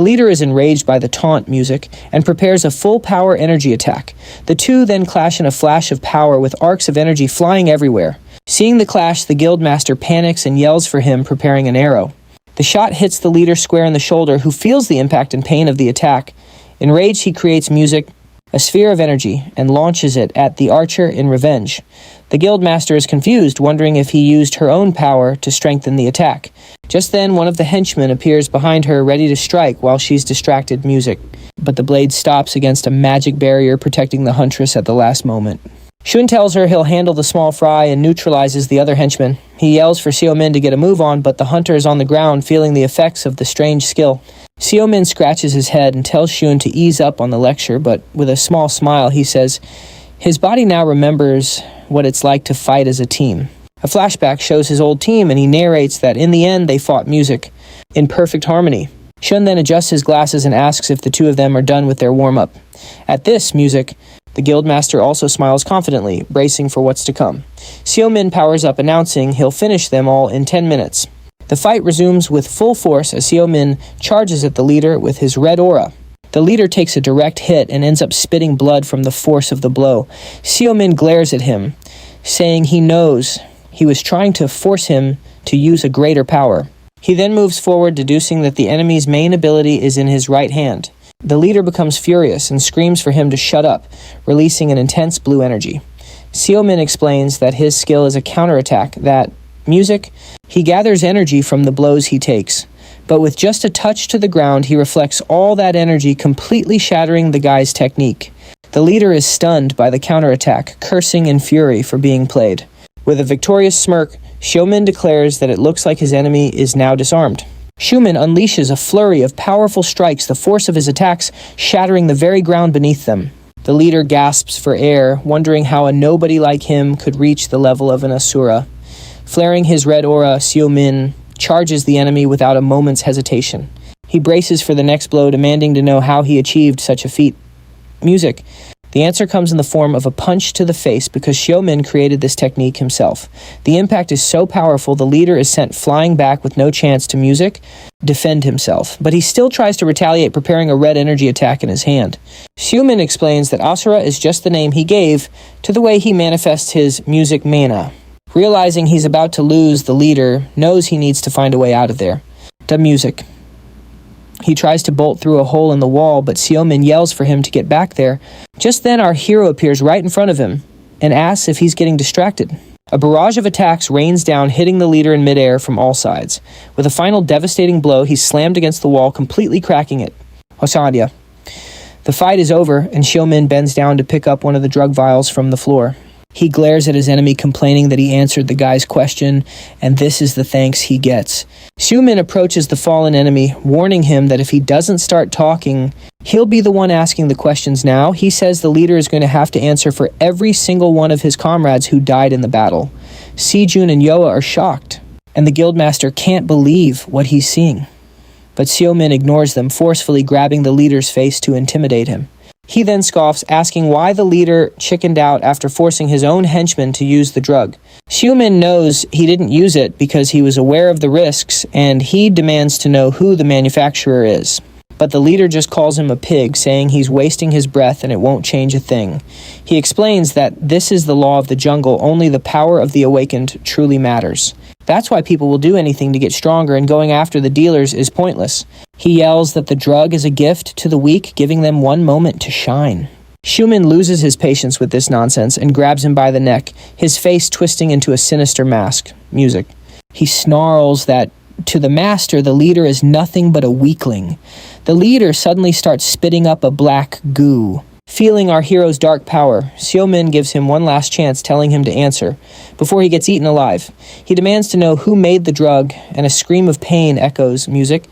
leader is enraged by the taunt music and prepares a full-power energy attack. The 2 then clash in a flash of power, with arcs of energy flying everywhere. Seeing the clash, the guildmaster panics and yells for him, preparing an arrow. The shot hits the leader square in the shoulder, who feels the impact and pain of the attack. Enraged, he creates music, a sphere of energy, and launches it at the archer in revenge. The guildmaster is confused, wondering if he used her own power to strengthen the attack. Just then, one of the henchmen appears behind her, ready to strike while she's distracted music. But the blade stops against a magic barrier, protecting the huntress at the last moment. Shun tells her he'll handle the small fry and neutralizes the other henchman. He yells for Sumin to get a move on, but the hunter is on the ground, feeling the effects of the strange skill. Sumin scratches his head and tells Shun to ease up on the lecture, but with a small smile, he says his body now remembers what it's like to fight as a team. A flashback shows his old team, and he narrates that in the end they fought music in perfect harmony. Shun then adjusts his glasses and asks if the 2 of them are done with their warm-up. At this, music, the guildmaster also smiles confidently, bracing for what's to come. Sumin powers up, announcing he'll finish them all in 10 minutes. The fight resumes with full force as Sumin charges at the leader with his red aura. The leader takes a direct hit and ends up spitting blood from the force of the blow. Sumin glares at him, saying he knows he was trying to force him to use a greater power. He then moves forward, deducing that the enemy's main ability is in his right hand. The leader becomes furious and screams for him to shut up, releasing an intense blue energy. Sumin explains that his skill is a counterattack, that music, he gathers energy from the blows he takes, but with just a touch to the ground, he reflects all that energy, completely shattering the guy's technique. The leader is stunned by the counterattack, cursing in fury for being played. With a victorious smirk, Sumin declares that it looks like his enemy is now disarmed. Sumin unleashes a flurry of powerful strikes, the force of his attacks shattering the very ground beneath them. The leader gasps for air, wondering how a nobody like him could reach the level of an Asura. Flaring his red aura, Sumin charges the enemy without a moment's hesitation. He braces for the next blow, demanding to know how he achieved such a feat. Music. The answer comes in the form of a punch to the face because Sumin created this technique himself. The impact is so powerful, the leader is sent flying back with no chance to music defend himself, but he still tries to retaliate, preparing a red energy attack in his hand. Sumin explains that Asura is just the name he gave to the way he manifests his music mana. Realizing he's about to lose, the leader knows he needs to find a way out of there. The music. He tries to bolt through a hole in the wall, but Sumin yells for him to get back there. Just then, our hero appears right in front of him and asks if he's getting distracted. A barrage of attacks rains down, hitting the leader in midair from all sides. With a final devastating blow, he's slammed against the wall, completely cracking it. Hosandia. The fight is over, and Sumin bends down to pick up one of the drug vials from the floor. He glares at his enemy, complaining that he answered the guy's question, and this is the thanks he gets. Sumin approaches the fallen enemy, warning him that if he doesn't start talking, he'll be the one asking the questions now. He says the leader is going to have to answer for every single one of his comrades who died in the battle. Sejun and Yoa are shocked, and the guildmaster can't believe what he's seeing. But Sumin ignores them, forcefully grabbing the leader's face to intimidate him. He then scoffs, asking why the leader chickened out after forcing his own henchmen to use the drug. Sumin knows he didn't use it because he was aware of the risks, and he demands to know who the manufacturer is. But the leader just calls him a pig, saying he's wasting his breath and it won't change a thing. He explains that this is the law of the jungle, only the power of the awakened truly matters. That's why people will do anything to get stronger, and going after the dealers is pointless. He yells that the drug is a gift to the weak, giving them one moment to shine. Sumin loses his patience with this nonsense and grabs him by the neck, his face twisting into a sinister mask. Music. He snarls that to the master, the leader is nothing but a weakling. The leader suddenly starts spitting up a black goo. Feeling our hero's dark power, Sumin gives him one last chance, telling him to answer before he gets eaten alive. He demands to know who made the drug, and a scream of pain echoes music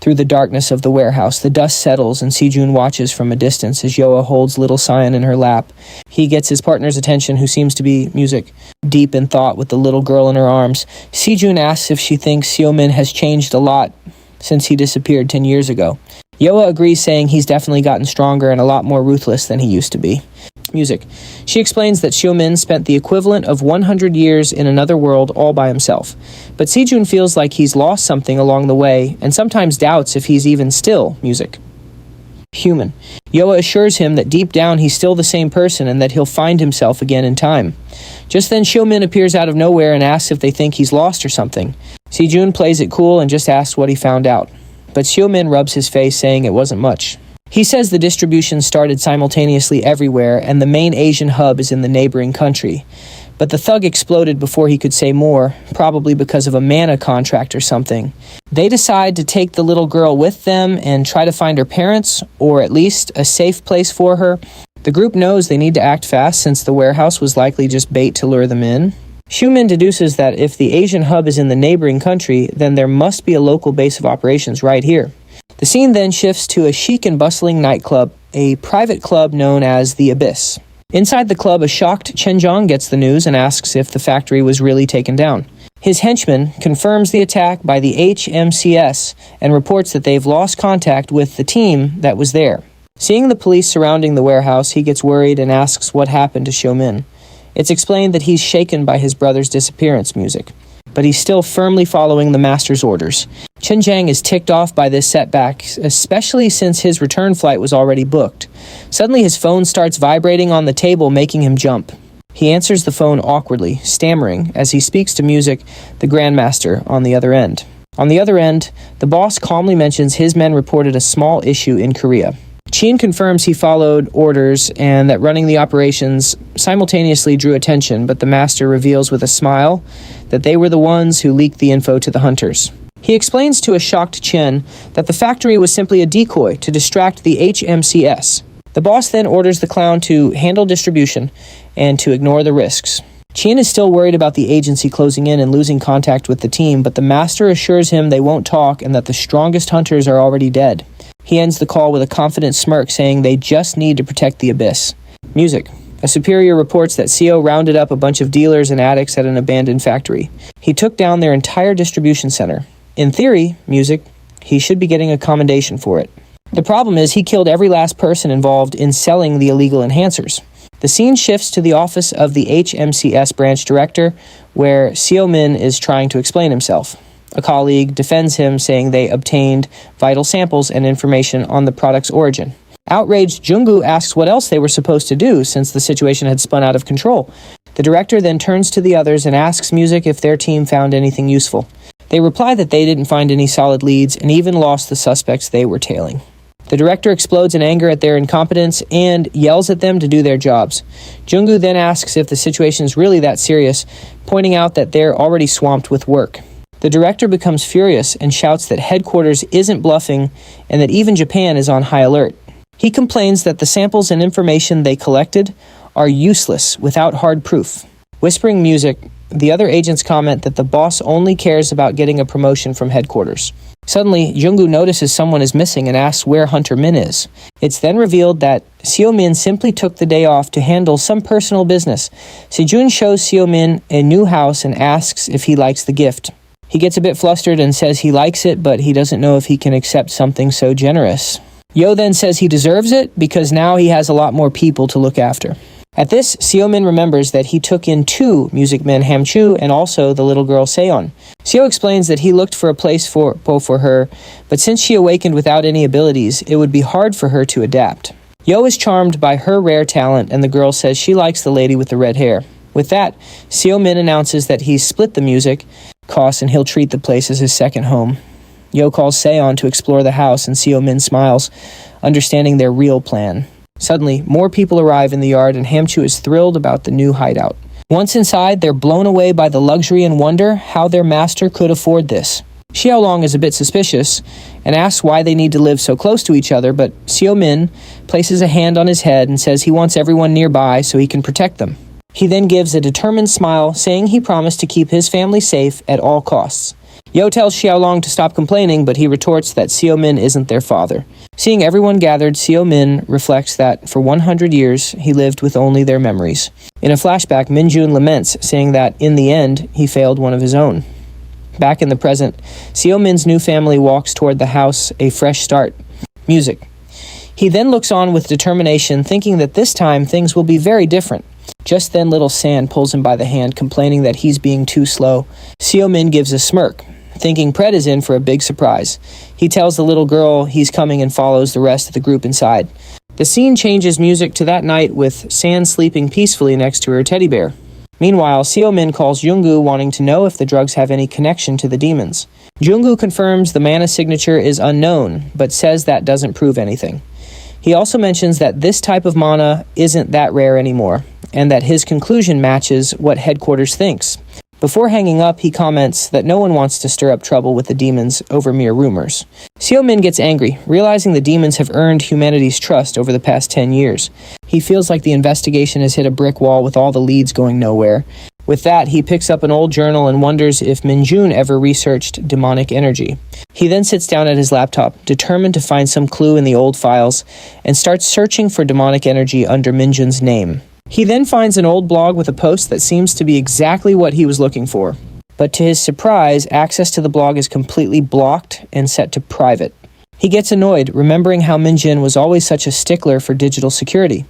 through the darkness of the warehouse. The dust settles, and Sejun watches from a distance as Yoa holds little Sion in her lap. He gets his partner's attention, who seems to be music, deep in thought with the little girl in her arms. Sejun asks if she thinks Sumin has changed a lot since he disappeared 10 years ago. Yoa agrees, saying he's definitely gotten stronger and a lot more ruthless than he used to be. Music. She explains that Sumin spent the equivalent of 100 years in another world all by himself. But Sejun feels like he's lost something along the way and sometimes doubts if he's even still music. Human. Yoa assures him that deep down he's still the same person and that he'll find himself again in time. Just then Sumin appears out of nowhere and asks if they think he's lost or something. Sejun plays it cool and just asks what he found out. But Sumin rubs his face, saying it wasn't much. He says the distribution started simultaneously everywhere, and the main Asian hub is in the neighboring country. But the thug exploded before he could say more, probably because of a mana contract or something. They decide to take the little girl with them and try to find her parents, or at least a safe place for her. The group knows they need to act fast since the warehouse was likely just bait to lure them in. Sumin deduces that if the Asian hub is in the neighboring country, then there must be a local base of operations right here. The scene then shifts to a chic and bustling nightclub, a private club known as the Abyss. Inside the club, a shocked Chenjong gets the news and asks if the factory was really taken down. His henchman confirms the attack by the HMCS and reports that they've lost contact with the team that was there. Seeing the police surrounding the warehouse, he gets worried and asks what happened to Sumin. It's explained that he's shaken by his brother's disappearance music, but he's still firmly following the master's orders. Chenjang is ticked off by this setback, especially since his return flight was already booked. Suddenly his phone starts vibrating on the table, making him jump. He answers the phone awkwardly, stammering, as he speaks to music, the Grandmaster, on the other end. On the other end, the boss calmly mentions his men reported a small issue in Korea. Chien confirms he followed orders and that running the operations simultaneously drew attention, but the master reveals with a smile that they were the ones who leaked the info to the hunters. He explains to a shocked Chien that the factory was simply a decoy to distract the HMCS. The boss then orders the clown to handle distribution and to ignore the risks. Chien is still worried about the agency closing in and losing contact with the team, but the master assures him they won't talk and that the strongest hunters are already dead. He ends the call with a confident smirk, saying they just need to protect the Abyss. Music. A superior reports that CO rounded up a bunch of dealers and addicts at an abandoned factory. He took down their entire distribution center. In theory, music, he should be getting a commendation for it. The problem is he killed every last person involved in selling the illegal enhancers. The scene shifts to the office of the HMCS branch director, where Sumin is trying to explain himself. A colleague defends him, saying they obtained vital samples and information on the product's origin. Outraged, Junggu asks what else they were supposed to do since the situation had spun out of control. The director then turns to the others and asks Music if their team found anything useful. They reply that they didn't find any solid leads and even lost the suspects they were tailing. The director explodes in anger at their incompetence and yells at them to do their jobs. Junggu then asks if the situation is really that serious, pointing out that they're already swamped with work. The director becomes furious and shouts that headquarters isn't bluffing and that even Japan is on high alert. He complains that the samples and information they collected are useless without hard proof. Whispering Music, the other agents comment that the boss only cares about getting a promotion from headquarters. Suddenly, Junggu notices someone is missing and asks where Hunter Min is. It's then revealed that Sumin simply took the day off to handle some personal business. Sejun shows Sumin a new house and asks if he likes the gift. He gets a bit flustered and says he likes it, but he doesn't know if he can accept something so generous. Yo then says he deserves it because now he has a lot more people to look after. At this, Sumin remembers that he took in 2 music men, Hamchu and also the little girl Seon. Seo explains that he looked for a place for her, but since she awakened without any abilities, it would be hard for her to adapt. Yo is charmed by her rare talent, and the girl says she likes the lady with the red hair. With that, Seomin announces that he's split the music costs and he'll treat the place as his second home. Yo calls Seon to explore the house, and Seomin smiles, understanding their real plan. Suddenly, more people arrive in the yard, and Hamchu is thrilled about the new hideout. Once inside, they're blown away by the luxury and wonder how their master could afford this. Xiaolong is a bit suspicious and asks why they need to live so close to each other, but Xiaomin places a hand on his head and says he wants everyone nearby so he can protect them. He then gives a determined smile, saying he promised to keep his family safe at all costs. Yo tells Xiaolong to stop complaining, but he retorts that Xiaomin isn't their father. Seeing everyone gathered, Xiaomin reflects that for 100 years, he lived with only their memories. In a flashback, Minjun laments, saying that, in the end, he failed one of his own. Back in the present, Xiaomin's new family walks toward the house, a fresh start. Music. He then looks on with determination, thinking that this time things will be very different. Just then, little San pulls him by the hand, complaining that he's being too slow. Xiaomin gives a smirk, thinking Pred is in for a big surprise. He tells the little girl he's coming and follows the rest of the group inside. The scene changes music to that night with San sleeping peacefully next to her teddy bear. Meanwhile, Xiaomin calls Junggu, wanting to know if the drugs have any connection to the demons. Junggu confirms the mana signature is unknown, but says that doesn't prove anything. He also mentions that this type of mana isn't that rare anymore, and that his conclusion matches what headquarters thinks. Before hanging up, he comments that no one wants to stir up trouble with the demons over mere rumors. Xiaomin gets angry, realizing the demons have earned humanity's trust over the past 10 years. He feels like the investigation has hit a brick wall with all the leads going nowhere. With that, he picks up an old journal and wonders if Minjun ever researched demonic energy. He then sits down at his laptop, determined to find some clue in the old files, and starts searching for demonic energy under Minjun's name. He then finds an old blog with a post that seems to be exactly what he was looking for. But to his surprise, access to the blog is completely blocked and set to private. He gets annoyed, remembering how Minjun was always such a stickler for digital security.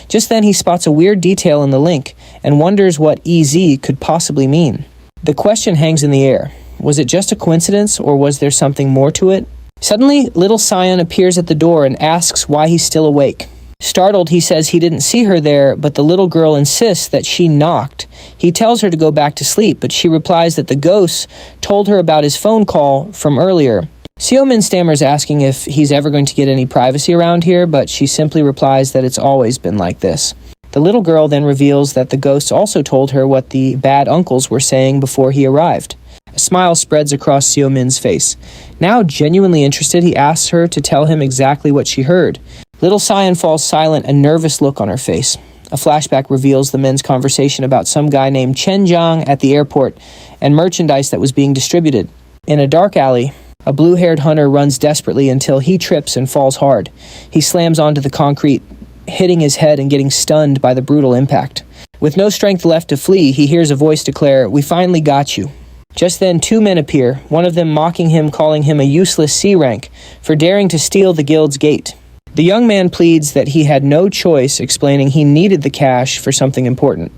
Just then he spots a weird detail in the link and wonders what EZ could possibly mean. The question hangs in the air. Was it just a coincidence, or was there something more to it? Suddenly, little Sion appears at the door and asks why he's still awake. Startled, he says he didn't see her there, but the little girl insists that she knocked. He tells her to go back to sleep, but she replies that the ghost told her about his phone call from earlier. Xiaomin stammers, asking if he's ever going to get any privacy around here, but she simply replies that it's always been like this. The little girl then reveals that the ghost also told her what the bad uncles were saying before he arrived. A smile spreads across Xiaomin's face. Now genuinely interested, he asks her to tell him exactly what she heard. Little Sion falls silent, a nervous look on her face. A flashback reveals the men's conversation about some guy named Chen Jiang at the airport and merchandise that was being distributed. In a dark alley, a blue-haired hunter runs desperately until he trips and falls hard. He slams onto the concrete, hitting his head and getting stunned by the brutal impact. With no strength left to flee, he hears a voice declare, "We finally got you." Just then, two men appear, one of them mocking him, calling him a useless C-rank for daring to steal the guild's gate. The young man pleads that he had no choice, explaining he needed the cash for something important.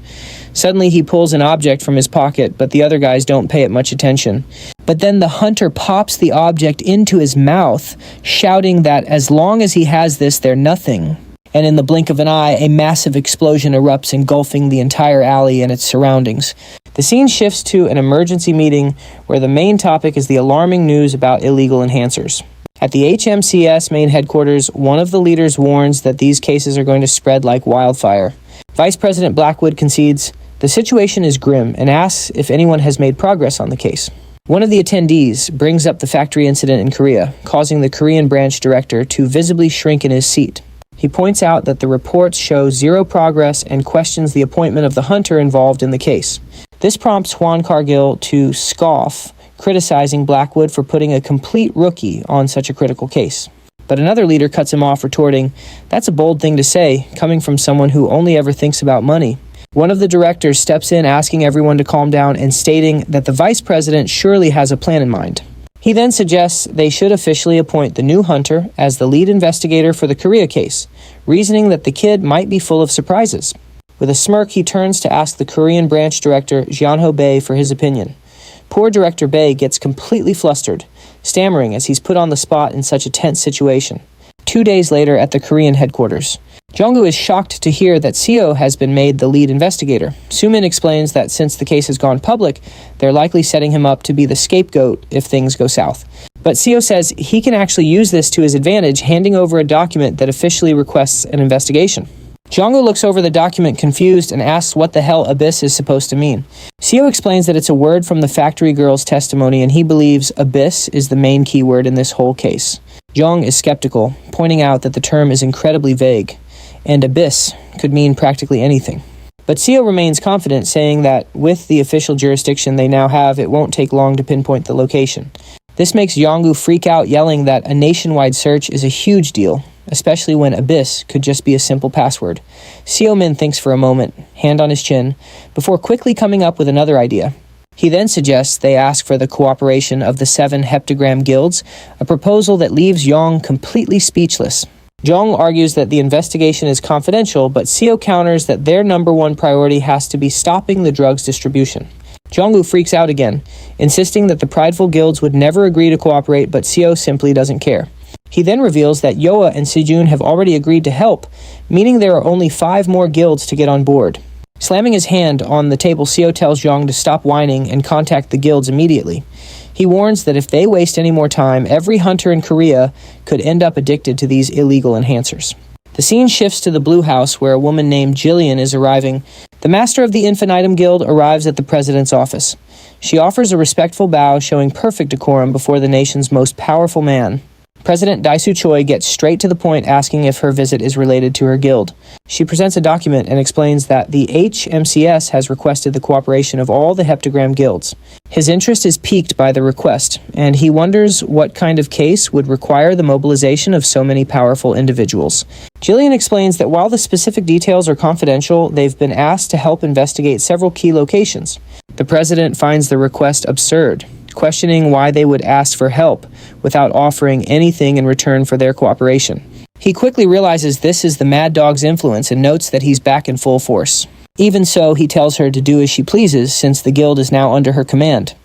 Suddenly, he pulls an object from his pocket, but the other guys don't pay it much attention. But then the hunter pops the object into his mouth, shouting that as long as he has this, they're nothing. And in the blink of an eye, a massive explosion erupts, engulfing the entire alley and its surroundings. The scene shifts to an emergency meeting where the main topic is the alarming news about illegal enhancers. At the HMCS main headquarters, one of the leaders warns that these cases are going to spread like wildfire. Vice President Blackwood concedes the situation is grim and asks if anyone has made progress on the case. One of the attendees brings up the factory incident in Korea, causing the Korean branch director to visibly shrink in his seat. He points out that the reports show zero progress and questions the appointment of the hunter involved in the case. This prompts Juan Cargill to scoff, criticizing Blackwood for putting a complete rookie on such a critical case. But another leader cuts him off, retorting, "That's a bold thing to say, coming from someone who only ever thinks about money." One of the directors steps in, asking everyone to calm down and stating that the vice president surely has a plan in mind. He then suggests they should officially appoint the new hunter as the lead investigator for the Korea case, reasoning that the kid might be full of surprises. With a smirk, he turns to ask the Korean branch director, Jeonho Bae, for his opinion. Poor Director Bae gets completely flustered, stammering as he's put on the spot in such a tense situation. 2 days later at the Korean headquarters, Jonggu is shocked to hear that Seo has been made the lead investigator. Sumin explains that since the case has gone public, they're likely setting him up to be the scapegoat if things go south. But Seo says he can actually use this to his advantage, handing over a document that officially requests an investigation. Jonggu looks over the document confused and asks what the hell Abyss is supposed to mean. Seo explains that it's a word from the factory girl's testimony, and he believes Abyss is the main keyword in this whole case. Jong is skeptical, pointing out that the term is incredibly vague, and Abyss could mean practically anything. But Seo remains confident, saying that with the official jurisdiction they now have, it won't take long to pinpoint the location. This makes Yonggu freak out, yelling that a nationwide search is a huge deal, especially when Abyss could just be a simple password. Seomin thinks for a moment, hand on his chin, before quickly coming up with another idea. He then suggests they ask for the cooperation of the 7 heptagram guilds, a proposal that leaves Yong completely speechless. Jong argues that the investigation is confidential, but Seo counters that their number one priority has to be stopping the drugs distribution. Jonggu freaks out again, insisting that the prideful guilds would never agree to cooperate, but Seo simply doesn't care. He then reveals that Yoa and Sejun have already agreed to help, meaning there are only 5 more guilds to get on board. Slamming his hand on the table, Seo tells Jong to stop whining and contact the guilds immediately. He warns that if they waste any more time, every hunter in Korea could end up addicted to these illegal enhancers. The scene shifts to the Blue House, where a woman named Jillian is arriving. The master of the Infinitum Guild arrives at the president's office. She offers a respectful bow, showing perfect decorum before the nation's most powerful man. President Daisu Choi gets straight to the point, asking if her visit is related to her guild. She presents a document and explains that the HMCS has requested the cooperation of all the heptagram guilds. His interest is piqued by the request, and he wonders what kind of case would require the mobilization of so many powerful individuals. Jillian explains that while the specific details are confidential, they've been asked to help investigate several key locations. The president finds the request absurd, questioning why they would ask for help without offering anything in return for their cooperation. He quickly realizes this is the Mad Dog's influence and notes that he's back in full force. Even so, he tells her to do as she pleases, since the guild is now under her command.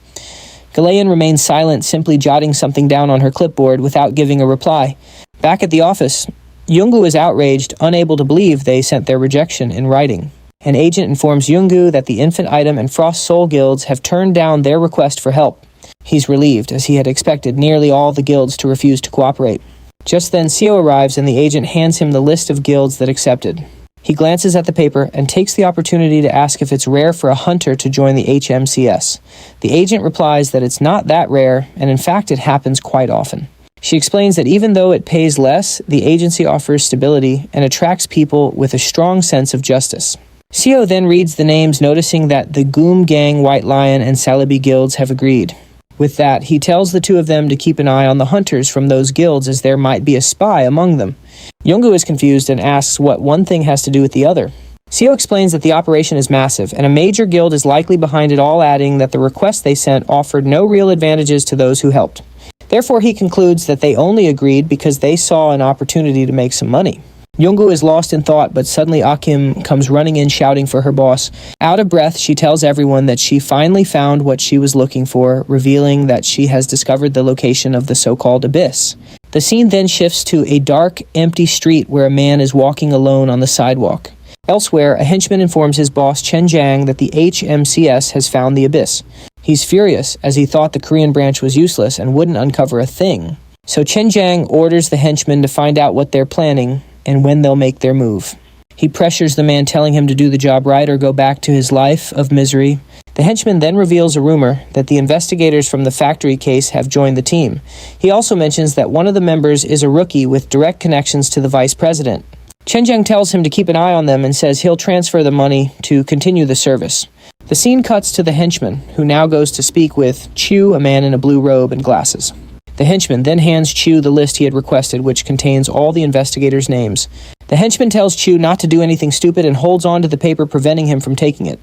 Galean remains silent, simply jotting something down on her clipboard without giving a reply. Back at the office, Yoongu is outraged, unable to believe they sent their rejection in writing. An agent informs Yoongu that the Infant Item and Frost Soul guilds have turned down their request for help. He's relieved, as he had expected nearly all the guilds to refuse to cooperate. Just then, Seo arrives and the agent hands him the list of guilds that accepted. He glances at the paper and takes the opportunity to ask if it's rare for a hunter to join the HMCS. The agent replies that it's not that rare, and in fact it happens quite often. She explains that even though it pays less, the agency offers stability and attracts people with a strong sense of justice. Seo then reads the names, noticing that the Goom Gang, White Lion, and Celebi guilds have agreed. With that, he tells the two of them to keep an eye on the hunters from those guilds, as there might be a spy among them. Yoongu is confused and asks what one thing has to do with the other. Seo explains that the operation is massive, and a major guild is likely behind it all, adding that the request they sent offered no real advantages to those who helped. Therefore, he concludes that they only agreed because they saw an opportunity to make some money. Yoongu is lost in thought, but suddenly Akim comes running in shouting for her boss. Out of breath, she tells everyone that she finally found what she was looking for, revealing that she has discovered the location of the so-called Abyss. The scene then shifts to a dark, empty street where a man is walking alone on the sidewalk. Elsewhere, a henchman informs his boss Chen Jiang that the HMCS has found the Abyss. He's furious, as he thought the Korean branch was useless and wouldn't uncover a thing. So Chen Jiang orders the henchman to find out what they're planning and when they'll make their move. He pressures the man, telling him to do the job right or go back to his life of misery. The henchman then reveals a rumor that the investigators from the factory case have joined the team. He also mentions that one of the members is a rookie with direct connections to the vice president. Chen Jiang tells him to keep an eye on them and says he'll transfer the money to continue the service. The scene cuts to the henchman, who now goes to speak with Chu, a man in a blue robe and glasses. The henchman then hands Chu the list he had requested, which contains all the investigators' names. The henchman tells Chu not to do anything stupid and holds on to the paper, preventing him from taking it.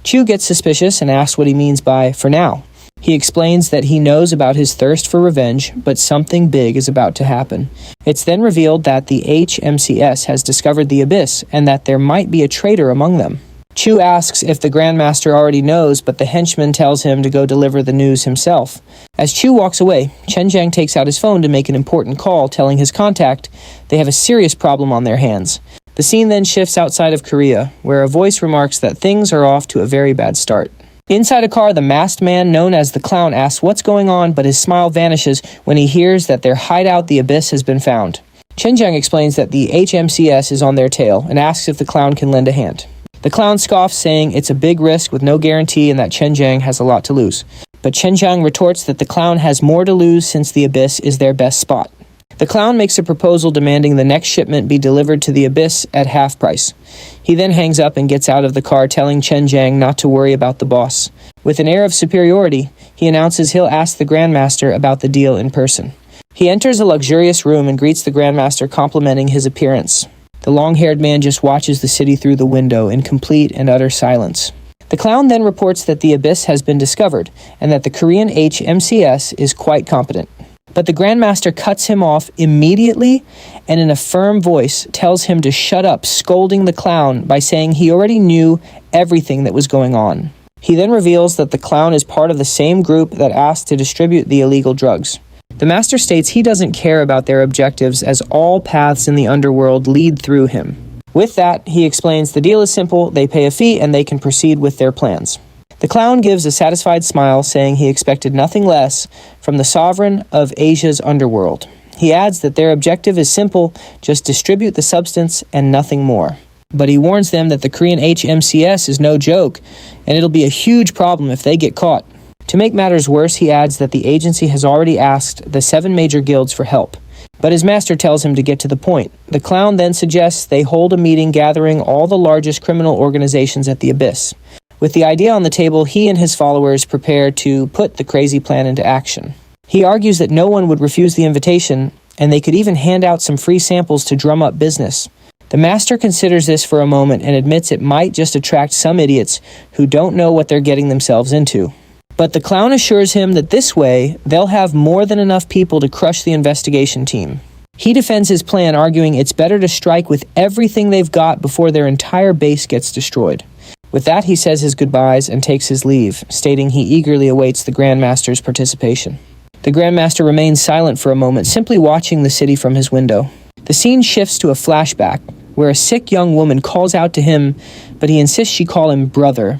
Chu gets suspicious and asks what he means by "for now." He explains that he knows about his thirst for revenge, but something big is about to happen. It's then revealed that the HMCS has discovered the Abyss and that there might be a traitor among them. Chu asks if the Grandmaster already knows, but the henchman tells him to go deliver the news himself. As Chu walks away, Chen Jiang takes out his phone to make an important call, telling his contact they have a serious problem on their hands. The scene then shifts outside of Korea, where a voice remarks that things are off to a very bad start. Inside a car, the masked man known as the Clown asks what's going on, but his smile vanishes when he hears that their hideout, the Abyss, has been found. Chen Jiang explains that the HMCS is on their tail and asks if the Clown can lend a hand. The Clown scoffs, saying it's a big risk with no guarantee and that Chen Jiang has a lot to lose. But Chen Jiang retorts that the Clown has more to lose since the Abyss is their best spot. The Clown makes a proposal demanding the next shipment be delivered to the Abyss at half price. He then hangs up and gets out of the car, telling Chen Jiang not to worry about the boss. With an air of superiority, he announces he'll ask the Grandmaster about the deal in person. He enters a luxurious room and greets the Grandmaster, complimenting his appearance. The long-haired man just watches the city through the window in complete and utter silence. The Clown then reports that the Abyss has been discovered and that the Korean HMCS is quite competent. But the Grandmaster cuts him off immediately and in a firm voice tells him to shut up, scolding the Clown by saying he already knew everything that was going on. He then reveals that the Clown is part of the same group that asked to distribute the illegal drugs. The Master states he doesn't care about their objectives, as all paths in the underworld lead through him. With that, he explains the deal is simple, they pay a fee and they can proceed with their plans. The Clown gives a satisfied smile, saying he expected nothing less from the sovereign of Asia's underworld. He adds that their objective is simple, just distribute the substance and nothing more. But he warns them that the Korean HMCS is no joke, and it'll be a huge problem if they get caught. To make matters worse, he adds that the agency has already asked the 7 major guilds for help. But his master tells him to get to the point. The Clown then suggests they hold a meeting gathering all the largest criminal organizations at the Abyss. With the idea on the table, he and his followers prepare to put the crazy plan into action. He argues that no one would refuse the invitation, and they could even hand out some free samples to drum up business. The master considers this for a moment and admits it might just attract some idiots who don't know what they're getting themselves into. But the Clown assures him that this way, they'll have more than enough people to crush the investigation team. He defends his plan, arguing it's better to strike with everything they've got before their entire base gets destroyed. With that, he says his goodbyes and takes his leave, stating he eagerly awaits the Grandmaster's participation. The Grandmaster remains silent for a moment, simply watching the city from his window. The scene shifts to a flashback, where a sick young woman calls out to him, but he insists she call him brother.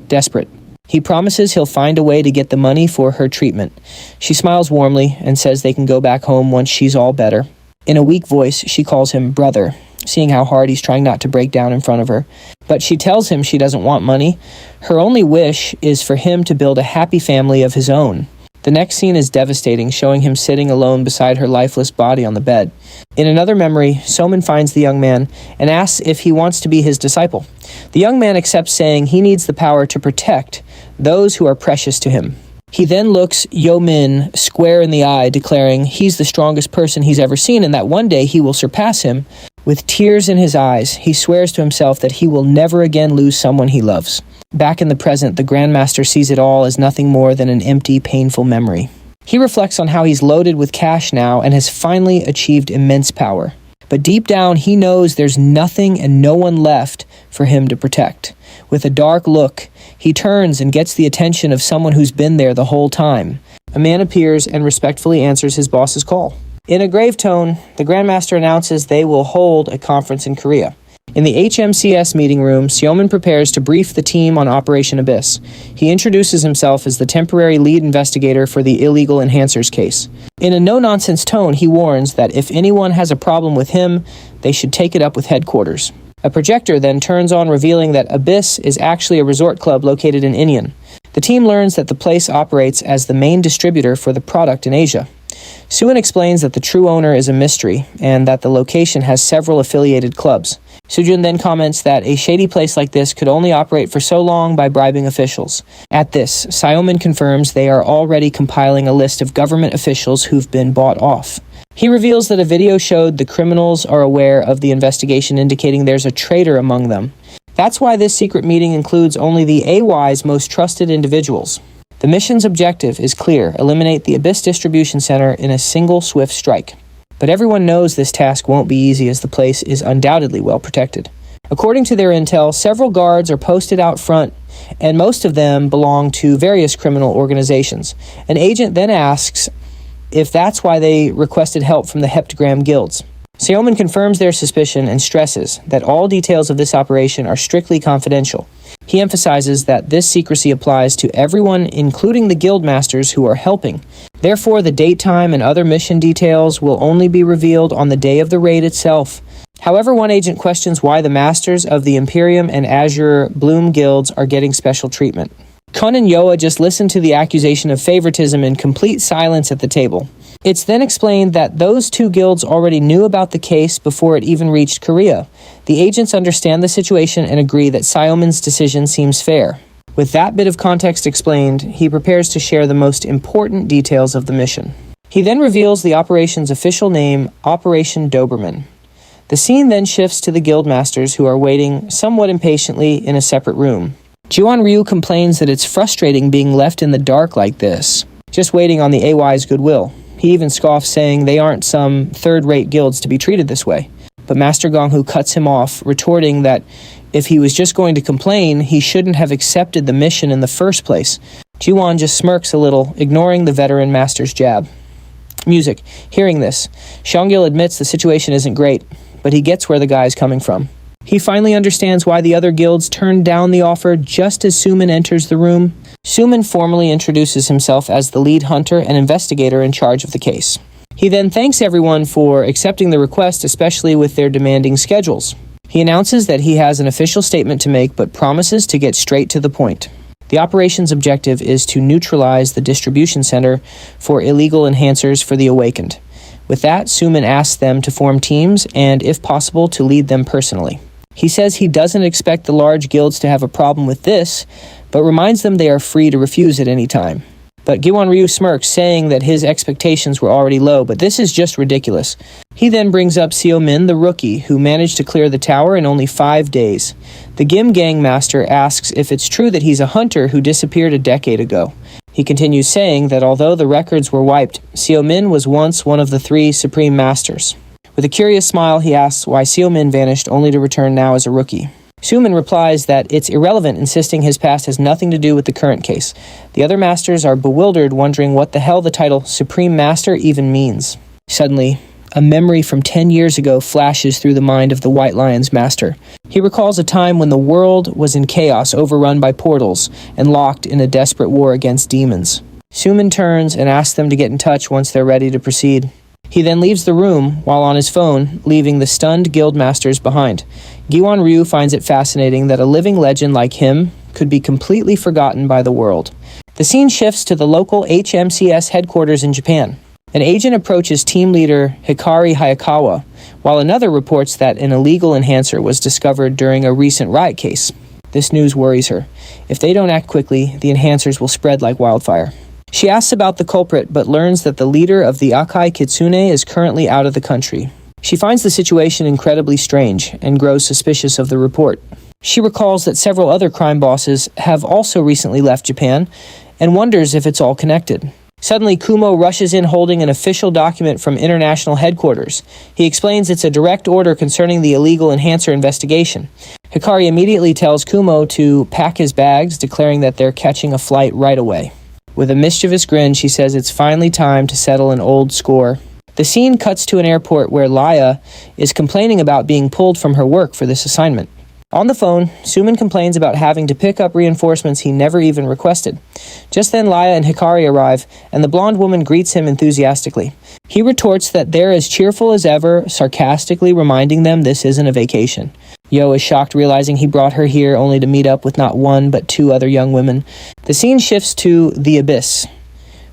Desperate. He promises he'll find a way to get the money for her treatment. She smiles warmly and says they can go back home once she's all better. In a weak voice, she calls him brother, seeing how hard he's trying not to break down in front of her. But she tells him she doesn't want money. Her only wish is for him to build a happy family of his own. The next scene is devastating, showing him sitting alone beside her lifeless body on the bed. In another memory, Sumin finds the young man and asks if he wants to be his disciple. The young man accepts, saying he needs the power to protect those who are precious to him. He then looks Yo-min square in the eye, declaring he's the strongest person he's ever seen and that one day he will surpass him. With tears in his eyes, he swears to himself that he will never again lose someone he loves. Back in the present, the Grandmaster sees it all as nothing more than an empty, painful memory. He reflects on how he's loaded with cash now and has finally achieved immense power. But deep down, he knows there's nothing and no one left for him to protect. With a dark look, he turns and gets the attention of someone who's been there the whole time. A man appears and respectfully answers his boss's call. In a grave tone, the Grandmaster announces they will hold a conference in Korea. In the HMCS meeting room, Sumin prepares to brief the team on Operation Abyss. He introduces himself as the temporary lead investigator for the illegal enhancers case. In a no-nonsense tone, he warns that if anyone has a problem with him, they should take it up with headquarters. A projector then turns on, revealing that Abyss is actually a resort club located in Incheon. The team learns that the place operates as the main distributor for the product in Asia. Suin explains that the true owner is a mystery, and that the location has several affiliated clubs. Sujun then comments that a shady place like this could only operate for so long by bribing officials. At this, Sumin confirms they are already compiling a list of government officials who've been bought off. He reveals that a video showed the criminals are aware of the investigation, indicating there's a traitor among them. That's why this secret meeting includes only the AY's most trusted individuals. The mission's objective is clear: eliminate the Abyss Distribution Center in a single swift strike. But everyone knows this task won't be easy, as the place is undoubtedly well protected. According to their intel, several guards are posted out front, and most of them belong to various criminal organizations. An agent then asks if that's why they requested help from the heptagram guilds. Sumin confirms their suspicion and stresses that all details of this operation are strictly confidential. He emphasizes that this secrecy applies to everyone, including the guild masters who are helping. Therefore, the date, time, and other mission details will only be revealed on the day of the raid itself. However, one agent questions why the masters of the Imperium and Azure Bloom guilds are getting special treatment. Kun and Yoa just listen to the accusation of favoritism in complete silence at the table. It's then explained that those two guilds already knew about the case before it even reached Korea. The agents understand the situation and agree that Sumin's decision seems fair. With that bit of context explained, he prepares to share the most important details of the mission. He then reveals the operation's official name, Operation Doberman. The scene then shifts to the guildmasters, who are waiting somewhat impatiently in a separate room. Jiwon Ryu complains that it's frustrating being left in the dark like this, just waiting on the AY's goodwill. He even scoffs, saying they aren't some third-rate guilds to be treated this way. But Master Gonghu cuts him off, retorting that if he was just going to complain, he shouldn't have accepted the mission in the first place. Jiwon just smirks a little, ignoring the veteran master's jab. Music. Hearing this, Shonggil admits the situation isn't great, but he gets where the guy is coming from. He finally understands why the other guilds turned down the offer just as Sumin enters the room. Sumin formally introduces himself as the lead hunter and investigator in charge of the case. He then thanks everyone for accepting the request, especially with their demanding schedules. He announces that he has an official statement to make, but promises to get straight to the point. The operation's objective is to neutralize the distribution center for illegal enhancers for the Awakened. With that, Sumin asks them to form teams and, if possible, to lead them personally. He says he doesn't expect the large guilds to have a problem with this, but reminds them they are free to refuse at any time. But Giwon Ryu smirks, saying that his expectations were already low, but this is just ridiculous. He then brings up Sumin, the rookie, who managed to clear the tower in only 5 days. The Gim Gang Master asks if it's true that he's a hunter who disappeared a decade ago. He continues, saying that although the records were wiped, Sumin was once one of the 3 Supreme Masters. With a curious smile, he asks why Sumin vanished only to return now as a rookie. Sumin replies that it's irrelevant, insisting his past has nothing to do with the current case. The other masters are bewildered, wondering what the hell the title Supreme Master even means. Suddenly, a memory from 10 years ago flashes through the mind of the White Lion's master. He recalls a time when the world was in chaos, overrun by portals, and locked in a desperate war against demons. Sumin turns and asks them to get in touch once they're ready to proceed. He then leaves the room while on his phone, leaving the stunned guildmasters behind. Giwon Ryu finds it fascinating that a living legend like him could be completely forgotten by the world. The scene shifts to the local HMCS headquarters in Japan. An agent approaches team leader Hikari Hayakawa, while another reports that an illegal enhancer was discovered during a recent riot case. This news worries her. If they don't act quickly, the enhancers will spread like wildfire. She asks about the culprit, but learns that the leader of the Akai Kitsune is currently out of the country. She finds the situation incredibly strange and grows suspicious of the report. She recalls that several other crime bosses have also recently left Japan and wonders if it's all connected. Suddenly, Kumo rushes in holding an official document from international headquarters. He explains it's a direct order concerning the illegal enhancer investigation. Hikari immediately tells Kumo to pack his bags, declaring that they're catching a flight right away. With a mischievous grin, she says it's finally time to settle an old score. The scene cuts to an airport where Laya is complaining about being pulled from her work for this assignment. On the phone, Sumin complains about having to pick up reinforcements he never even requested. Just then, Laya and Hikari arrive, and the blonde woman greets him enthusiastically. He retorts that they're as cheerful as ever, sarcastically reminding them this isn't a vacation. Yo is shocked, realizing he brought her here only to meet up with not one but two other young women. The scene shifts to the Abyss,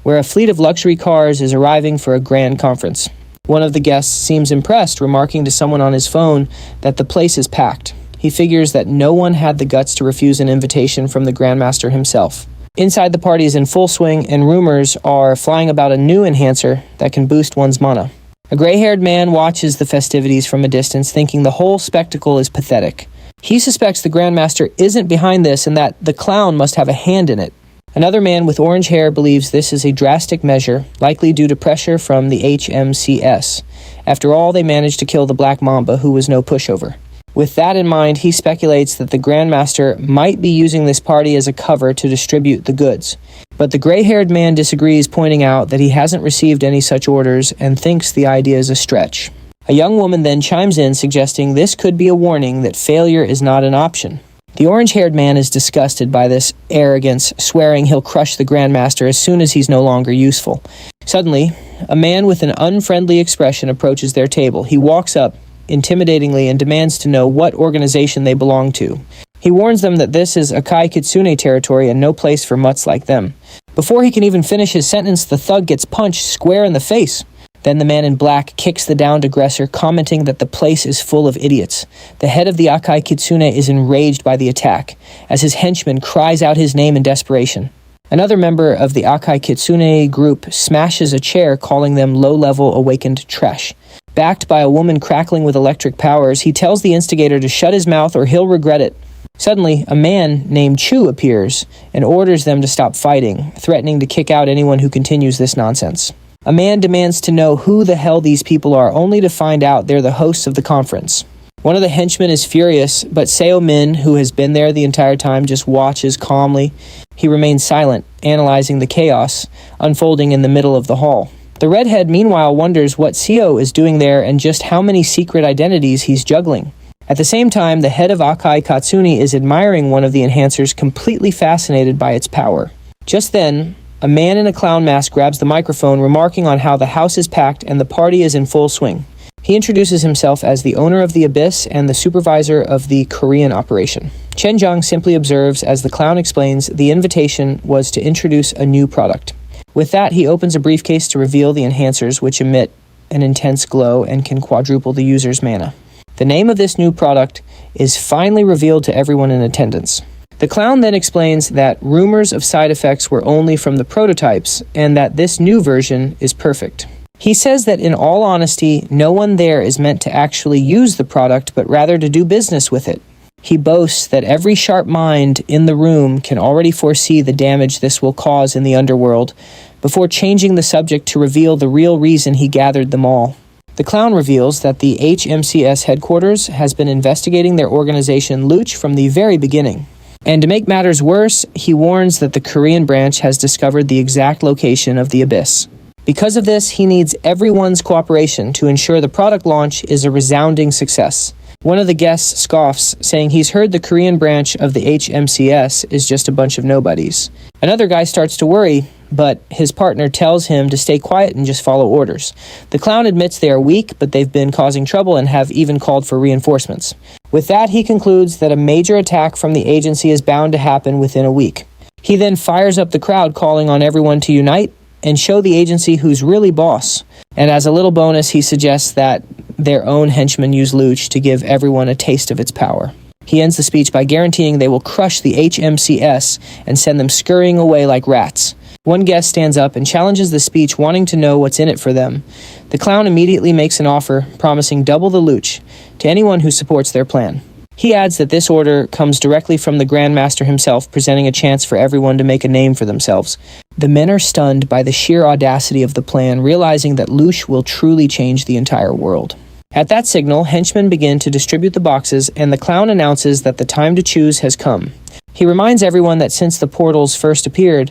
where a fleet of luxury cars is arriving for a grand conference. One of the guests seems impressed, remarking to someone on his phone that the place is packed. He figures that no one had the guts to refuse an invitation from the Grandmaster himself. Inside, the party is in full swing, and rumors are flying about a new enhancer that can boost one's mana. A gray-haired man watches the festivities from a distance, thinking the whole spectacle is pathetic. He suspects the Grandmaster isn't behind this and that the clown must have a hand in it. Another man with orange hair believes this is a drastic measure, likely due to pressure from the HMCS. After all, they managed to kill the Black Mamba, who was no pushover. With that in mind, he speculates that the Grandmaster might be using this party as a cover to distribute the goods. But the gray-haired man disagrees, pointing out that he hasn't received any such orders and thinks the idea is a stretch. A young woman then chimes in, suggesting this could be a warning that failure is not an option. The orange-haired man is disgusted by this arrogance, swearing he'll crush the Grandmaster as soon as he's no longer useful. Suddenly, a man with an unfriendly expression approaches their table. He walks up intimidatingly and demands to know what organization they belong to. He warns them that this is Akai Kitsune territory and no place for mutts like them. Before he can even finish his sentence, the thug gets punched square in the face. Then the man in black kicks the downed aggressor, commenting that the place is full of idiots. The head of the Akai Kitsune is enraged by the attack, as his henchman cries out his name in desperation. Another member of the Akai Kitsune group smashes a chair, calling them low-level awakened trash. Backed by a woman crackling with electric powers, he tells the instigator to shut his mouth or he'll regret it. Suddenly, a man named Chu appears and orders them to stop fighting, threatening to kick out anyone who continues this nonsense. A man demands to know who the hell these people are, only to find out they're the hosts of the conference. One of the henchmen is furious, but Seo Min, who has been there the entire time, just watches calmly. He remains silent, analyzing the chaos unfolding in the middle of the hall. The redhead, meanwhile, wonders what Seo is doing there and just how many secret identities he's juggling. At the same time, the head of Akai Katsuni is admiring one of the enhancers, completely fascinated by its power. Just then, a man in a clown mask grabs the microphone, remarking on how the house is packed and the party is in full swing. He introduces himself as the owner of the Abyss and the supervisor of the Korean operation. Chen Zhang simply observes as the clown explains the invitation was to introduce a new product. With that, he opens a briefcase to reveal the enhancers, which emit an intense glow and can quadruple the user's mana. The name of this new product is finally revealed to everyone in attendance. The clown then explains that rumors of side effects were only from the prototypes and that this new version is perfect. He says that in all honesty, no one there is meant to actually use the product, but rather to do business with it. He boasts that every sharp mind in the room can already foresee the damage this will cause in the underworld, before changing the subject to reveal the real reason he gathered them all. The clown reveals that the HMCS headquarters has been investigating their organization Luch from the very beginning. And to make matters worse, he warns that the Korean branch has discovered the exact location of the Abyss. Because of this, he needs everyone's cooperation to ensure the product launch is a resounding success. One of the guests scoffs, saying he's heard the Korean branch of the HMCS is just a bunch of nobodies. Another guy starts to worry, but his partner tells him to stay quiet and just follow orders. The clown admits they are weak, but they've been causing trouble and have even called for reinforcements. With that, he concludes that a major attack from the agency is bound to happen within a week. He then fires up the crowd, calling on everyone to unite and show the agency who's really boss. And as a little bonus, he suggests that their own henchmen use Luch to give everyone a taste of its power. He ends the speech by guaranteeing they will crush the HMCS and send them scurrying away like rats. One guest stands up and challenges the speech, wanting to know what's in it for them. The clown immediately makes an offer, promising double the loot to anyone who supports their plan. He adds that this order comes directly from the Grandmaster himself, presenting a chance for everyone to make a name for themselves. The men are stunned by the sheer audacity of the plan, realizing that Lush will truly change the entire world. At that signal, henchmen begin to distribute the boxes, and the clown announces that the time to choose has come. He reminds everyone that since the portals first appeared,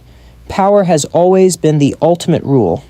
power has always been the ultimate rule.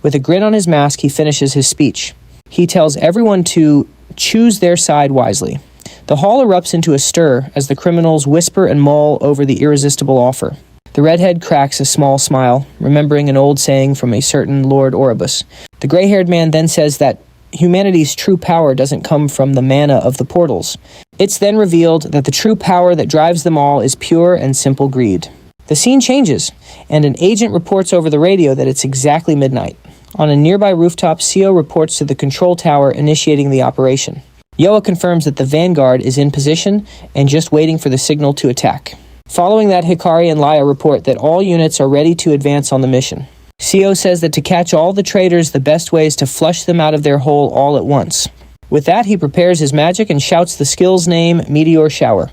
With a grin on his mask, he finishes his speech. He tells everyone to choose their side wisely. The hall erupts into a stir as the criminals whisper and mull over the irresistible offer. The redhead cracks a small smile, remembering an old saying from a certain Lord Oribus. The gray-haired man then says that humanity's true power doesn't come from the mana of the portals. It's then revealed that the true power that drives them all is pure and simple greed. The scene changes, and an agent reports over the radio that it's exactly midnight. On a nearby rooftop, Seo reports to the control tower, initiating the operation. Yoa confirms that the vanguard is in position and just waiting for the signal to attack. Following that, Hikari and Laya report that all units are ready to advance on the mission. Seo says that to catch all the traitors, the best way is to flush them out of their hole all at once. With that, he prepares his magic and shouts the skill's name, Meteor Shower.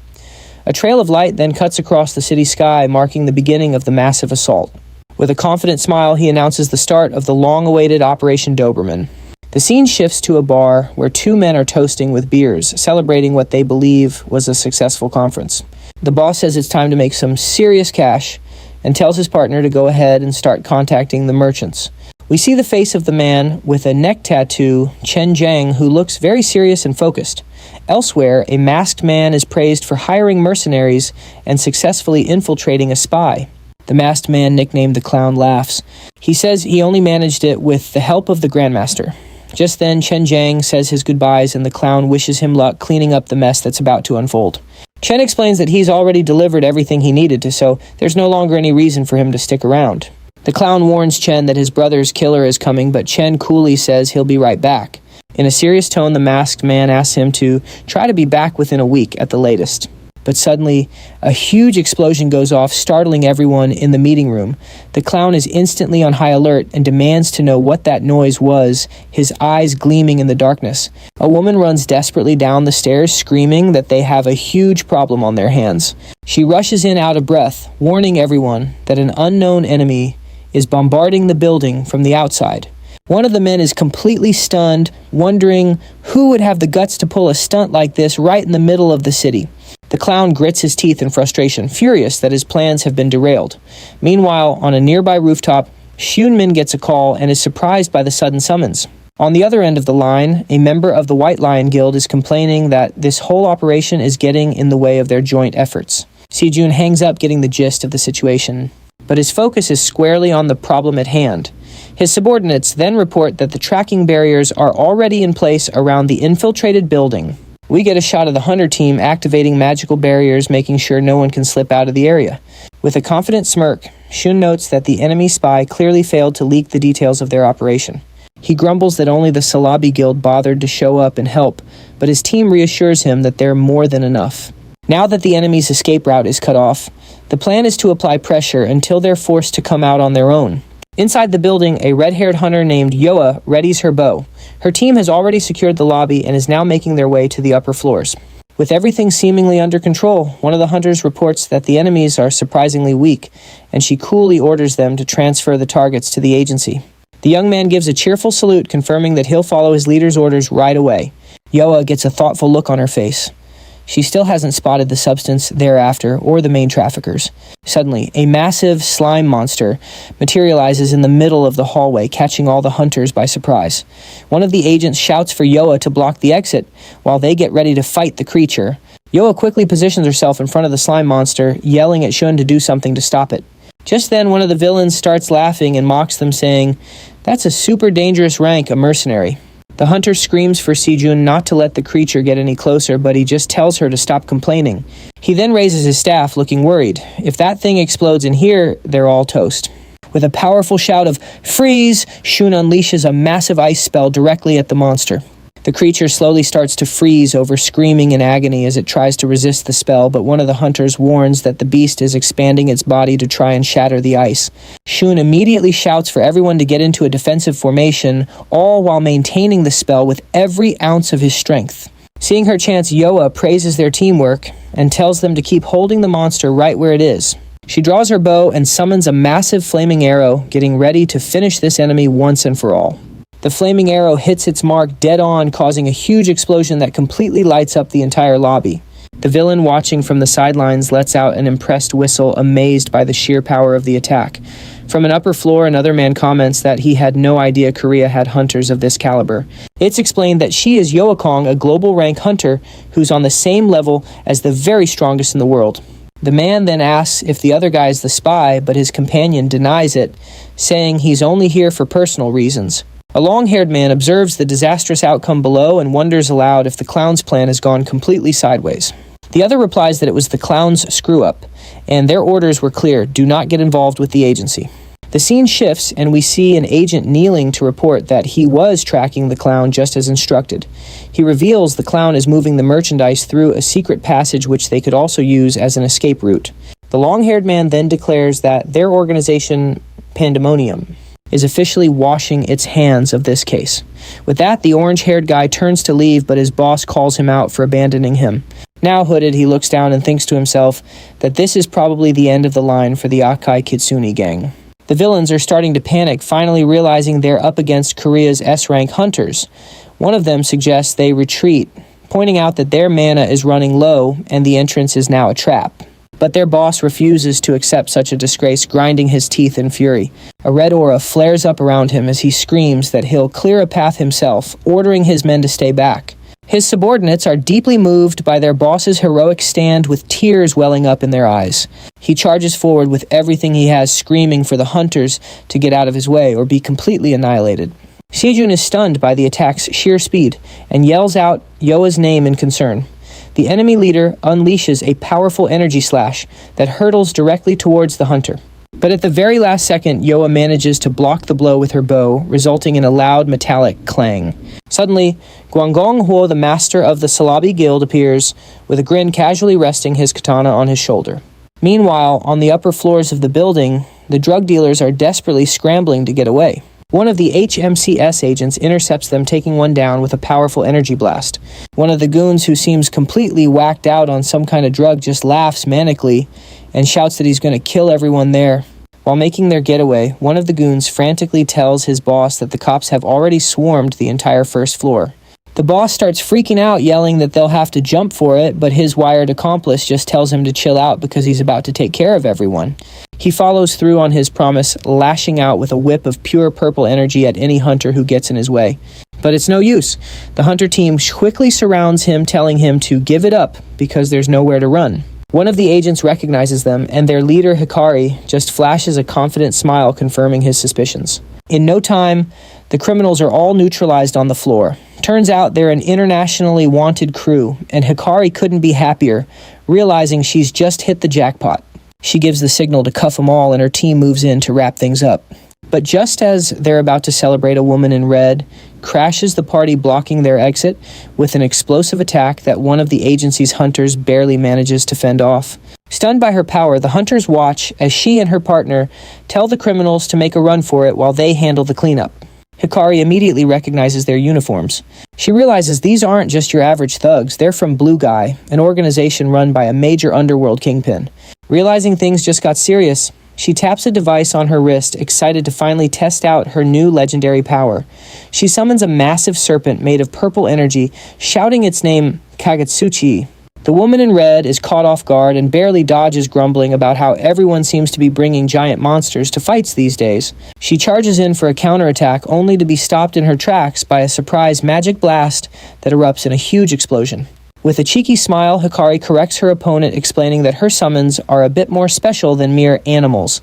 A trail of light then cuts across the city sky, marking the beginning of the massive assault. With a confident smile, he announces the start of the long-awaited Operation Doberman. The scene shifts to a bar where two men are toasting with beers, celebrating what they believe was a successful conference. The boss says it's time to make some serious cash and tells his partner to go ahead and start contacting the merchants. We see the face of the man with a neck tattoo, Chen Jiang, who looks very serious and focused. Elsewhere, a masked man is praised for hiring mercenaries and successfully infiltrating a spy. The masked man, nicknamed the Clown, laughs. He says he only managed it with the help of the Grandmaster. Just then, Chen Jiang says his goodbyes and the Clown wishes him luck cleaning up the mess that's about to unfold. Chen explains that he's already delivered everything he needed to, so there's no longer any reason for him to stick around. The Clown warns Chen that his brother's killer is coming, but Chen coolly says he'll be right back. In a serious tone, the masked man asks him to try to be back within a week at the latest. But suddenly, a huge explosion goes off, startling everyone in the meeting room. The Clown is instantly on high alert and demands to know what that noise was, his eyes gleaming in the darkness. A woman runs desperately down the stairs, screaming that they have a huge problem on their hands. She rushes in out of breath, warning everyone that an unknown enemy is bombarding the building from the outside. One of the men is completely stunned, wondering who would have the guts to pull a stunt like this right in the middle of the city. The Clown grits his teeth in frustration, furious that his plans have been derailed. Meanwhile, on a nearby rooftop, Sumin gets a call and is surprised by the sudden summons. On the other end of the line, a member of the White Lion Guild is complaining that this whole operation is getting in the way of their joint efforts. Sejun hangs up, getting the gist of the situation, but his focus is squarely on the problem at hand. His subordinates then report that the tracking barriers are already in place around the infiltrated building. We get a shot of the hunter team activating magical barriers, making sure no one can slip out of the area. With a confident smirk, Shun notes that the enemy spy clearly failed to leak the details of their operation. He grumbles that only the Salabi Guild bothered to show up and help, but his team reassures him that they're more than enough. Now that the enemy's escape route is cut off, the plan is to apply pressure until they're forced to come out on their own. Inside the building, a red-haired hunter named Yoa readies her bow. Her team has already secured the lobby and is now making their way to the upper floors. With everything seemingly under control, one of the hunters reports that the enemies are surprisingly weak, and she coolly orders them to transfer the targets to the agency. The young man gives a cheerful salute, confirming that he'll follow his leader's orders right away. Yoa gets a thoughtful look on her face. She still hasn't spotted the substance thereafter or the main traffickers. Suddenly, a massive slime monster materializes in the middle of the hallway, catching all the hunters by surprise. One of the agents shouts for Yoa to block the exit while they get ready to fight the creature. Yoa quickly positions herself in front of the slime monster, yelling at Shun to do something to stop it. Just then, one of the villains starts laughing and mocks them, saying, "That's a super dangerous rank, a mercenary." The hunter screams for Sejun not to let the creature get any closer, but he just tells her to stop complaining. He then raises his staff, looking worried. If that thing explodes in here, they're all toast. With a powerful shout of "Freeze!" Shun unleashes a massive ice spell directly at the monster. The creature slowly starts to freeze over, screaming in agony as it tries to resist the spell, but one of the hunters warns that the beast is expanding its body to try and shatter the ice. Shun immediately shouts for everyone to get into a defensive formation, all while maintaining the spell with every ounce of his strength. Seeing her chance, Yoa praises their teamwork and tells them to keep holding the monster right where it is. She draws her bow and summons a massive flaming arrow, getting ready to finish this enemy once and for all. The flaming arrow hits its mark dead on, causing a huge explosion that completely lights up the entire lobby. The villain, watching from the sidelines, lets out an impressed whistle, amazed by the sheer power of the attack. From an upper floor, another man comments that he had no idea Korea had hunters of this caliber. It's explained that she is Yoakong, a global rank hunter who's on the same level as the very strongest in the world. The man then asks if the other guy is the spy, but his companion denies it, saying he's only here for personal reasons. A long-haired man observes the disastrous outcome below and wonders aloud if the clown's plan has gone completely sideways. The other replies that it was the clown's screw-up, and their orders were clear: do not get involved with the agency. The scene shifts, and we see an agent kneeling to report that he was tracking the clown just as instructed. He reveals the clown is moving the merchandise through a secret passage which they could also use as an escape route. The long-haired man then declares that their organization, Pandemonium, is officially washing its hands of this case. With that, the orange-haired guy turns to leave, but his boss calls him out for abandoning him. Now hooded, he looks down and thinks to himself that this is probably the end of the line for the Akai Kitsune gang. The villains are starting to panic, finally realizing they're up against Korea's S-rank hunters. One of them suggests they retreat, pointing out that their mana is running low and the entrance is now a trap. But their boss refuses to accept such a disgrace, grinding his teeth in fury. A red aura flares up around him as he screams that he'll clear a path himself, ordering his men to stay back. His subordinates are deeply moved by their boss's heroic stand, with tears welling up in their eyes. He charges forward with everything he has, screaming for the hunters to get out of his way or be completely annihilated. Sejun is stunned by the attack's sheer speed and yells out Yoa's name in concern. The enemy leader unleashes a powerful energy slash that hurtles directly towards the hunter. But at the very last second, Yoa manages to block the blow with her bow, resulting in a loud metallic clang. Suddenly, Guangong Huo, the master of the Salabi Guild, appears, with a grin casually resting his katana on his shoulder. Meanwhile, on the upper floors of the building, the drug dealers are desperately scrambling to get away. One of the HMCS agents intercepts them, taking one down with a powerful energy blast. One of the goons, who seems completely whacked out on some kind of drug, just laughs manically and shouts that he's going to kill everyone there. While making their getaway, one of the goons frantically tells his boss that the cops have already swarmed the entire first floor. The boss starts freaking out, yelling that they'll have to jump for it, but his wired accomplice just tells him to chill out because he's about to take care of everyone. He follows through on his promise, lashing out with a whip of pure purple energy at any hunter who gets in his way. But it's no use. The hunter team quickly surrounds him, telling him to give it up because there's nowhere to run. One of the agents recognizes them, and their leader, Hikari, just flashes a confident smile, confirming his suspicions. In no time, the criminals are all neutralized on the floor. Turns out they're an internationally wanted crew, and Hikari couldn't be happier, realizing she's just hit the jackpot. She gives the signal to cuff them all, and her team moves in to wrap things up. But just as they're about to celebrate, a woman in red crashes the party, blocking their exit with an explosive attack that one of the agency's hunters barely manages to fend off. Stunned by her power, the hunters watch as she and her partner tell the criminals to make a run for it while they handle the cleanup. Hikari immediately recognizes their uniforms. She realizes these aren't just your average thugs, they're from Blue Guy, an organization run by a major underworld kingpin. Realizing things just got serious, she taps a device on her wrist, excited to finally test out her new legendary power. She summons a massive serpent made of purple energy, shouting its name, Kagetsuchi. The woman in red is caught off guard and barely dodges, grumbling about how everyone seems to be bringing giant monsters to fights these days. She charges in for a counterattack, only to be stopped in her tracks by a surprise magic blast that erupts in a huge explosion. With a cheeky smile, Hikari corrects her opponent, explaining that her summons are a bit more special than mere animals.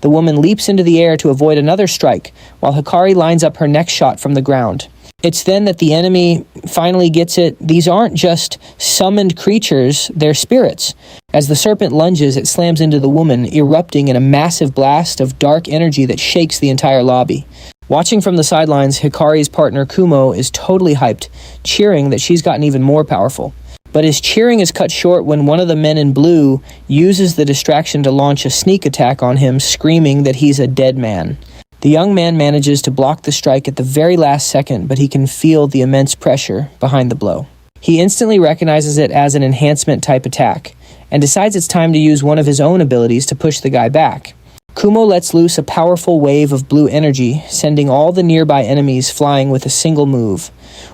The woman leaps into the air to avoid another strike, while Hikari lines up her next shot from the ground. It's then that the enemy finally gets it. These aren't just summoned creatures, they're spirits. As the serpent lunges, it slams into the woman, erupting in a massive blast of dark energy that shakes the entire lobby. Watching from the sidelines, Hikari's partner Kumo is totally hyped, cheering that she's gotten even more powerful. But his cheering is cut short when one of the men in blue uses the distraction to launch a sneak attack on him, screaming that he's a dead man. The young man manages to block the strike at the very last second, but he can feel the immense pressure behind the blow. He instantly recognizes it as an enhancement type attack, and decides it's time to use one of his own abilities to push the guy back. Kumo lets loose a powerful wave of blue energy, sending all the nearby enemies flying with a single move.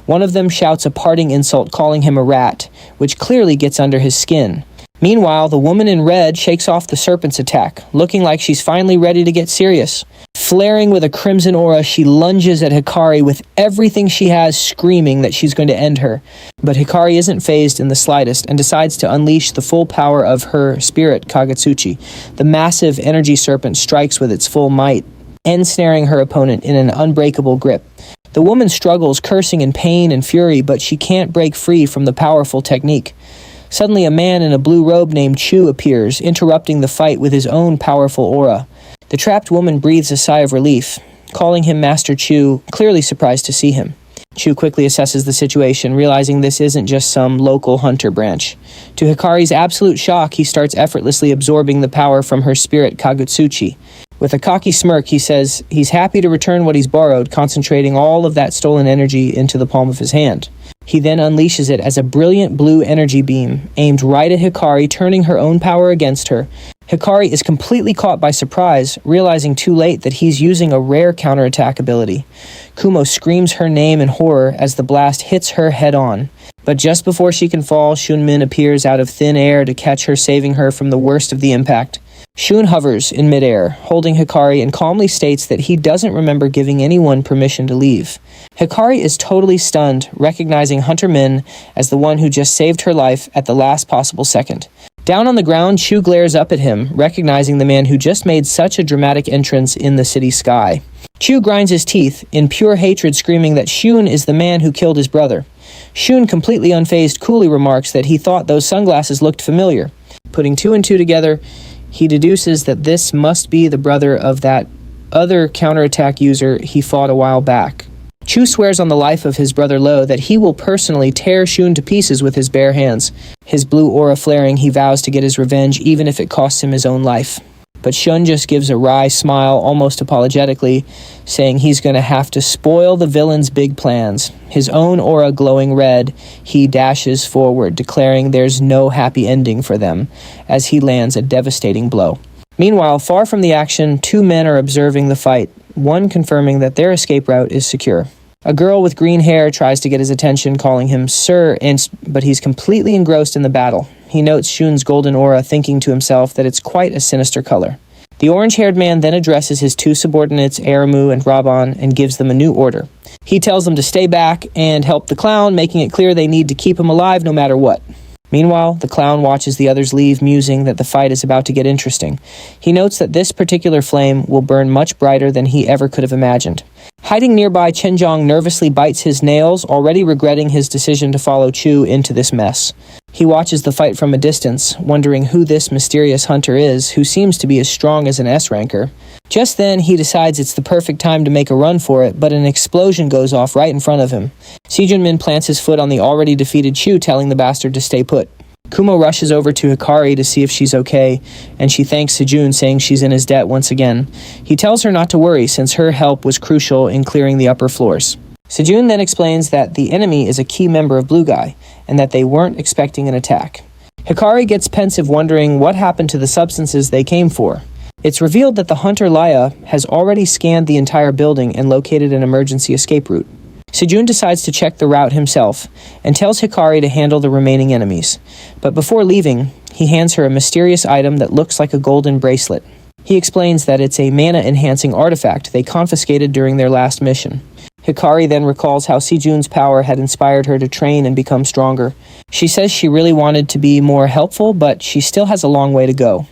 One of them shouts a parting insult calling him a rat, which clearly gets under his skin. Meanwhile, the woman in red shakes off the serpent's attack, looking like she's finally ready to get serious. Flaring with a crimson aura, she lunges at Hikari with everything she has, screaming that she's going to end her. But Hikari isn't fazed in the slightest and decides to unleash the full power of her spirit Kagetsuchi. The massive energy serpent strikes with its full might, ensnaring her opponent in an unbreakable grip. The woman struggles, cursing in pain and fury, but she can't break free from the powerful technique. Suddenly, a man in a blue robe named Chu appears, interrupting the fight with his own powerful aura. The trapped woman breathes a sigh of relief, calling him Master Chu, clearly surprised to see him. Chu quickly assesses the situation, realizing this isn't just some local hunter branch. To Hikari's absolute shock, he starts effortlessly absorbing the power from her spirit Kagetsuchi. With a cocky smirk, he says he's happy to return what he's borrowed, concentrating all of that stolen energy into the palm of his hand. He then unleashes it as a brilliant blue energy beam, aimed right at Hikari, turning her own power against her. Hikari is completely caught by surprise, realizing too late that he's using a rare counterattack ability. Kumo screams her name in horror as the blast hits her head-on. But just before she can fall, Sumin appears out of thin air to catch her, saving her from the worst of the impact. Shun hovers in midair, holding Hikari, and calmly states that he doesn't remember giving anyone permission to leave. Hikari is totally stunned, recognizing Hunter Min as the one who just saved her life at the last possible second. Down on the ground, Chu glares up at him, recognizing the man who just made such a dramatic entrance in the city sky. Chu grinds his teeth, in pure hatred, screaming that Shun is the man who killed his brother. Shun, completely unfazed, coolly remarks that he thought those sunglasses looked familiar. Putting two and two together, he deduces that this must be the brother of that other counterattack user he fought a while back. Chu swears on the life of his brother Lo that he will personally tear Shun to pieces with his bare hands. His blue aura flaring, he vows to get his revenge even if it costs him his own life. But Shun just gives a wry smile, almost apologetically, saying he's going to have to spoil the villain's big plans. His own aura glowing red, he dashes forward, declaring there's no happy ending for them, as he lands a devastating blow. Meanwhile, far from the action, two men are observing the fight, one confirming that their escape route is secure. A girl with green hair tries to get his attention, calling him Sir, but he's completely engrossed in the battle. He notes Shun's golden aura, thinking to himself that it's quite a sinister color. The orange-haired man then addresses his two subordinates, Aramu and Raban, and gives them a new order. He tells them to stay back and help the clown, making it clear they need to keep him alive no matter what. Meanwhile, the clown watches the others leave, musing that the fight is about to get interesting. He notes that this particular flame will burn much brighter than he ever could have imagined. Hiding nearby, Chenjong nervously bites his nails, already regretting his decision to follow Chu into this mess. He watches the fight from a distance, wondering who this mysterious hunter is, who seems to be as strong as an S-ranker. Just then, he decides it's the perfect time to make a run for it, but an explosion goes off right in front of him. Sejun-min plants his foot on the already defeated Chu, telling the bastard to stay put. Kumo rushes over to Hikari to see if she's okay, and she thanks Sejun, saying she's in his debt once again. He tells her not to worry, since her help was crucial in clearing the upper floors. Sejun then explains that the enemy is a key member of Blue Guy, and that they weren't expecting an attack. Hikari gets pensive, wondering what happened to the substances they came for. It's revealed that the hunter Laya has already scanned the entire building and located an emergency escape route. Sejun decides to check the route himself, and tells Hikari to handle the remaining enemies. But before leaving, he hands her a mysterious item that looks like a golden bracelet. He explains that it's a mana-enhancing artifact they confiscated during their last mission. Hikari then recalls how Sejun's power had inspired her to train and become stronger. She says she really wanted to be more helpful, but she still has a long way to go.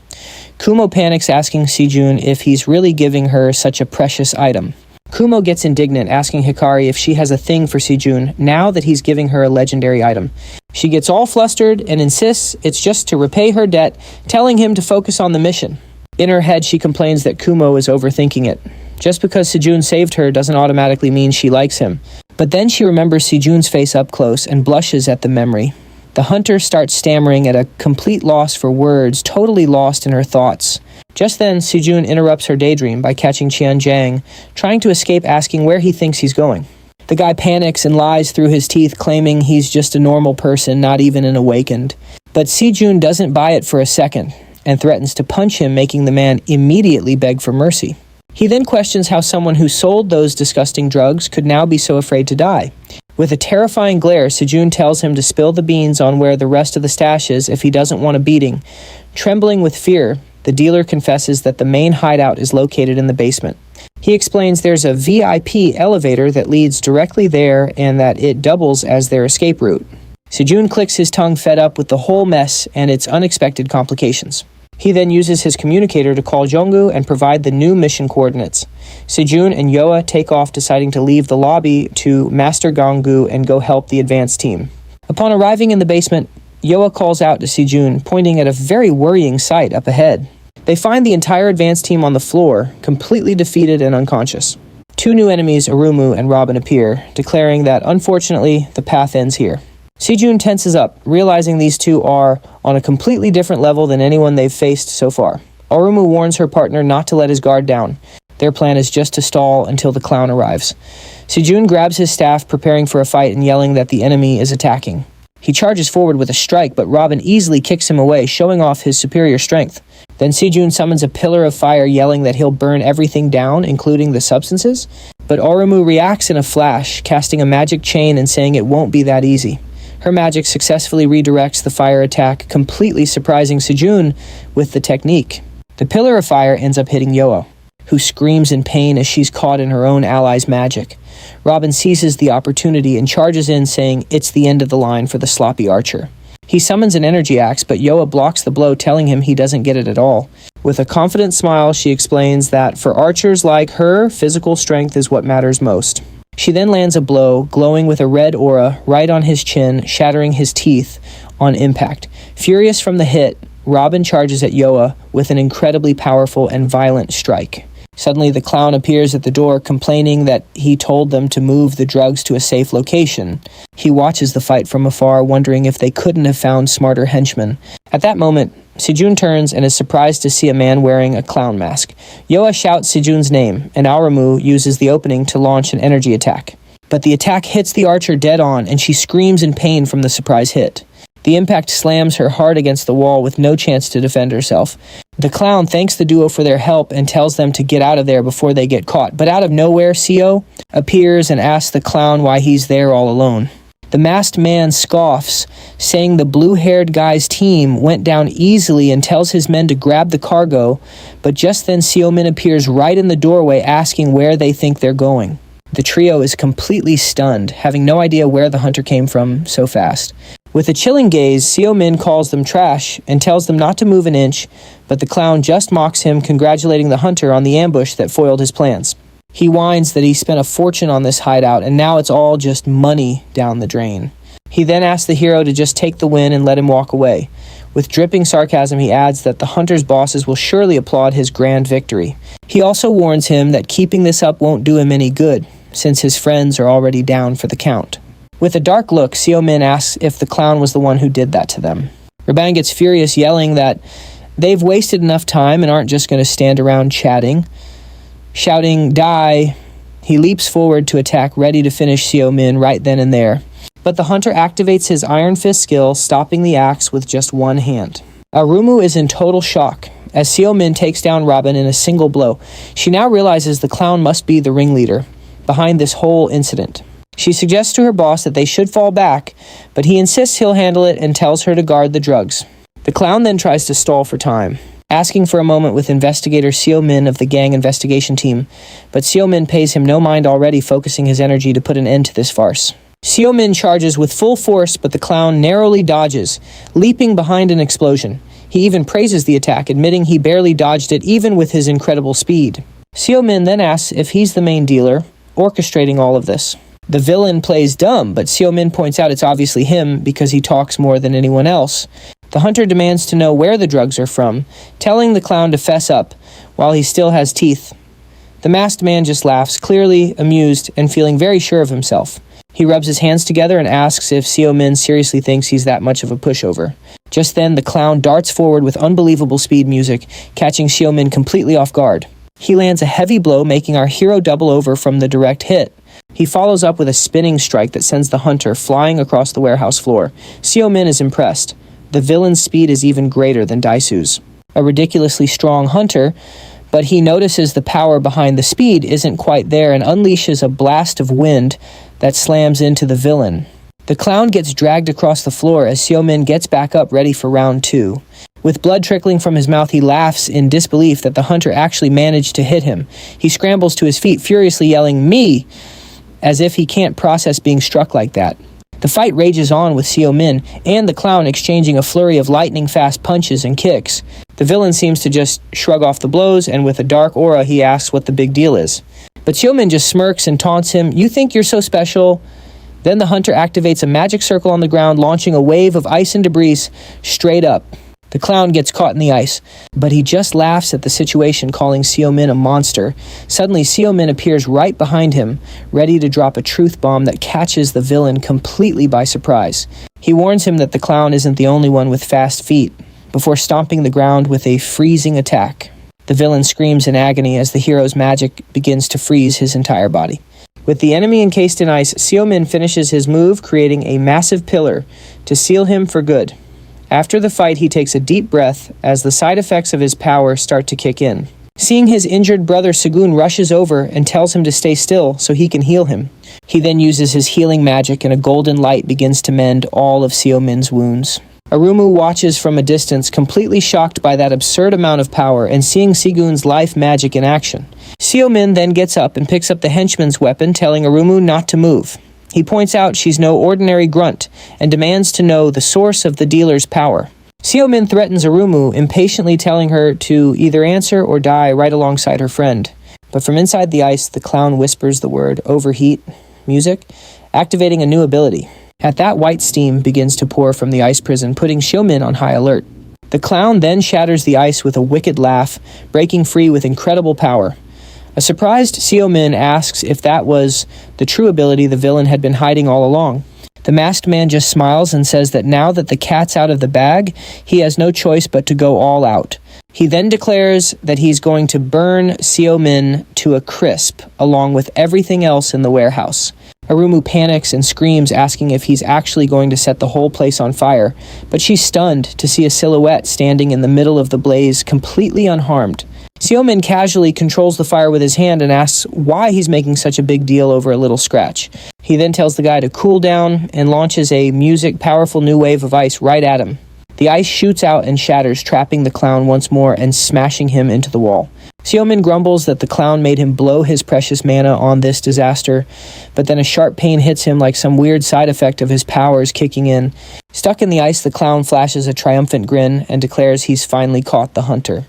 Kumo panics, asking Sejun if he's really giving her such a precious item. Kumo gets indignant, asking Hikari if she has a thing for Sejun now that he's giving her a legendary item. She gets all flustered and insists it's just to repay her debt, telling him to focus on the mission. In her head, she complains that Kumo is overthinking it. Just because Sejun saved her doesn't automatically mean she likes him. But then she remembers Sejun's face up close and blushes at the memory. The hunter starts stammering at a complete loss for words, totally lost in her thoughts. Just then, Sejun interrupts her daydream by catching Qianjiang, trying to escape asking where he thinks he's going. The guy panics and lies through his teeth, claiming he's just a normal person, not even an awakened. But Sejun doesn't buy it for a second, and threatens to punch him, making the man immediately beg for mercy. He then questions how someone who sold those disgusting drugs could now be so afraid to die. With a terrifying glare, Sejun tells him to spill the beans on where the rest of the stash is if he doesn't want a beating. Trembling with fear, the dealer confesses that the main hideout is located in the basement. He explains there's a VIP elevator that leads directly there and that it doubles as their escape route. Sejun clicks his tongue, fed up with the whole mess and its unexpected complications. He then uses his communicator to call Jonggu and provide the new mission coordinates. Sejun and Yoa take off, deciding to leave the lobby to Master Gonggu and go help the advance team. Upon arriving in the basement, Yoa calls out to Sejun, pointing at a very worrying sight up ahead. They find the entire advance team on the floor, completely defeated and unconscious. Two new enemies, Arumu and Robin, appear, declaring that unfortunately the path ends here. Sejun tenses up, realizing these two are on a completely different level than anyone they've faced so far. Arumu warns her partner not to let his guard down. Their plan is just to stall until the clown arrives. Sejun grabs his staff, preparing for a fight and yelling that the enemy is attacking. He charges forward with a strike, but Robin easily kicks him away, showing off his superior strength. Then Sejun summons a pillar of fire, yelling that he'll burn everything down, including the substances. But Arumu reacts in a flash, casting a magic chain and saying it won't be that easy. Her magic successfully redirects the fire attack, completely surprising Sejun with the technique. The pillar of fire ends up hitting Yoa, who screams in pain as she's caught in her own ally's magic. Robin seizes the opportunity and charges in, saying it's the end of the line for the sloppy archer. He summons an energy axe, but Yoa blocks the blow, telling him he doesn't get it at all. With a confident smile, she explains that for archers like her, physical strength is what matters most. She then lands a blow, glowing with a red aura, right on his chin, shattering his teeth on impact. Furious from the hit, Robin charges at Yoa with an incredibly powerful and violent strike. Suddenly, the clown appears at the door, complaining that he told them to move the drugs to a safe location. He watches the fight from afar, wondering if they couldn't have found smarter henchmen. At that moment, Sejun turns and is surprised to see a man wearing a clown mask. Yoa shouts Sejun's name, and Arumu uses the opening to launch an energy attack. But the attack hits the archer dead on, and she screams in pain from the surprise hit. The impact slams her hard against the wall with no chance to defend herself. The clown thanks the duo for their help and tells them to get out of there before they get caught. But out of nowhere, Seo appears and asks the clown why he's there all alone. The masked man scoffs, saying the blue-haired guy's team went down easily, and tells his men to grab the cargo, but just then Sumin appears right in the doorway, asking where they think they're going. The trio is completely stunned, having no idea where the hunter came from so fast. With a chilling gaze, Sumin calls them trash and tells them not to move an inch, but the clown just mocks him, congratulating the hunter on the ambush that foiled his plans. He whines that he spent a fortune on this hideout, and now it's all just money down the drain. He then asks the hero to just take the win and let him walk away. With dripping sarcasm, he adds that the hunter's bosses will surely applaud his grand victory. He also warns him that keeping this up won't do him any good, since his friends are already down for the count. With a dark look, Sumin asks if the clown was the one who did that to them. Raban gets furious, yelling that they've wasted enough time and aren't just going to stand around chatting. Shouting, "Die!" he leaps forward to attack, ready to finish Sumin right then and there. But the hunter activates his Iron Fist skill, stopping the axe with just one hand. Arumu is in total shock, as Sumin takes down Robin in a single blow. She now realizes the clown must be the ringleader behind this whole incident. She suggests to her boss that they should fall back, but he insists he'll handle it and tells her to guard the drugs. The clown then tries to stall for time, asking for a moment with investigator Sumin of the gang investigation team, but Sumin pays him no mind, already focusing his energy to put an end to this farce. Sumin charges with full force, but the clown narrowly dodges, leaping behind an explosion. He even praises the attack, admitting he barely dodged it even with his incredible speed. Sumin then asks if he's the main dealer, orchestrating all of this. The villain plays dumb, but Sumin points out it's obviously him because he talks more than anyone else. The hunter demands to know where the drugs are from, telling the clown to fess up while he still has teeth. The masked man just laughs, clearly amused and feeling very sure of himself. He rubs his hands together and asks if Sumin seriously thinks he's that much of a pushover. Just then, the clown darts forward with unbelievable speed music, catching Sumin completely off guard. He lands a heavy blow, making our hero double over from the direct hit. He follows up with a spinning strike that sends the hunter flying across the warehouse floor. Sumin is impressed. The villain's speed is even greater than Daisu's. A ridiculously strong hunter, but he notices the power behind the speed isn't quite there and unleashes a blast of wind that slams into the villain. The clown gets dragged across the floor as Sumin gets back up ready for round 2. With blood trickling from his mouth, he laughs in disbelief that the hunter actually managed to hit him. He scrambles to his feet, furiously yelling, "Me!" as if he can't process being struck like that. The fight rages on with Sumin and the clown exchanging a flurry of lightning-fast punches and kicks. The villain seems to just shrug off the blows, and with a dark aura, he asks what the big deal is. But Sumin just smirks and taunts him, "You think you're so special?" Then the hunter activates a magic circle on the ground, launching a wave of ice and debris straight up. The clown gets caught in the ice, but he just laughs at the situation, calling Sumin a monster. Suddenly, Sumin appears right behind him, ready to drop a truth bomb that catches the villain completely by surprise. He warns him that the clown isn't the only one with fast feet, before stomping the ground with a freezing attack. The villain screams in agony as the hero's magic begins to freeze his entire body. With the enemy encased in ice, Sumin finishes his move, creating a massive pillar to seal him for good. After the fight, he takes a deep breath as the side effects of his power start to kick in. Seeing his injured brother, Segun rushes over and tells him to stay still so he can heal him. He then uses his healing magic and a golden light begins to mend all of Sumin's wounds. Arumu watches from a distance, completely shocked by that absurd amount of power and seeing Segun's life magic in action. Sumin then gets up and picks up the henchman's weapon, telling Arumu not to move. He points out she's no ordinary grunt and demands to know the source of the dealer's power. Sumin threatens Arumu, impatiently telling her to either answer or die right alongside her friend. But from inside the ice, the clown whispers the word overheat music, activating a new ability. At that, white steam begins to pour from the ice prison, putting Sumin on high alert. The clown then shatters the ice with a wicked laugh, breaking free with incredible power. A surprised Sumin asks if that was the true ability the villain had been hiding all along. The masked man just smiles and says that now that the cat's out of the bag, he has no choice but to go all out. He then declares that he's going to burn Sumin to a crisp, along with everything else in the warehouse. Arumu panics and screams, asking if he's actually going to set the whole place on fire, but she's stunned to see a silhouette standing in the middle of the blaze, completely unharmed. Sumin casually controls the fire with his hand and asks why he's making such a big deal over a little scratch. He then tells the guy to cool down and launches a powerful new wave of ice right at him. The ice shoots out and shatters, trapping the clown once more and smashing him into the wall. Sumin grumbles that the clown made him blow his precious mana on this disaster, but then a sharp pain hits him like some weird side effect of his powers kicking in. Stuck in the ice, the clown flashes a triumphant grin and declares he's finally caught the hunter.